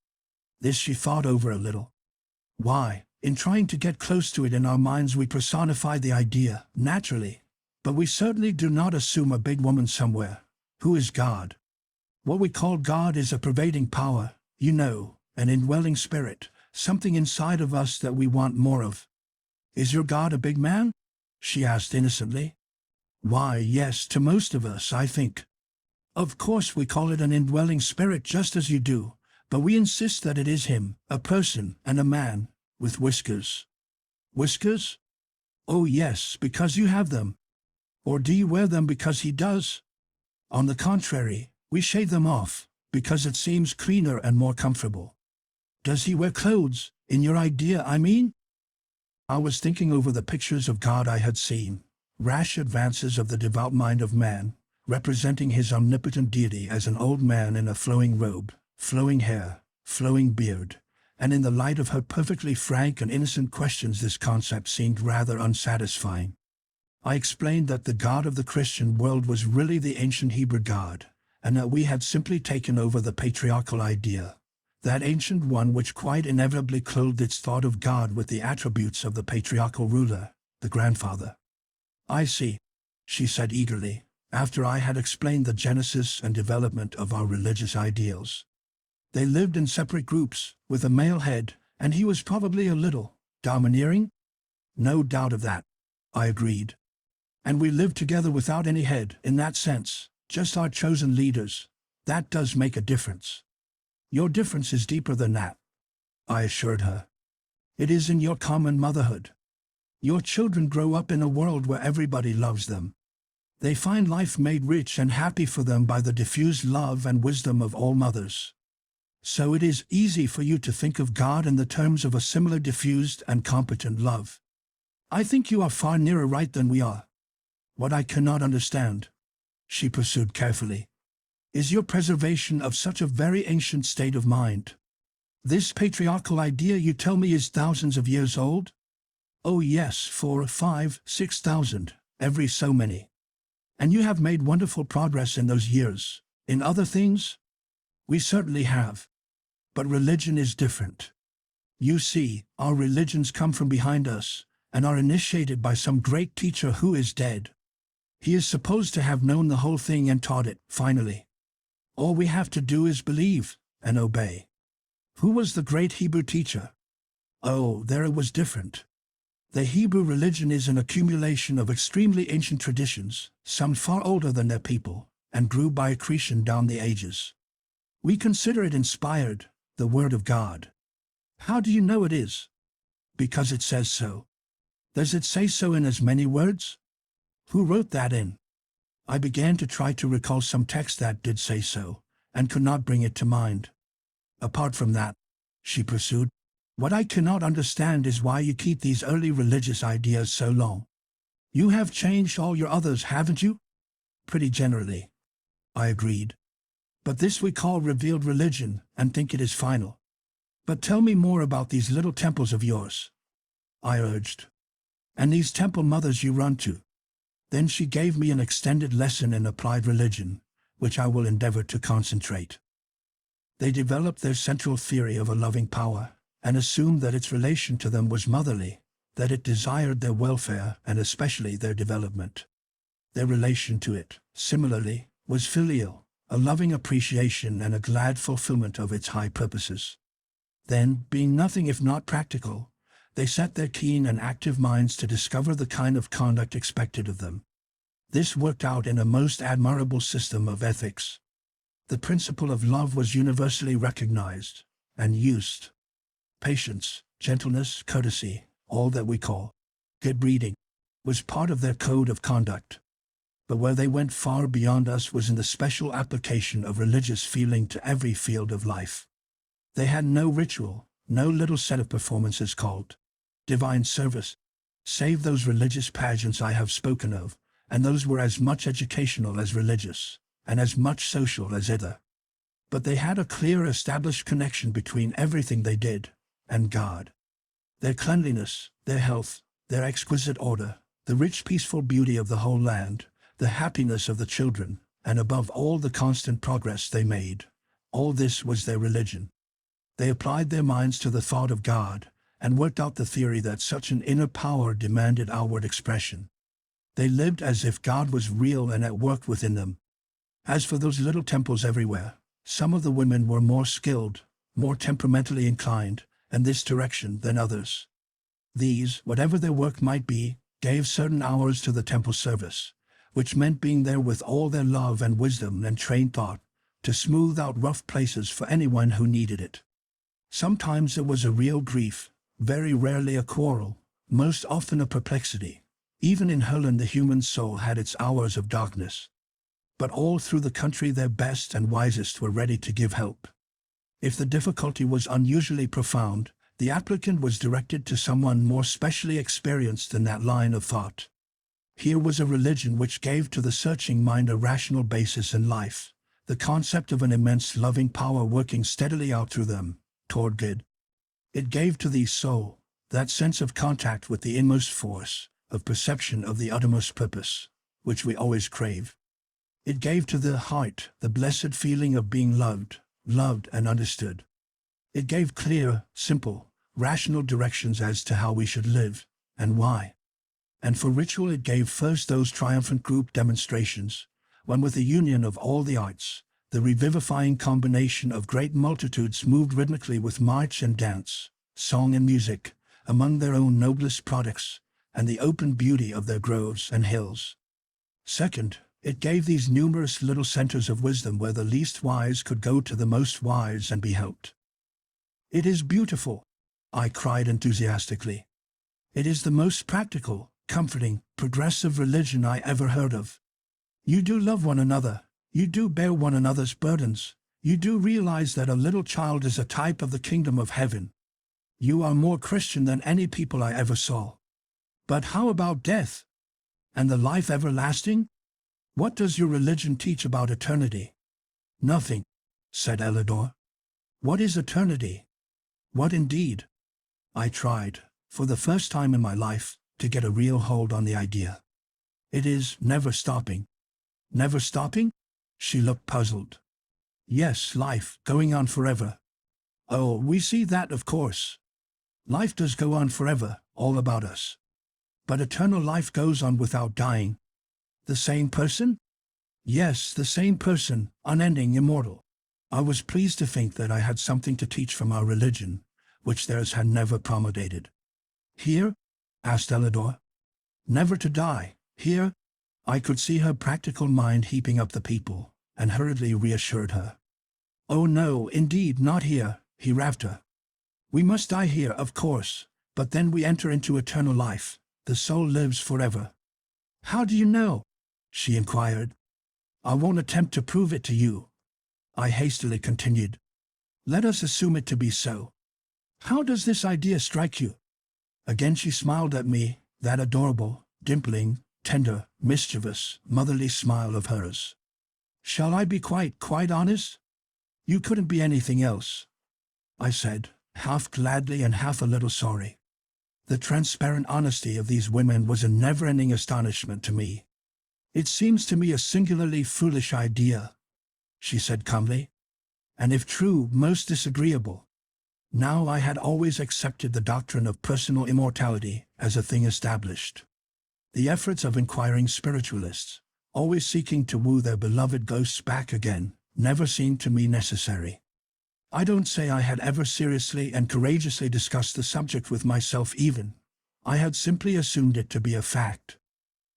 This she thought over a little. Why, in trying to get close to it in our minds we personify the idea, naturally. But we certainly do not assume a big woman somewhere. Who is God? What we call God is a pervading power, you know, an indwelling spirit, something inside of us that we want more of. Is your God a big man? She asked innocently. Why, yes, to most of us, I think. Of course we call it an indwelling spirit just as you do, but we insist that it is him, a person and a man, with whiskers. Whiskers? Oh yes, because you have them. Or do you wear them because he does? On the contrary, we shave them off, because it seems cleaner and more comfortable. Does he wear clothes, in your idea, I mean? I was thinking over the pictures of God I had seen, rash advances of the devout mind of man, representing his omnipotent deity as an old man in a flowing robe, flowing hair, flowing beard, and in the light of her perfectly frank and innocent questions this concept seemed rather unsatisfying. I explained that the God of the Christian world was really the ancient Hebrew God, and that we had simply taken over the patriarchal idea, that ancient one which quite inevitably clothed its thought of God with the attributes of the patriarchal ruler, the grandfather. I see, she said eagerly, after I had explained the genesis and development of our religious ideals. They lived in separate groups, with a male head, and he was probably a little domineering? No doubt of that, I agreed. And we lived together without any head, in that sense, just our chosen leaders. That does make a difference. Your difference is deeper than that, I assured her. It is in your common motherhood. Your children grow up in a world where everybody loves them. They find life made rich and happy for them by the diffused love and wisdom of all mothers. So it is easy for you to think of God in the terms of a similar diffused and competent love. I think you are far nearer right than we are. What I cannot understand, she pursued carefully, is your preservation of such a very ancient state of mind. This patriarchal idea you tell me is thousands of years old? Oh yes, 4, 5, 6,000, every so many. And you have made wonderful progress in those years. In other things? We certainly have. But religion is different. You see, our religions come from behind us, and are initiated by some great teacher who is dead. He is supposed to have known the whole thing and taught it, finally. All we have to do is believe, and obey. Who was the great Hebrew teacher? Oh, there it was different. The Hebrew religion is an accumulation of extremely ancient traditions, some far older than their people, and grew by accretion down the ages. We consider it inspired, the Word of God. How do you know it is? Because it says so. Does it say so in as many words? Who wrote that in? I began to try to recall some text that did say so, and could not bring it to mind. Apart from that, she pursued, what I cannot understand is why you keep these early religious ideas so long. You have changed all your others, haven't you? Pretty generally, I agreed. But this we call revealed religion, and think it is final. But tell me more about these little temples of yours, I urged. And these temple mothers you run to. Then she gave me an extended lesson in applied religion, which I will endeavor to concentrate. They developed their central theory of a loving power, and assumed that its relation to them was motherly, that it desired their welfare and especially their development. Their relation to it, similarly, was filial, a loving appreciation and a glad fulfillment of its high purposes. Then, being nothing if not practical, they set their keen and active minds to discover the kind of conduct expected of them. This worked out in a most admirable system of ethics. The principle of love was universally recognized and used. Patience, gentleness, courtesy, all that we call good breeding, was part of their code of conduct. But where they went far beyond us was in the special application of religious feeling to every field of life. They had no ritual, no little set of performances called divine service, save those religious pageants I have spoken of, and those were as much educational as religious, and as much social as either. But they had a clear established connection between everything they did and God. Their cleanliness, their health, their exquisite order, the rich peaceful beauty of the whole land, the happiness of the children, and above all the constant progress they made, all this was their religion. They applied their minds to the thought of God, and worked out the theory that such an inner power demanded outward expression. They lived as if God was real and at work within them. As for those little temples everywhere, some of the women were more skilled, more temperamentally inclined, in this direction than others. These, whatever their work might be, gave certain hours to the temple service, which meant being there with all their love and wisdom and trained thought, to smooth out rough places for anyone who needed it. Sometimes it was a real grief, very rarely a quarrel, most often a perplexity. Even in Herland the human soul had its hours of darkness. But all through the country their best and wisest were ready to give help. If the difficulty was unusually profound, the applicant was directed to someone more specially experienced in that line of thought. Here was a religion which gave to the searching mind a rational basis in life, the concept of an immense loving power working steadily out through them, toward good. It gave to the soul that sense of contact with the inmost force, of perception of the uttermost purpose, which we always crave. It gave to the heart the blessed feeling of being loved and understood. It gave clear, simple, rational directions as to how we should live, and why. And for ritual it gave first those triumphant group demonstrations, when with the union of all the arts, the revivifying combination of great multitudes moved rhythmically with march and dance, song and music, among their own noblest products, and the open beauty of their groves and hills. Second, it gave these numerous little centers of wisdom where the least wise could go to the most wise and be helped. It is beautiful, I cried enthusiastically. It is the most practical, comforting, progressive religion I ever heard of. You do love one another, you do bear one another's burdens, you do realize that a little child is a type of the kingdom of heaven. You are more Christian than any people I ever saw. But how about death? And the life everlasting? What does your religion teach about eternity? Nothing, said Elidor. What is eternity? What indeed? I tried, for the first time in my life, to get a real hold on the idea. It is never stopping. Never stopping? She looked puzzled. Yes, life, going on forever. Oh, we see that, of course. Life does go on forever, all about us. But eternal life goes on without dying. The same person? Yes, the same person, unending, immortal. I was pleased to think that I had something to teach from our religion, which theirs had never promulgated. Here? Asked Elidor. Never to die, here? I could see her practical mind heaping up the people, and hurriedly reassured her. Oh no, indeed, not here, he rapped her. We must die here, of course, but then we enter into eternal life, The soul lives forever. How do you know? She inquired. I won't attempt to prove it to you. I hastily continued. Let us assume it to be so. How does this idea strike you? Again she smiled at me, that adorable, dimpling, tender, mischievous, motherly smile of hers. Shall I be quite honest? You couldn't be anything else, I said, half gladly and half a little sorry. The transparent honesty of these women was a never-ending astonishment to me. It seems to me a singularly foolish idea, she said calmly, and if true, most disagreeable. Now I had always accepted the doctrine of personal immortality as a thing established. The efforts of inquiring spiritualists, always seeking to woo their beloved ghosts back again, never seemed to me necessary. I don't say I had ever seriously and courageously discussed the subject with myself even. I had simply assumed it to be a fact.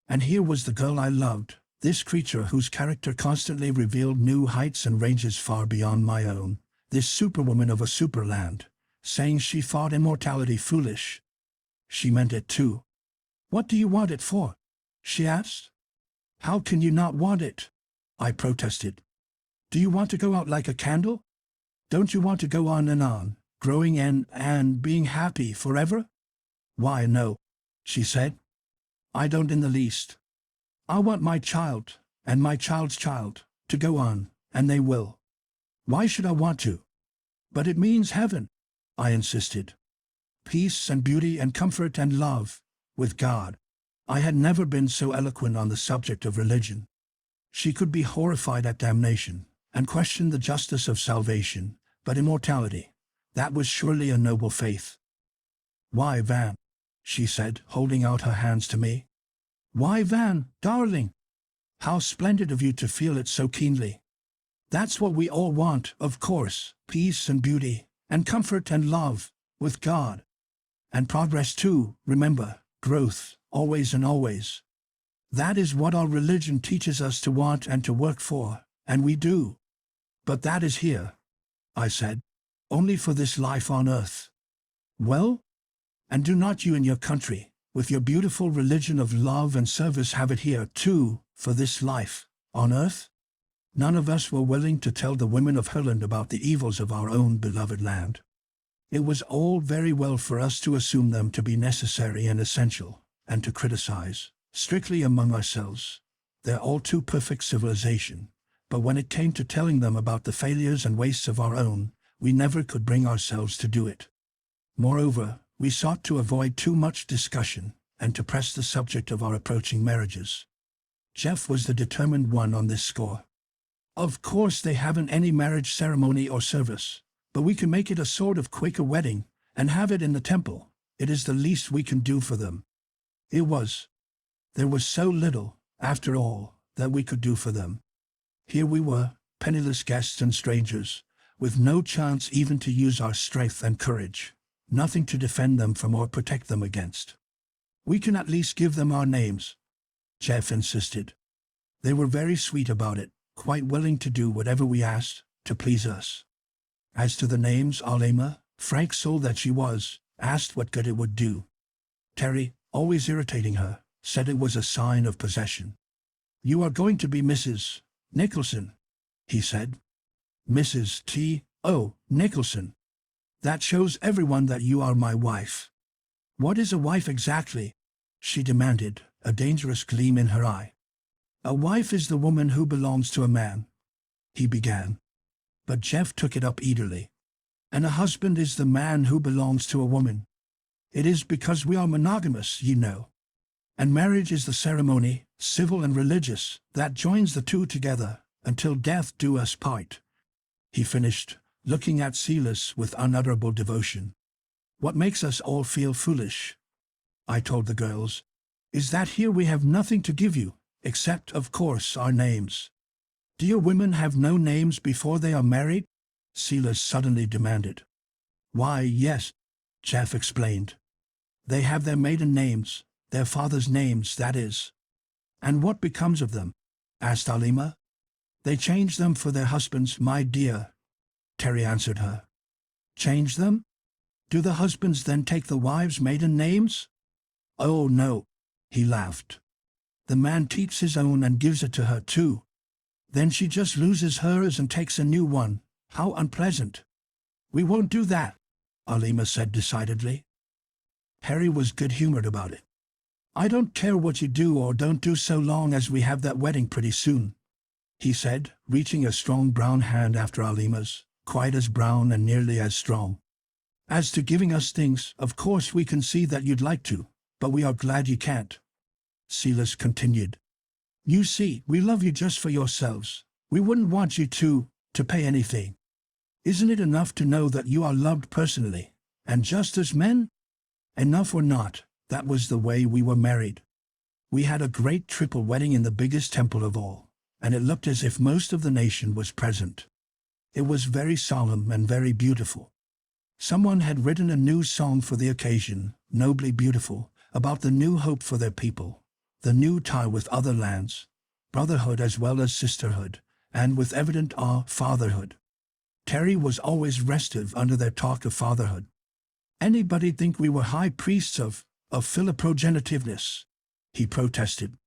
And here was the girl I loved, this creature whose character constantly revealed new heights and ranges far beyond my own, this superwoman of a superland, saying she thought immortality foolish. She meant it too. What do you want it for? She asked. How can you not want it? I protested. Do you want to go out like a candle? Don't you want to go on, growing and being happy forever? Why, no, she said. I don't in the least. I want my child, and my child's child, to go on, and they will. Why should I want to? But it means heaven, I insisted. Peace and beauty and comfort and love, with God. I had never been so eloquent on the subject of religion. She could be horrified at damnation, and question the justice of salvation, but immortality, that was surely a noble faith. Why, Van, she said, holding out her hands to me. Why, Van, darling? How splendid of you to feel it so keenly. That's what we all want, of course, peace and beauty, and comfort and love, with God. And progress too, remember, growth, always and always. That is what our religion teaches us to want and to work for, and we do. But that is here, I said, only for this life on earth. Well? And do not you in your country, with your beautiful religion of love and service, have it here, too, for this life, on earth? None of us were willing to tell the women of Herland about the evils of our own beloved land. It was all very well for us to assume them to be necessary and essential, and to criticize, strictly among ourselves, their all-too-perfect civilization. But when it came to telling them about the failures and wastes of our own, we never could bring ourselves to do it. Moreover, we sought to avoid too much discussion, and to press the subject of our approaching marriages. Jeff was the determined one on this score. Of course they haven't any marriage ceremony or service, but we can make it a sort of Quaker wedding, and have it in the temple. It is the least we can do for them. There was so little, after all, that we could do for them. Here we were, penniless guests and strangers, with no chance even to use our strength and courage, nothing to defend them from or protect them against. We can at least give them our names, Jeff insisted. They were very sweet about it, quite willing to do whatever we asked, to please us. As to the names, Alema, frank soul that she was, asked what good it would do. Terry, always irritating her, said it was a sign of possession. You are going to be Mrs. Nicholson, he said. Mrs. T.O. Nicholson. That shows everyone that you are my wife. What is a wife exactly? She demanded, a dangerous gleam in her eye. A wife is the woman who belongs to a man, he began. But Jeff took it up eagerly. And a husband is the man who belongs to a woman. It is because we are monogamous, you know. And marriage is the ceremony, civil and religious, that joins the two together, until death do us part. He finished, looking at Silas with unutterable devotion. What makes us all feel foolish, I told the girls, is that here we have nothing to give you, except, of course, our names. Do your women have no names before they are married? Silas suddenly demanded. Why, yes, Jeff explained. They have their maiden names, their father's names, that is. And what becomes of them? Asked Alima. They change them for their husbands, my dear, Terry answered her. Change them? Do the husbands then take the wives' maiden names? Oh no, he laughed. The man keeps his own and gives it to her too. Then she just loses hers and takes a new one. How unpleasant. We won't do that, Alima said decidedly. Harry was good-humored about it. I don't care what you do or don't do so long as we have that wedding pretty soon, he said, reaching a strong brown hand after Alima's, quite as brown and nearly as strong. As to giving us things, of course we can see that you'd like to, but we are glad you can't. Silas continued. You see, we love you just for yourselves. We wouldn't want you to pay anything. Isn't it enough to know that you are loved personally, and just as men? Enough or not, that was the way we were married. We had a great triple wedding in the biggest temple of all, and it looked as if most of the nation was present. It was very solemn and very beautiful. Someone had written a new song for the occasion, nobly beautiful, about the new hope for their people, the new tie with other lands, brotherhood as well as sisterhood, and with evident awe, fatherhood. Terry was always restive under their talk of fatherhood. Anybody'd think we were high priests of philoprogenitiveness, he protested.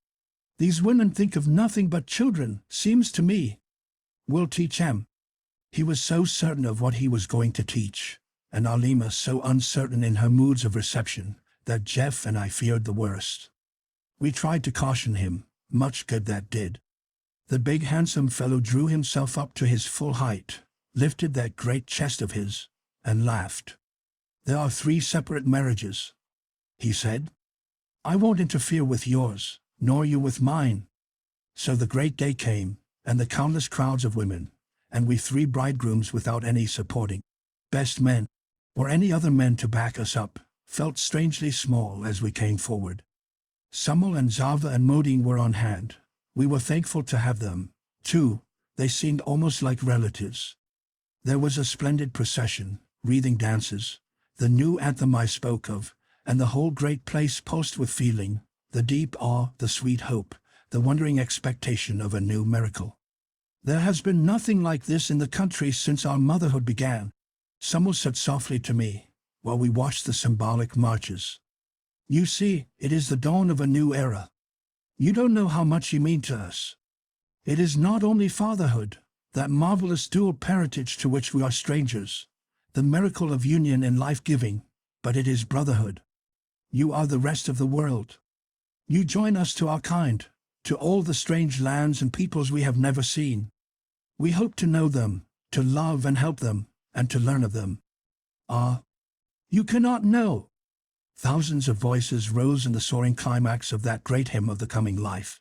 These women think of nothing but children, seems to me. We'll teach 'em. He was so certain of what he was going to teach, and Alima so uncertain in her moods of reception, that Jeff and I feared the worst. We tried to caution him, much good that did. The big handsome fellow drew himself up to his full height, lifted that great chest of his, and laughed. There are 3 separate marriages, he said. I won't interfere with yours, nor you with mine. So the great day came, and the countless crowds of women, and we 3 bridegrooms without any supporting best men, or any other men to back us up, felt strangely small as we came forward. Summel and Zava and Modine were on hand. We were thankful to have them, too. They seemed almost like relatives. There was a splendid procession, wreathing dances, the new anthem I spoke of, and the whole great place pulsed with feeling, the deep awe, the sweet hope, the wondering expectation of a new miracle. There has been nothing like this in the country since our motherhood began, Summel said softly to me, while we watched the symbolic marches. You see, it is the dawn of a new era. You don't know how much you mean to us. It is not only fatherhood, that marvelous dual parentage to which we are strangers, the miracle of union in life-giving, but it is brotherhood. You are the rest of the world. You join us to our kind, to all the strange lands and peoples we have never seen. We hope to know them, to love and help them, and to learn of them. Ah, you cannot know. Thousands of voices rose in the soaring climax of that great hymn of the coming life.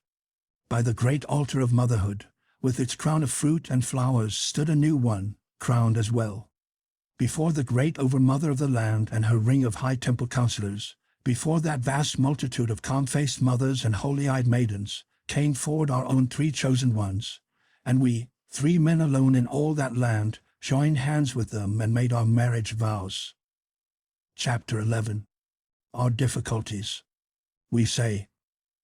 By the great altar of motherhood, with its crown of fruit and flowers, stood a new one, crowned as well. Before the great Overmother of the land and her ring of high temple counselors, before that vast multitude of calm-faced mothers and holy-eyed maidens, came forward our own 3 chosen ones, and we, 3 men alone in all that land, joined hands with them and made our marriage vows. Chapter 11. Our difficulties. We say,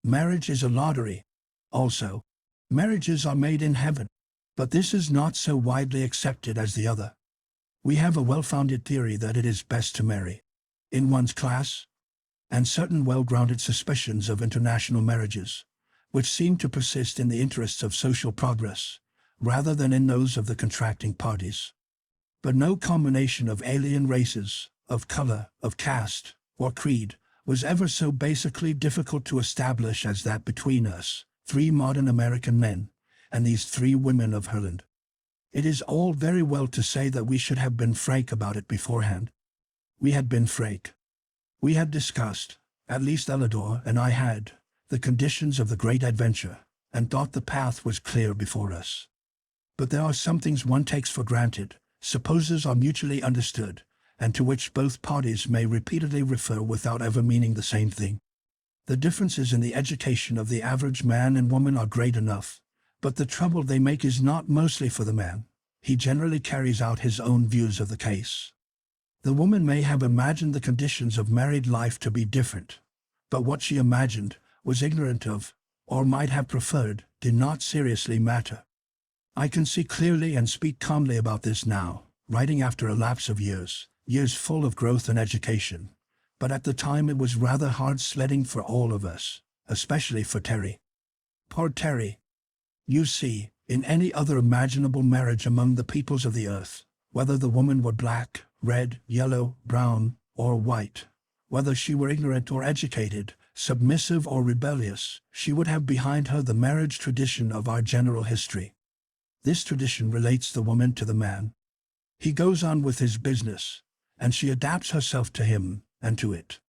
marriage is a lottery. Also, marriages are made in heaven. But this is not so widely accepted as the other. We have a well-founded theory that it is best to marry in one's class, and certain well-grounded suspicions of international marriages, which seem to persist in the interests of social progress, rather than in those of the contracting parties. But no combination of alien races, of color, of caste, or creed, was ever so basically difficult to establish as that between us, 3 modern American men, and these 3 women of Herland. It is all very well to say that we should have been frank about it beforehand. We had been frank. We had discussed, at least Elidor and I had, the conditions of the great adventure, and thought the path was clear before us. But there are some things one takes for granted, supposes are mutually understood, and to which both parties may repeatedly refer without ever meaning the same thing. The differences in the education of the average man and woman are great enough, but the trouble they make is not mostly for the man. He generally carries out his own views of the case. The woman may have imagined the conditions of married life to be different, but what she imagined, was ignorant of, or might have preferred, did not seriously matter. I can see clearly and speak calmly about this now, writing after a lapse of years full of growth and education, But at the time it was rather hard sledding for all of us, especially for Terry. Poor Terry. You see, in any other imaginable marriage among the peoples of the earth, whether the woman were black, red, yellow, brown, or white, whether she were ignorant or educated, submissive or rebellious, she would have behind her the marriage tradition of our general history. This tradition relates the woman to the man. He goes on with his business, and she adapts herself to him and to it.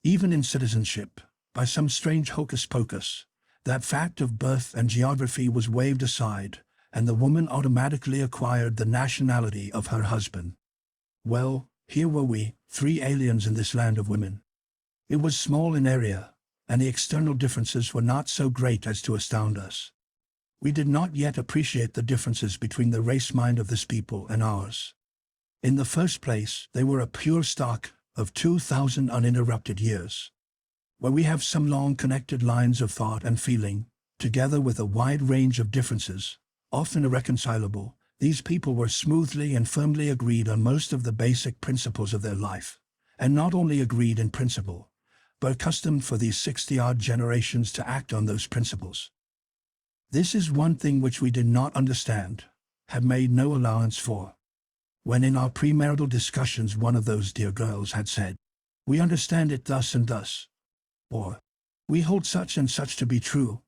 Even in citizenship, by some strange hocus-pocus, that fact of birth and geography was waved aside, and the woman automatically acquired the nationality of her husband. Well, here were we, 3 aliens in this land of women. It was small in area, and the external differences were not so great as to astound us. We did not yet appreciate the differences between the race mind of this people and ours. In the first place, they were a pure stock of 2,000 uninterrupted years, where we have some long connected lines of thought and feeling, together with a wide range of differences, often irreconcilable. These people were smoothly and firmly agreed on most of the basic principles of their life, and not only agreed in principle, but accustomed for these 60-odd generations to act on those principles. This is one thing which we did not understand, had made no allowance for. When in our premarital discussions one of those dear girls had said, "We understand it thus and thus," or "We hold such and such to be true,"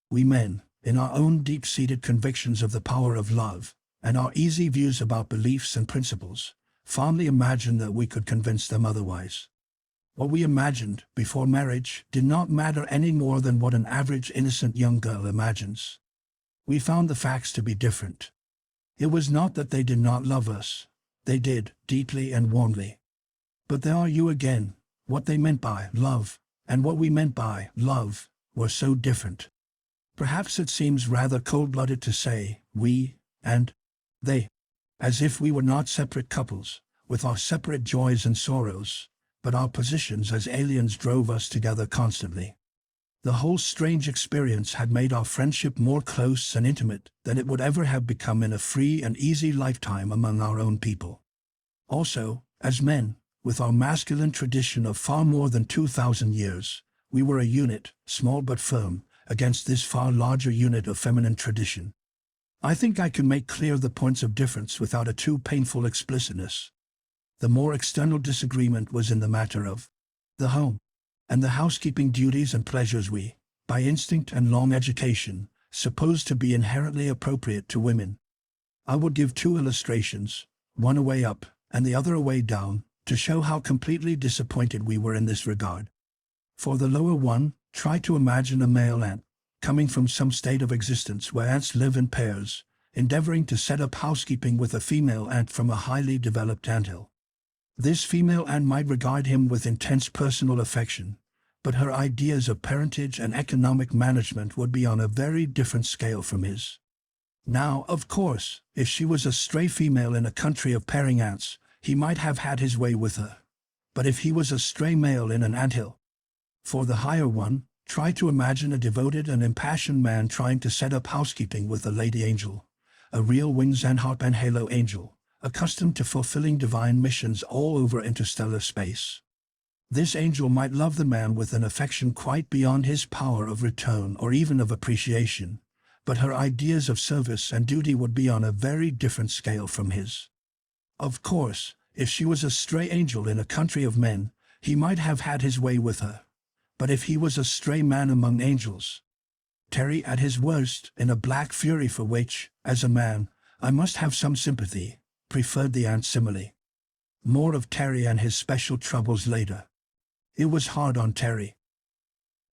we men, in our own deep-seated convictions of the power of love, and our easy views about beliefs and principles, fondly imagined that we could convince them otherwise. What we imagined before marriage did not matter any more than what an average innocent young girl imagines. We found the facts to be different. It was not that they did not love us. They did, deeply and warmly. But there are you again, what they meant by love, and what we meant by love, were so different. Perhaps it seems rather cold-blooded to say we and they, as if we were not separate couples, with our separate joys and sorrows, but our positions as aliens drove us together constantly. The whole strange experience had made our friendship more close and intimate than it would ever have become in a free and easy lifetime among our own people. Also, as men, with our masculine tradition of far more than 2,000 years, we were a unit, small but firm, against this far larger unit of feminine tradition. I think I can make clear the points of difference without a too painful explicitness. The more external disagreement was in the matter of the home, and the housekeeping duties and pleasures we, by instinct and long education, supposed to be inherently appropriate to women. I would give 2 illustrations, one a way up, and the other a way down, to show how completely disappointed we were in this regard. For the lower one, try to imagine a male ant, coming from some state of existence where ants live in pairs, endeavoring to set up housekeeping with a female ant from a highly developed anthill. This female ant might regard him with intense personal affection, but her ideas of parentage and economic management would be on a very different scale from his. Now, of course, if she was a stray female in a country of pairing ants, he might have had his way with her. But if he was a stray male in an anthill, for the higher one, try to imagine a devoted and impassioned man trying to set up housekeeping with a lady angel, a real wings and harp and halo angel, accustomed to fulfilling divine missions all over interstellar space. This angel might love the man with an affection quite beyond his power of return or even of appreciation, but her ideas of service and duty would be on a very different scale from his. Of course, if she was a stray angel in a country of men, he might have had his way with her. But if he was a stray man among angels, Terry at his worst, in a black fury for which, as a man, I must have some sympathy, preferred the ant simile. More of Terry and his special troubles later. It was hard on Terry.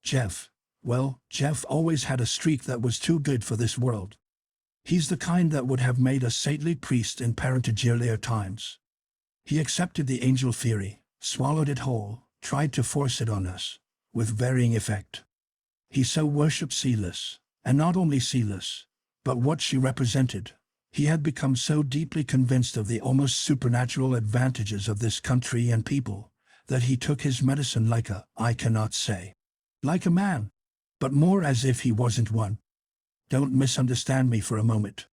Jeff. Well, Jeff always had a streak that was too good for this world. He's the kind that would have made a saintly priest in parentage earlier times. He accepted the angel theory, swallowed it whole, tried to force it on us, with varying effect. He so worshipped Celis, and not only Celis, but what she represented. He had become so deeply convinced of the almost supernatural advantages of this country and people, that he took his medicine like I cannot say, like a man, but more as if he wasn't one. Don't misunderstand me for a moment.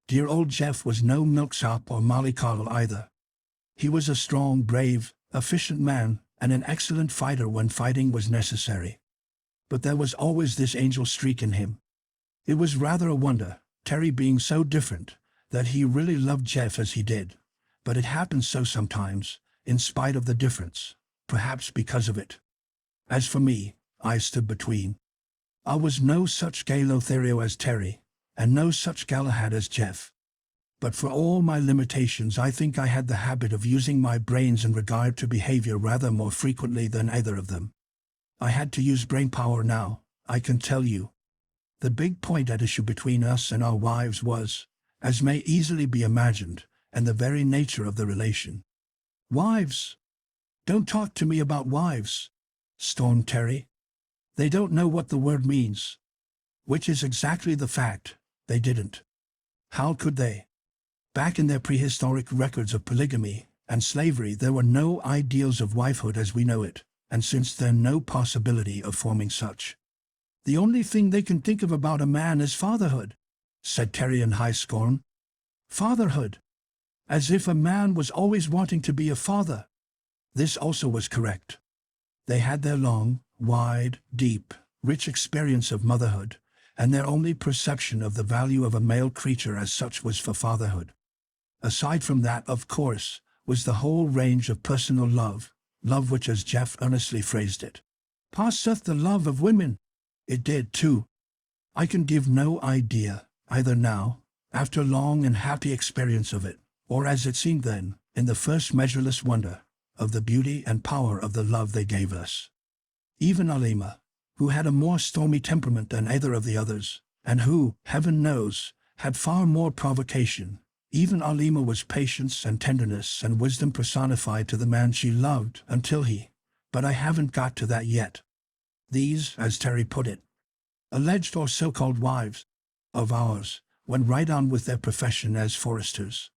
Dear old Jeff was no milksop or mollycoddle either. He was a strong, brave, efficient man, and an excellent fighter when fighting was necessary. But there was always this angel streak in him. It was rather a wonder, Terry being so different, that he really loved Jeff as he did. But it happens so sometimes, in spite of the difference, perhaps because of it. As for me, I stood between. I was no such gay Lothario as Terry, and no such Galahad as Jeff. But for all my limitations, I think I had the habit of using my brains in regard to behavior rather more frequently than either of them. I had to use brain power now, I can tell you. The big point at issue between us and our wives was, as may easily be imagined, and the very nature of the relation. Wives! Don't talk to me about wives, stormed Terry. They don't know what the word means. Which is exactly the fact, they didn't. How could they? Back in their prehistoric records of polygamy and slavery, there were no ideals of wifehood as we know it, and since then no possibility of forming such. The only thing they can think of about a man is fatherhood, said Terry in high scorn. Fatherhood! As if a man was always wanting to be a father. This also was correct. They had their long, wide, deep, rich experience of motherhood, and their only perception of the value of a male creature as such was for fatherhood. Aside from that, of course, was the whole range of personal love, love which, as Jeff earnestly phrased it, passeth the love of women. It did, too. I can give no idea, either now, after long and happy experience of it, or as it seemed then, in the first measureless wonder, of the beauty and power of the love they gave us. Even Alima, who had a more stormy temperament than either of the others, and who, heaven knows, had far more provocation, even Alima was patience and tenderness and wisdom personified to the man she loved until he, but I haven't got to that yet. These, as Terry put it, alleged or so-called wives of ours, went right on with their profession as foresters.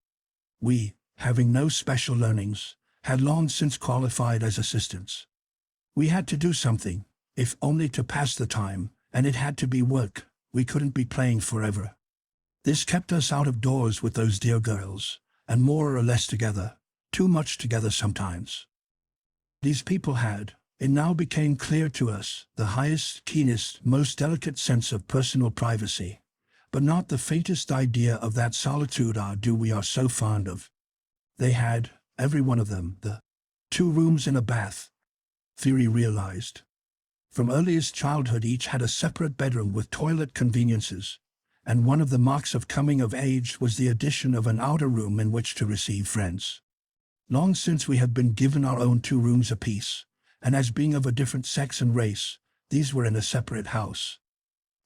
We, having no special learnings, had long since qualified as assistants. We had to do something, if only to pass the time, and it had to be work. We couldn't be playing forever. This kept us out of doors with those dear girls, and more or less together, too much together sometimes. These people had, it now became clear to us, the highest, keenest, most delicate sense of personal privacy, but not the faintest idea of that solitude we are so fond of. They had, every one of them, the 2 rooms and a bath theory realized. From earliest childhood each had a separate bedroom with toilet conveniences, and one of the marks of coming of age was the addition of an outer room in which to receive friends. Long since we had been given our own 2 rooms apiece, and as being of a different sex and race, these were in a separate house.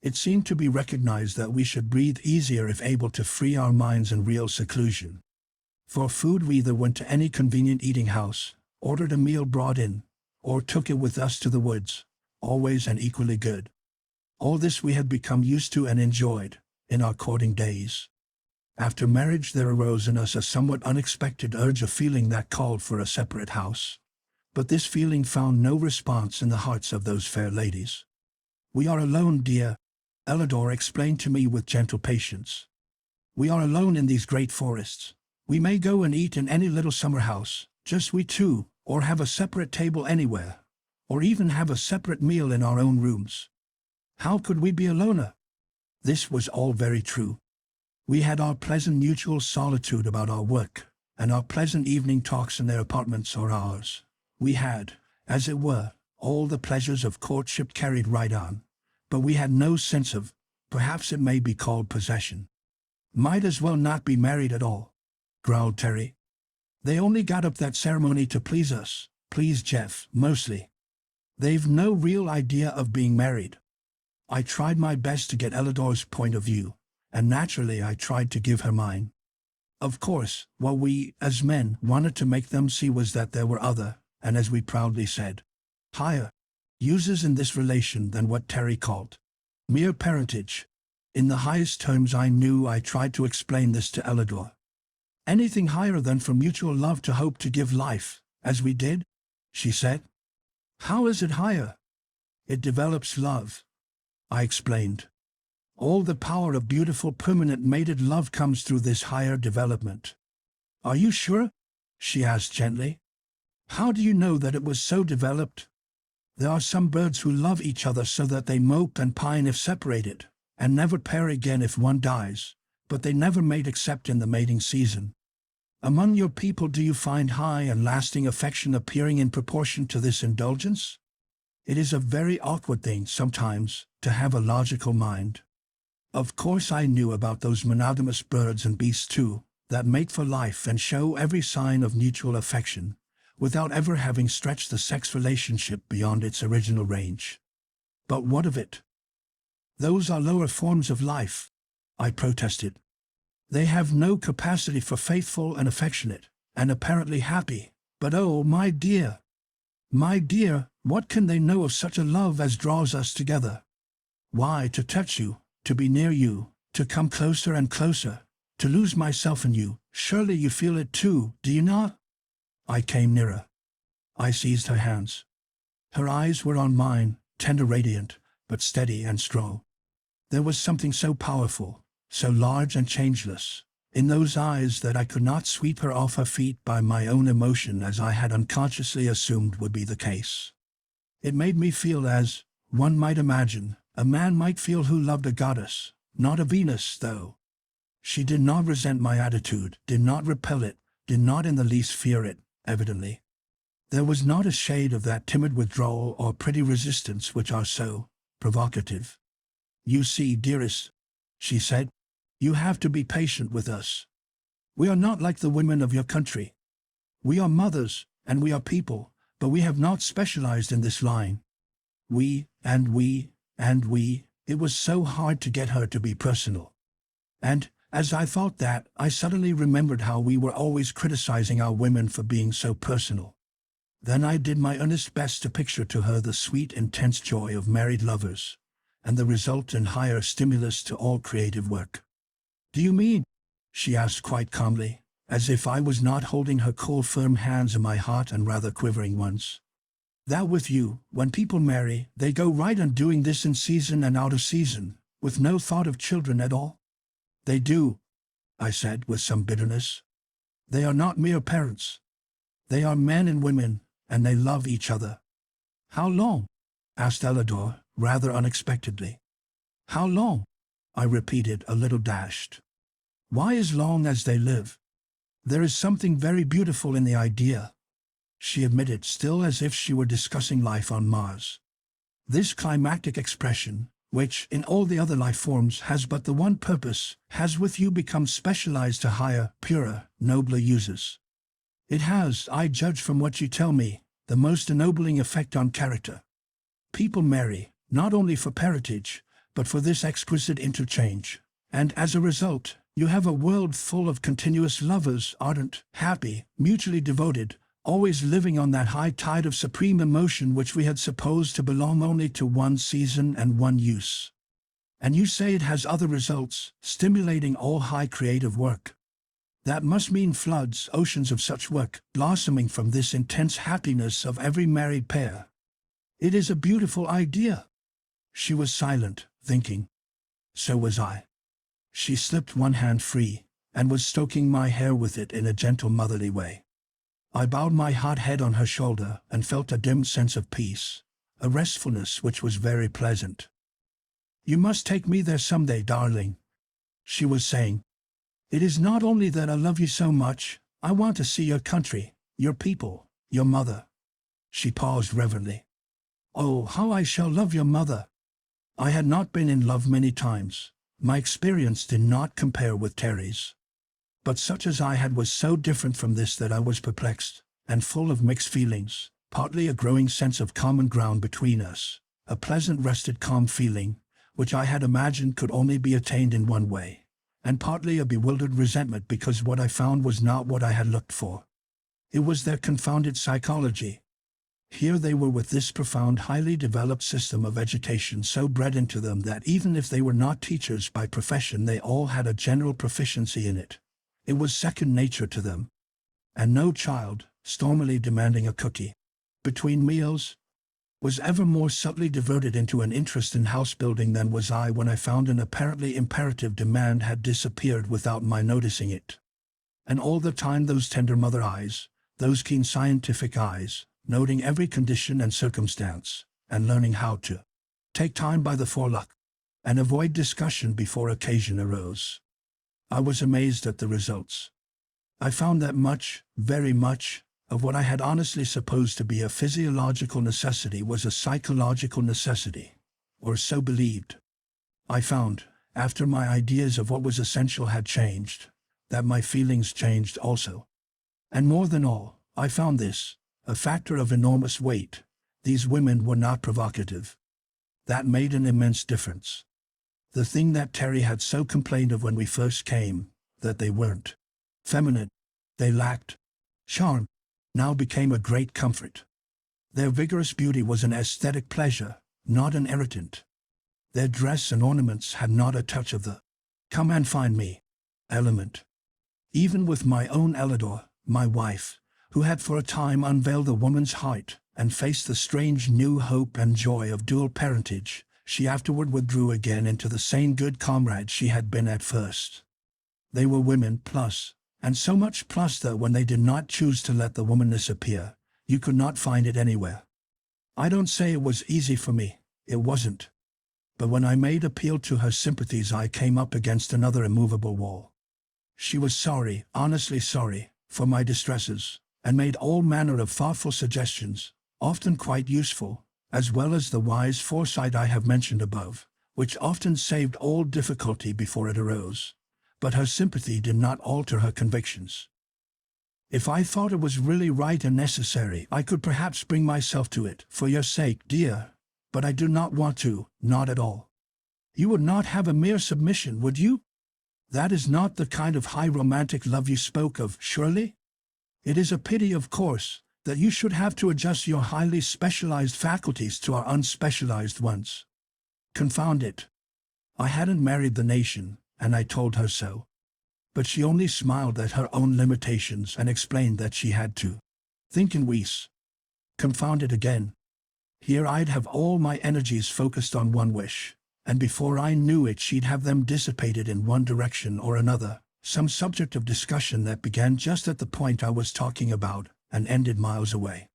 It seemed to be recognized that we should breathe easier if able to free our minds in real seclusion. For food we either went to any convenient eating house, ordered a meal brought in, or took it with us to the woods, always and equally good. All this we had become used to and enjoyed, in our courting days. After marriage there arose in us a somewhat unexpected urge of feeling that called for a separate house. But this feeling found no response in the hearts of those fair ladies. "We are alone, dear," Elidor explained to me with gentle patience. "We are alone in these great forests. We may go and eat in any little summer house, just we 2, or have a separate table anywhere, or even have a separate meal in our own rooms. How could we be alone?" This was all very true. We had our pleasant mutual solitude about our work, and our pleasant evening talks in their apartments or ours. We had, as it were, all the pleasures of courtship carried right on, but we had no sense of, perhaps it may be called possession. "Might as well not be married at all," growled Terry. "They only got up that ceremony to please us, please Jeff, mostly. They've no real idea of being married." I tried my best to get Elidor's point of view, and naturally I tried to give her mine. Of course, what we, as men, wanted to make them see was that there were other, and as we proudly said, higher uses in this relation than what Terry called mere parentage. In the highest terms I knew I tried to explain this to Elidor. "Anything higher than for mutual love to hope to give life, as we did," she said. "How is it higher?" "It develops love," I explained. "All the power of beautiful permanent mated love comes through this higher development." "Are you sure?" she asked gently. How do you know that it was so developed? There are some birds who love each other so that they mope and pine if separated, and never pair again if one dies, but they never mate except in the mating season. Among your people, do you find high and lasting affection appearing in proportion to this indulgence? It is a very awkward thing sometimes to have a logical mind. Of course I knew about those monogamous birds and beasts too, that mate for life and show every sign of mutual affection, without ever having stretched the sex relationship beyond its original range. But what of it? Those are lower forms of life, I protested. They have no capacity for faithful and affectionate, and apparently happy, but oh, my dear, what can they know of such a love as draws us together? Why, to touch you, to be near you, to come closer and closer, to lose myself in you, surely you feel it too, do you not? I came nearer. I seized her hands. Her eyes were on mine, tender, radiant, but steady and strong. There was something so powerful, so large and changeless, in those eyes that I could not sweep her off her feet by my own emotion as I had unconsciously assumed would be the case. It made me feel as, one might imagine, a man might feel who loved a goddess, not a Venus, though. She did not resent my attitude, did not repel it, did not in the least fear it, evidently. There was not a shade of that timid withdrawal or pretty resistance which are so provocative. You see, dearest, she said, you have to be patient with us. We are not like the women of your country. We are mothers, and we are people, but we have not specialized in this line. It was so hard to get her to be personal. And, as I thought that, I suddenly remembered how we were always criticizing our women for being so personal. Then I did my earnest best to picture to her the sweet, intense joy of married lovers, and the resultant higher stimulus to all creative work. Do you mean? She asked quite calmly, as if I was not holding her cool, firm hands in my hot and rather quivering ones. That with you, when people marry, they go right on doing this in season and out of season, with no thought of children at all? They do, I said with some bitterness. They are not mere parents. They are men and women, and they love each other. How long? Asked Ellador, rather unexpectedly. How long? I repeated, a little dashed. Why as long as they live? There is something very beautiful in the idea, she admitted, still as if she were discussing life on Mars. This climactic expression, which, in all the other life forms, has but the one purpose, has with you become specialized to higher, purer, nobler uses. It has, I judge from what you tell me, the most ennobling effect on character. People marry, not only for parentage, but for this exquisite interchange, and as a result, you have a world full of continuous lovers, ardent, happy, mutually devoted, always living on that high tide of supreme emotion which we had supposed to belong only to one season and one use. And you say it has other results, stimulating all high creative work. That must mean floods, oceans of such work, blossoming from this intense happiness of every married pair. It is a beautiful idea. She was silent, thinking. So was I. She slipped one hand free, and was stroking my hair with it in a gentle motherly way. I bowed my hot head on her shoulder and felt a dim sense of peace, a restfulness which was very pleasant. You must take me there someday, darling, she was saying. It is not only that I love you so much, I want to see your country, your people, your mother. She paused reverently. Oh, how I shall love your mother! I had not been in love many times. My experience did not compare with Terry's. But such as I had was so different from this that I was perplexed, and full of mixed feelings, partly a growing sense of common ground between us, a pleasant rested calm feeling, which I had imagined could only be attained in one way, and partly a bewildered resentment because what I found was not what I had looked for. It was their confounded psychology. Here they were with this profound, highly developed system of education so bred into them that even if they were not teachers by profession, they all had a general proficiency in it. It was second nature to them. And no child, stormily demanding a cookie between meals, was ever more subtly diverted into an interest in house building than was I when I found an apparently imperative demand had disappeared without my noticing it. And all the time those tender mother eyes, Those keen scientific eyes, noting every condition and circumstance, and learning how to take time by the forelock, and avoid discussion before occasion arose. I was amazed at the results. I found that much, very much, of what I had honestly supposed to be a physiological necessity was a psychological necessity, or so believed. I found, after my ideas of what was essential had changed, that my feelings changed also. And more than all, I found this, a factor of enormous weight: these women were not provocative. That made an immense difference. The thing that Terry had so complained of when we first came, that they weren't feminine, they lacked charm, now became a great comfort. Their vigorous beauty was an aesthetic pleasure, not an irritant. Their dress and ornaments had not a touch of the "come and find me" element. Even with my own Elidor, my wife, who had for a time unveiled the woman's heart and faced the strange new hope and joy of dual parentage, she afterward withdrew again into the same good comrade she had been at first. They were women plus, and so much plus that when they did not choose to let the womanness appear, you could not find it anywhere. I don't say it was easy for me, it wasn't. But when I made appeal to her sympathies, I came up against another immovable wall. She was sorry, honestly sorry, for my distresses, and made all manner of thoughtful suggestions, often quite useful, as well as the wise foresight I have mentioned above, which often saved all difficulty before it arose. But her sympathy did not alter her convictions. If I thought it was really right and necessary, I could perhaps bring myself to it, for your sake, dear, but I do not want to, not at all. You would not have a mere submission, would you? That is not the kind of high romantic love you spoke of, surely? It is a pity, of course, that you should have to adjust your highly specialized faculties to our unspecialized ones. Confound it. I hadn't married the nation, and I told her so. But she only smiled at her own limitations and explained that she had to think in we's. Confound it again. Here I'd have all my energies focused on one wish, and before I knew it she'd have them dissipated in one direction or another, some subject of discussion that began just at the point I was talking about and ended miles away.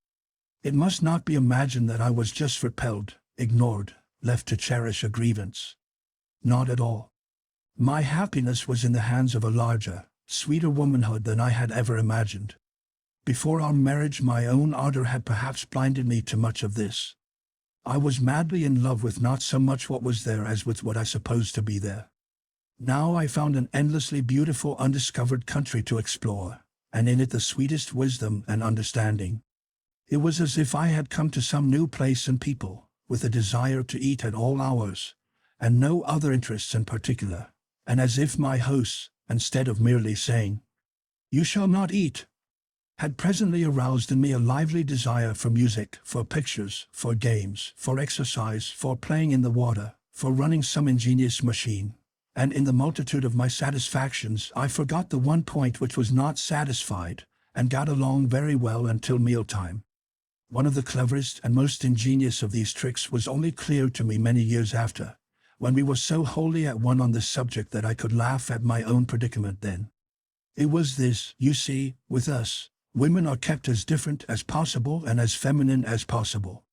It must not be imagined that I was just repelled, ignored, left to cherish a grievance. Not at all. My happiness was in the hands of a larger, sweeter womanhood than I had ever imagined. Before our marriage, my own ardor had perhaps blinded me to much of this. I was madly in love with not so much what was there as with what I supposed to be there. Now I found an endlessly beautiful undiscovered country to explore, and in it the sweetest wisdom and understanding. It was as if I had come to some new place and people, with a desire to eat at all hours, and no other interests in particular, and as if my hosts, instead of merely saying, "You shall not eat," had presently aroused in me a lively desire for music, for pictures, for games, for exercise, for playing in the water, for running some ingenious machine. And in the multitude of my satisfactions I forgot the one point which was not satisfied, and got along very well until mealtime. One of the cleverest and most ingenious of these tricks was only clear to me many years after, when we were so wholly at one on this subject that I could laugh at my own predicament then. It was this: you see, with us, women are kept as different as possible and as feminine as possible.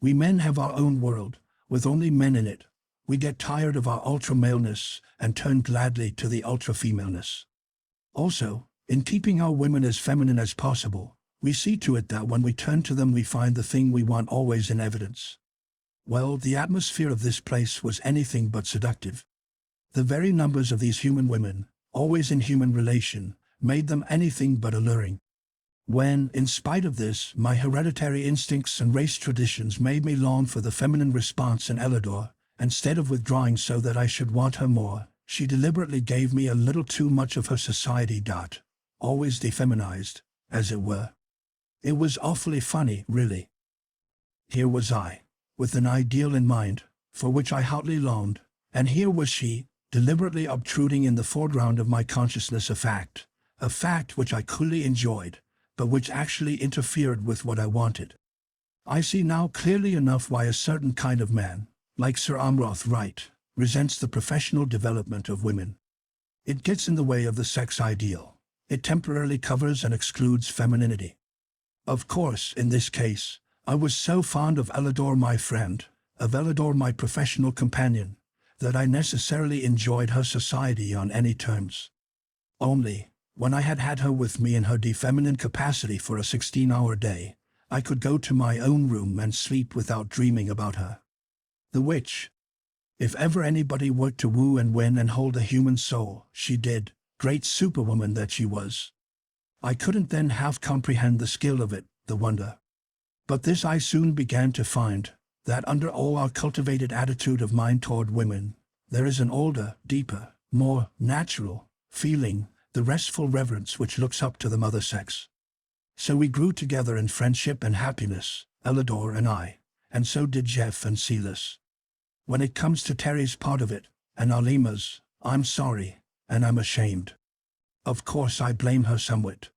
We men have our own world, with only men in it. We get tired of our ultra-maleness and turn gladly to the ultra-femaleness. Also, in keeping our women as feminine as possible, we see to it that when we turn to them we find the thing we want always in evidence. Well, the atmosphere of this place was anything but seductive. The very numbers of these human women, always in human relation, made them anything but alluring. When, in spite of this, my hereditary instincts and race traditions made me long for the feminine response in Elidor, instead of withdrawing so that I should want her more, she deliberately gave me a little too much of her society. Always defeminized, as it were. It was awfully funny, really. Here was I, with an ideal in mind, for which I hotly longed, and here was she, deliberately obtruding in the foreground of my consciousness a fact which I coolly enjoyed, but which actually interfered with what I wanted. I see now clearly enough why a certain kind of man, like Sir Amroth Wright, resents the professional development of women. It gets in the way of the sex ideal. It temporarily covers and excludes femininity. Of course, in this case, I was so fond of Elidor my friend, of Elidor my professional companion, that I necessarily enjoyed her society on any terms. Only, when I had had her with me in her feminine capacity for a 16-hour day, I could go to my own room and sleep without dreaming about her. The witch. If ever anybody worked to woo and win and hold a human soul, she did, great superwoman that she was. I couldn't then half comprehend the skill of it, the wonder. But this I soon began to find, that under all our cultivated attitude of mind toward women, there is an older, deeper, more natural feeling, the restful reverence which looks up to the mother sex. So we grew together in friendship and happiness, Elidor and I, and so did Jeff and Silas. When it comes to Terry's part of it, and Alima's, I'm sorry, and I'm ashamed. Of course I blame her somewhat.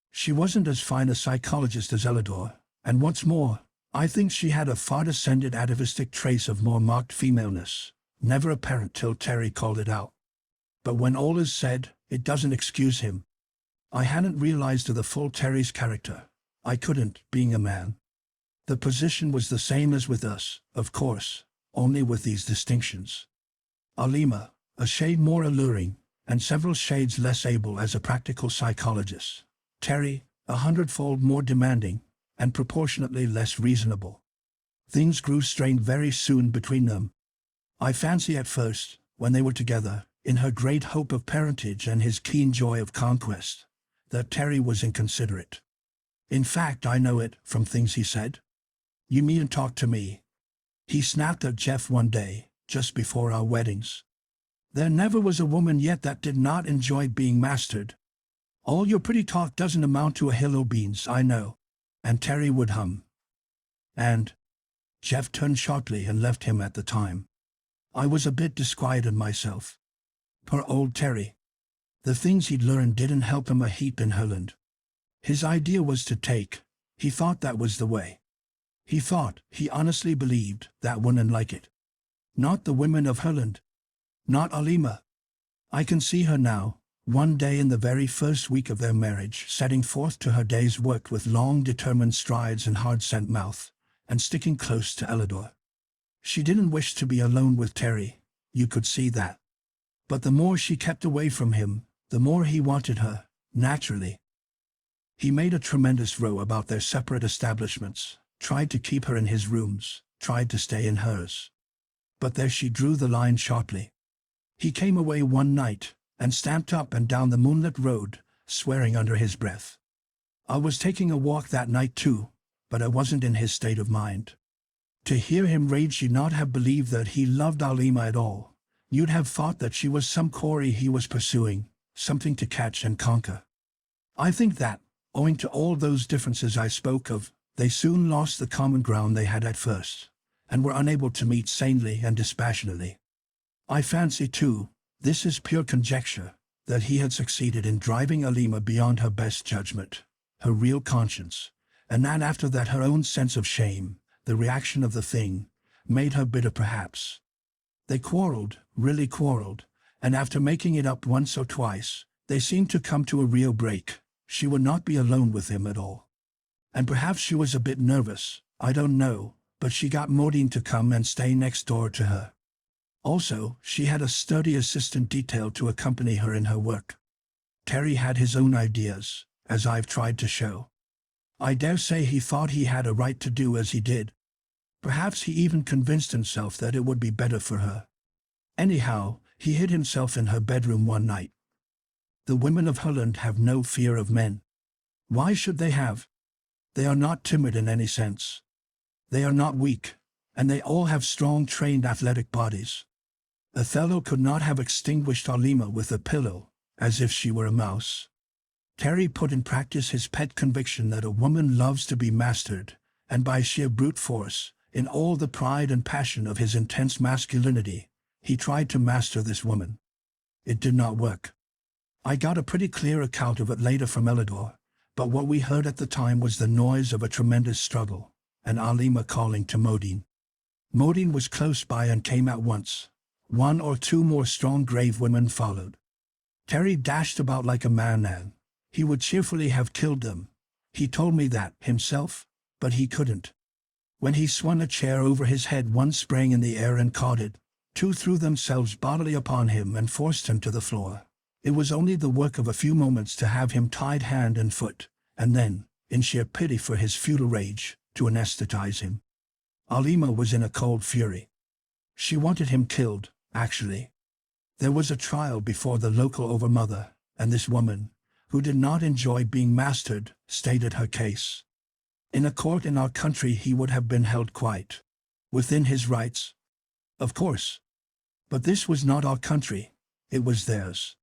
She wasn't as fine a psychologist as Elidor, and what's more, I think she had a far descended atavistic trace of more marked femaleness, never apparent till Terry called it out. But when all is said, it doesn't excuse him. I hadn't realized to the full Terry's character. I couldn't, being a man. The position was the same as with us, of course, only with these distinctions. Alima, a shade more alluring, and several shades less able as a practical psychologist. Terry, 100-fold more demanding, and proportionately less reasonable. Things grew strained very soon between them. I fancy at first, when they were together, in her great hope of parentage and his keen joy of conquest, that Terry was inconsiderate. In fact, I know it from things he said. You mean talk to me? He snapped at Jeff one day, just before our weddings. There never was a woman yet that did not enjoy being mastered. All your pretty talk doesn't amount to a hill of beans, I know. And Terry would hum. And Jeff turned sharply and left him at the time. I was a bit disquieted myself. Poor old Terry. The things he'd learned didn't help him a heap in Herland. His idea was to take. He thought that was the way. He honestly believed that women like it. Not the women of Herland. Not Alima. I can see her now, one day in the very first week of their marriage, setting forth to her day's work with long determined strides and hard-set mouth, and sticking close to Elidor. She didn't wish to be alone with Terry, you could see that. But the more she kept away from him, the more he wanted her, naturally. He made a tremendous row about their separate establishments, tried to keep her in his rooms, tried to stay in hers. But there she drew the line sharply. He came away one night, and stamped up and down the moonlit road, swearing under his breath. I was taking a walk that night too, but I wasn't in his state of mind. To hear him rage, you'd not have believed that he loved Alima at all. You'd have thought that she was some quarry he was pursuing, something to catch and conquer. I think that, owing to all those differences I spoke of, they soon lost the common ground they had at first, and were unable to meet sanely and dispassionately. I fancy, too, this is pure conjecture, that he had succeeded in driving Alima beyond her best judgment, her real conscience, and that after that her own sense of shame, the reaction of the thing, made her bitter perhaps. They quarreled, really quarreled, and after making it up once or twice, they seemed to come to a real break. She would not be alone with him at all. And perhaps she was a bit nervous, I don't know, but she got Modine to come and stay next door to her. Also, she had a sturdy assistant detailed to accompany her in her work. Terry had his own ideas, as I've tried to show. I dare say he thought he had a right to do as he did. Perhaps he even convinced himself that it would be better for her. Anyhow, he hid himself in her bedroom one night. The women of Herland have no fear of men. Why should they have? They are not timid in any sense. They are not weak, and they all have strong, trained, athletic bodies. Othello could not have extinguished Alima with a pillow, as if she were a mouse. Terry put in practice his pet conviction that a woman loves to be mastered, and by sheer brute force, in all the pride and passion of his intense masculinity, he tried to master this woman. It did not work. I got a pretty clear account of it later from Elidor, but what we heard at the time was the noise of a tremendous struggle, and Alima calling to Modine. Modine was close by and came at once. One or two more strong, grave women followed. Terry dashed about like a madman. He would cheerfully have killed them, He told me that himself, but he couldn't. When he swung a chair over his head, one sprang in the air and caught it. Two threw themselves bodily upon him and forced him to the floor. It was only the work of a few moments to have him tied hand and foot, and then, in sheer pity for his futile rage, to anesthetize him. Alima was in a cold fury. She wanted him killed, actually. There was a trial before the local overmother, and this woman, who did not enjoy being mastered, stated her case. In a court in our country he would have been held quite within his rights. Of course. But this was not our country, it was theirs.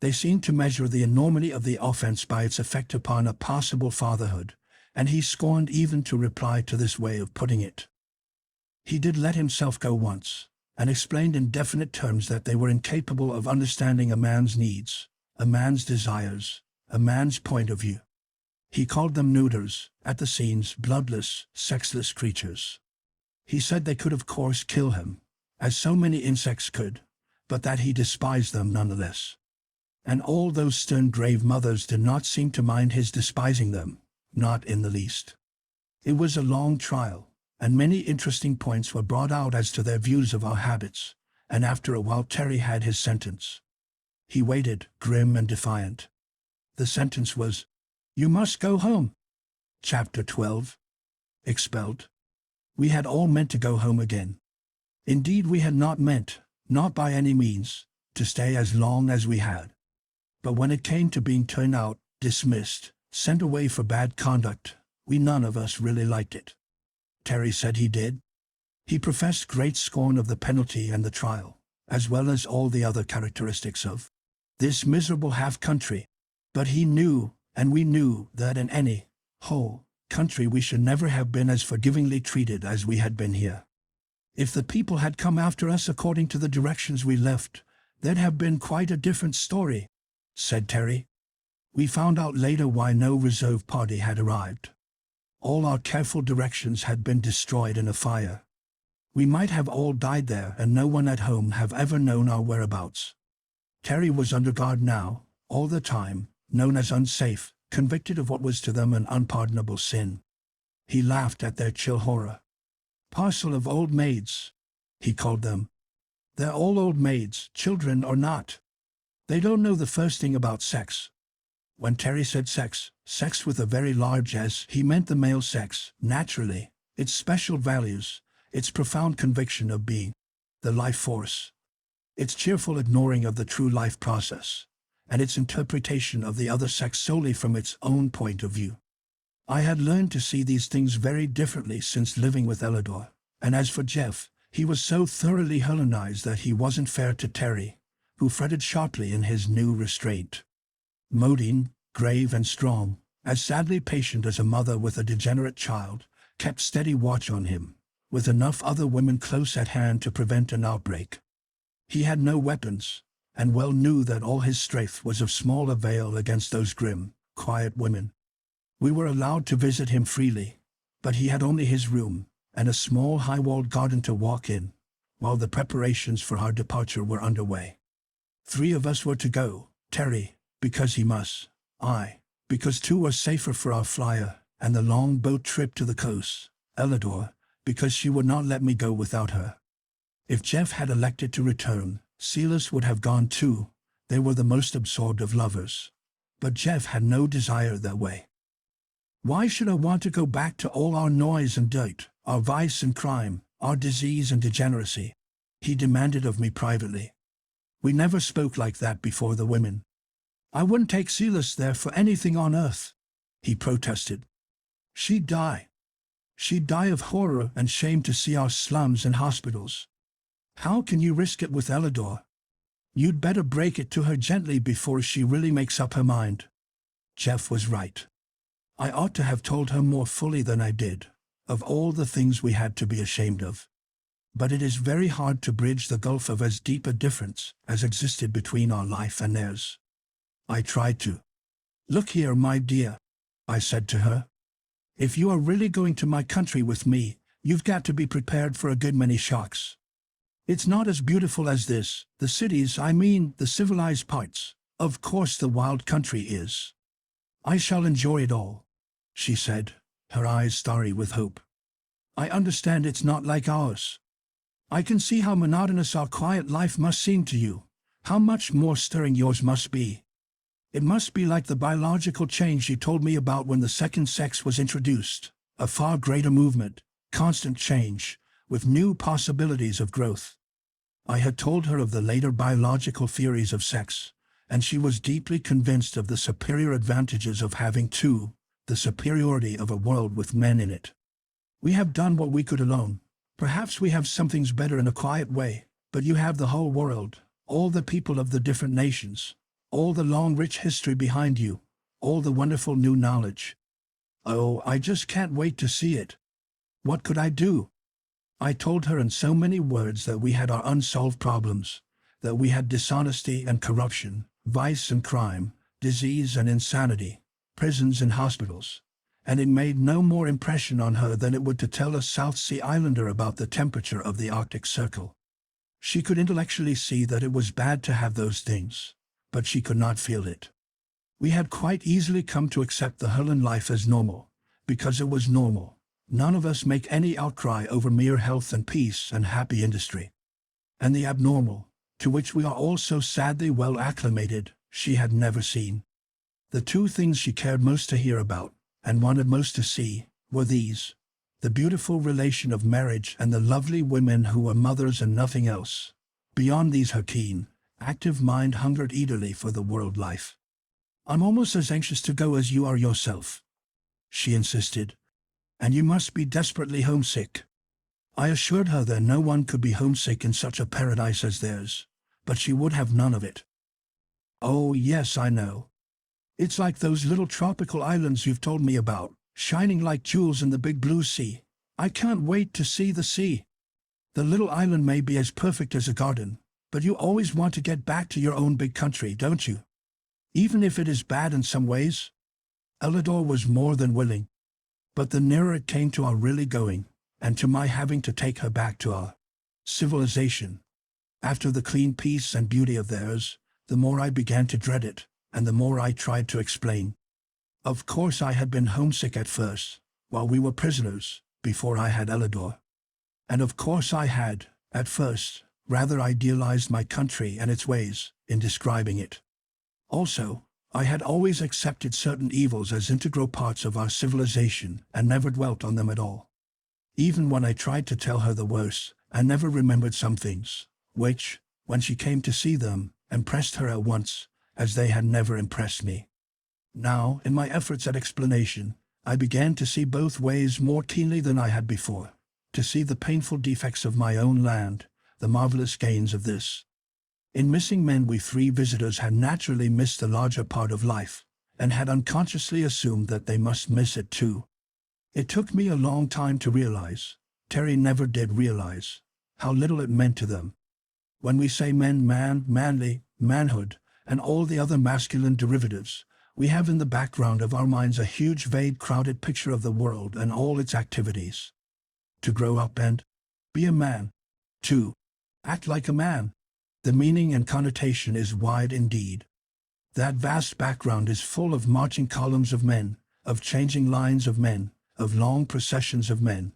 They seemed to measure the enormity of the offense by its effect upon a possible fatherhood, and he scorned even to reply to this way of putting it. He did let himself go once, and explained in definite terms that they were incapable of understanding a man's needs, a man's desires, a man's point of view. He called them neuters, at the scenes bloodless, sexless creatures. He said they could of course kill him, as so many insects could, but that he despised them nonetheless. And all those stern grave mothers did not seem to mind his despising them, not in the least. It was a long trial, and many interesting points were brought out as to their views of our habits, and after a while Terry had his sentence. He waited, grim and defiant. The sentence was, "You must go home." Chapter 12. Expelled. We had all meant to go home again. Indeed we had not meant, not by any means, to stay as long as we had. But when it came to being turned out, dismissed, sent away for bad conduct, we none of us really liked it. Terry said he did. He professed great scorn of the penalty and the trial, as well as all the other characteristics of this miserable half-country. But he knew, and we knew, that in any whole country we should never have been as forgivingly treated as we had been here. If the people had come after us according to the directions we left, there'd have been quite a different story, said Terry. We found out later why no reserve party had arrived. All our careful directions had been destroyed in a fire. We might have all died there, and no one at home have ever known our whereabouts. Terry was under guard now, all the time, known as unsafe, convicted of what was to them an unpardonable sin. He laughed at their chill horror. Parcel of old maids, he called them. They're all old maids, children or not. They don't know the first thing about sex. When Terry said sex, sex with a very large S, he meant the male sex, naturally, its special values, its profound conviction of being the life force, its cheerful ignoring of the true life process, and its interpretation of the other sex solely from its own point of view. I had learned to see these things very differently since living with Elidor, and as for Jeff, he was so thoroughly Hellenized that he wasn't fair to Terry, who fretted sharply in his new restraint. Modine, grave and strong, as sadly patient as a mother with a degenerate child, kept steady watch on him, with enough other women close at hand to prevent an outbreak. He had no weapons, and well knew that all his strength was of small avail against those grim, quiet women. We were allowed to visit him freely, but he had only his room, and a small high-walled garden to walk in, while the preparations for our departure were underway. 3 of us were to go, Terry, because he must, I, because 2 were safer for our flyer and the long boat trip to the coast, Elidor, because she would not let me go without her. If Jeff had elected to return, Silas would have gone too. They were the most absorbed of lovers. But Jeff had no desire that way. Why should I want to go back to all our noise and dirt, our vice and crime, our disease and degeneracy? He demanded of me privately. We never spoke like that before the women. I wouldn't take Silas there for anything on earth, he protested. She'd die. She'd die of horror and shame to see our slums and hospitals. How can you risk it with Elidor? You'd better break it to her gently before she really makes up her mind. Jeff was right. I ought to have told her more fully than I did, of all the things we had to be ashamed of. But it is very hard to bridge the gulf of as deep a difference as existed between our life and theirs. I tried to. Look here, my dear, I said to her. If you are really going to my country with me, you've got to be prepared for a good many shocks. It's not as beautiful as this, the cities, I mean the civilized parts. Of course the wild country is. I shall enjoy it all. she said, her eyes starry with hope. I understand it's not like ours. I can see how monotonous our quiet life must seem to you, how much more stirring yours must be. It must be like the biological change you told me about when the second sex was introduced, a far greater movement, constant change, with new possibilities of growth. I had told her of the later biological theories of sex, and she was deeply convinced of the superior advantages of having two, the superiority of a world with men in it. We have done what we could alone. Perhaps we have some things better in a quiet way, but you have the whole world, all the people of the different nations, all the long rich history behind you, all the wonderful new knowledge. Oh, I just can't wait to see it. What could I do? I told her in so many words that we had our unsolved problems, that we had dishonesty and corruption, vice and crime, disease and insanity, prisons and hospitals, and it made no more impression on her than it would to tell a South Sea Islander about the temperature of the Arctic Circle. She could intellectually see that it was bad to have those things, but she could not feel it. We had quite easily come to accept the Herland life as normal, because it was normal. None of us make any outcry over mere health and peace and happy industry. And the abnormal, to which we are all so sadly well acclimated, she had never seen. The two things she cared most to hear about, and wanted most to see, were these: the beautiful relation of marriage and the lovely women who were mothers and nothing else. Beyond these her keen, active mind hungered eagerly for the world life. I'm almost as anxious to go as you are yourself, she insisted, and you must be desperately homesick. I assured her that no one could be homesick in such a paradise as theirs, but she would have none of it. Oh yes, I know. It's like those little tropical islands you've told me about, shining like jewels in the big blue sea. I can't wait to see the sea. The little island may be as perfect as a garden, but you always want to get back to your own big country, don't you? Even if it is bad in some ways. Elidor was more than willing. But the nearer it came to our really going, and to my having to take her back to our civilization, after the clean peace and beauty of theirs, the more I began to dread it, and the more I tried to explain. Of course I had been homesick at first, while we were prisoners, before I had Elidor. And of course I had, at first, rather idealized my country and its ways, in describing it. Also, I had always accepted certain evils as integral parts of our civilization and never dwelt on them at all. Even when I tried to tell her the worst, I never remembered some things, which, when she came to see them, impressed her at once, as they had never impressed me. Now, in my efforts at explanation, I began to see both ways more keenly than I had before, to see the painful defects of my own land, the marvelous gains of this. In missing men we three visitors had naturally missed the larger part of life, and had unconsciously assumed that they must miss it too. It took me a long time to realize, Terry never did realize, how little it meant to them. When we say men, man, manly, manhood, and all the other masculine derivatives, we have in the background of our minds a huge, vague, crowded picture of the world and all its activities. To grow up and be a man. To act like a man. The meaning and connotation is wide indeed. That vast background is full of marching columns of men, of changing lines of men, of long processions of men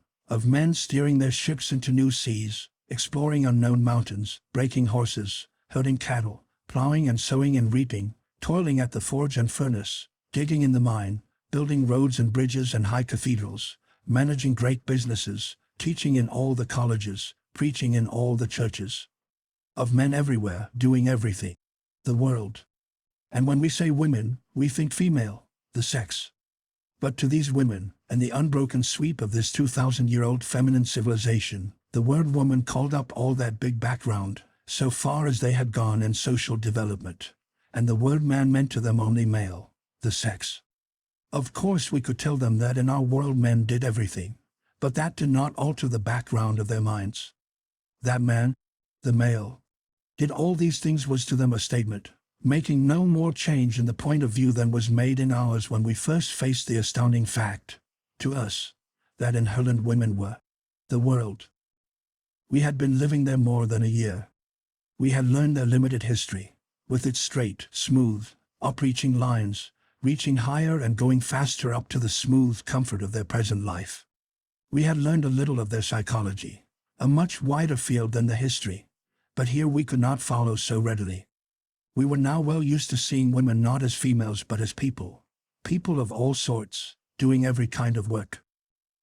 steering their ships into new seas, exploring unknown mountains, breaking horses, herding cattle, plowing and sowing and reaping, toiling at the forge and furnace, digging in the mine, building roads and bridges and high cathedrals, managing great businesses, teaching in all the colleges, preaching in all the churches. Of men everywhere, doing everything. The world. And when we say women, we think female, the sex. But to these women, and the unbroken sweep of this 2,000-year-old feminine civilization, the word woman called up all that big background, so far as they had gone in social development, and the word man meant to them only male, the sex. Of course we could tell them that in our world men did everything, but that did not alter the background of their minds. That man, the male, did all these things was to them a statement, making no more change in the point of view than was made in ours when we first faced the astounding fact, to us, that in Herland women were the world. We had been living there more than a year. We had learned their limited history, with its straight, smooth, upreaching lines, reaching higher and going faster up to the smooth comfort of their present life. We had learned a little of their psychology, a much wider field than the history, but here we could not follow so readily. We were now well used to seeing women not as females but as people of all sorts, doing every kind of work.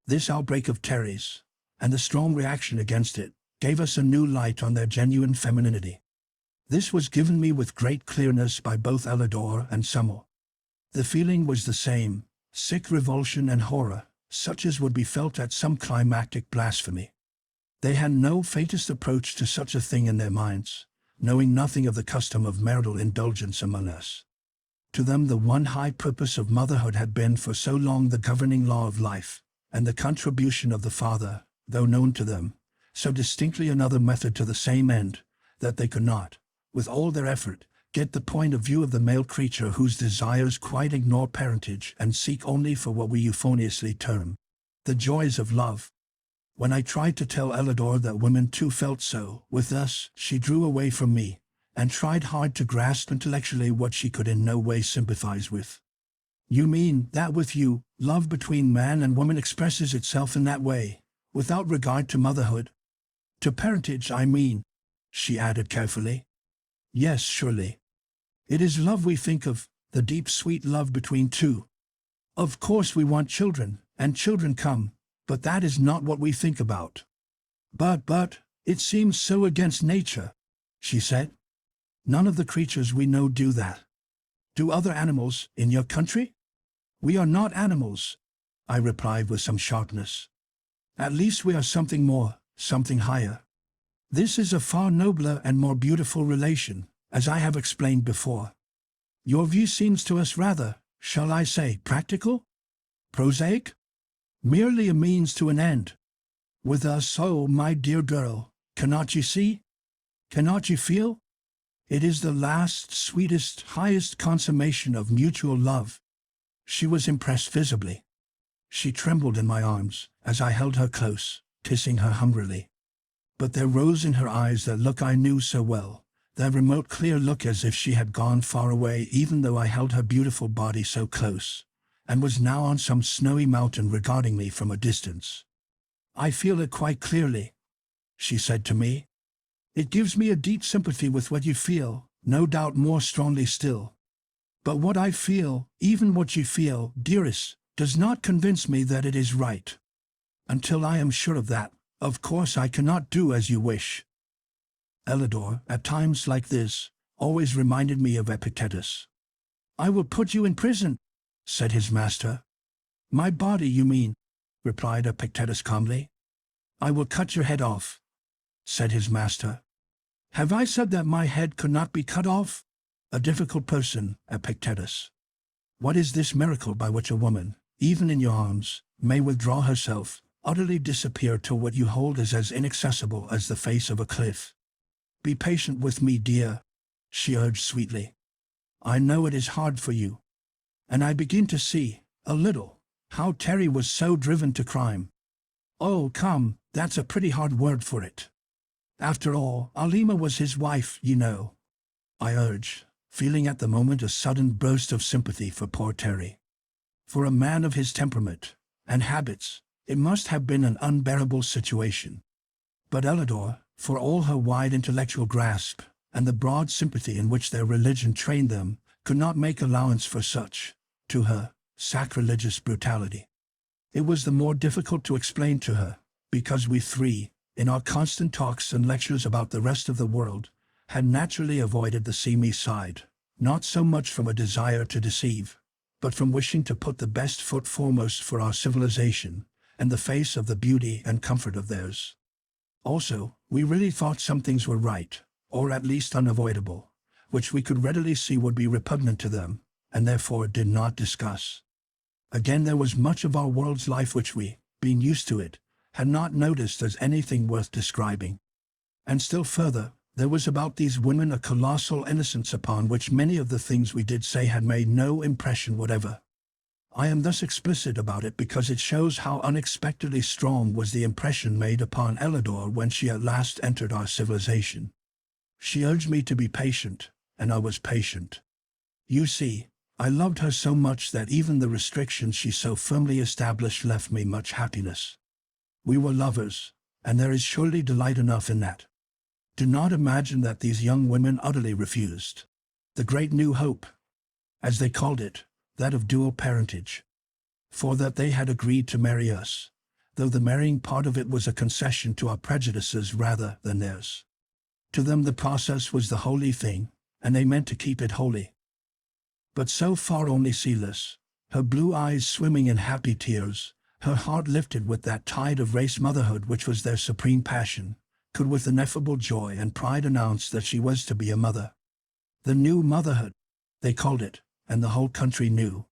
This outbreak of Terry's, and the strong reaction against it, gave us a new light on their genuine femininity. This was given me with great clearness by both Elidor and Summel. The feeling was the same, sick revulsion and horror, such as would be felt at some climactic blasphemy. They had no faintest approach to such a thing in their minds, knowing nothing of the custom of marital indulgence among us. To them the one high purpose of motherhood had been for so long the governing law of life, and the contribution of the father, though known to them, so distinctly another method to the same end, that they could not, with all their effort, get the point of view of the male creature whose desires quite ignore parentage and seek only for what we euphoniously term the joys of love. When I tried to tell Elidor that women too felt so with us, she drew away from me, and tried hard to grasp intellectually what she could in no way sympathize with. "You mean that with you, love between man and woman expresses itself in that way, without regard to motherhood? To parentage, I mean," she added carefully. "Yes, surely. It is love we think of, the deep sweet love between two. Of course we want children, and children come, but that is not what we think about." But, it seems so against nature," she said. "None of the creatures we know do that. Do other animals in your country?" "We are not animals," I replied with some sharpness. "At least we are something more, something higher. This is a far nobler and more beautiful relation, as I have explained before. Your view seems to us rather, shall I say, practical? Prosaic? Merely a means to an end. With us, oh, my dear girl, cannot you see? Cannot you feel? It is the last, sweetest, highest consummation of mutual love." She was impressed visibly. She trembled in my arms as I held her close, kissing her hungrily. But there rose in her eyes that look I knew so well, that remote clear look as if she had gone far away even though I held her beautiful body so close, and was now on some snowy mountain regarding me from a distance. "I feel it quite clearly," she said to me. "It gives me a deep sympathy with what you feel, no doubt more strongly still. But what I feel, even what you feel, dearest, does not convince me that it is right. Until I am sure of that, of course I cannot do as you wish." Elidor, at times like this, always reminded me of Epictetus. "I will put you in prison," said his master. "My body, you mean," replied Epictetus calmly. "I will cut your head off," said his master. "Have I said that my head could not be cut off? A difficult person, Epictetus. What is this miracle by which a woman, even in your arms, may withdraw herself, utterly disappear till what you hold is as inaccessible as the face of a cliff? Be patient with me, dear," she urged sweetly. "I know it is hard for you. And I begin to see, a little, how Terry was so driven to crime. Oh, come, that's a pretty hard word for it. After all, Alima was his wife, you know," I urged, feeling at the moment a sudden burst of sympathy for poor Terry. For a man of his temperament and habits, it must have been an unbearable situation. But Elidor, for all her wide intellectual grasp and the broad sympathy in which their religion trained them, could not make allowance for such, to her, sacrilegious brutality. It was the more difficult to explain to her, because we three, in our constant talks and lectures about the rest of the world, had naturally avoided the seamy side, not so much from a desire to deceive, but from wishing to put the best foot foremost for our civilization, in the face of the beauty and comfort of theirs. Also, we really thought some things were right, or at least unavoidable, which we could readily see would be repugnant to them, and therefore did not discuss. Again, there was much of our world's life which we, being used to it, had not noticed as anything worth describing. And still further, there was about these women a colossal innocence upon which many of the things we did say had made no impression whatever. I am thus explicit about it because it shows how unexpectedly strong was the impression made upon Elidor when she at last entered our civilization. She urged me to be patient, and I was patient. You see, I loved her so much that even the restrictions she so firmly established left me much happiness. We were lovers, and there is surely delight enough in that. Do not imagine that these young women utterly refused the great new hope, as they called it, that of dual parentage. For that they had agreed to marry us, though the marrying part of it was a concession to our prejudices rather than theirs. To them the process was the holy thing, and they meant to keep it holy. But so far only Silas, her blue eyes swimming in happy tears, her heart lifted with that tide of race motherhood which was their supreme passion, could with ineffable joy and pride announce that she was to be a mother. The new motherhood, they called it, and the whole country knew.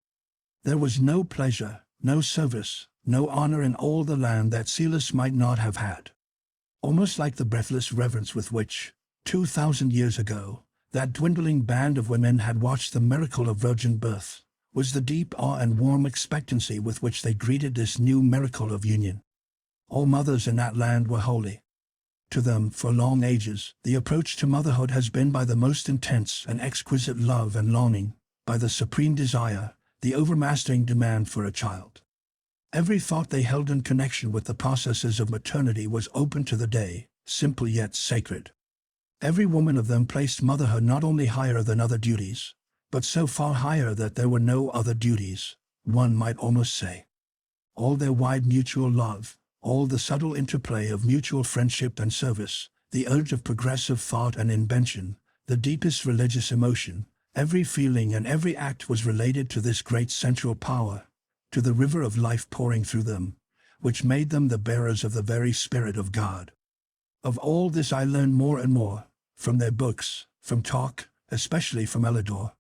There was no pleasure, no service, no honor in all the land that Silas might not have had. Almost like the breathless reverence with which, 2,000 years ago, that dwindling band of women had watched the miracle of virgin birth, was the deep awe and warm expectancy with which they greeted this new miracle of union. All mothers in that land were holy. To them, for long ages, the approach to motherhood has been by the most intense and exquisite love and longing, by the supreme desire, the overmastering demand for a child. Every thought they held in connection with the processes of maternity was open to the day, simple yet sacred. Every woman of them placed motherhood not only higher than other duties, but so far higher that there were no other duties, one might almost say. All their wide mutual love, all the subtle interplay of mutual friendship and service, the urge of progressive thought and invention, the deepest religious emotion, every feeling and every act was related to this great central power, to the river of life pouring through them, which made them the bearers of the very Spirit of God. Of all this I learned more and more, from their books, from talk, especially from Elidor.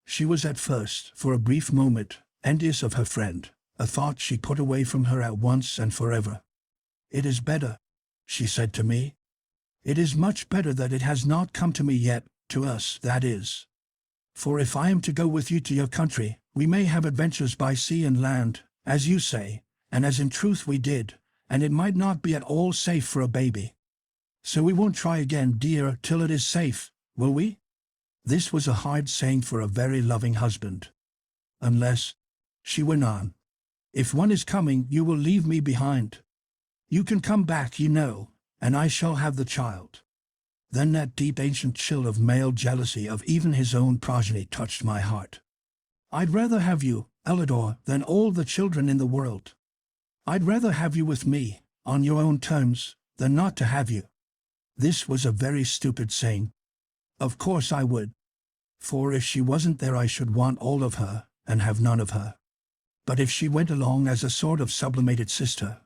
She was at first, for a brief moment, envious of her friend, a thought she put away from her at once and forever. "It is better," she said to me. "It is much better that it has not come to me yet, to us, that is. For if I am to go with you to your country, we may have adventures by sea and land, as you say, and as in truth we did, and it might not be at all safe for a baby. So we won't try again, dear, till it is safe, will we?" This was a hard saying for a very loving husband. "Unless," she went on, "if one is coming, you will leave me behind. You can come back, you know, and I shall have the child." Then that deep ancient chill of male jealousy of even his own progeny touched my heart. "I'd rather have you, Elidor, than all the children in the world. I'd rather have you with me, on your own terms, than not to have you." This was a very stupid saying. Of course I would. For if she wasn't there I should want all of her, and have none of her. But if she went along as a sort of sublimated sister,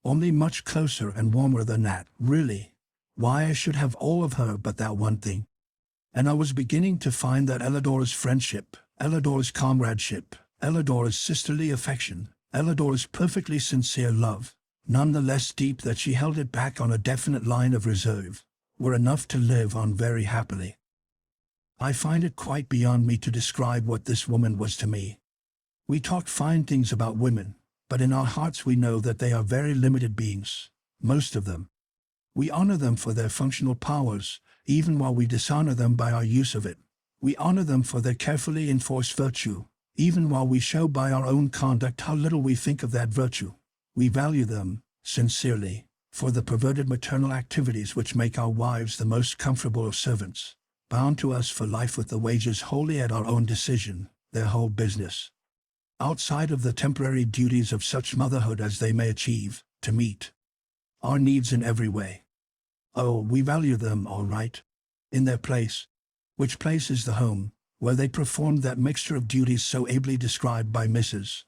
only much closer and warmer than that, really, why I should have all of her but that one thing. And I was beginning to find that Elidor's friendship, Elidor's comradeship, Elidor's sisterly affection, Elidor's perfectly sincere love, none the less deep that she held it back on a definite line of reserve, were enough to live on very happily. I find it quite beyond me to describe what this woman was to me. We talk fine things about women, but in our hearts we know that they are very limited beings, most of them. We honor them for their functional powers, even while we dishonor them by our use of it. We honor them for their carefully enforced virtue, even while we show by our own conduct how little we think of that virtue. We value them, sincerely, for the perverted maternal activities which make our wives the most comfortable of servants, bound to us for life with the wages wholly at our own decision, their whole business. Outside of the temporary duties of such motherhood as they may achieve, to meet our needs in every way. Oh, we value them all right, in their place, which place is the home, where they perform that mixture of duties so ably described by Mrs.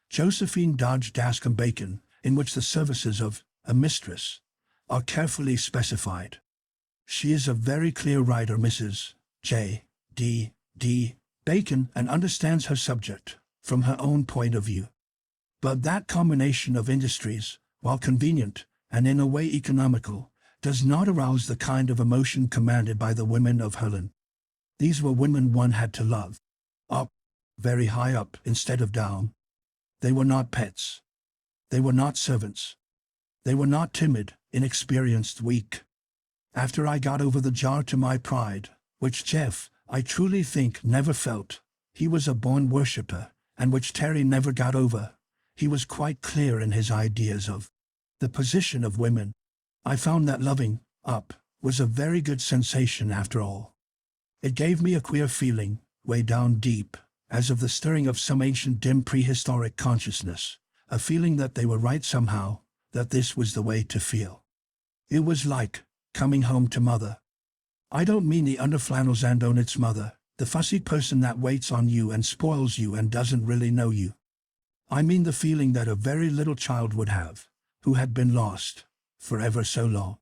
Josephine Dodge Dascombe Bacon, in which the services of a mistress are carefully specified. She is a very clear writer, Mrs. J. D. Bacon, and understands her subject from her own point of view. But that combination of industries, while convenient and in a way economical, does not arouse the kind of emotion commanded by the women of Herland. These were women one had to love. Up, very high up instead of down. They were not pets. They were not servants. They were not timid, inexperienced, weak. After I got over the jar to my pride, which Jeff, I truly think, never felt, He was a born worshipper, and which Terry never got over. He was quite clear in his ideas of the position of women. I found that loving up was a very good sensation after all. It gave me a queer feeling, way down deep, as of the stirring of some ancient dim prehistoric consciousness, a feeling that they were right somehow, that this was the way to feel. It was like coming home to mother. I don't mean the underflannels and on its mother, the fussy person that waits on you and spoils you and doesn't really know you. I mean the feeling that a very little child would have, who had been lost for ever so long.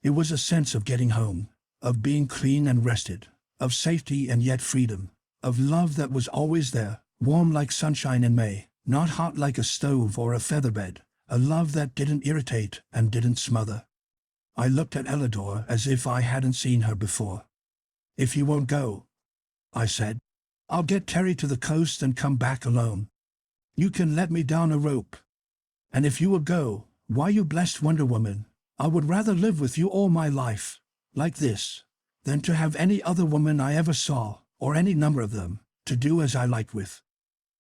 It was a sense of getting home, of being clean and rested, of safety and yet freedom, of love that was always there, warm like sunshine in May, not hot like a stove or a featherbed, a love that didn't irritate and didn't smother. I looked at Elidor as if I hadn't seen her before. "If you won't go," I said, "I'll get Terry to the coast and come back alone. You can let me down a rope. And if you will go, why, you blessed Wonder Woman, I would rather live with you all my life, like this, than to have any other woman I ever saw, or any number of them, to do as I like with.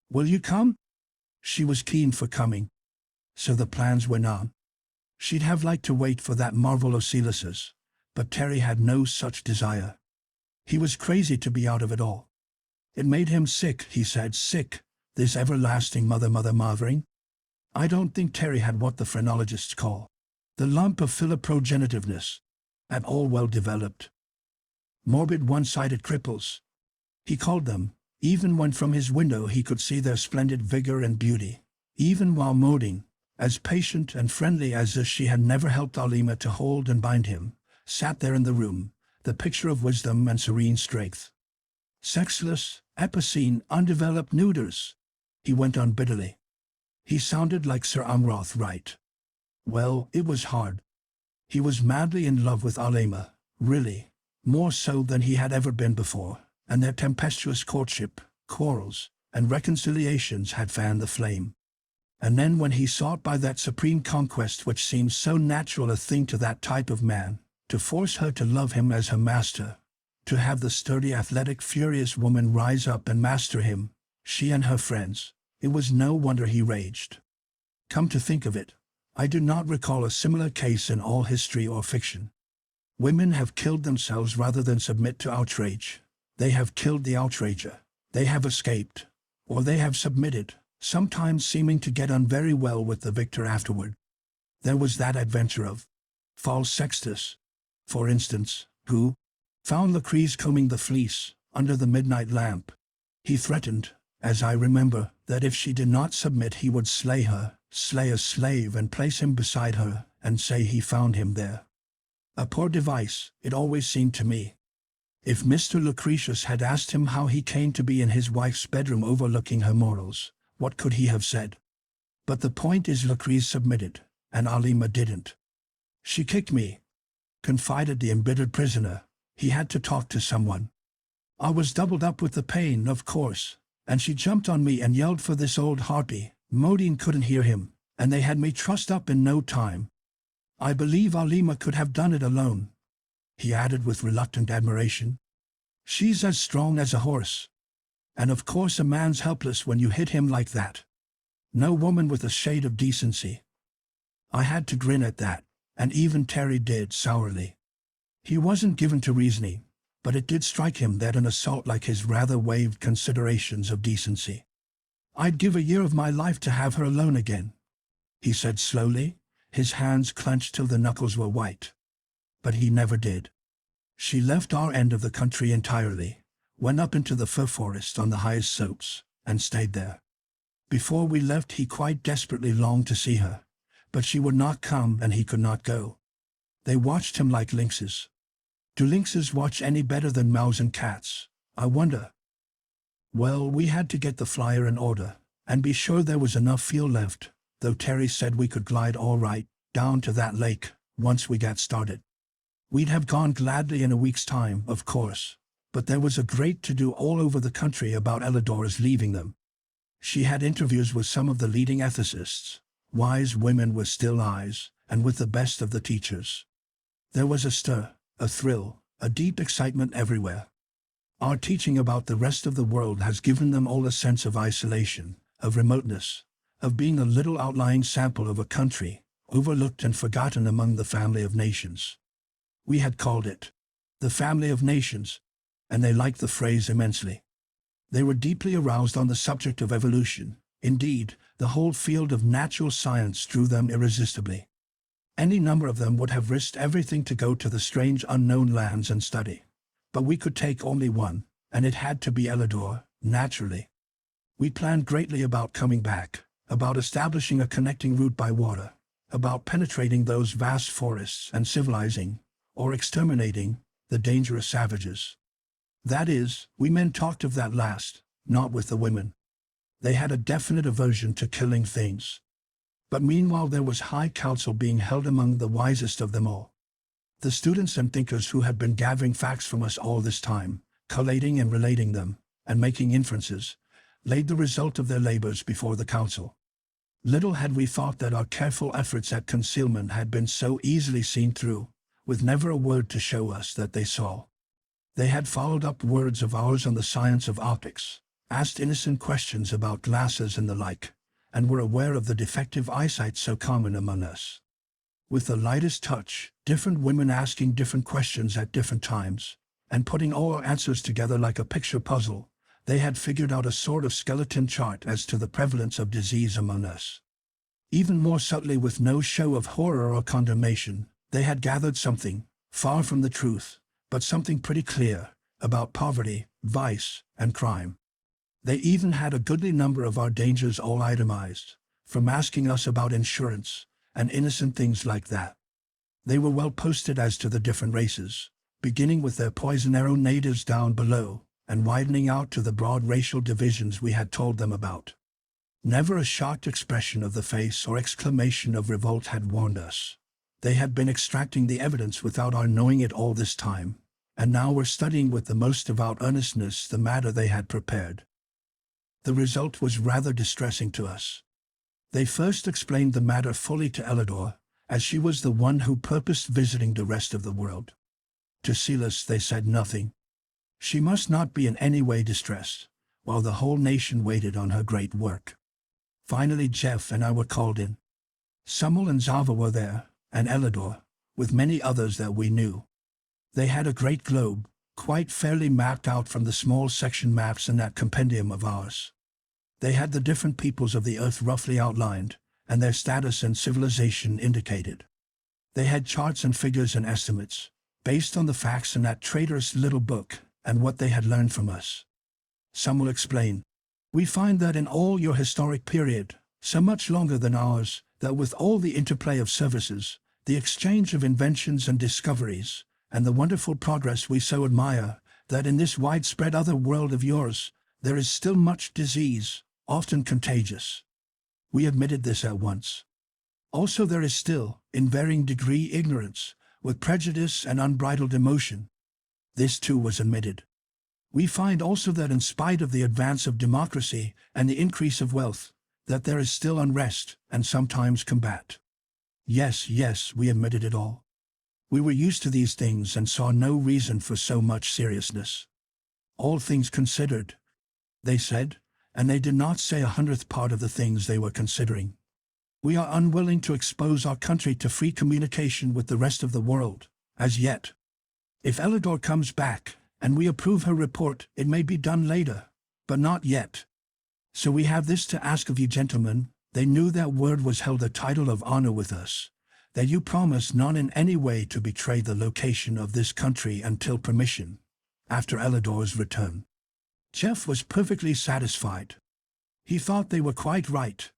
Will you come?" She was keen for coming. So the plans went on. She'd have liked to wait for that marvel of Silas's, but Terry had no such desire. He was crazy to be out of it all. It made him sick, he said, sick, this everlasting mother-mothering. I don't think Terry had what the phrenologists call the lump of philoprogenitiveness, at all well developed. Morbid one-sided cripples, he called them, even when from his window he could see their splendid vigor and beauty, even while moaning, as patient and friendly as if she had never helped Alima to hold and bind him, sat there in the room, the picture of wisdom and serene strength. Sexless, epicene, undeveloped neuters, he went on bitterly. He sounded like Sir Amroth Wright. Well, it was hard. He was madly in love with Alima, really, more so than he had ever been before, and their tempestuous courtship, quarrels, and reconciliations had fanned the flame. And then when he sought by that supreme conquest which seems so natural a thing to that type of man, to force her to love him as her master, to have the sturdy, athletic, furious woman rise up and master him, she and her friends, it was no wonder he raged. Come to think of it, I do not recall a similar case in all history or fiction. Women have killed themselves rather than submit to outrage. They have killed the outrager. They have escaped, or they have submitted, sometimes seeming to get on very well with the victor afterward. There was that adventure of false Sextus, for instance, who found Lucrece combing the fleece under the midnight lamp. He threatened, as I remember, that if she did not submit he would slay her, slay a slave and place him beside her, and say he found him there. A poor device, it always seemed to me. If Mr. Lucretius had asked him how he came to be in his wife's bedroom overlooking her morals, what could he have said? But the point is Lucrece submitted, and Alima didn't. She kicked me, confided the embittered prisoner. He had to talk to someone. I was doubled up with the pain, of course, and she jumped on me and yelled for this old harpy. Modine couldn't hear him, and they had me trussed up in no time. I believe Alima could have done it alone, he added with reluctant admiration. She's as strong as a horse. And of course a man's helpless when you hit him like that. No woman with a shade of decency. I had to grin at that, and even Terry did sourly. He wasn't given to reasoning, but it did strike him that an assault like his rather waived considerations of decency. I'd give a year of my life to have her alone again, he said slowly, his hands clenched till the knuckles were white. But he never did. She left our end of the country entirely, went up into the fir forest on the highest slopes, and stayed there. Before we left he quite desperately longed to see her, but she would not come and he could not go. They watched him like lynxes. Do lynxes watch any better than mouse and cats, I wonder? Well, we had to get the flyer in order, and be sure there was enough fuel left, though Terry said we could glide all right down to that lake once we got started. We'd have gone gladly in a week's time, of course, but there was a great to-do all over the country about Elidor's leaving them. She had interviews with some of the leading ethicists, wise women with still eyes, and with the best of the teachers. There was a stir, a thrill, a deep excitement everywhere. Our teaching about the rest of the world has given them all a sense of isolation, of remoteness, of being a little outlying sample of a country, overlooked and forgotten among the family of nations. We had called it the family of nations, and they liked the phrase immensely. They were deeply aroused on the subject of evolution. Indeed, the whole field of natural science drew them irresistibly. Any number of them would have risked everything to go to the strange unknown lands and study. But we could take only one, and it had to be Elidor, naturally. We planned greatly about coming back, about establishing a connecting route by water, about penetrating those vast forests and civilizing, or exterminating, the dangerous savages. That is, we men talked of that last, not with the women. They had a definite aversion to killing things. But meanwhile there was high council being held among the wisest of them all. The students and thinkers who had been gathering facts from us all this time, collating and relating them, and making inferences, laid the result of their labors before the council. Little had we thought that our careful efforts at concealment had been so easily seen through, with never a word to show us that they saw. They had followed up words of ours on the science of optics, asked innocent questions about glasses and the like, and were aware of the defective eyesight so common among us. With the lightest touch, different women asking different questions at different times, and putting all our answers together like a picture puzzle, they had figured out a sort of skeleton chart as to the prevalence of disease among us. Even more subtly, with no show of horror or condemnation, they had gathered something, far from the truth, but something pretty clear, about poverty, vice, and crime. They even had a goodly number of our dangers all itemized, from asking us about insurance, and innocent things like that. They were well posted as to the different races, beginning with their poison arrow natives down below, and widening out to the broad racial divisions we had told them about. Never a shocked expression of the face or exclamation of revolt had warned us. They had been extracting the evidence without our knowing it all this time, and now were studying with the most devout earnestness the matter they had prepared. The result was rather distressing to us. They first explained the matter fully to Elidor, as she was the one who purposed visiting the rest of the world. To Silas they said nothing. She must not be in any way distressed, while the whole nation waited on her great work. Finally Jeff and I were called in. Summel and Zava were there, and Elidor, with many others that we knew. They had a great globe, quite fairly mapped out from the small section maps in that compendium of ours. They had the different peoples of the earth roughly outlined, and their status and civilization indicated. They had charts and figures and estimates, based on the facts in that traitorous little book, and what they had learned from us. Some will explain. We find that in all your historic period, so much longer than ours, that with all the interplay of services, the exchange of inventions and discoveries, and the wonderful progress we so admire, that in this widespread other world of yours, there is still much disease, often contagious. We admitted this at once. Also there is still, in varying degree, ignorance, with prejudice and unbridled emotion. This too was admitted. We find also that in spite of the advance of democracy and the increase of wealth, that there is still unrest and sometimes combat. Yes, we admitted it all. We were used to these things and saw no reason for so much seriousness. All things considered, they said, and they did not say 100th part of the things they were considering. We are unwilling to expose our country to free communication with the rest of the world, as yet. If Elidor comes back, and we approve her report, it may be done later, but not yet. So we have this to ask of you gentlemen. They knew that word was held a title of honor with us, that you promise not in any way to betray the location of this country until permission, after Elidor's return. Jeff was perfectly satisfied. He thought they were quite right.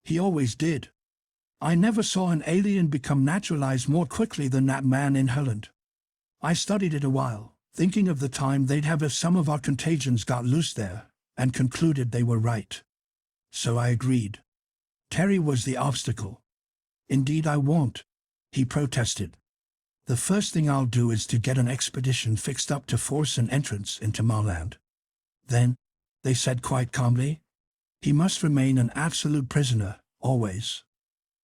He always did. I never saw an alien become naturalized more quickly than that man in Herland. I studied it a while, thinking of the time they'd have if some of our contagions got loose there, and concluded they were right. So I agreed. Terry was the obstacle. Indeed I won't, he protested. The first thing I'll do is to get an expedition fixed up to force an entrance into Marland. Then, they said quite calmly, he must remain an absolute prisoner, always.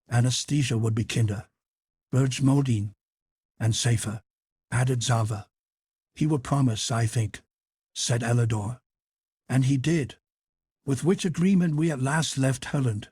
Anesthesia would be kinder. Bergmodine. And safer, added Zava. He will promise, I think. said Ellador. And he did. With which agreement we at last left Herland.